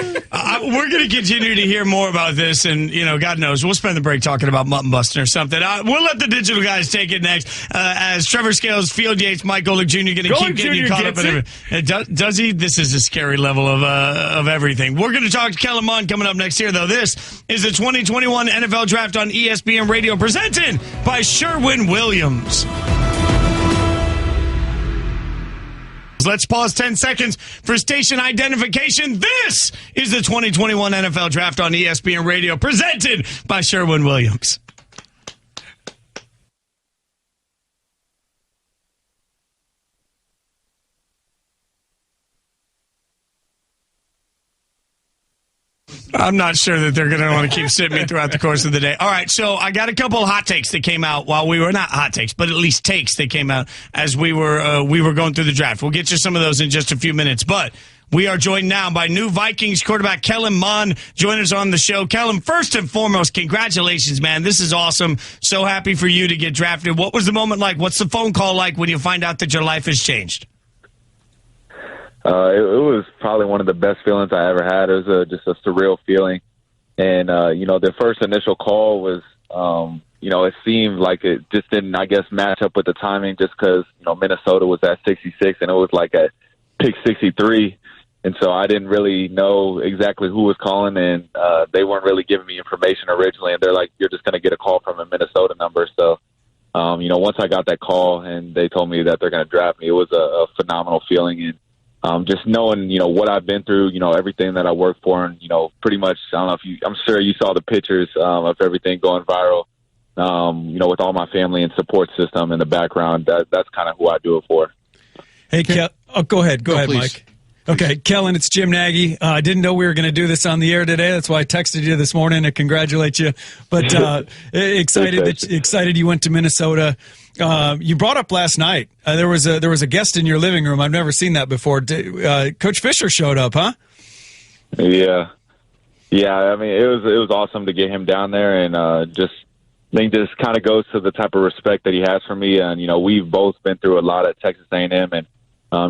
We're going to continue to hear more about this, and, God knows, we'll spend the break talking about mutton busting or something. We'll let the digital guys take it next as Trevor Scales, Field Yates, Mike Golick Jr. going to keep getting you caught up in everything. Does he? This is a scary level of everything. We're going to talk to Kellen Mond coming up next here, though. This is the 2021 NFL Draft on ESPN Radio, presented by Sherwin-Williams. Let's pause 10 seconds for station identification. This is the 2021 NFL Draft on ESPN Radio, presented by Sherwin-Williams. I'm not sure that they're going to want to keep sitting me throughout the course of the day. All right, so I got a couple of hot takes that came out while we were not hot takes, but at least takes that came out as we were going through the draft. We'll get you some of those in just a few minutes, but we are joined now by new Vikings quarterback Kellen Mond joining us on the show. Kellen, first and foremost, congratulations, man. This is awesome. So happy for you to get drafted. What was the moment like? What's the phone call like when you find out that your life has changed? It was probably one of the best feelings I ever had. It was just a surreal feeling. And, their first initial call was, it seemed like it just didn't, I guess, match up with the timing just because, Minnesota was at 66 and it was like at pick 63. And so I didn't really know exactly who was calling, and they weren't really giving me information originally. And they're like, you're just going to get a call from a Minnesota number. So, once I got that call and they told me that they're going to draft me, it was a phenomenal feeling. And just knowing, what I've been through, everything that I work for, and, pretty much, I don't know if I'm sure you saw the pictures of everything going viral, with all my family and support system in the background. That's kind of who I do it for. Hey, go ahead. Go ahead, please. Mike. Okay, Kellen, it's Jim Nagy. I didn't know we were going to do this on the air today. That's why I texted you this morning to congratulate you. But excited you went to Minnesota. You brought up last night there was a guest in your living room. I've never seen that before. Coach Fisher showed up, huh? Yeah. I mean, it was awesome to get him down there, and I think this kind of goes to the type of respect that he has for me. And we've both been through a lot at Texas A&M, and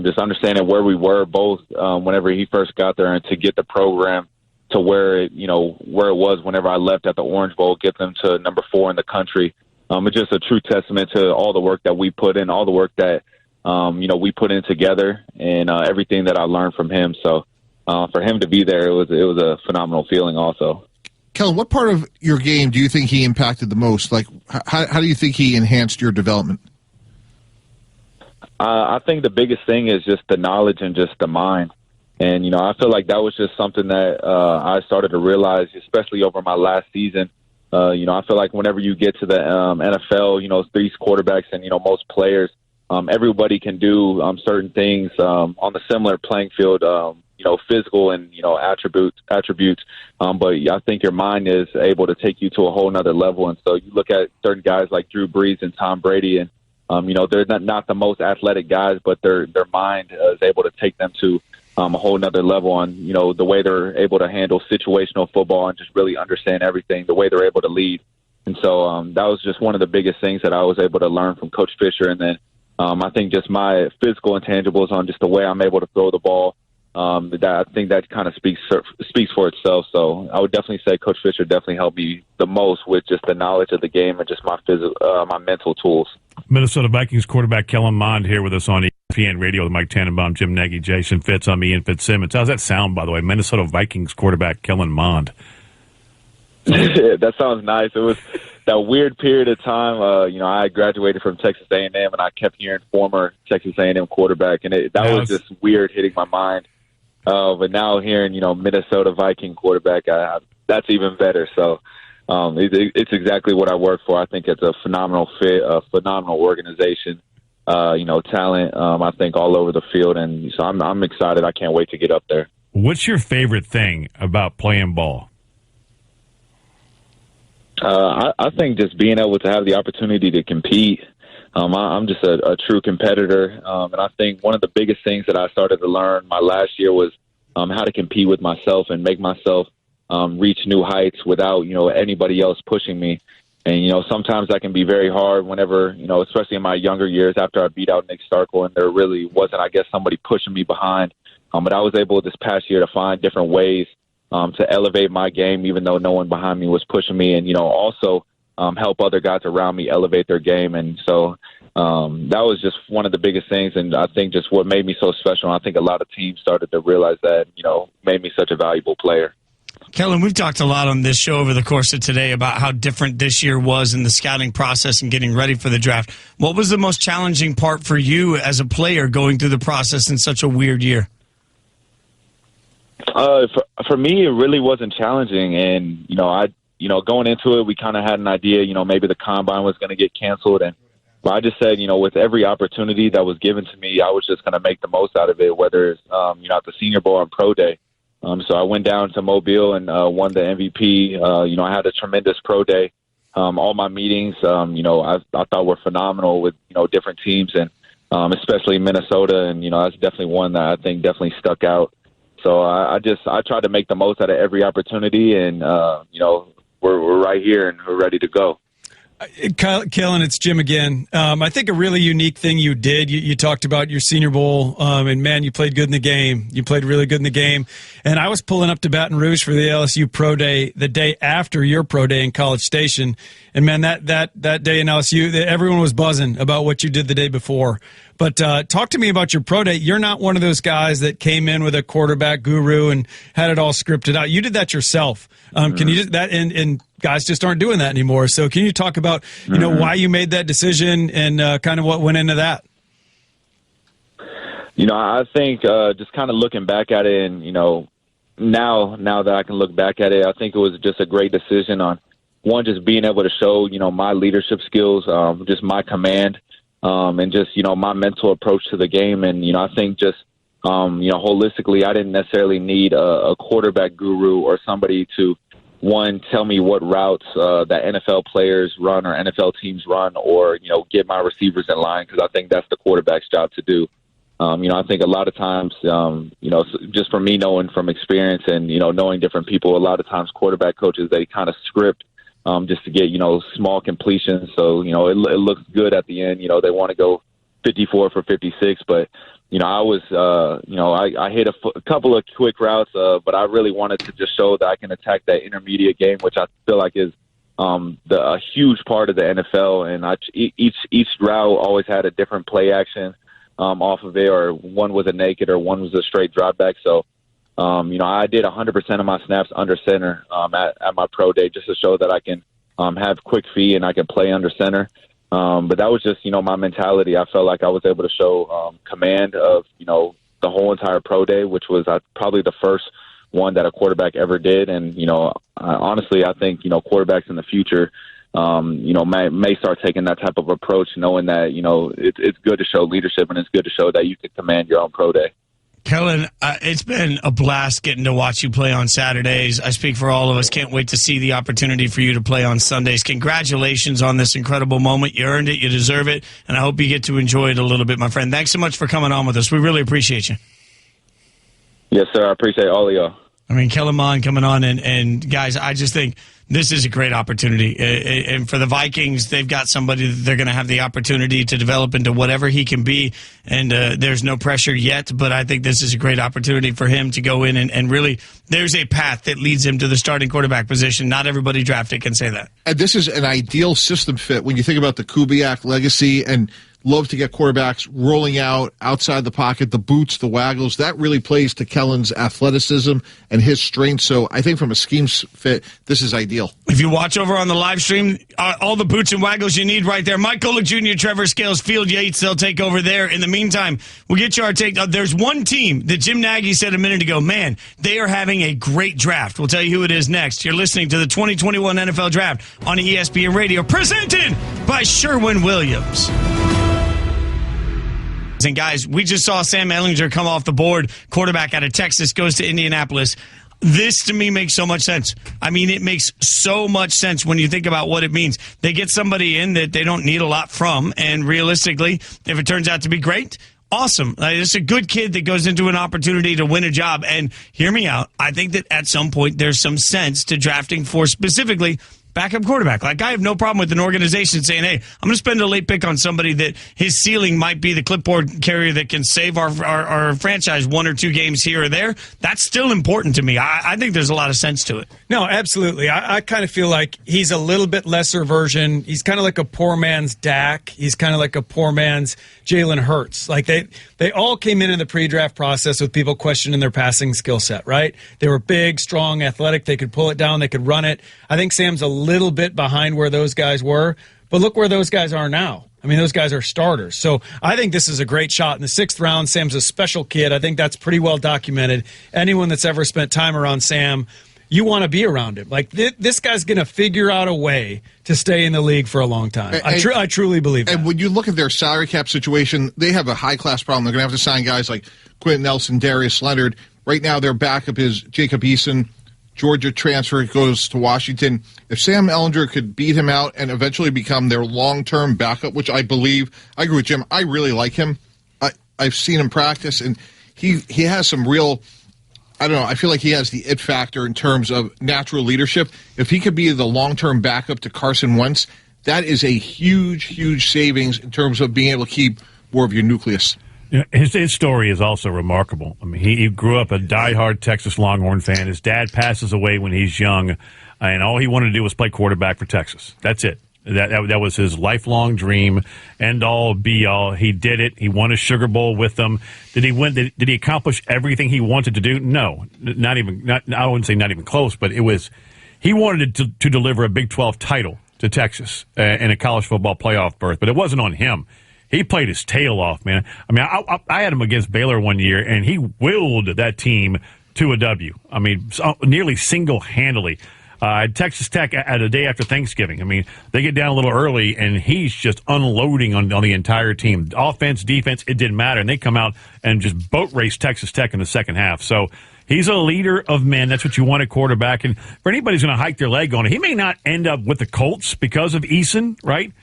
just understanding where we were both whenever he first got there, and to get the program to where it was whenever I left at the Orange Bowl, get them to number 4 in the country. It's just a true testament to all the work that we put in, all the work that we put in together, and everything that I learned from him. So for him to be there, it was a phenomenal feeling also. Kellen, what part of your game do you think he impacted the most? Like, how do you think he enhanced your development? I think the biggest thing is just the knowledge and just the mind. And, I feel like that was just something that I started to realize, especially over my last season. I feel like whenever you get to the NFL, these quarterbacks and, most players, everybody can do certain things on the similar playing field, physical and, attributes. But I think your mind is able to take you to a whole nother level. And so you look at certain guys like Drew Brees and Tom Brady, and they're not the most athletic guys, but their mind is able to take them to a whole nother level on, the way they're able to handle situational football and just really understand everything, the way they're able to lead. And so that was just one of the biggest things that I was able to learn from Coach Fisher. And then I think just my physical intangibles on just the way I'm able to throw the ball, I think that kind of speaks for itself. So I would definitely say Coach Fisher definitely helped me the most with just the knowledge of the game and just my mental tools. Minnesota Vikings quarterback Kellen Mond here with us on ESPN Radio with Mike Tannenbaum, Jim Nagy, Jason Fitz. I'm Ian Fitzsimmons. How's that sound, by the way? Minnesota Vikings quarterback Kellen Mond. That sounds nice. It was that weird period of time. I graduated from Texas A&M, and I kept hearing former Texas A&M quarterback, and that was just weird hitting my mind. But now hearing, Minnesota Viking quarterback, that's even better. So it's exactly what I work for. I think it's a phenomenal fit, a phenomenal organization, talent, I think, all over the field. And so I'm excited. I can't wait to get up there. What's your favorite thing about playing ball? I think just being able to have the opportunity to compete. I'm just a true competitor, and I think one of the biggest things that I started to learn my last year was how to compete with myself and make myself reach new heights without anybody else pushing me. And sometimes that can be very hard whenever especially in my younger years after I beat out Nick Starkel, and there really wasn't, I guess, somebody pushing me behind. But I was able this past year to find different ways to elevate my game, even though no one behind me was pushing me, and also help other guys around me elevate their game. And so that was just one of the biggest things, and I think just what made me so special. I think a lot of teams started to realize that, made me such a valuable player. Kellen, we've talked a lot on this show over the course of today about how different this year was in the scouting process and getting ready for the draft. What was the most challenging part for you as a player going through the process in such a weird year? For me, it really wasn't challenging. And, going into it, we kind of had an idea, maybe the combine was going to get canceled. But I just said, with every opportunity that was given to me, I was just going to make the most out of it, whether it's, at the Senior Bowl and Pro Day. So I went down to Mobile and won the MVP. I had a tremendous Pro Day. All my meetings, I thought were phenomenal with, different teams, and especially Minnesota. And, that's definitely one that I think definitely stuck out. So I tried to make the most out of every opportunity, and, we're right here and we're ready to go. Kellen, it's Jim again. I think a really unique thing you did, you talked about your Senior Bowl, and man, you played good in the game. You played really good in the game. And I was pulling up to Baton Rouge for the LSU Pro Day the day after your Pro Day in College Station. And man, that day in LSU, everyone was buzzing about what you did the day before. But talk to me about your Pro Day. You're not one of those guys that came in with a quarterback guru and had it all scripted out. You did that yourself. Can you just and guys just aren't doing that anymore. So can you talk about, why you made that decision and kind of what went into that? I think just kind of looking back at it and, now that I can look back at it, I think it was just a great decision on, one, just being able to show, my leadership skills, just my command, and just, my mental approach to the game. And, I think just, holistically, I didn't necessarily need a quarterback guru or somebody to, one, tell me what routes that NFL players run or NFL teams run or, get my receivers in line, because I think that's the quarterback's job to do. I think a lot of times, just from me knowing from experience and, knowing different people, a lot of times quarterback coaches, they kind of script just to get, small completions. So, it looks good at the end. They want to go 54 for 56, but, I was, I hit a couple of quick routes, but I really wanted to just show that I can attack that intermediate game, which I feel like is a huge part of the NFL. And each route always had a different play action off of it, or one was a naked or one was a straight drop back. So, I did 100% of my snaps under center at my Pro Day just to show that I can have quick feet and I can play under center. But that was just, my mentality. I felt like I was able to show command of, the whole entire Pro Day, which was probably the first one that a quarterback ever did. And, honestly, I think, quarterbacks in the future, may start taking that type of approach, knowing that, it's good to show leadership and it's good to show that you can command your own Pro Day. Kellen, it's been a blast getting to watch you play on Saturdays. I speak for all of us. Can't wait to see the opportunity for you to play on Sundays. Congratulations on this incredible moment. You earned it. You deserve it. And I hope you get to enjoy it a little bit, my friend. Thanks so much for coming on with us. We really appreciate you. Yes, sir. I appreciate all of y'all. I mean, Kellen Mond coming on, and guys, I just think this is a great opportunity. And for the Vikings, they've got somebody that they're going to have the opportunity to develop into whatever he can be. And there's no pressure yet, but I think this is a great opportunity for him to go in and really, there's a path that leads him to the starting quarterback position. Not everybody drafted can say that. And this is an ideal system fit when you think about the Kubiak legacy and love to get quarterbacks rolling out outside the pocket, the boots, the waggles. That really plays to Kellen's athleticism and his strength. So I think from a scheme fit, this is ideal. If you watch over on the live stream, all the boots and waggles you need right there. Mike Golick Jr., Trevor Scales, Field Yates, they'll take over there. In the meantime, we'll get you our take. There's one team that Jim Nagy said a minute ago, man, they are having a great draft. We'll tell you who it is next. You're listening to the 2021 NFL Draft on ESPN Radio, presented by Sherwin-Williams. And guys, we just saw Sam Ehlinger come off the board, quarterback out of Texas, goes to Indianapolis. This, to me, makes so much sense. I mean, it makes so much sense when you think about what it means. They get somebody in that they don't need a lot from, and realistically, if it turns out to be great, awesome. It's a good kid that goes into an opportunity to win a job. And hear me out, I think that at some point there's some sense to drafting for specifically backup quarterback. Like, I have no problem with an organization saying, hey, I'm going to spend a late pick on somebody that his ceiling might be the clipboard carrier that can save our franchise one or two games here or there. That's still important to me. I think there's a lot of sense to it. No, absolutely. I kind of feel like he's a little bit lesser version. He's kind of like a poor man's Dak. He's kind of like a poor man's Jalen Hurts. Like, they all came in the pre-draft process with people questioning their passing skill set, right? They were big, strong, athletic. They could pull it down. They could run it. I think Sam's a little bit behind where those guys were, but look where those guys are now. I mean, those guys are starters. So I think this is a great shot in the 6th round. Sam's a special kid. I think that's pretty well documented. Anyone that's ever spent time around Sam, you want to be around him. Like, this guy's going to figure out a way to stay in the league for a long time. I truly believe that. And when you look at their salary cap situation, they have a high-class problem. They're going to have to sign guys like Quentin Nelson, Darius Leonard. Right now, their backup is Jacob Eason. Georgia transfer goes to Washington. If Sam Ehlinger could beat him out and eventually become their long-term backup, which I believe, I agree with Jim, I really like him. I've seen him practice, and he has some real, I don't know, I feel like he has the it factor in terms of natural leadership. If he could be the long-term backup to Carson Wentz, that is a huge, huge savings in terms of being able to keep more of your nucleus. Yeah, his story is also remarkable. I mean, he grew up a diehard Texas Longhorn fan. His dad passes away when he's young, and all he wanted to do was play quarterback for Texas. That's it. That was his lifelong dream, end all, be all. He did it. He won a Sugar Bowl with them. Did he win? Did he accomplish everything he wanted to do? No, not even. I wouldn't say not even close, but it was. He wanted to deliver a Big 12 title to Texas and a college football playoff berth, but it wasn't on him. He played his tail off, man. I mean, I had him against Baylor one year, and he willed that team to a W. I mean, nearly single-handedly. Texas Tech at a day after Thanksgiving. I mean, they get down a little early, and he's just unloading on the entire team. Offense, defense, it didn't matter. And they come out and just boat race Texas Tech in the second half. So he's a leader of men. That's what you want at quarterback. And for anybody who's going to hike their leg on it, he may not end up with the Colts because of Eason, right?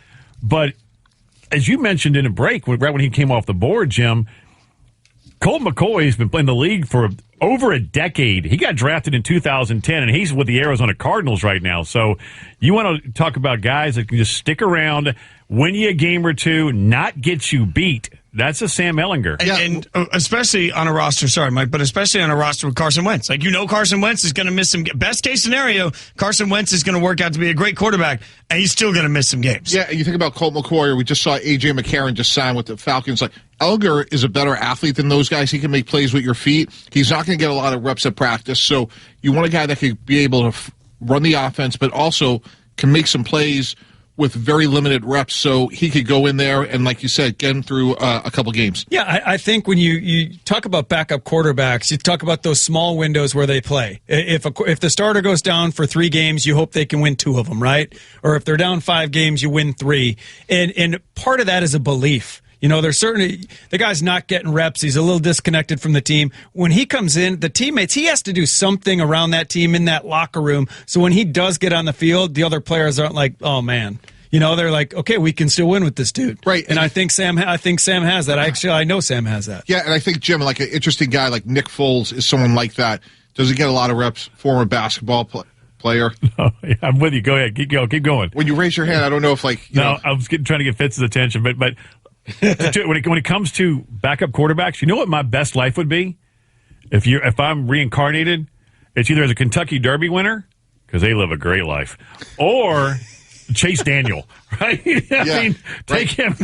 But as you mentioned in a break, right when he came off the board, Jim, Colt McCoy has been playing the league for over a decade. He got drafted in 2010, and he's with the Arizona Cardinals right now. So you want to talk about guys that can just stick around, win you a game or two, not get you beat. That's a Sam Ehlinger. And especially on a roster, sorry, Mike, but especially on a roster with Carson Wentz. Like, Carson Wentz is going to miss some. Best case scenario, Carson Wentz is going to work out to be a great quarterback, and he's still going to miss some games. Yeah, and you think about Colt McCoy, or we just saw A.J. McCarron just sign with the Falcons. Like, Ehlinger is a better athlete than those guys. He can make plays with your feet. He's not going to get a lot of reps at practice. So you want a guy that could be able to run the offense, but also can make some plays with very limited reps, so he could go in there and, like you said, get him through a couple games. Yeah, I think when you talk about backup quarterbacks, you talk about those small windows where they play. If the starter goes down for 3 games, you hope they can win 2 of them, right? Or if they're down 5 games, you win 3. And part of that is a belief. There's certainly the guy's not getting reps. He's a little disconnected from the team. When he comes in, the teammates, he has to do something around that team in that locker room. So when he does get on the field, the other players aren't like, oh man. They're like, okay, we can still win with this dude. Right. And I think Sam has that. I know Sam has that. Yeah, and I think, Jim, like an interesting guy like Nick Foles is someone like that. Doesn't get a lot of reps, former basketball player. No, yeah, I'm with you. Go ahead. Keep going. When you raise your hand, I don't know if I was trying to get Fitz's attention, but when it comes to backup quarterbacks, you know what my best life would be? If I'm reincarnated, it's either as a Kentucky Derby winner, because they live a great life, or Chase Daniel, right? I mean, take him.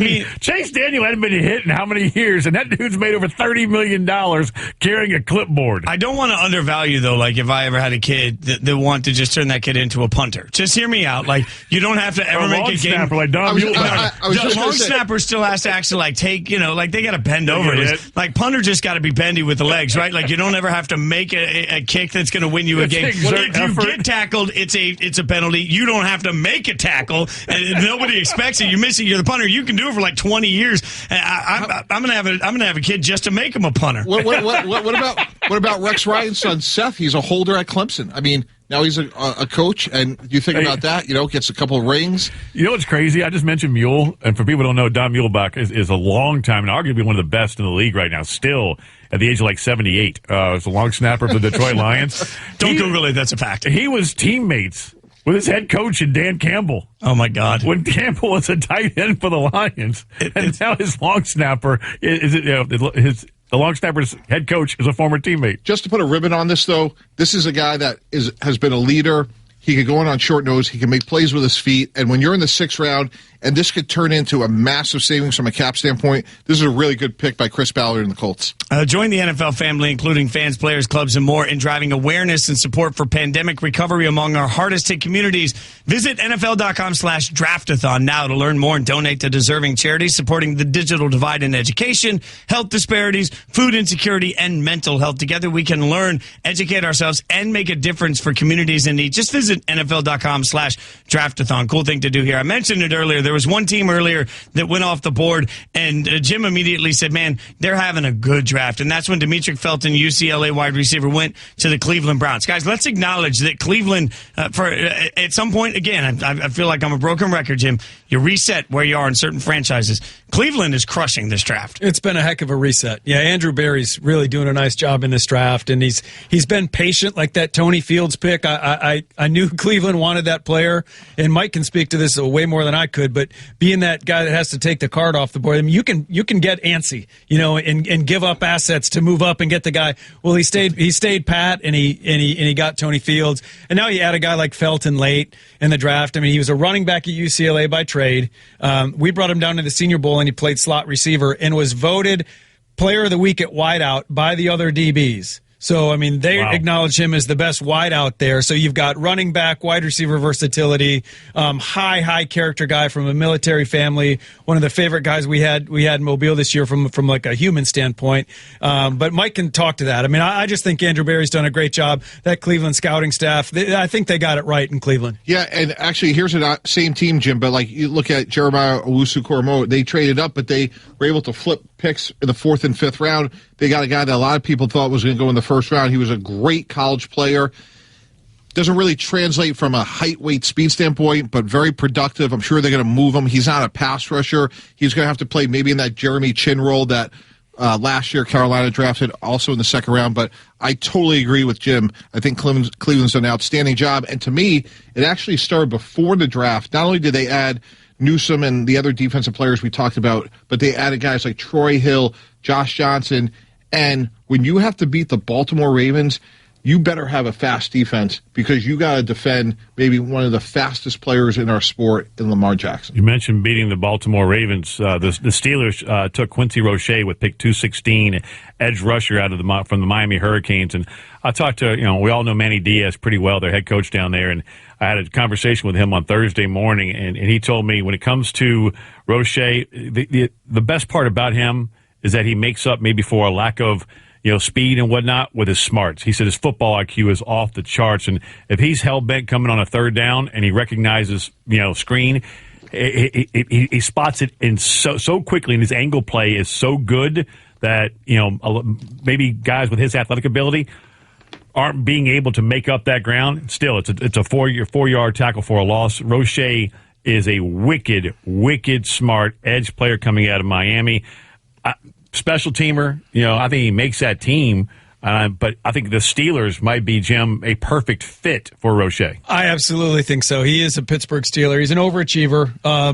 Chase Daniel hadn't been hit in how many years, and that dude's made over $30 million carrying a clipboard. I don't want to undervalue, though, like if I ever had a kid that want to just turn that kid into a punter. Just hear me out. Like, you don't have to ever make a game. Snapper, like Don the long snapper still has to actually, like, take, like they got to bend over. Like, punter just got to be bendy with the legs, right? Like, you don't ever have to make a kick that's going to win you a game. If you get tackled, it's a penalty. You don't have to make a tackle, and nobody expects it. You miss it, you're the punter. You can do it for like 20 years. I'm gonna have a kid just to make him a punter. What about Rex Ryan's son Seth? He's a holder at Clemson. I mean, now he's a coach, and you think about that, gets a couple of rings. You know what's crazy? I just mentioned Mule, and for people who don't know, Don Muhlbach is a long time, and arguably one of the best in the league right now, still at the age of like 78. He's a long snapper for the Detroit Lions. Don't Google it, that's a fact. He was teammates with his head coach and Dan Campbell. Oh, my God. When Campbell was a tight end for the Lions. And now his long snapper, the long snapper's head coach is a former teammate. Just to put a ribbon on this, though, this is a guy that has been a leader. He could go in on short nose. He can make plays with his feet. And when you're in the 6th round, and this could turn into a massive savings from a cap standpoint, this is a really good pick by Chris Ballard and the Colts. Join the NFL family, including fans, players, clubs, and more, in driving awareness and support for pandemic recovery among our hardest-hit communities. Visit NFL.com/draftathon now to learn more and donate to deserving charities supporting the digital divide in education, health disparities, food insecurity, and mental health. Together we can learn, educate ourselves, and make a difference for communities in need. Just visit NFL.com/draftathon. Cool thing to do here. I mentioned it earlier. There was one team earlier that went off the board, and Jim immediately said, man, they're having a good draft. And that's when Demetric Felton, UCLA wide receiver, went to the Cleveland Browns. Guys, let's acknowledge that Cleveland, at some point, again, I feel like I'm a broken record, Jim. You reset where you are in certain franchises. Cleveland is crushing this draft. It's been a heck of a reset. Yeah, Andrew Berry's really doing a nice job in this draft, and he's been patient like that Tony Fields pick. I knew knew Cleveland wanted that player, and Mike can speak to this way more than I could, but being that guy that has to take the card off the board, I mean, you can get antsy, and give up assets to move up and get the guy. Well, he stayed pat, and he got Tony Fields, and now you add a guy like Felton late in the draft. I mean, he was a running back at UCLA by trade. We brought him down to the Senior Bowl, and he played slot receiver and was voted Player of the Week at wideout by the other DBs. So, I mean, they acknowledge him as the best wide out there. So you've got running back, wide receiver versatility, high character guy from a military family. One of the favorite guys we had in Mobile this year from like a human standpoint. But Mike can talk to that. I mean, I just think Andrew Berry's done a great job. That Cleveland scouting staff, I think they got it right in Cleveland. Yeah, and actually, here's the same team, Jim, but like you look at Jeremiah Owusu-Koramoah, they traded up, but they were able to flip picks in the 4th and 5th round. They got a guy that a lot of people thought was going to go in the 1st round. He was a great college player. Doesn't really translate from a height, weight, speed standpoint, but very productive. I'm sure they're going to move him. He's not a pass rusher. He's going to have to play maybe in that Jeremy Chin role that last year Carolina drafted also in the 2nd round. But I totally agree with Jim. I think Cleveland's done an outstanding job. And to me, it actually started before the draft. Not only did they add Newsome and the other defensive players we talked about, but they added guys like Troy Hill, Josh Johnson. And when you have to beat the Baltimore Ravens, you better have a fast defense because you got to defend maybe one of the fastest players in our sport in Lamar Jackson. You mentioned beating the Baltimore Ravens. The Steelers took Quincy Roche with pick 216, edge rusher from the Miami Hurricanes. And I talked to, we all know Manny Diaz pretty well, their head coach down there. And I had a conversation with him on Thursday morning, and he told me when it comes to Roche, the best part about him is that he makes up maybe for a lack of speed and whatnot with his smarts. He said his football IQ is off the charts, and if he's hell-bent coming on a 3rd down and he recognizes, screen, he spots it in so quickly, and his angle play is so good that, maybe guys with his athletic ability aren't being able to make up that ground. Still, it's a 4-yard tackle for a loss. Roche is a wicked smart edge player coming out of Miami. Special teamer, I think he makes that team. But I think the Steelers might be, Jim, a perfect fit for Roche. I absolutely think so. He is a Pittsburgh Steeler. He's an overachiever,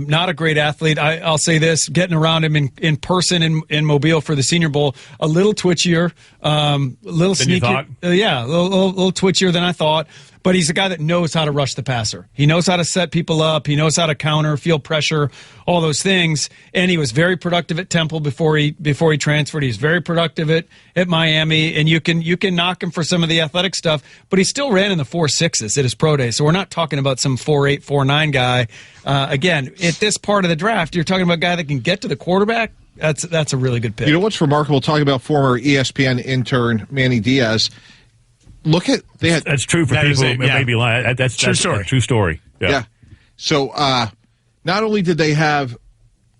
not a great athlete. I'll say this, getting around him in person in Mobile for the Senior Bowl, a little twitchier, a little sneaky. A little twitchier than I thought. But he's a guy that knows how to rush the passer. He knows how to set people up. He knows how to counter, feel pressure, all those things. And he was very productive at Temple before he transferred. He's very productive at Miami. And you can knock him for some of the athletic stuff, but he still ran in the 4.6s at his pro day. So we're not talking about some 4.8, 4.9 guy. Again, at this part of the draft, you're talking about a guy that can get to the quarterback. That's a really good pick. You know what's remarkable? Talking about former ESPN intern Manny Diaz. That's true for people who may be lying. That's true story. True story. Yeah. So not only did they have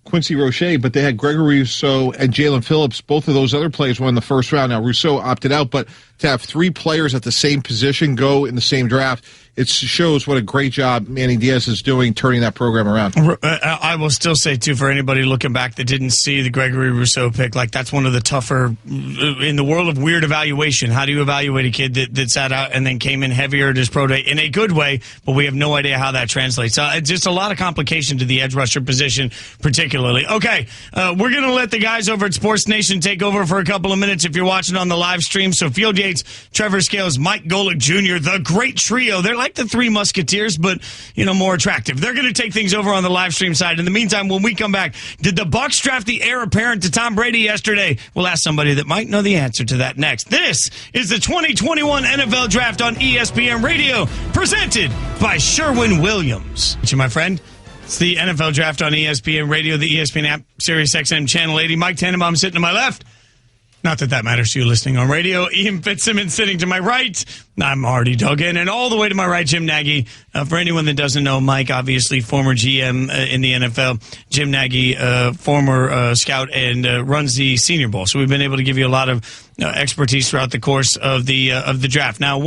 Quincy Roche, but they had Gregory Rousseau and Jalen Phillips. Both of those other players won in the 1st round. Now, Rousseau opted out, but to have 3 players at the same position go in the same draft, it shows what a great job Manny Diaz is doing turning that program around. I will still say, too, for anybody looking back that didn't see the Gregory Rousseau pick, like that's one of the tougher, in the world of weird evaluation, how do you evaluate a kid that sat out and then came in heavier at his pro day in a good way, but we have no idea how that translates. It's just a lot of complication to the edge rusher position, particularly. Okay, we're going to let the guys over at Sports Nation take over for a couple of minutes if you're watching on the live stream. So Field Yates, Trevor Scales, Mike Golick Jr., the great trio. They're like the 3 Musketeers, but, more attractive. They're going to take things over on the live stream side. In the meantime, when we come back, did the Bucs draft the heir apparent to Tom Brady yesterday? We'll ask somebody that might know the answer to that next. This is the 2021 NFL Draft on ESPN Radio, presented by Sherwin-Williams. My friend, it's the NFL Draft on ESPN Radio, the ESPN app, Sirius XM Channel 80. Mike Tannenbaum sitting to my left. Not that that matters to you listening on radio. Ian Fitzsimmons sitting to my right. I'm Marty Duggan. And all the way to my right, Jim Nagy. For anyone that doesn't know, Mike, obviously former GM in the NFL. Jim Nagy, former scout, and runs the Senior Bowl. So we've been able to give you a lot of expertise throughout the course of the draft. Now,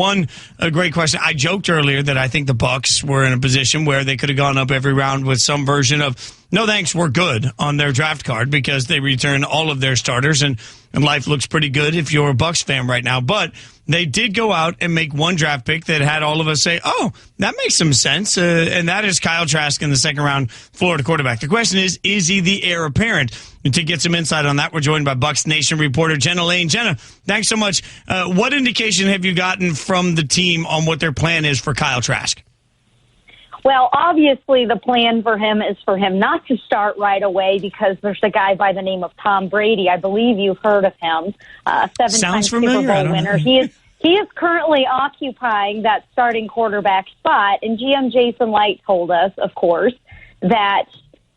a great question. I joked earlier that I think the Bucs were in a position where they could have gone up every round with some version of no thanks, we're good on their draft card because they return all of their starters and life looks pretty good if you're a Bucs fan right now. But they did go out and make one draft pick that had all of us say, oh, that makes some sense. And that is Kyle Trask in the second round, Florida quarterback. The question is he the heir apparent? And to get some insight on that, we're joined by Bucs Nation reporter Jenna Lane. Jenna, thanks so much. What indication have you gotten from the team on what their plan is for Kyle Trask? Well, obviously the plan for him is for him not to start right away because there's a guy by the name of Tom Brady. I believe you've heard of him, seven-time Super Bowl winner. He is currently occupying that starting quarterback spot, and GM Jason Light told us, of course, that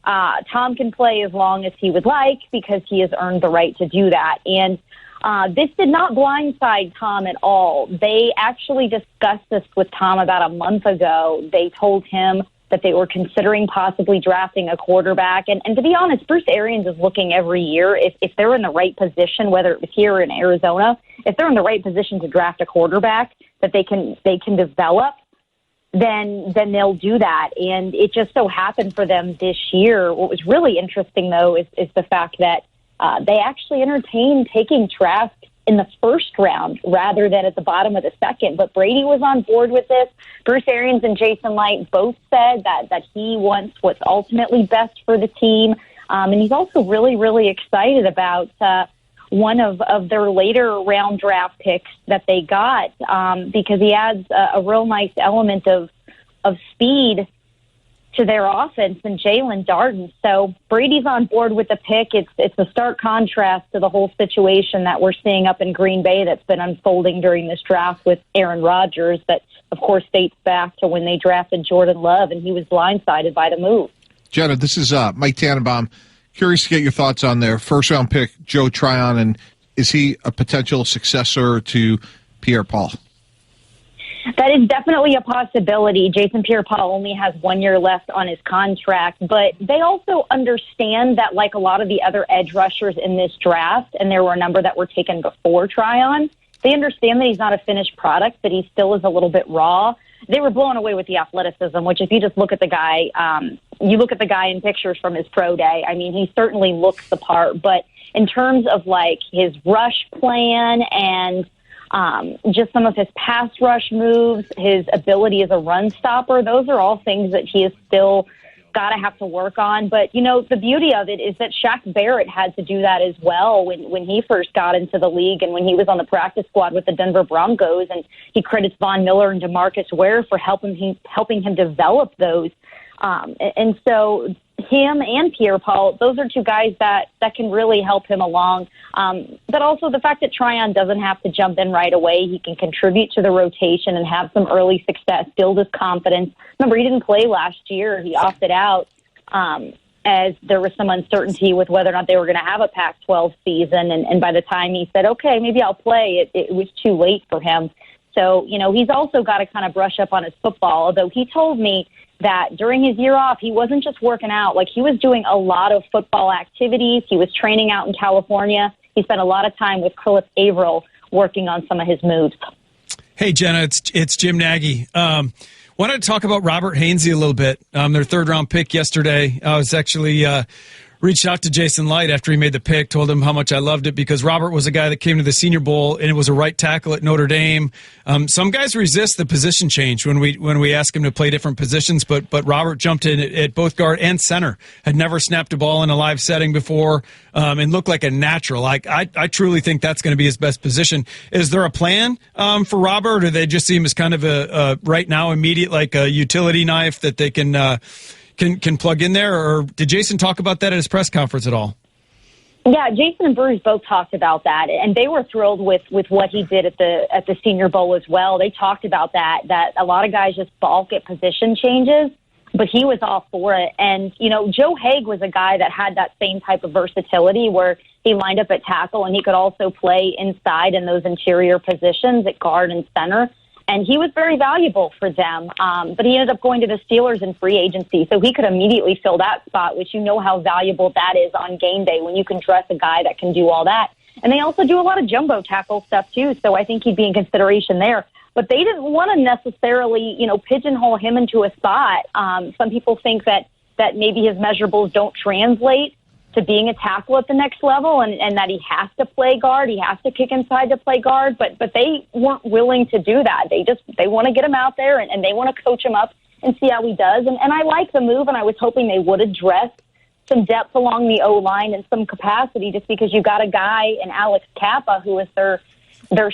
Tom can play as long as he would like because he has earned the right to do that. And this did not blindside Tom at all. They actually discussed this with Tom about a month ago. They told him that they were considering possibly drafting a quarterback. And to be honest, Bruce Arians is looking every year if they're in the right position, whether it was here or in Arizona, if they're in the right position to draft a quarterback that they can develop, then they'll do that. And it just so happened for them this year. What was really interesting, though, is the fact that they actually entertained taking Trask in the first round rather than at the bottom of the second. But Brady was on board with this. Bruce Arians and Jason Light both said that he wants what's ultimately best for the team. And he's also really, really excited about one of their later round draft picks that they got because he adds a real nice element of speed to their offense and Jalen Darden. So Brady's on board with the pick. It's a stark contrast to the whole situation that we're seeing up in Green Bay that's been unfolding during this draft with Aaron Rodgers that, of course, dates back to when they drafted Jordan Love, and he was blindsided by the move. Jenna, this is Mike Tannenbaum. Curious to get your thoughts on their first-round pick, Joe Tryon, and is he a potential successor to Pierre-Paul? That is definitely a possibility. Jason Pierre-Paul only has 1 year left on his contract, but they also understand that, like a lot of the other edge rushers in this draft, and there were a number that were taken before Tryon, they understand that he's not a finished product, that he still is a little bit raw. They were blown away with the athleticism, which if you just look at the guy, you look at the guy in pictures from his pro day, I mean, he certainly looks the part, but in terms of like his rush plan and just some of his pass rush moves, his ability as a run stopper, those are all things that he is still got to have to work on. But, you know, the beauty of it is that Shaq Barrett had to do that as well when he first got into the league and when he was on the practice squad with the Denver Broncos. And he credits Von Miller and DeMarcus Ware for helping him develop those. And so him and Pierre-Paul, those are two guys that can really help him along. But also the fact that Tryon doesn't have to jump in right away. He can contribute to the rotation and have some early success, build his confidence. Remember, he didn't play last year. He opted out as there was some uncertainty with whether or not they were going to have a Pac-12 season. And by the time he said, okay, maybe I'll play, it was too late for him. So, you know, he's also got to kind of brush up on his football, although he told me that during his year off, he wasn't just working out. Like, he was doing a lot of football activities. He was training out in California. He spent a lot of time with Cliff Averill working on some of his moves. Hey, Jenna, it's Jim Nagy. Wanted to talk about Robert Hainsey a little bit. Their third-round pick yesterday. I was actually reached out to Jason Light after he made the pick, told him how much I loved it because Robert was a guy that came to the Senior Bowl and it was a right tackle at Notre Dame. Some guys resist the position change when we ask him to play different positions, but Robert jumped in at both guard and center. Had never snapped a ball in a live setting before and looked like a natural. I truly think that's going to be his best position. Is there a plan for Robert, or do they just see him as kind of a right now immediate, like a utility knife that they can plug in there, or did Jason talk about that at his press conference at all? Yeah, Jason and Bruce both talked about that, and they were thrilled with what he did at the Senior Bowl as well. They talked about that a lot of guys just balk at position changes, but he was all for it. And, you know, Joe Haig was a guy that had that same type of versatility where he lined up at tackle and he could also play inside in those interior positions at guard and center. And he was very valuable for them, but he ended up going to the Steelers in free agency, so he could immediately fill that spot, which you know how valuable that is on game day when you can dress a guy that can do all that. And they also do a lot of jumbo tackle stuff, too, so I think he'd be in consideration there. But they didn't want to necessarily, you know, pigeonhole him into a spot. Some people think that maybe his measurables don't translate to being a tackle at the next level, and that he has to play guard, he has to kick inside to play guard, but they weren't willing to do that. They want to get him out there, and they want to coach him up and see how he does. And I like the move, and I was hoping they would address some depth along the O-line and some capacity, just because you got a guy in Alex Kappa who was their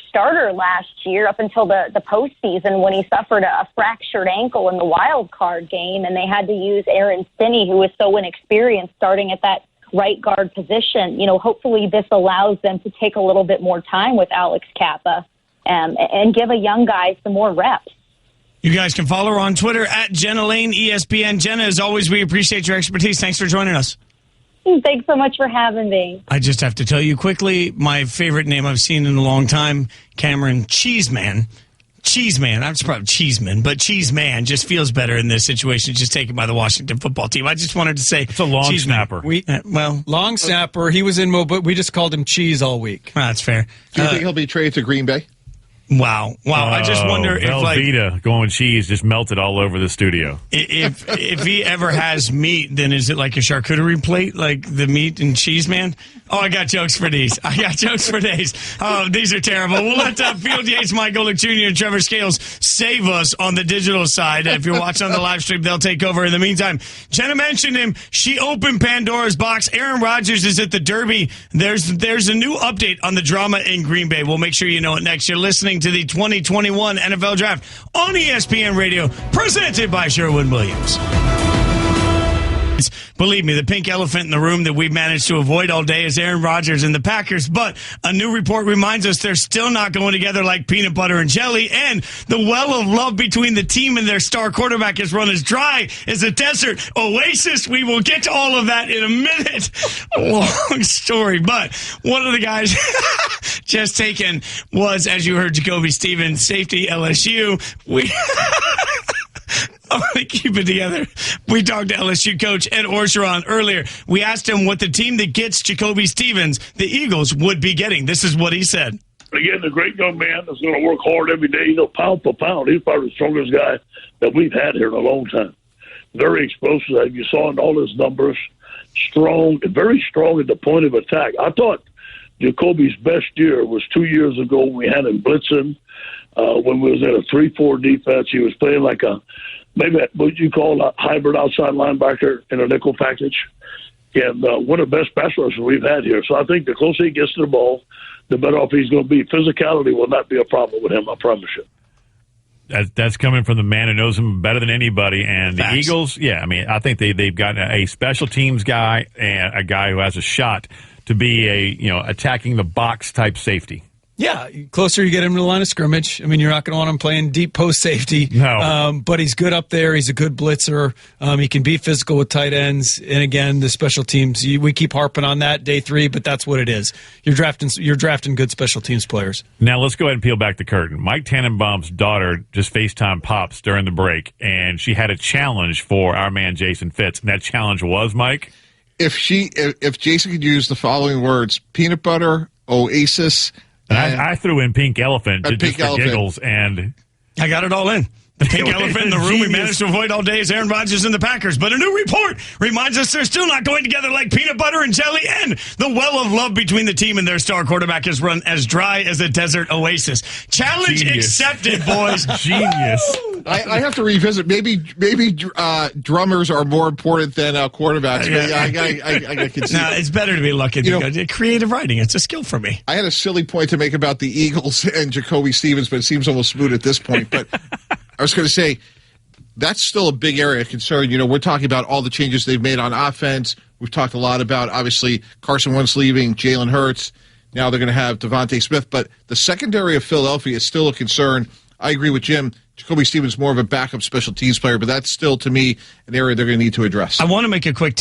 starter last year up until the postseason when he suffered a fractured ankle in the wild card game, and they had to use Aaron Stinney, who was so inexperienced, starting at that right guard position. Hopefully this allows them to take a little bit more time with Alex Kappa and give a young guy some more reps. You guys can follow her on Twitter at Jenna Lane, ESPN. Jenna, as always, we appreciate your expertise. Thanks for joining us. Thanks so much for having me. I just have to tell you quickly, my favorite name I've seen in a long time, Cameron Cheeseman. Cheeseman, I'm probably Cheeseman, but Cheeseman just feels better in this situation, just taken by the Washington football team. I just wanted to say it's a long snapper. Long snapper. He was in, but we just called him Cheese all week. That's fair. Do you think he'll be traded to Green Bay? Wow. I just wonder if Velveeta going cheese just melted all over the studio. If he ever has meat, then is it like a charcuterie plate, like the meat and cheese man? Oh, I got jokes for these. Oh, these are terrible. We'll let Field Yates, Mike Golick Jr., and Trevor Scales save us on the digital side. If you're watching on the live stream, they'll take over. In the meantime, Jenna mentioned him. She opened Pandora's box. Aaron Rodgers is at the Derby. There's a new update on the drama in Green Bay. We'll make sure you know it next. You're listening to the 2021 NFL Draft on ESPN Radio, presented by Sherwin-Williams. Believe me, the pink elephant in the room that we've managed to avoid all day is Aaron Rodgers and the Packers, but a new report reminds us they're still not going together like peanut butter and jelly, and the well of love between the team and their star quarterback has run as dry as a desert oasis. We will get to all of that in a minute. Long story, but one of the guys just taken was, as you heard, Jacoby Stevens, safety, LSU. I'm going to keep it together. We talked to LSU coach Ed Orgeron earlier. We asked him what the team that gets Jacoby Stevens, the Eagles, would be getting. This is what he said. Again, a great young man that's going to work hard every day. Pound for pound, he's probably the strongest guy that we've had here in a long time. Very explosive, as you saw in all his numbers. Strong, very strong at the point of attack. I thought Jacoby's best year was 2 years ago when we had him blitzing. When we was in a 3-4 defense, he was playing like maybe what you call a hybrid outside linebacker in a nickel package. And one of the best pass rushers we've had here. So I think the closer he gets to the ball, the better off he's going to be. Physicality will not be a problem with him, I promise you. That's coming from the man who knows him better than anybody. And Facts. The Eagles, I think they've got a special teams guy and a guy who has a shot to be attacking the box type safety. Yeah, closer you get him to the line of scrimmage. I mean, you're not going to want him playing deep post safety. No. But he's good up there. He's a good blitzer. He can be physical with tight ends. And again, the special teams, we keep harping on that day 3, but that's what it is. You're drafting good special teams players. Now let's go ahead and peel back the curtain. Mike Tannenbaum's daughter just FaceTime Pops during the break, and she had a challenge for our man Jason Fitz. And that challenge was, Mike? If Jason could use the following words: peanut butter, oasis. And I threw in pink elephant just for giggles, and I got it all in. The pink elephant in the room we managed to avoid all day is Aaron Rodgers and the Packers. But a new report reminds us they're still not going together like peanut butter and jelly, and the well of love between the team and their star quarterback has run as dry as a desert oasis. Challenge accepted, boys. Genius. I have to revisit. Maybe drummers are more important than quarterbacks. I can see. No, it's better to be lucky. Creative writing, it's a skill for me. I had a silly point to make about the Eagles and Jacoby Stevens, but it seems almost smooth at this point. But I was going to say, that's still a big area of concern. We're talking about all the changes they've made on offense. We've talked a lot about, obviously, Carson Wentz leaving, Jalen Hurts. Now they're going to have Devontae Smith. But the secondary of Philadelphia is still a concern. I agree with Jim. Jacoby Stevens is more of a backup special teams player, but that's still, to me, an area they're going to need to address. I want to make a quick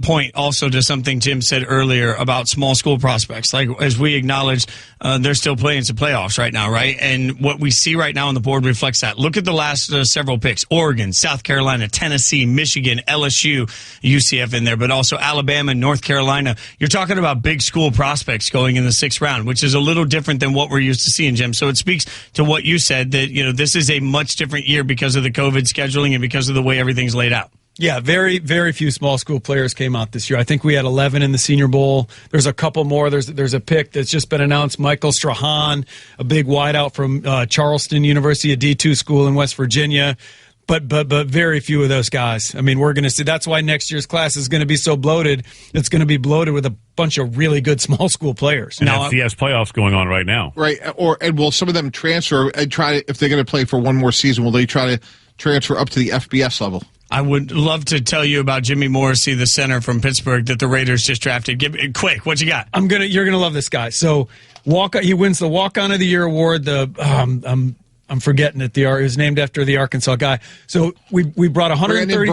point also to something Jim said earlier about small school prospects. Like, as we acknowledged, they're still playing some playoffs right now, right? And what we see right now on the board reflects that. Look at the last several picks. Oregon, South Carolina, Tennessee, Michigan, LSU, UCF in there, but also Alabama and North Carolina. You're talking about big school prospects going in the 6th round, which is a little different than what we're used to seeing, Jim. So it speaks to what you said, that this is a much different year because of the COVID scheduling and because of the way everything's laid out. Yeah, very, very few small school players came out this year. I think we had 11 in the Senior Bowl. There's a couple more. There's a pick that's just been announced. Michael Strahan, a big wideout from Charleston University, a D2 school in West Virginia. But very few of those guys. I mean, we're going to see. That's why next year's class is going to be so bloated. It's going to be bloated with a bunch of really good small school players. And FCS playoffs going on right now. Right. And will some of them transfer and try to, if they're going to play for one more season, will they try to transfer up to the FBS level? I would love to tell you about Jimmy Morrissey, the center from Pittsburgh that the Raiders just drafted. Give me quick, what you got? You're gonna love this guy. So he wins the Walk-On of the Year award. I'm forgetting it. He was named after the Arkansas guy. So we brought 130.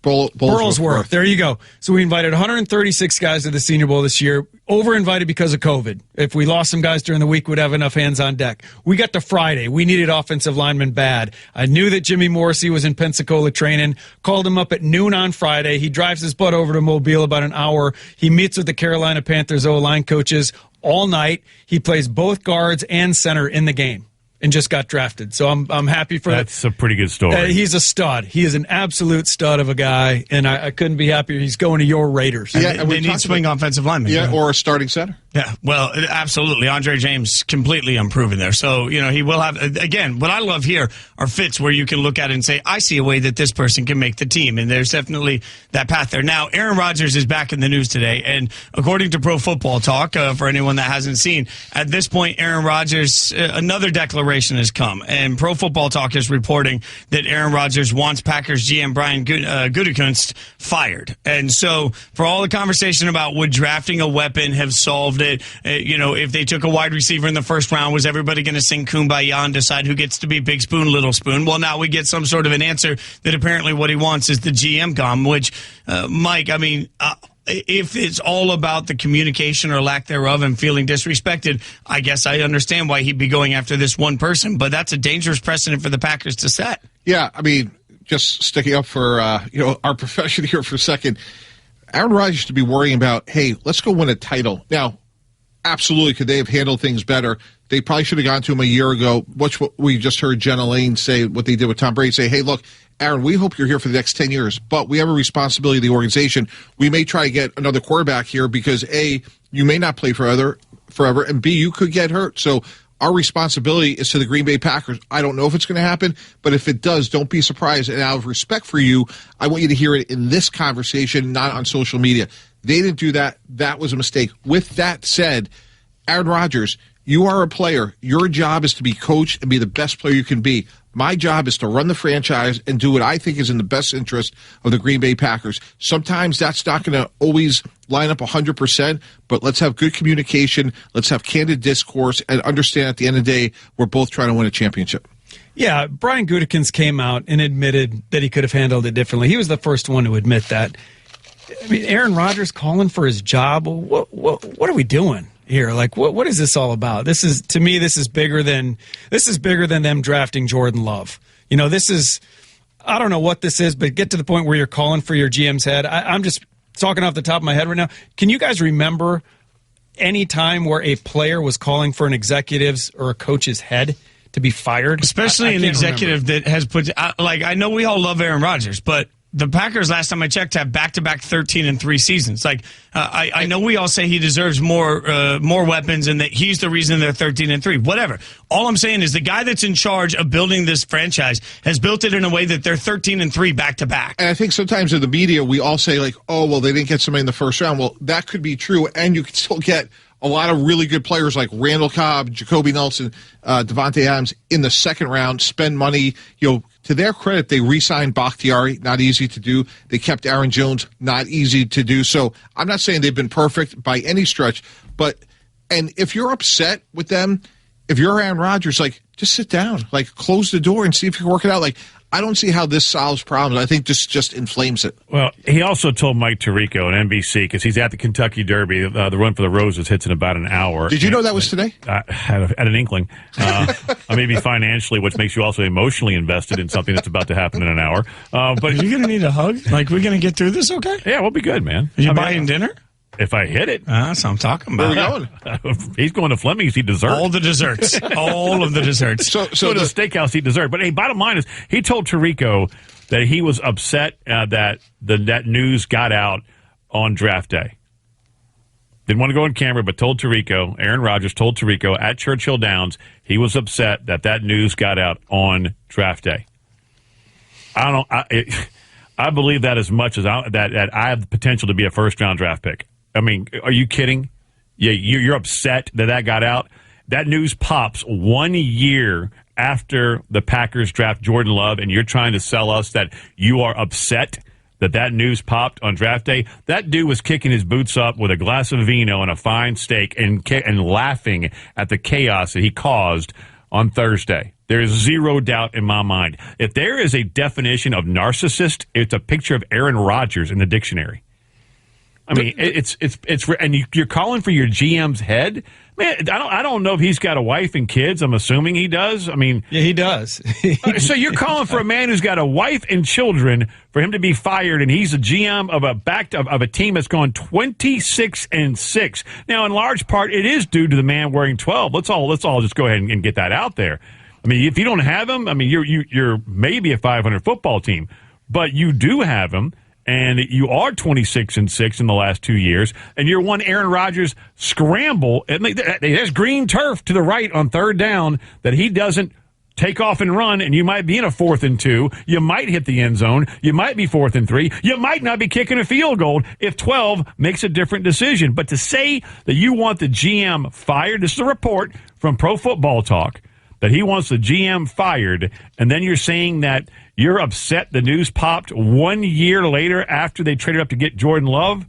Burlsworth. There you go. So we invited 136 guys to the Senior Bowl this year. Over-invited because of COVID. If we lost some guys during the week, we'd have enough hands on deck. We got to Friday. We needed offensive linemen bad. I knew that Jimmy Morrissey was in Pensacola training. Called him up at noon on Friday. He drives his butt over to Mobile about an hour. He meets with the Carolina Panthers O-line coaches all night. He plays both guards and center in the game. And just got drafted. So I'm happy for that. That's a pretty good story. He's a stud. He is an absolute stud of a guy, and I couldn't be happier. He's going to your Raiders. Yeah, and they need swing offensive linemen. Yeah, or a starting center. Yeah, well, absolutely. Andre James completely unproven there. So, he will have, again, what I love here are fits where you can look at it and say, I see a way that this person can make the team. And there's definitely that path there. Now, Aaron Rodgers is back in the news today. And according to Pro Football Talk, for anyone that hasn't seen, at this point, Aaron Rodgers, another declaration has come. And Pro Football Talk is reporting that Aaron Rodgers wants Packers GM Brian Gutekunst fired. And so for all the conversation about would drafting a weapon have solved it, if they took a wide receiver in the first round, was everybody going to sing Kumbaya and decide who gets to be Big Spoon, Little Spoon? Well, now we get some sort of an answer that apparently what he wants is the GM com, which, Mike, if it's all about the communication or lack thereof and feeling disrespected, I guess I understand why he'd be going after this one person, but that's a dangerous precedent for the Packers to set. Yeah, just sticking up for our profession here for a second, Aaron Rodgers should be worrying about, hey, let's go win a title. Now, absolutely, could they have handled things better? They probably should have gone to him a year ago. What we just heard Jenna Lane say, what they did with Tom Brady, say, hey, look, Aaron, we hope you're here for the next 10 years, but we have a responsibility to the organization. We may try to get another quarterback here because, A, you may not play forever, and B, you could get hurt. So our responsibility is to the Green Bay Packers. I don't know if it's going to happen, but if it does, don't be surprised. And out of respect for you, I want you to hear it in this conversation, not on social media. They didn't do that. That was a mistake. With that said, Aaron Rodgers, you are a player. Your job is to be coached and be the best player you can be. My job is to run the franchise and do what I think is in the best interest of the Green Bay Packers. Sometimes that's not going to always line up 100%, but let's have good communication. Let's have candid discourse and understand at the end of the day, we're both trying to win a championship. Yeah, Brian Gutekunst came out and admitted that he could have handled it differently. He was the first one to admit that. Aaron Rodgers calling for his job. What are we doing here? Like, what is this all about? This is bigger than them drafting Jordan Love. I don't know what this is, but get to the point where you're calling for your GM's head. I'm just talking off the top of my head right now. Can you guys remember any time where a player was calling for an executive's or a coach's head to be fired? Especially an executive that has put, I know we all love Aaron Rodgers, but the Packers, last time I checked, have back-to-back 13-3 seasons. I know we all say he deserves more weapons and that he's the reason they're 13-3. Whatever. All I'm saying is the guy that's in charge of building this franchise has built it in a way that they're 13-3 back-to-back. And I think sometimes in the media we all say, they didn't get somebody in the first round. Well, that could be true, and you could still get a lot of really good players like Randall Cobb, Jacoby Nelson, Devontae Adams in the second round, spend money. To their credit, they re-signed Bakhtiari, not easy to do. They kept Aaron Jones, not easy to do. So I'm not saying they've been perfect by any stretch, and if you're upset with them, if you're Aaron Rodgers, just sit down, close the door and see if you can work it out. I don't see how this solves problems. I think this just inflames it. Well, he also told Mike Tirico on NBC, because he's at the Kentucky Derby, the Run for the Roses hits in about an hour. Did you know that was today? I had an inkling. Maybe financially, which makes you also emotionally invested in something that's about to happen in an hour. But are you going to need a hug? We're going to get through this, okay? Yeah, we'll be good, man. Are you buying dinner? If I hit it. That's what I'm talking about. Where are we going? He's going to Fleming's, eat dessert. All the desserts. All of the desserts. So go to the steakhouse, eat dessert. But hey, bottom line is, he told Tirico that he was upset that that news got out on draft day. Didn't want to go on camera, but told Tirico, Aaron Rodgers told Tirico at Churchill Downs, he was upset that news got out on draft day. I believe that as much as that I have the potential to be a first-round draft pick. I mean, are you kidding? Yeah, you're upset that got out? That news pops 1 year after the Packers draft Jordan Love, and you're trying to sell us that you are upset that news popped on draft day. That dude was kicking his boots up with a glass of vino and a fine steak and laughing at the chaos that he caused on Thursday. There is zero doubt in my mind. If there is a definition of narcissist, it's a picture of Aaron Rodgers in the dictionary. I mean, it's and you're calling for your GM's head, man. I don't know if he's got a wife and kids. I'm assuming he does. I mean, yeah, he does. So you're calling for a man who's got a wife and children for him to be fired, and he's a GM of a team that's gone 26-6. Now, in large part, it is due to the man wearing 12. Let's all just go ahead and get that out there. I mean, if you don't have him, I mean, you're maybe a 500 football team, but you do have him. And you are 26-6 in the last 2 years, and you're one Aaron Rodgers scramble. And there's green turf to the right on third down that he doesn't take off and run, and you might be in a 4th and 2. You might hit the end zone. You might be 4th and 3. You might not be kicking a field goal if 12 makes a different decision. But to say that you want the GM fired, this is a report from Pro Football Talk, that he wants the GM fired, and then you're saying that you're upset the news popped 1 year later after they traded up to get Jordan Love.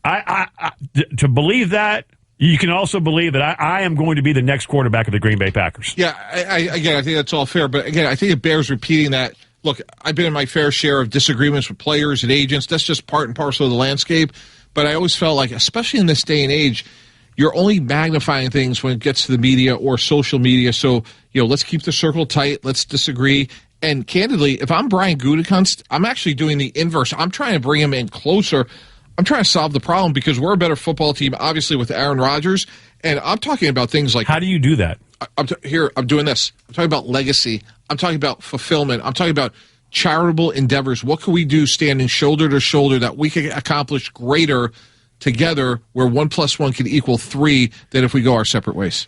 To believe that, you can also believe that I am going to be the next quarterback of the Green Bay Packers. Yeah, again, I think that's all fair. But again, I think it bears repeating that. Look, I've been in my fair share of disagreements with players and agents. That's just part and parcel of the landscape. But I always felt like, especially in this day and age, you're only magnifying things when it gets to the media or social media. So, let's keep the circle tight. Let's disagree. And candidly, if I'm Brian Gutekunst, I'm actually doing the inverse. I'm trying to bring him in closer. I'm trying to solve the problem because we're a better football team, obviously, with Aaron Rodgers. And I'm talking about things like... How do you do that? I'm doing this. I'm talking about legacy. I'm talking about fulfillment. I'm talking about charitable endeavors. What can we do standing shoulder to shoulder that we can accomplish greater together where 1 + 1 can equal 3 than if we go our separate ways?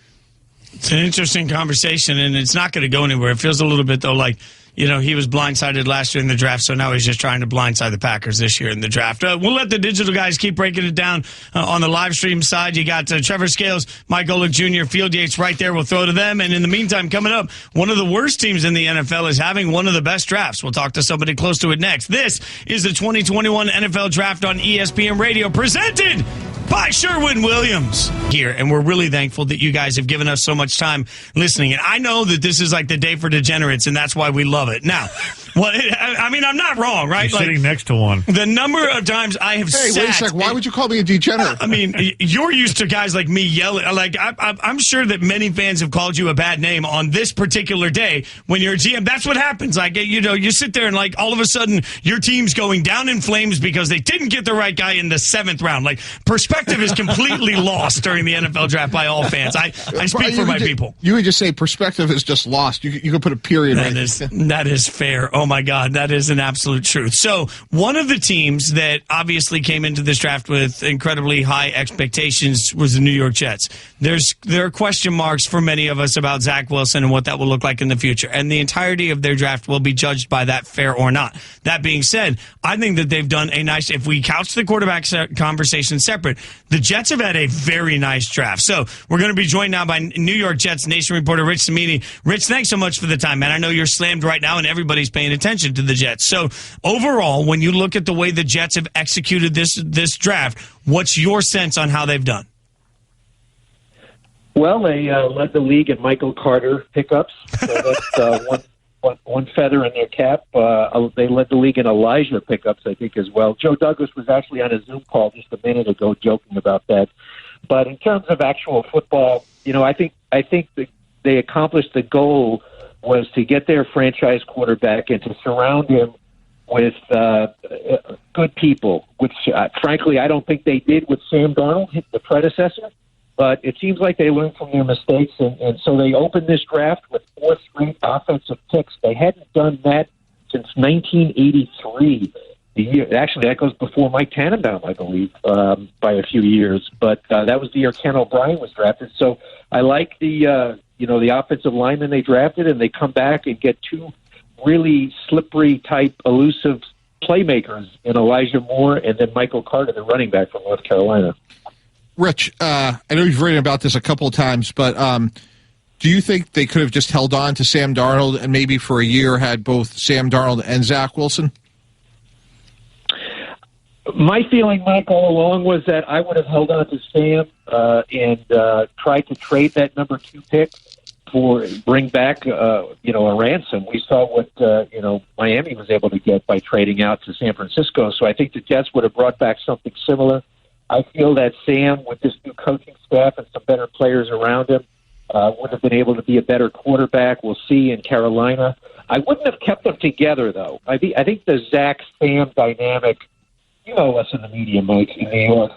It's an interesting conversation, and it's not going to go anywhere. It feels a little bit, though, like, he was blindsided last year in the draft, so now he's just trying to blindside the Packers this year in the draft. We'll let the digital guys keep breaking it down on the live stream side. You got Trevor Scales, Mike Golick Jr., Field Yates right there. We'll throw to them. And in the meantime, coming up, one of the worst teams in the NFL is having one of the best drafts. We'll talk to somebody close to it next. This is the 2021 NFL Draft on ESPN Radio, presented by Sherwin-Williams here, and we're really thankful that you guys have given us so much time listening. And I know that this is like the day for degenerates, and that's why we love it. Now, I'm not wrong, right? You're sitting next to one. The number of times I have sat... Hey, wait a second. Why would you call me a degenerate? I mean, you're used to guys like me yelling. Like, I'm sure that many fans have called you a bad name on this particular day when you're a GM. That's what happens. Like, you sit there and, like, all of a sudden your team's going down in flames because they didn't get the right guy in the 7th round. Like, perspective is completely lost during the NFL draft by all fans. I speak for my people. You would just say perspective is just lost. You could put a period right there. That is fair. Oh, my God. That is an absolute truth. So one of the teams that obviously came into this draft with incredibly high expectations was the New York Jets. There are question marks for many of us about Zach Wilson and what that will look like in the future. And the entirety of their draft will be judged by that, fair or not. That being said, I think that they've done a nice, if we couch the quarterback conversation separate, the Jets have had a very nice draft. So we're going to be joined now by New York Jets Nation reporter Rich Cimini. Rich, thanks so much for the time, man. I know you're slammed right now and everybody's paying attention to the Jets. So overall, when you look at the way the Jets have executed this draft, what's your sense on how they've done? Well, they led the league in Michael Carter pickups. So that's one feather in their cap. They led the league in Elijah pickups, I think, as well. Joe Douglas was actually on a Zoom call just a minute ago joking about that. But in terms of actual football, I think that they accomplished the goal was to get their franchise quarterback and to surround him with good people, which, frankly, I don't think they did with Sam Darnold, the predecessor. But it seems like they learned from their mistakes, and so they opened this draft with 4 straight offensive picks. They hadn't done that since 1983. Actually, that goes before Mike Tannenbaum, I believe, by a few years. But that was the year Ken O'Brien was drafted. So I like the offensive linemen they drafted, and they come back and get two really slippery type, elusive playmakers in Elijah Moore and then Michael Carter, the running back from North Carolina. Rich, I know you've written about this a couple of times, but do you think they could have just held on to Sam Darnold and maybe for a year had both Sam Darnold and Zach Wilson? My feeling, Mike, all along was that I would have held on to Sam and tried to trade that number 2 pick for bring back a ransom. We saw what Miami was able to get by trading out to San Francisco. So I think the Jets would have brought back something similar. I feel that Sam, with this new coaching staff and some better players around him, would have been able to be a better quarterback. We'll see in Carolina. I wouldn't have kept them together, though. I think the Zach-Sam dynamic, you know us in the media, Mike, in New York,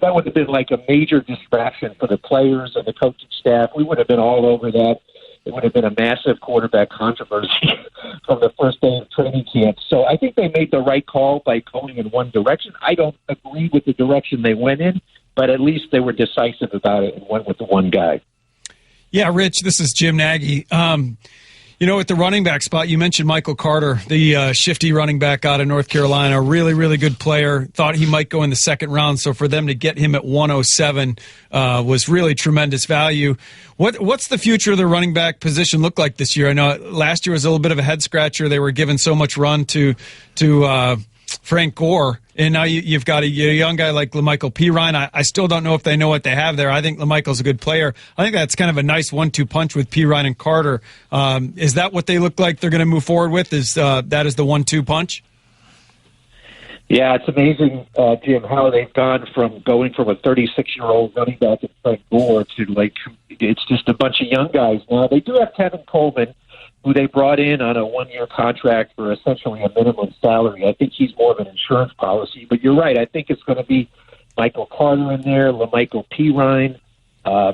that would have been like a major distraction for the players and the coaching staff. We would have been all over that. It would have been a massive quarterback controversy from the first day of training camp. So I think they made the right call by going in one direction. I don't agree with the direction they went in, but at least they were decisive about it and went with the one guy. Yeah, Rich, this is Jim Nagy. At the running back spot, you mentioned Michael Carter, the shifty running back out of North Carolina, really, really good player. Thought he might go in the second round, so for them to get him at 107 was really tremendous value. What's the future of the running back position look like this year? I know last year was a little bit of a head-scratcher. They were giving so much run to Frank Gore, and now you've got a young guy like LaMichael Pirine. I still don't know if they know what they have there. I think LaMichael's a good player. I think that's kind of a nice 1-2 punch with Pirine and Carter. Is that what they look like they're going to move forward with? Is the 1-2 punch? Yeah, it's amazing, Jim, how they've gone from going from a 36-year-old running back in Frank Gore to it's just a bunch of young guys now. They do have Tevin Coleman, who they brought in on a 1-year contract for essentially a minimum salary. I think he's more of an insurance policy. But you're right. I think it's going to be Michael Carter in there, LaMichael Pirine.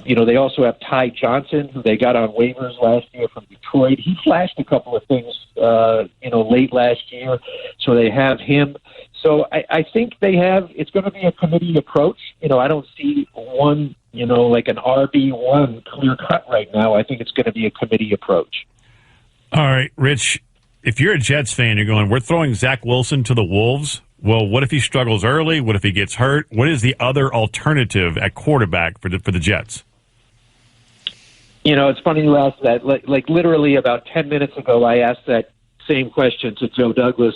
They also have Ty Johnson, who they got on waivers last year from Detroit. He flashed a couple of things, late last year. So they have him. So I think it's going to be a committee approach. I don't see one, like an RB1 clear cut right now. I think it's going to be a committee approach. All right, Rich, if you're a Jets fan, you're going, we're throwing Zach Wilson to the Wolves. Well, what if he struggles early? What if he gets hurt? What is the other alternative at quarterback for the Jets? It's funny you asked that. Like literally about 10 minutes ago, I asked that same question to Joe Douglas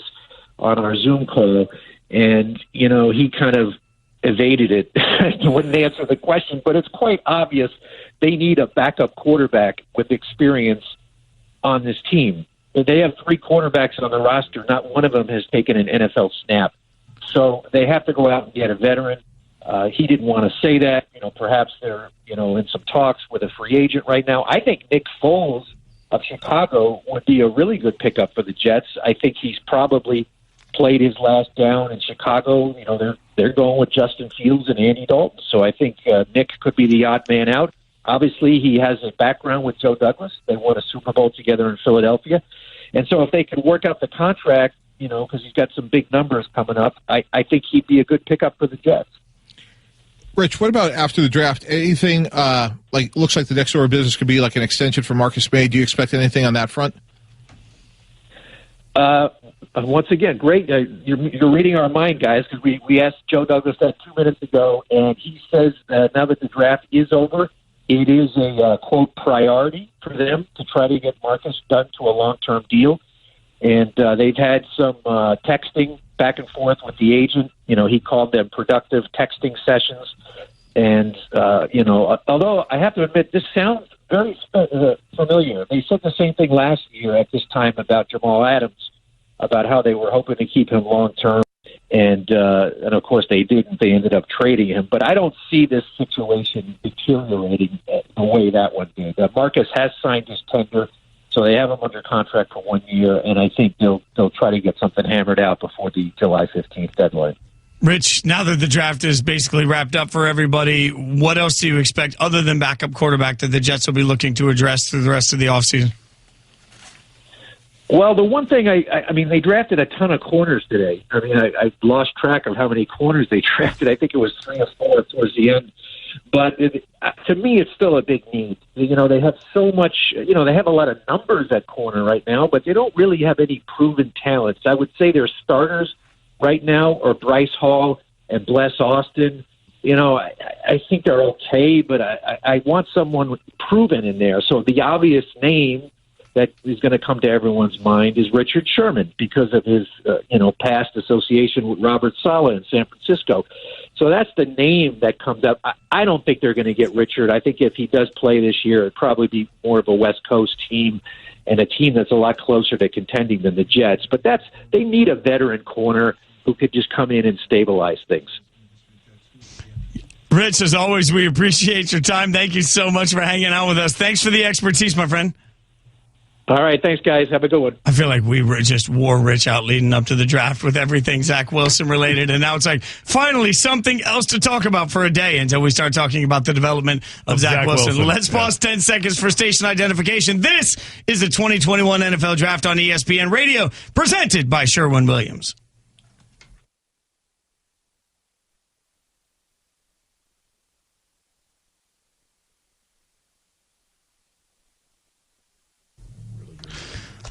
on our Zoom call, and, he kind of evaded it. He wouldn't answer the question, but it's quite obvious they need a backup quarterback with experience on this team. They have 3 quarterbacks on the roster. Not one of them has taken an NFL snap. So they have to go out and get a veteran. He didn't want to say that. Perhaps they're, in some talks with a free agent right now. I think Nick Foles of Chicago would be a really good pickup for the Jets. I think he's probably played his last down in Chicago. They're going with Justin Fields and Andy Dalton. So I think Nick could be the odd man out. Obviously, he has a background with Joe Douglas. They won a Super Bowl together in Philadelphia. And so if they can work out the contract, because he's got some big numbers coming up, I think he'd be a good pickup for the Jets. Rich, what about after the draft? Anything, looks like the next order of business could be like an extension for Marcus May. Do you expect anything on that front? Once again, great. You're reading our mind, guys, because we asked Joe Douglas that 2 minutes ago, and he says now that the draft is over, it is a, quote, priority for them to try to get Marcus done to a long-term deal. And they've had some texting back and forth with the agent. He called them productive texting sessions. And, although I have to admit, this sounds very familiar. They said the same thing last year at this time about Jamal Adams, about how they were hoping to keep him long-term. And of course they didn't. They ended up trading him. But I don't see this situation deteriorating the way that one did. Marcus has signed his tender, so they have him under contract for 1 year, and I think they'll try to get something hammered out before the July 15th deadline. Rich, now that the draft is basically wrapped up for everybody, what else do you expect other than backup quarterback that the Jets will be looking to address through the rest of the offseason? Well, the one thing I mean, they drafted a ton of corners today. I mean, I lost track of how many corners they drafted. I think it was 3 or 4 towards the end. But to me, it's still a big need. You know, they have so much. You know, they have a lot of numbers at corner right now, but they don't really have any proven talents. I would say their starters right now are Bryce Hall and Bless Austin. You know, I think they're okay, but I want someone proven in there. So the obvious name that is going to come to everyone's mind is Richard Sherman because of his, past association with Robert Saleh in San Francisco. So that's the name that comes up. I don't think they're going to get Richard. I think if he does play this year, it'd probably be more of a West Coast team and a team that's a lot closer to contending than the Jets. But they need a veteran corner who could just come in and stabilize things. Rich, as always, we appreciate your time. Thank you so much for hanging out with us. Thanks for the expertise, my friend. All right. Thanks, guys. Have a good one. I feel like we just wore Rich out leading up to the draft with everything Zach Wilson related. And now it's like, finally, something else to talk about for a day until we start talking about the development of Zach Wilson. Let's pause 10 seconds for station identification. This is the 2021 NFL Draft on ESPN Radio, presented by Sherwin-Williams.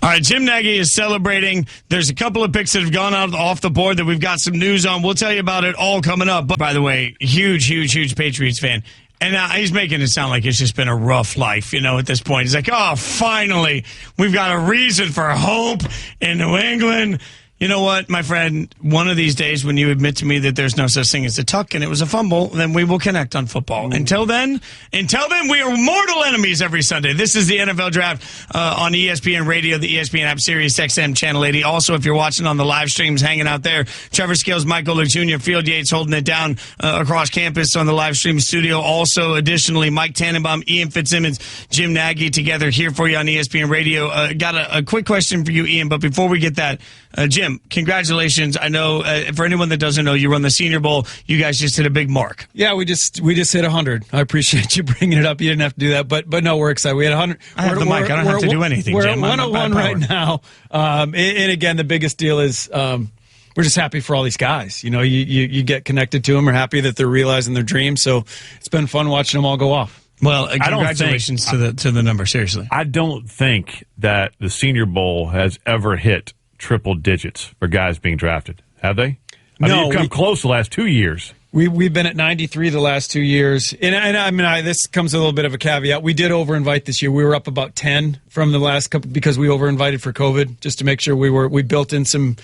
All right, Jim Nagy is celebrating. There's a couple of picks that have gone out off the board that we've got some news on. We'll tell you about it all coming up. But by the way, huge Patriots fan. And he's making it sound like it's just been a rough life, at this point. He's like, oh, finally, we've got a reason for hope in New England. You know what, my friend? One of these days when you admit to me that there's no such thing as a tuck and it was a fumble, then we will connect on football. Until then, we are mortal enemies every Sunday. This is the NFL Draft on ESPN Radio, the ESPN app, Sirius XM Channel 80. Also, if you're watching on the live streams, hanging out there, Trevor Scales, Michael Luke Jr., Field Yates holding it down across campus on the live stream studio. Also, additionally, Mike Tannenbaum, Ian Fitzsimmons, Jim Nagy together here for you on ESPN Radio. Got a quick question for you, Ian, but before we get that, Jim, congratulations. I know for anyone that doesn't know, you run the Senior Bowl. You guys just hit a big mark. Yeah, we just hit 100. I appreciate you bringing it up. You didn't have to do that, but no, we're excited. We had 100. I have the mic. I don't have to do anything, We're Jim. at 101 right now. And again, the biggest deal is we're just happy for all these guys. You get connected to them. We're happy that they're realizing their dreams. So it's been fun watching them all go off. Well, congratulations to the number. Seriously, I don't think that the Senior Bowl has ever hit triple digits for guys being drafted. Have they? No, you've come close the last 2 years. We've been at 93 the last 2 years. And I mean, this comes with a little bit of a caveat. We did over-invite this year. We were up about 10 from the last couple because we over-invited for COVID, just to make sure we built in some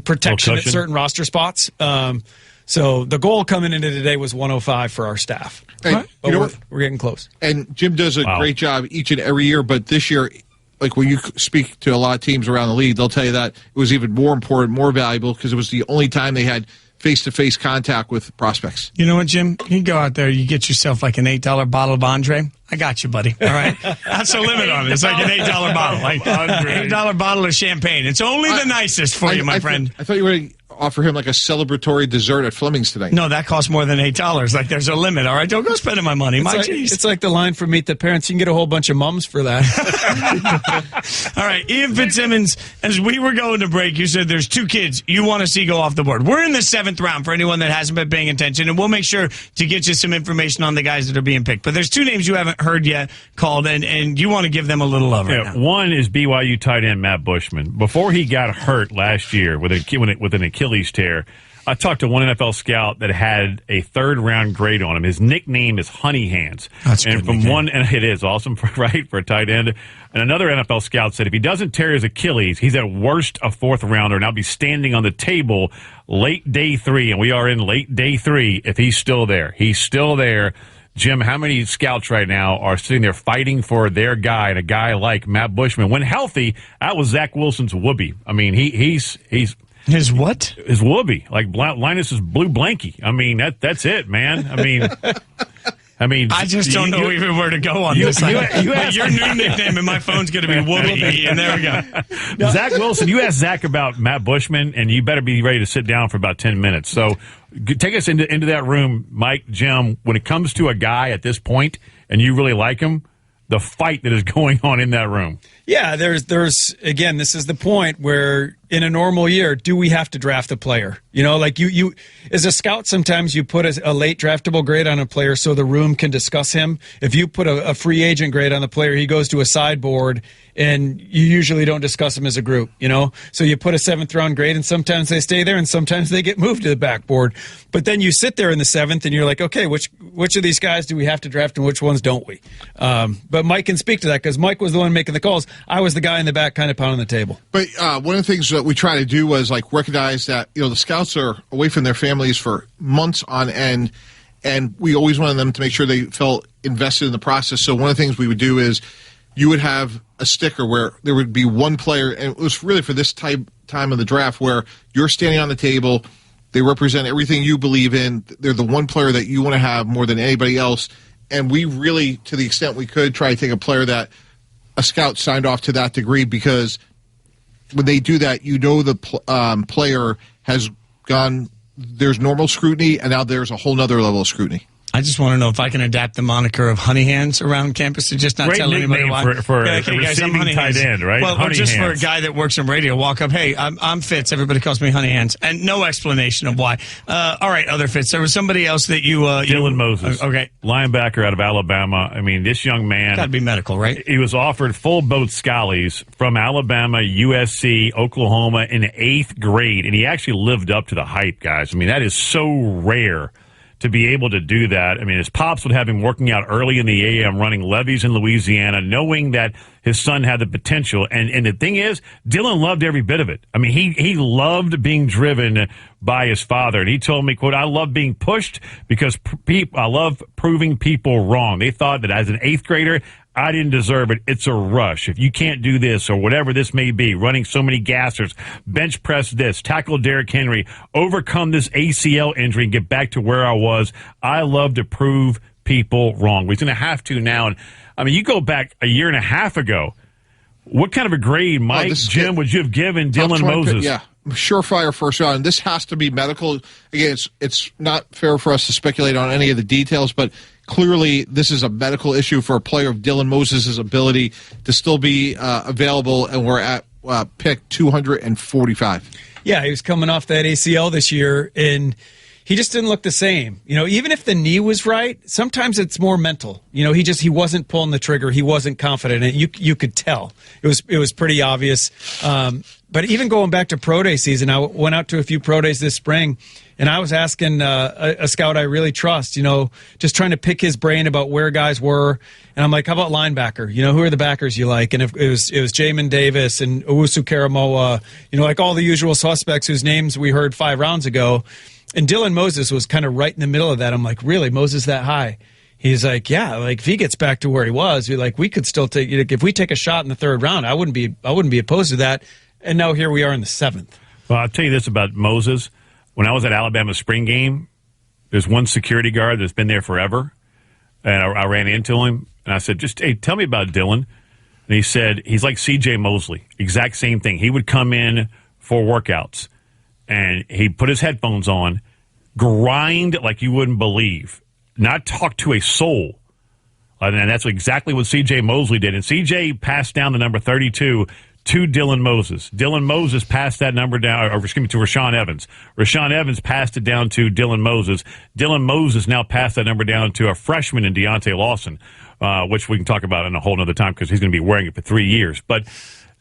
protection at certain roster spots. So the goal coming into today was 105 for our staff. And but we're getting close. And Jim does a great job each and every year, but this year, like when you speak to a lot of teams around the league, they'll tell you that it was even more important, more valuable, because it was the only time they had face-to-face contact with prospects. You know what, Jim? You go out there, you get yourself like an $8 bottle of Andre. I got you, buddy. All right? That's the limit on it. It's like an $8 bottle. Like $8 bottle of champagne. It's only the nicest for you, my friend. I thought you were going to offer him like a celebratory dessert at Fleming's tonight. No, that costs more than $8. Like, there's a limit, all right? Don't go spending my money. It's like the line from Meet the Parents. You can get a whole bunch of mums for that. All right, Ian Fitzsimmons, as we were going to break, you said there's 2 kids you want to see go off the board. We're in the 7th round for anyone that hasn't been paying attention, and we'll make sure to get you some information on the guys that are being picked. But there's 2 names you haven't heard yet called, and you want to give them a little love right now. One is BYU tight end Matt Bushman. Before he got hurt last year with an Achilles tear, I talked to one NFL scout that had a 3rd-round grade on him. His nickname is Honey Hands. That's and good from nickname. one, and it is awesome, right, for a tight end. And another NFL scout said if he doesn't tear his Achilles, he's at worst a 4th-rounder, and I'll be standing on the table late day 3, and we are in late day 3 if he's still there. He's still there. Jim, how many scouts right now are sitting there fighting for their guy, and a guy like Matt Bushman? When healthy, that was Zach Wilson's whoopee. I mean, he's his what? His whoopee, like Linus's blue blankie. I mean, that's it, man. I mean, I just don't know even where to go on this. Your new nickname in my phone's going to be Whoopie, and there we go. Zach Wilson, you asked Zach about Matt Bushman, and you better be ready to sit down for about 10 minutes. So take us into that room, Mike, Jim. When it comes to a guy at this point, and you really like him, the fight that is going on in that room. Yeah, there's again, this is the point where in a normal year, do we have to draft a player? You know, like you as a scout, sometimes you put a late draftable grade on a player so the room can discuss him. If you put a free agent grade on the player, he goes to a sideboard and you usually don't discuss him as a group, you know? So you put a 7th round grade and sometimes they stay there and sometimes they get moved to the backboard. But then you sit there in the 7th and you're like, okay, which of these guys do we have to draft and which ones don't we? But Mike can speak to that because Mike was the one making the calls. I was the guy in the back kind of pounding the table. But one of the things that we try to do was like recognize that, you know, the scouts are away from their families for months on end, and we always wanted them to make sure they felt invested in the process. So one of the things we would do is you would have a sticker where there would be one player, and it was really for this time of the draft where you're standing on the table, they represent everything you believe in, they're the one player that you want to have more than anybody else, and we really, to the extent we could, try to take a player that a scout signed off to that degree, because when they do that, you know the player has gone, there's normal scrutiny, and now there's a whole nother level of scrutiny. I just want to know if I can adapt the moniker of Honey Hands around campus to just not Great tell anybody why. For yeah, a receiving tight end, right? Well, or just Hands. for a guy that works in radio, walk up, hey, I'm Fitz. Everybody calls me Honey Hands, and no explanation of why. All right, other Fitz. There was somebody else that you Dylan Moses, okay, linebacker out of Alabama. I mean, this young man got to be medical, right? He was offered full boat scallies from Alabama, USC, Oklahoma in the 8th grade, and he actually lived up to the hype, guys. I mean, that is so rare to be able to do that. I mean, his pops would have him working out early in the AM, running levees in Louisiana, knowing that his son had the potential. And the thing is, Dylan loved every bit of it. I mean, he loved being driven by his father. And he told me, quote, I love being pushed because I love proving people wrong. They thought that as an 8th grader, I didn't deserve it. It's a rush. If you can't do this or whatever this may be, running so many gassers, bench press this, tackle Derrick Henry, overcome this ACL injury and get back to where I was, I love to prove people wrong. He's going to have to now. And I mean, you go back a year and a half ago, what kind of a grade, Mike, Jim, would you have given Dylan Moses? Yeah, surefire first round. This has to be medical. Again, it's not fair for us to speculate on any of the details, but clearly this is a medical issue for a player of Dylan Moses' ability to still be available, and we're at pick 245. Yeah, he was coming off that ACL this year, and he just didn't look the same. You know, even if the knee was right, sometimes it's more mental. You know, he wasn't pulling the trigger. He wasn't confident, and you could tell. It was pretty obvious. But even going back to pro day season, I went out to a few pro days this spring, and I was asking a scout I really trust, you know, just trying to pick his brain about where guys were. And I'm like, how about linebacker? You know, who are the backers you like? And it was Jamin Davis and Owusu Karamoa, you know, like all the usual suspects whose names we heard 5 rounds ago. And Dylan Moses was kind of right in the middle of that. I'm like, really, Moses that high? He's like, yeah, like if he gets back to where he was, we could still take, if we take a shot in the 3rd round, I wouldn't be opposed to that. And now here we are in the 7th. Well, I'll tell you this about Moses. When I was at Alabama spring game, there's one security guard that's been there forever. And I ran into him, and I said, hey, tell me about Dylan. And he said, he's like C.J. Mosley, exact same thing. He would come in for workouts, and he'd put his headphones on, grind like you wouldn't believe, not talk to a soul. And that's exactly what C.J. Mosley did. And C.J. passed down the number 32 to Dylan Moses. Dylan Moses passed that number down, to Rashaan Evans. Rashaan Evans passed it down to Dylan Moses. Dylan Moses now passed that number down to a freshman in Deontay Lawson, which we can talk about in a whole other time because he's going to be wearing it for 3 years. But,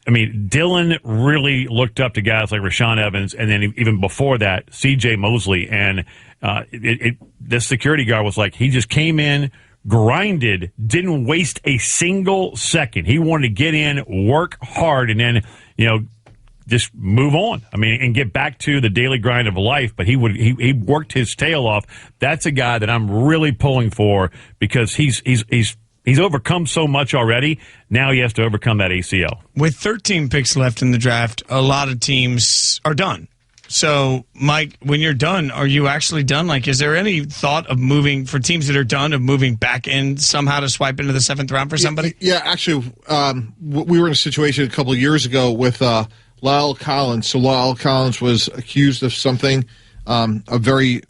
I mean, Dylan really looked up to guys like Rashaan Evans, and then even before that, C.J. Mosley. And this security guard was like, he just came in, grinded, didn't waste a single second. He wanted to get in, work hard, and then, you know, just move on. I mean, and get back to the daily grind of life. But he worked his tail off. That's a guy that I'm really pulling for because he's overcome so much already. Now he has to overcome that ACL. With 13 picks left in the draft, a lot of teams are done. So, Mike, when you're done, are you actually done? Like, is there any thought of moving, for teams that are done, of moving back in somehow to swipe into the 7th round for somebody? Yeah, actually, we were in a situation a couple of years ago with Lyle Collins. So Lyle Collins was accused of something, a very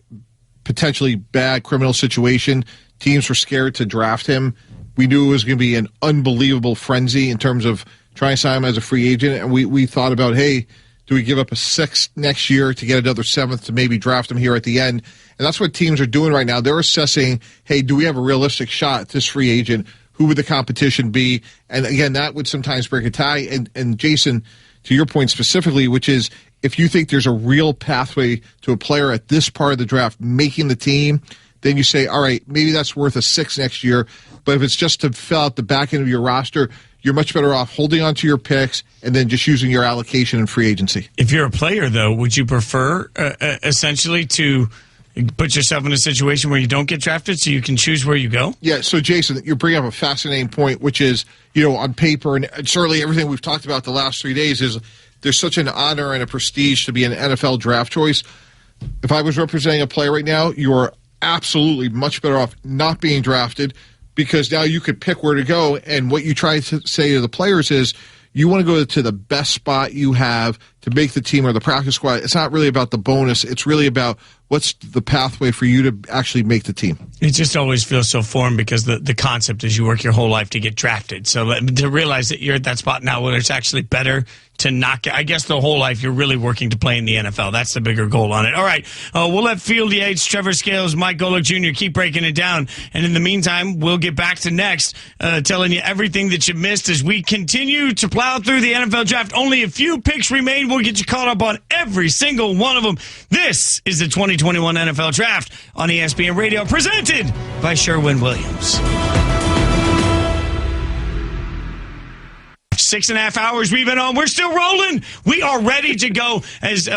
potentially bad criminal situation. Teams were scared to draft him. We knew it was going to be an unbelievable frenzy in terms of trying to sign him as a free agent. And we thought about, hey, do we give up a 6th next year to get another 7th to maybe draft him here at the end? And that's what teams are doing right now. They're assessing, hey, do we have a realistic shot at this free agent? Who would the competition be? And again, that would sometimes break a tie. And Jason, to your point specifically, which is if you think there's a real pathway to a player at this part of the draft making the team, then you say, all right, maybe that's worth a 6 next year. But if it's just to fill out the back end of your roster, you're much better off holding on to your picks and then just using your allocation in free agency. If you're a player, though, would you prefer essentially to put yourself in a situation where you don't get drafted so you can choose where you go? Yeah, so Jason, you're bringing up a fascinating point, which is, on paper, and certainly everything we've talked about the last 3 days is there's such an honor and a prestige to be an NFL draft choice. If I was representing a player right now, you are absolutely much better off not being drafted, because now you could pick where to go. And what you try to say to the players is you want to go to the best spot you have to make the team or the practice squad. It's not really about the bonus. It's really about what's the pathway for you to actually make the team. It just always feels so foreign because the concept is you work your whole life to get drafted. So to realize that you're at that spot now where it's actually better to not get, I guess the whole life you're really working to play in the NFL. That's the bigger goal on it. All right, we'll let Field Yates, Trevor Scales, Mike Golic Jr. keep breaking it down. And in the meantime, we'll get back to next, telling you everything that you missed as we continue to plow through the NFL draft. Only a few picks remain. We'll get you caught up on every single one of them. This is the 2021 NFL Draft on ESPN Radio, presented by Sherwin-Williams. 6.5 hours we've been on. We're still rolling. We are ready to go. As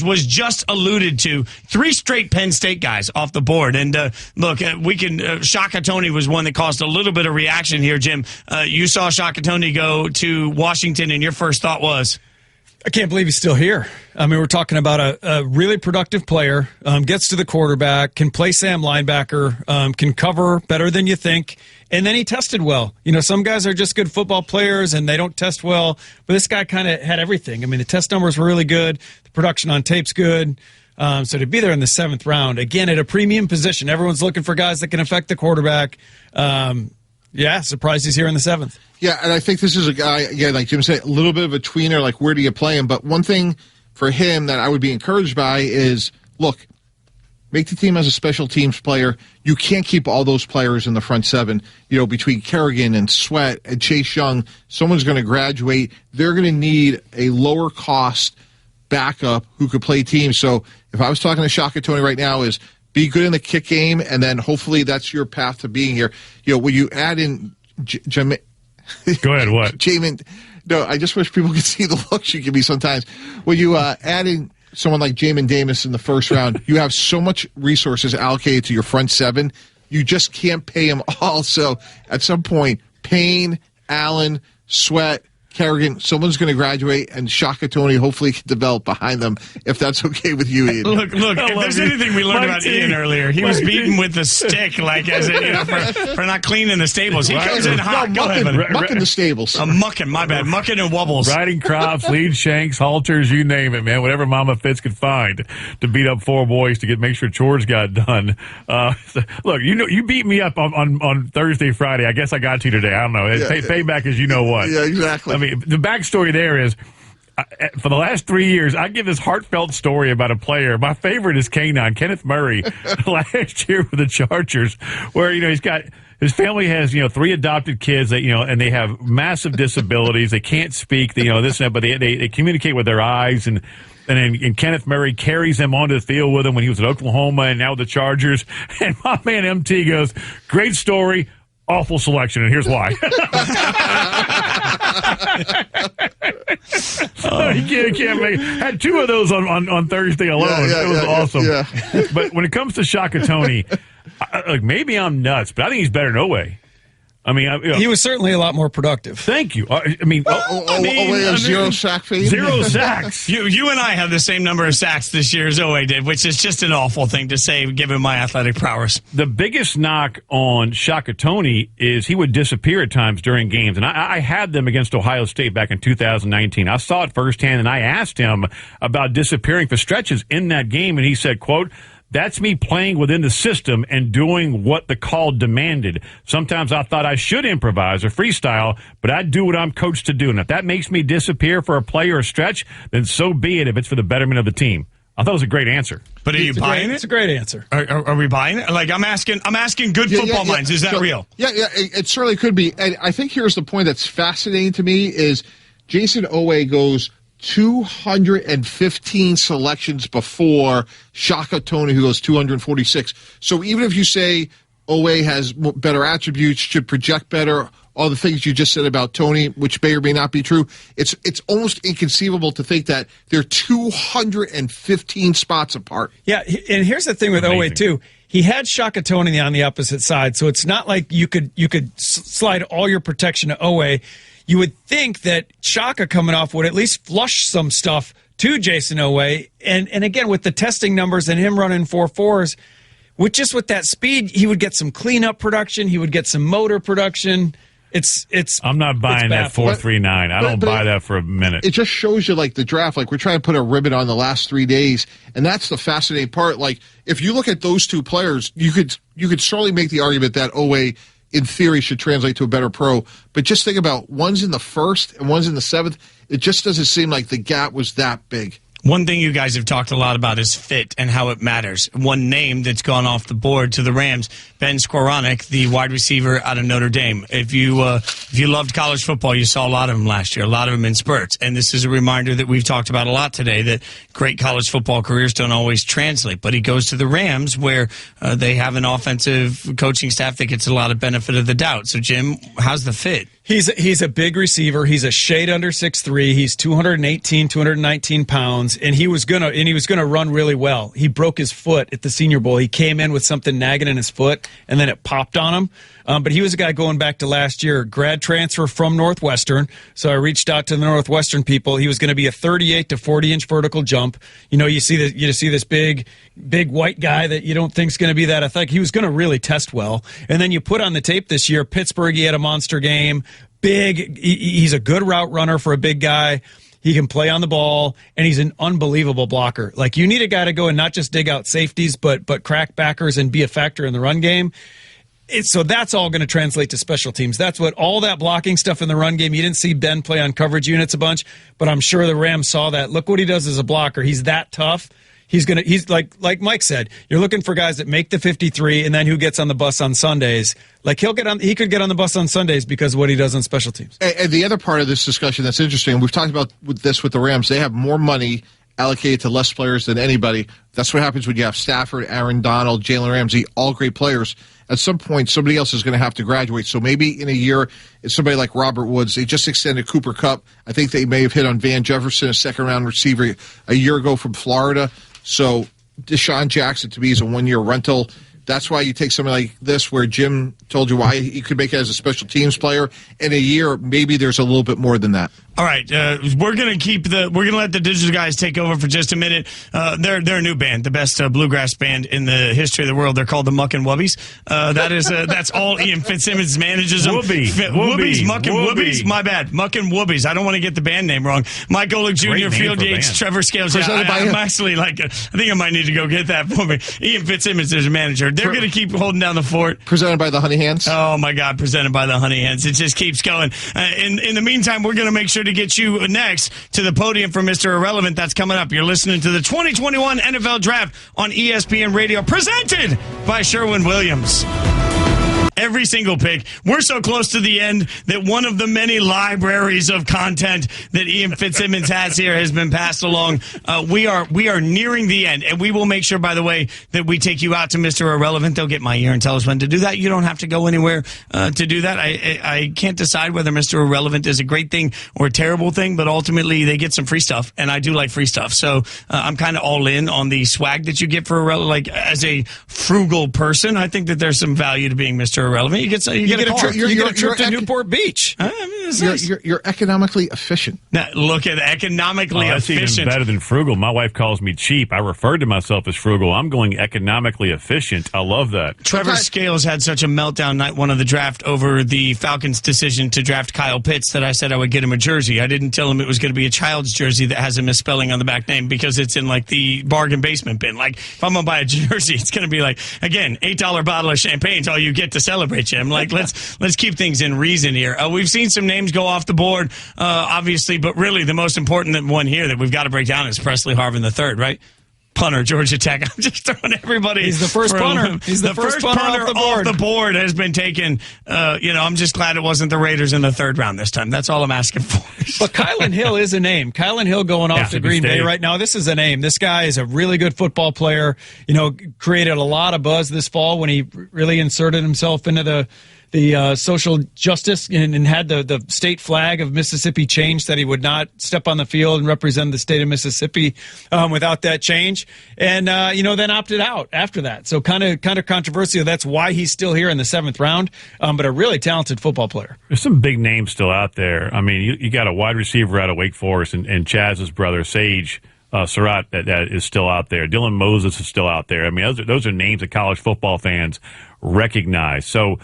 was just alluded to, 3 straight Penn State guys off the board. And look, Shaka Toney was one that caused a little bit of reaction here, Jim. You saw Shaka Toney go to Washington, and your first thought was, I can't believe he's still here. I mean, we're talking about a really productive player, gets to the quarterback, can play Sam linebacker, can cover better than you think, and then he tested well. Some guys are just good football players, and they don't test well, but this guy kind of had everything. I mean, the test numbers were really good. The production on tape's good. So to be there in the 7th round, again, at a premium position, everyone's looking for guys that can affect the quarterback. Surprised he's here in the 7th. Yeah, and I think this is a guy, again, like Jim said, a little bit of a tweener, like where do you play him? But one thing for him that I would be encouraged by is, look, make the team as a special teams player. You can't keep all those players in the front 7, between Kerrigan and Sweat and Chase Young. Someone's going to graduate. They're going to need a lower cost backup who could play teams. So if I was talking to Shaka Toney right now is be good in the kick game, and then hopefully that's your path to being here. When you add in Go ahead, what? Jamin, no, I just wish people could see the looks you give me sometimes. When you add in someone like Jamin Davis in the first round, you have so much resources allocated to your front 7, you just can't pay them all. So at some point, Payne, Allen, Sweat, Kerrigan, someone's going to graduate, and Shaka Toney hopefully can develop behind them, if that's okay with you, Ian. Look, if there's anything we learned about Ian earlier, he was beaten with a stick, like for not cleaning the stables. He comes in hot. No, mucking the stables. Mucking, my bad. Mucking and wobbles. Riding crops, lead shanks, halters, you name it, man. Whatever Mama Fitz could find to beat up 4 boys to make sure chores got done. Look, you beat me up on Thursday, Friday. I guess I got to today. I don't know. Payback is what. Yeah, exactly. I mean, the backstory there is, for the last 3 years, I give this heartfelt story about a player. My favorite is K9, Kenneth Murray, last year with the Chargers, where, he's got, his family has, 3 adopted kids that, and they have massive disabilities. They can't speak, this and that, but they communicate with their eyes, and Kenneth Murray carries them onto the field with him when he was at Oklahoma and now with the Chargers. And my man MT goes, great story. Awful selection, and here's why. He can't make. Had 2 of those on Thursday alone. It was awesome. Yeah. But when it comes to Shaka Toney, maybe I'm nuts, but I think he's better no way. I mean, he was certainly a lot more productive. Thank you. Zero sack fee. 0 sacks. You and I have the same number of sacks this year as Owe did, which is just an awful thing to say, given my athletic prowess. The biggest knock on Shaka Toney is he would disappear at times during games, and I had them against Ohio State back in 2019. I saw it firsthand, and I asked him about disappearing for stretches in that game, and he said, quote, That's me playing within the system and doing what the call demanded. Sometimes I thought I should improvise or freestyle, but I do what I'm coached to do. And if that makes me disappear for a play or a stretch, then so be it if it's for the betterment of the team. I thought it was a great answer. But are you buying it? It's a great answer. Are we buying it? Like, I'm asking good football minds. Is that real? Yeah, it certainly could be. And I think here's the point that's fascinating to me is Jayson Oweh goes 215 selections before Shaka Toney, who goes 246. So even if you say Oweh has better attributes, should project better, all the things you just said about Toney, which may or may not be true, it's almost inconceivable to think that they're 215 spots apart. Yeah, and here's the thing with Oweh, too. He had Shaka Toney on the opposite side, so it's not like you could slide all your protection to Oweh. You would think that Shaka coming off would at least flush some stuff to Jayson Oweh. And again, with the testing numbers and him running 4.4s, with that speed, he would get some cleanup production. He would get some motor production. I'm not buying that 4.39. I don't buy that for a minute. It just shows you, like, the draft. Like, we're trying to put a ribbon on the last 3 days, and that's the fascinating part. Like, if you look at those two players, you could certainly make the argument that Oweh, in theory, should translate to a better pro. But just think about one's in the first and one's in the seventh. It just doesn't seem like the gap was that big. One thing you guys have talked a lot about is fit and how it matters. One name that's gone off the board to the Rams, Ben Skowronek, the wide receiver out of Notre Dame. If you loved college football, you saw a lot of them last year, a lot of them in spurts. And this is a reminder that we've talked about a lot today, that great college football careers don't always translate. But he goes to the Rams, where they have an offensive coaching staff that gets a lot of benefit of the doubt. So, Jim, how's the fit? He's a big receiver. He's a shade under 6'3". He's 218, 219 pounds, and he was gonna run really well. He broke his foot at the Senior Bowl. He came in with something nagging in his foot, and then it popped on him. But he was a guy going back to last year, grad transfer from Northwestern. So I reached out to the Northwestern people. He was going to be a 38 to 40-inch vertical jump. You know, you see this big white guy that you don't think is going to be that athletic. He was going to really test well. And then you put on the tape this year, Pittsburgh, he had a monster game. Big, he's a good route runner for a big guy. He can play on the ball, and he's an unbelievable blocker. Like, you need a guy to go and not just dig out safeties, but crack backers and be a factor in the run game. So that's all going to translate to special teams. That's what all that blocking stuff in the run game. You didn't see Ben play on coverage units a bunch, but I'm sure the Rams saw that. Look what he does as a blocker. He's that tough. He's like Mike said, you're looking for guys that make the 53 and then who gets on the bus on Sundays. Like, he could get on the bus on Sundays because of what he does on special teams. And the other part of this discussion that's interesting, we've talked about with the Rams, they have more money allocated to less players than anybody. That's what happens when you have Stafford, Aaron Donald, Jalen Ramsey, all great players. At some point, somebody else is going to have to graduate. So maybe in a year, it's somebody like Robert Woods. They just extended Cooper Kupp. I think they may have hit on Van Jefferson, a second-round receiver, a year ago from Florida. So Deshaun Jackson, to me, is a one-year rental. That's why you take something like this, where Jim told you why he could make it as a special teams player. In a year, maybe there's a little bit more than that. All right, we're gonna let the digital guys take over for just a minute. They're a new band, the best bluegrass band in the history of the world. They're called the Muck and Wubbies. That's all Ian Fitzsimmons manages them. Wubbies, Muck and Wubbies. My bad, Muck and Wubbies. I don't want to get the band name wrong. Mike Golick Jr., Field Yates, Trevor Scales. I'm actually I think I might need to go get that for me. Ian Fitzsimmons is a manager. They're going to keep holding down the fort. Presented by the Honey Hands. Oh my God, presented by the Honey Hands. It just keeps going. In the meantime, we're going to make sure to get you next to the podium for Mr. Irrelevant. That's coming up. You're listening to the 2021 NFL Draft on ESPN Radio, presented by Sherwin-Williams. Every single pick. We're so close to the end that one of the many libraries of content that Ian Fitzsimmons has here has been passed along. We are nearing the end, and we will make sure, by the way, that we take you out to Mr. Irrelevant. They'll get my ear and tell us when to do that. You don't have to go anywhere to do that. I can't decide whether Mr. Irrelevant is a great thing or a terrible thing, but ultimately they get some free stuff, and I do like free stuff. So I'm kind of all in on the swag that you get for Irrelevant. Like, as a frugal person, I think that there's some value to being Mr. are irrelevant. You get a car. You get a trip to Newport Beach. You're economically efficient. Now, look at economically that's efficient. even better than frugal. My wife calls me cheap. I refer to myself as frugal. I'm going economically efficient. I love that. Trevor Scales had such a meltdown night one of the draft over the Falcons' decision to draft Kyle Pitts that I said I would get him a jersey. I didn't tell him it was going to be a child's jersey that has a misspelling on the back name because it's in like the bargain basement bin. Like if I'm going to buy a jersey, it's going to be like, again, $8 bottle of champagne's all you get to celebrate you. I'm like, let's keep things in reason here. We've seen some names go off the board, obviously, but really the most important one here that we've got to break down is Presley Harvin III, right? Punter, Georgia Tech. I'm just throwing everybody. He's the first punter. He's the first punter off the board has been taken. I'm just glad it wasn't the Raiders in the third round this time. That's all I'm asking for. But Kylan Hill is a name. Kylan Hill going off to Green Bay right now. This is a name. This guy is a really good football player. Created a lot of buzz this fall when he really inserted himself into the social justice and had the state flag of Mississippi changed, that he would not step on the field and represent the state of Mississippi without that change. And, then opted out after that. So kind of controversial. That's why he's still here in the 7th round, but a really talented football player. There's some big names still out there. I mean, you got a wide receiver out of Wake Forest and Chaz's brother, Sage Surratt, that is still out there. Dylan Moses is still out there. I mean, those are names that college football fans recognize. So,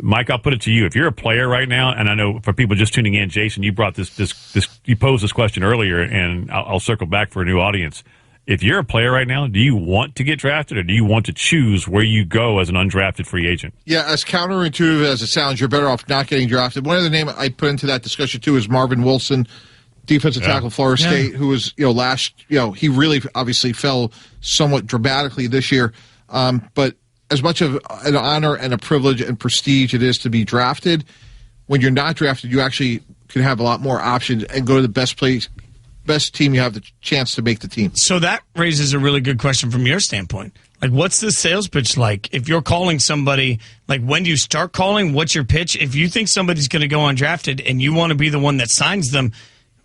Mike, I'll put it to you. If you're a player right now, and I know for people just tuning in, Jason, you brought you posed this question earlier, and I'll circle back for a new audience. If you're a player right now, do you want to get drafted, or do you want to choose where you go as an undrafted free agent? Yeah, as counterintuitive as it sounds, you're better off not getting drafted. One of the names I put into that discussion too is Marvin Wilson, defensive tackle, Florida State, who was he really obviously fell somewhat dramatically this year, but as much of an honor and a privilege and prestige it is to be drafted, when you're not drafted, you actually can have a lot more options and go to the best team you have the chance to make the team. So that raises a really good question from your standpoint. Like, what's the sales pitch like? If you're calling somebody, like, when do you start calling? What's your pitch? If you think somebody's going to go undrafted and you want to be the one that signs them,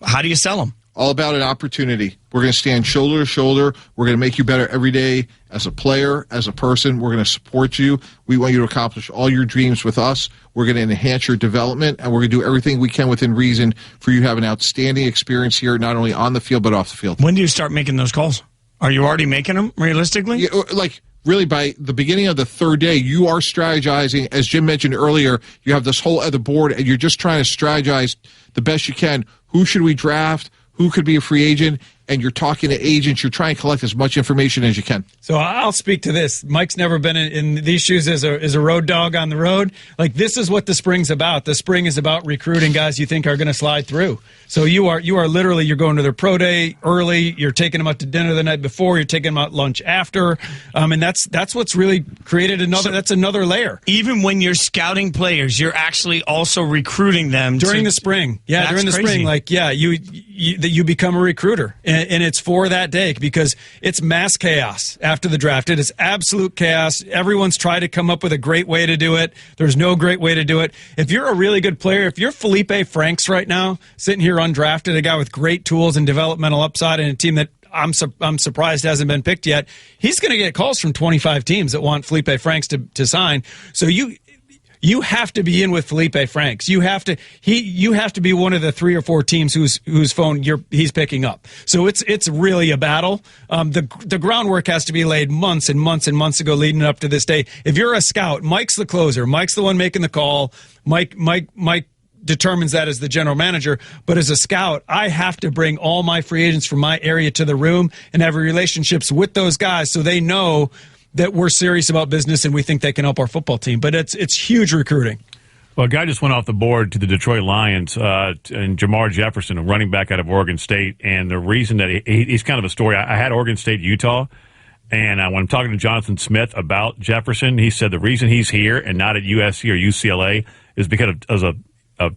how do you sell them? All about an opportunity. We're going to stand shoulder to shoulder. We're going to make you better every day as a player, as a person. We're going to support you. We want you to accomplish all your dreams with us. We're going to enhance your development, and we're going to do everything we can within reason for you to have an outstanding experience here, not only on the field but off the field. When do you start making those calls? Are you already making them, realistically? Yeah, really, by the beginning of the third day, you are strategizing. As Jim mentioned earlier, you have this whole other board, and you're just trying to strategize the best you can. Who should we draft? Who could be a free agent? And you're talking to agents. You're trying to collect as much information as you can. So I'll speak to this. Mike's never been in these shoes as a road dog on the road. Like, this is what the spring's about. The spring is about recruiting guys you think are going to slide through. So you are literally, you're going to their pro day early. You're taking them out to dinner the night before. You're taking them out lunch after. And that's what's really created that's another layer. Even when you're scouting players, you're actually also recruiting them during the spring. Yeah, during the spring. Like, yeah, you become a recruiter. And it's for that day because it's mass chaos after the draft. It is absolute chaos. Everyone's tried to come up with a great way to do it. There's no great way to do it. If you're a really good player, if you're Felipe Franks right now, sitting here undrafted, a guy with great tools and developmental upside and a team that I'm surprised hasn't been picked yet, he's going to get calls from 25 teams that want Felipe Franks to sign. So you have to be in with Felipe Franks. You have to be one of the 3 or 4 teams whose phone he's picking up. So it's really a battle. The groundwork has to be laid months and months and months ago, leading up to this day. If you're a scout, Mike's the closer. Mike's the one making the call. Mike determines that as the general manager. But as a scout, I have to bring all my free agents from my area to the room and have relationships with those guys so they know that we're serious about business and we think they can help our football team. But it's huge recruiting. Well, a guy just went off the board to the Detroit Lions, and Jamar Jefferson, a running back out of Oregon State. And the reason that he's kind of a story, I had Oregon State, Utah, and when I'm talking to Jonathan Smith about Jefferson, he said the reason he's here and not at USC or UCLA is because of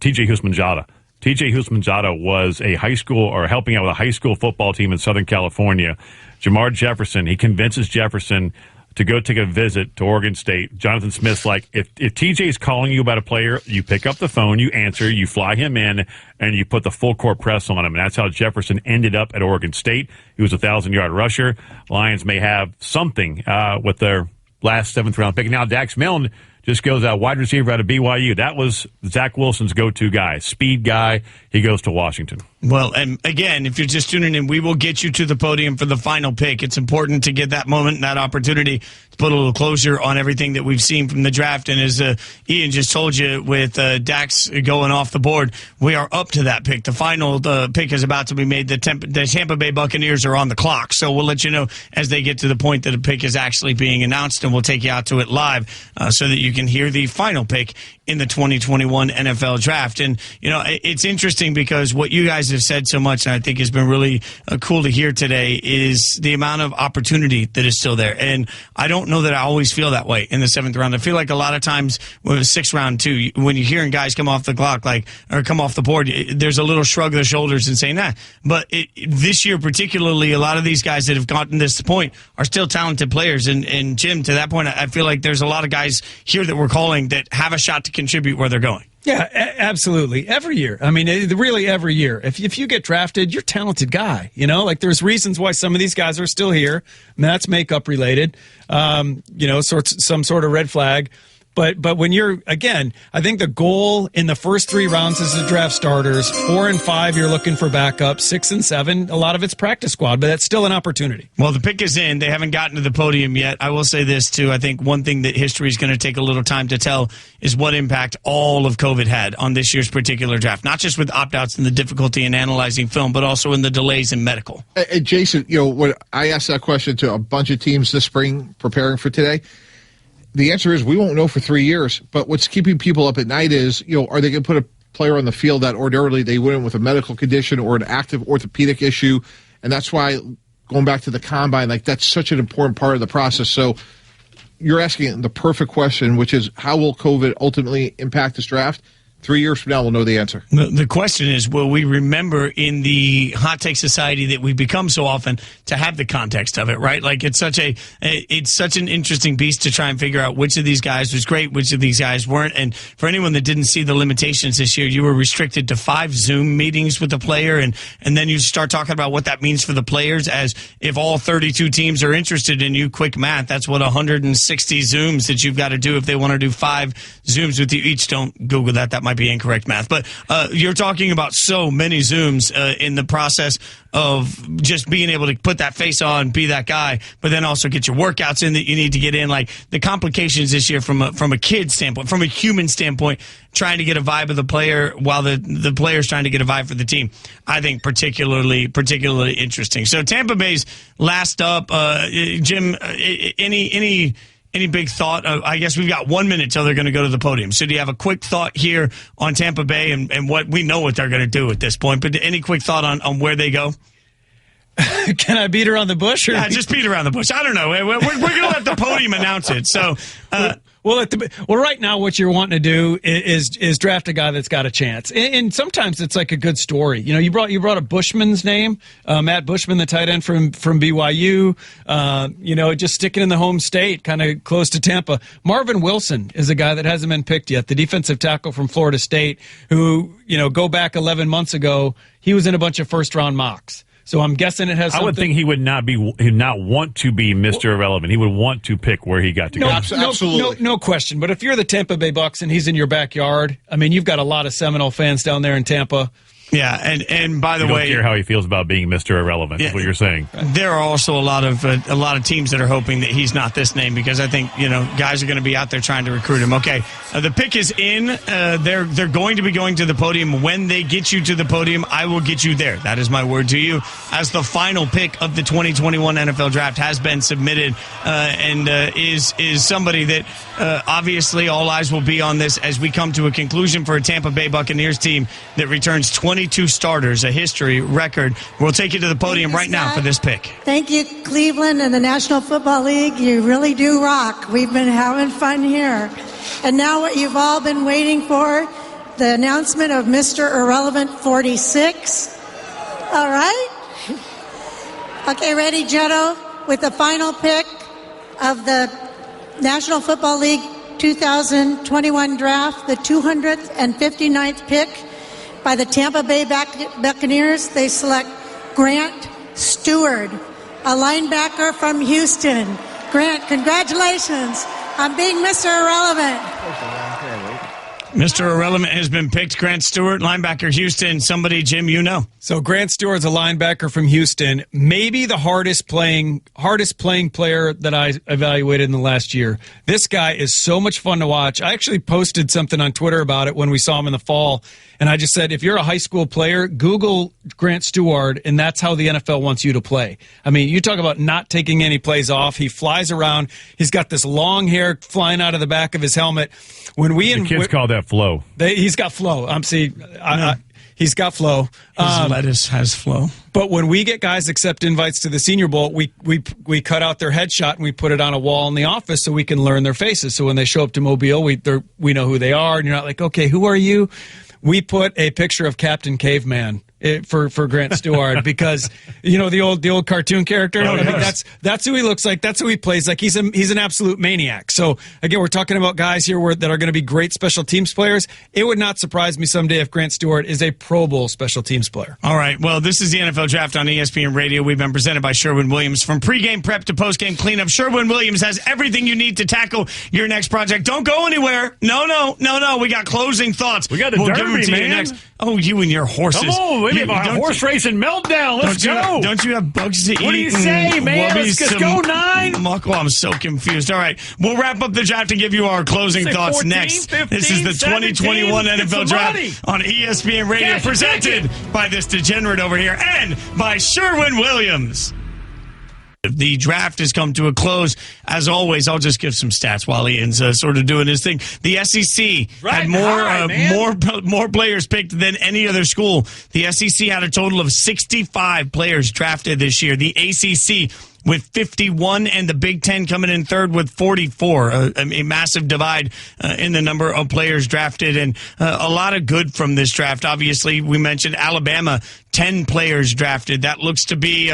T.J. Houshmandzadeh. T.J. Houshmandzadeh was a high school or helping out with a high school football team in Southern California. Jamar Jefferson, he convinces Jefferson to go take a visit to Oregon State. Jonathan Smith's like, if TJ is calling you about a player, you pick up the phone, you answer, you fly him in, and you put the full court press on him. And that's how Jefferson ended up at Oregon State. He was a 1,000-yard rusher. Lions may have something with their last 7th round pick. Now, Dax Milne just goes out, wide receiver out of BYU. That was Zach Wilson's go-to guy, speed guy. He goes to Washington. Well, and again, if you're just tuning in, we will get you to the podium for the final pick. It's important to get that moment and that opportunity to put a little closure on everything that we've seen from the draft. And as Ian just told you, with Dax going off the board, we are up to that pick. The final pick is about to be made. The Tampa Bay Buccaneers are on the clock. So we'll let you know as they get to the point that a pick is actually being announced, and we'll take you out to it live so that you can hear the final pick in the 2021 NFL Draft. And, it's interesting because what you guys have said so much, and I think has been really cool to hear today, is the amount of opportunity that is still there. And I don't know that I always feel that way in the 7th round. I feel like a lot of times with the 6th round too, when you're hearing guys come off the clock, or come off the board, there's a little shrug of the shoulders and saying, nah. But this year particularly, a lot of these guys that have gotten to this point are still talented players. And Jim, to that point, I feel like there's a lot of guys here that we're calling that have a shot to contribute where they're going. Yeah, absolutely. Every year. I mean, really every year. If you get drafted, you're a talented guy. There's reasons why some of these guys are still here. And that's makeup related. Some sort of red flag. But when you're, again, I think the goal in the first 3 rounds is to draft starters. 4 and 5, you're looking for backups. 6 and 7, a lot of it's practice squad, but that's still an opportunity. Well, the pick is in. They haven't gotten to the podium yet. I will say this, too. I think one thing that history is going to take a little time to tell is what impact all of COVID had on this year's particular draft. Not just with opt-outs and the difficulty in analyzing film, but also in the delays in medical. Jason, when I asked that question to a bunch of teams this spring preparing for today, the answer is we won't know for 3 years. But what's keeping people up at night is, are they going to put a player on the field that ordinarily they wouldn't with a medical condition or an active orthopedic issue? And that's why, going back to the combine, that's such an important part of the process. So you're asking the perfect question, which is how will COVID ultimately impact this draft? 3 years from now, we'll know the answer. The question is, will we remember in the hot take society that we've become so often to have the context of it, right? It's such an interesting beast to try and figure out which of these guys was great, which of these guys weren't. And for anyone that didn't see the limitations this year, you were restricted to 5 Zoom meetings with the player. And then you start talking about what that means for the players, as if all 32 teams are interested in you. Quick math, that's what 160 Zooms that you've got to do if they want to do 5 Zooms with you each. Don't Google that. That might be incorrect math, but you're talking about so many Zooms in the process of just being able to put that face on, be that guy, but then also get your workouts in that you need to get in. The complications this year from a kid standpoint, from a human standpoint, trying to get a vibe of the player while the player's trying to get a vibe for the team, I think particularly interesting. So Tampa Bay's last up. Jim, any big thought? I guess we've got 1 minute till they're going to go to the podium. So do you have a quick thought here on Tampa Bay and what we know what they're going to do at this point? But any quick thought on where they go? Can I beat around the bush? Yeah, just beat around the bush. I don't know. We're going to let the podium announce it. So, well, right now, what you're wanting to do is draft a guy that's got a chance, and sometimes it's like a good story. You brought up Bushman's name, Matt Bushman, the tight end from BYU. Just sticking in the home state, kind of close to Tampa. Marvin Wilson is a guy that hasn't been picked yet, the defensive tackle from Florida State, who go back 11 months ago, he was in a bunch of first round mocks. So I'm guessing it has something. I would think he would not want to be Mr. Irrelevant. He would want to pick where he got to go. Absolutely. No question. But if you're the Tampa Bay Bucs and he's in your backyard, I mean, you've got a lot of Seminole fans down there in Tampa. Yeah, and by the way, don't care how he feels about being Mr. Irrelevant. Yeah, is what you're saying. There are also a lot of teams that are hoping that he's not this name, because I think guys are going to be out there trying to recruit him. Okay, the pick is in. They're going to be going to the podium. When they get you to the podium, I will get you there. That is my word to you. As the final pick of the 2021 NFL Draft has been submitted, and is somebody that obviously all eyes will be on this as we come to a conclusion for a Tampa Bay Buccaneers team that returns 22 starters, a history record. We'll take you to the podium right now for this pick. Thank you, Cleveland and the National Football League. You really do rock. We've been having fun here. And now what you've all been waiting for, the announcement of Mr. Irrelevant 46. All right? Okay, ready, Jetto, with the final pick of the National Football League 2021 draft, the 259th pick by the Tampa Bay Buccaneers. They select Grant Stewart, a linebacker from Houston. Grant, congratulations. I'm being Mr. Irrelevant. Mr. Irrelevant has been picked. Grant Stewart, linebacker, Houston. Somebody, Jim, you know. So Grant Stewart's a linebacker from Houston. Maybe the hardest playing player that I evaluated in the last year. This guy is so much fun to watch. I actually posted something on Twitter about it when we saw him in the fall. And I just said, if you're a high school player, Google Grant Stewart, and that's how the NFL wants you to play. I mean, you talk about not taking any plays off. He flies around. He's got this long hair flying out of the back of his helmet. When we the kids call that flow. He's got flow. He's got flow. His lettuce has flow. But when we get guys accept invites to the Senior Bowl, we cut out their headshot and we put it on a wall in the office so we can learn their faces. So when they show up to Mobile, we know who they are, and you're not like, okay, who are you? We put a picture of Captain Caveman for Grant Stewart because the old cartoon character. Oh, yes. I mean, that's who he looks like. That's who he plays like. He's an absolute maniac. So again, we're talking about guys here that are going to be great special teams players. It would not surprise me someday if Grant Stewart is a Pro Bowl special teams player. All right. Well, this is the NFL Draft on ESPN Radio. We've been presented by Sherwin-Williams. From pregame prep to postgame cleanup, Sherwin-Williams has everything you need to tackle your next project. Don't go anywhere. No. We got closing thoughts. We got the Derby, man. Next. Oh, you and your horses. Come on, we have a horse racing meltdown. Let's go. Don't you have bugs to eat? What do you say, man? Let's go 9. Muckle, I'm so confused. All right, we'll wrap up the draft and give you our closing thoughts 14, next. 15, this is the 2021 NFL Draft money on ESPN Radio, presented by this degenerate over here and by Sherwin-Williams. The draft has come to a close. As always, I'll just give some stats while Ian's sort of doing his thing. The SEC had more players picked than any other school. The SEC had a total of 65 players drafted this year. The ACC with 51, and the Big Ten coming in third with 44. A massive divide in the number of players drafted, and a lot of good from this draft. Obviously, we mentioned Alabama, 10 players drafted. That looks to be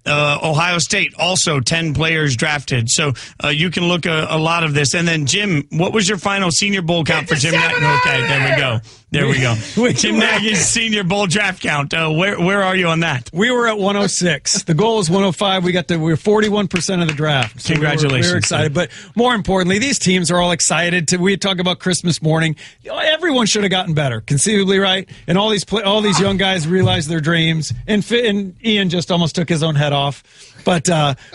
Ohio State, also 10 players drafted. So you can look a lot of this. And then, Jim, what was your final Senior Bowl count for Jim Nagy? Okay, there we go. Jim Nagy's Senior Bowl draft count. Where are you on that? We were at 106. The goal is 105. We were 41% of the draft. So Congratulations. We were excited. But more importantly, these teams are all excited. We talk about Christmas morning. Everyone should have gotten better, conceivably, right? And all these young guys realized their dreams. And Ian just almost took his own head off. But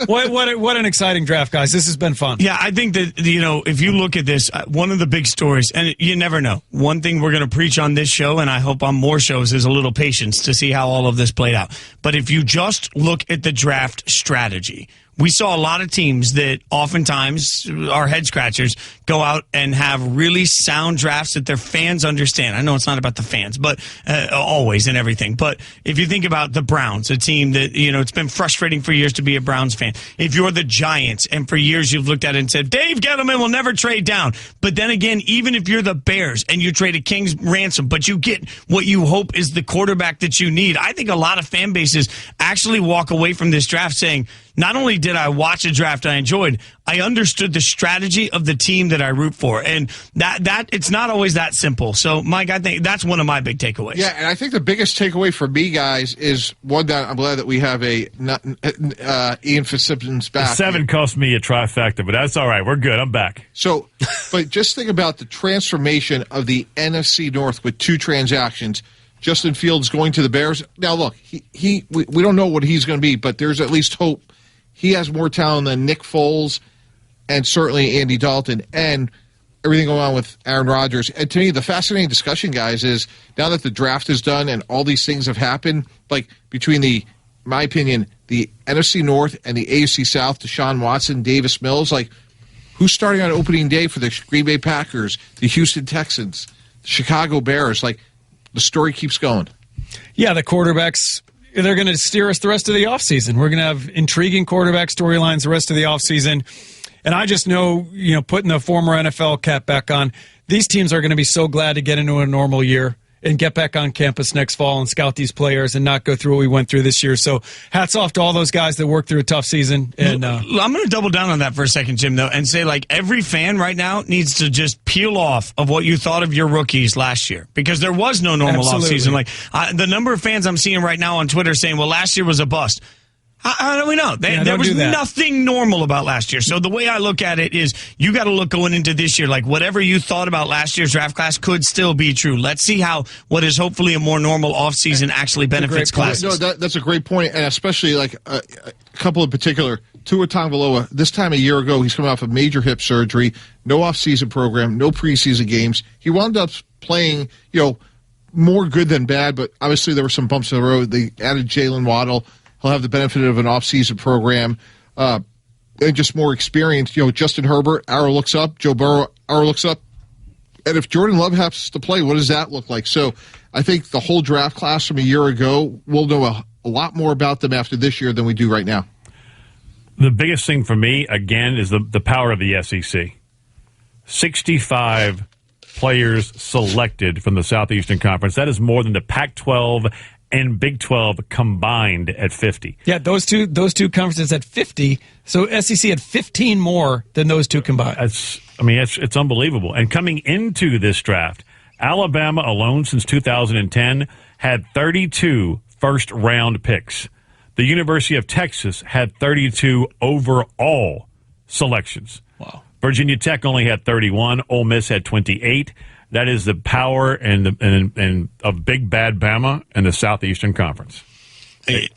what an exciting draft, guys. This has been fun. Yeah, I think that, if you look at this, one of the big stories, and you never know, one thing we're going to preach on this show, and I hope on more shows, is a little patience to see how all of this played out. But if you just look at the draft strategy, we saw a lot of teams that oftentimes are head scratchers go out and have really sound drafts that their fans understand. I know it's not about the fans, but always and everything. But if you think about the Browns, a team that, it's been frustrating for years to be a Browns fan. If you're the Giants, and for years you've looked at it and said, Dave Gettleman will never trade down. But then again, even if you're the Bears and you trade a king's ransom, but you get what you hope is the quarterback that you need, I think a lot of fan bases actually walk away from this draft saying, not only did I watch a draft I enjoyed, I understood the strategy of the team that I root for. And that it's not always that simple. So, Mike, I think that's one of my big takeaways. Yeah, and I think the biggest takeaway for me, guys, is one that I'm glad that we have Ian Fitzsimmons back. The 7 cost me a trifecta, but that's all right. We're good. I'm back. So, but just think about the transformation of the NFC North with 2 transactions. Justin Fields going to the Bears. Now, look, we don't know what he's going to be, but there's at least hope. He has more talent than Nick Foles and certainly Andy Dalton and everything going on with Aaron Rodgers. And to me, the fascinating discussion, guys, is now that the draft is done and all these things have happened, like between my opinion, the NFC North and the AFC South, Deshaun Watson, Davis Mills, like who's starting on opening day for the Green Bay Packers, the Houston Texans, the Chicago Bears? Like the story keeps going. Yeah, the quarterbacks, they're going to steer us the rest of the offseason. We're going to have intriguing quarterback storylines the rest of the offseason. And I just know, putting the former NFL cap back on, these teams are going to be so glad to get into a normal year and get back on campus next fall and scout these players and not go through what we went through this year. So hats off to all those guys that worked through a tough season. And I'm going to double down on that for a second, Jim, though, and say, every fan right now needs to just peel off of what you thought of your rookies last year, because there was no normal offseason. The number of fans I'm seeing right now on Twitter saying, well, last year was a bust. How do we know? There was nothing normal about last year. So the way I look at it is you got to look going into this year, like whatever you thought about last year's draft class could still be true. Let's see how what is hopefully a more normal offseason actually benefits classes. No, that's a great point, and especially like a couple in particular. Tua Tagovailoa, this time a year ago, he's coming off a major hip surgery, no offseason program, no preseason games. He wound up playing, more good than bad, but obviously there were some bumps in the road. They added Jalen Waddle. He'll have the benefit of an off-season program and just more experience. Justin Herbert, arrow looks up. Joe Burrow, arrow looks up. And if Jordan Love has to play, what does that look like? So I think the whole draft class from a year ago, we'll know a lot more about them after this year than we do right now. The biggest thing for me, again, is the power of the SEC. 65 players selected from the Southeastern Conference. That is more than the Pac-12 and Big 12 combined at 50. Yeah, those two conferences at 50. So SEC had 15 more than those two combined. It's unbelievable. And coming into this draft, Alabama alone since 2010 had 32 first-round picks. The University of Texas had 32 overall selections. Wow. Virginia Tech only had 31. Ole Miss had 28. That is the power and of Big Bad Bama and the Southeastern Conference.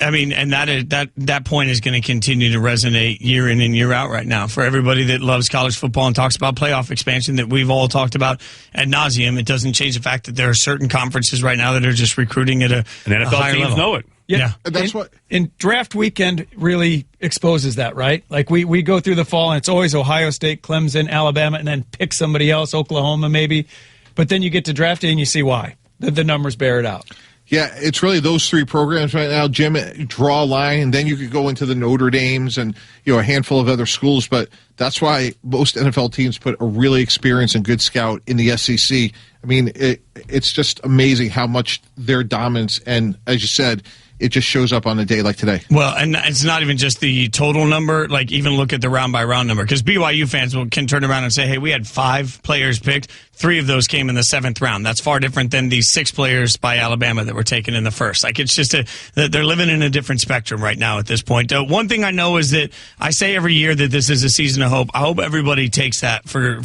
I mean, and that point is going to continue to resonate year in and year out right now for everybody that loves college football and talks about playoff expansion that we've all talked about ad nauseum. It doesn't change the fact that there are certain conferences right now that are just recruiting at a NFL higher teams level. know it. Yeah. That's what. And draft weekend really exposes that, right? Like we go through the fall and it's always Ohio State, Clemson, Alabama, and then pick somebody else, Oklahoma maybe. But then you get to draft day and you see why. The numbers bear it out. Yeah, it's really those three programs right now, Jim. Draw a line, and then you could go into the Notre Dames and a handful of other schools. But that's why most NFL teams put a really experienced and good scout in the SEC. I mean, it's just amazing how much their dominance, and as you said, it just shows up on a day like today. Well, and it's not even just the total number. Like, even look at the round-by-round number. Because BYU fans can turn around and say, hey, we had 5 players picked. 3 of those came in the 7th round. That's far different than the 6 players by Alabama that were taken in the 1st. Like, it's just they're living in a different spectrum right now at this point. One thing I know is that I say every year that this is a season of hope. I hope everybody takes that for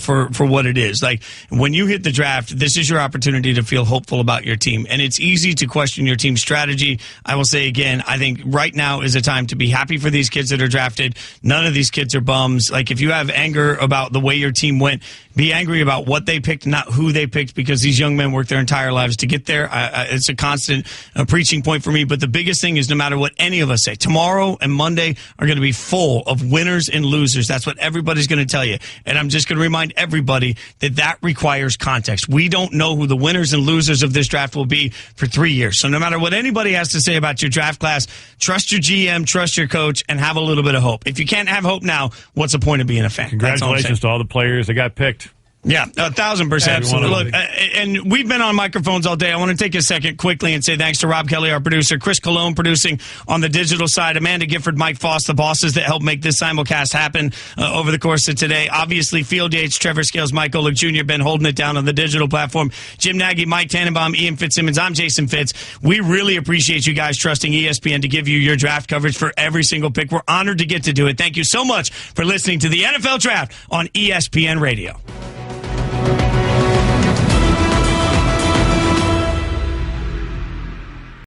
what it is. Like, when you hit the draft, this is your opportunity to feel hopeful about your team. And it's easy to question your team's strategy. I will say again, I think right now is a time to be happy for these kids that are drafted. None of these kids are bums. Like, if you have anger about the way your team went, be angry about what they picked, not who they picked, because these young men worked their entire lives to get there. It's a constant preaching point for me. But the biggest thing is no matter what any of us say, tomorrow and Monday are going to be full of winners and losers. That's what everybody's going to tell you. And I'm just going to remind everybody that requires context. We don't know who the winners and losers of this draft will be for 3 years. So no matter what anybody has to say about your draft class, trust your GM, trust your coach, and have a little bit of hope. If you can't have hope now, what's the point of being a fan? Congratulations to all the players that got picked. Yeah, 1,000%. Absolutely. Look, and we've been on microphones all day. I want to take a second quickly and say thanks to Rob Kelly, our producer, Chris Colon producing on the digital side, Amanda Gifford, Mike Foss, the bosses that helped make this simulcast happen over the course of today. Obviously, Field Yates, Trevor Scales, Mike Golick Jr. been holding it down on the digital platform. Jim Nagy, Mike Tannenbaum, Ian Fitzsimmons. I'm Jason Fitz. We really appreciate you guys trusting ESPN to give you your draft coverage for every single pick. We're honored to get to do it. Thank you so much for listening to the NFL Draft on ESPN Radio.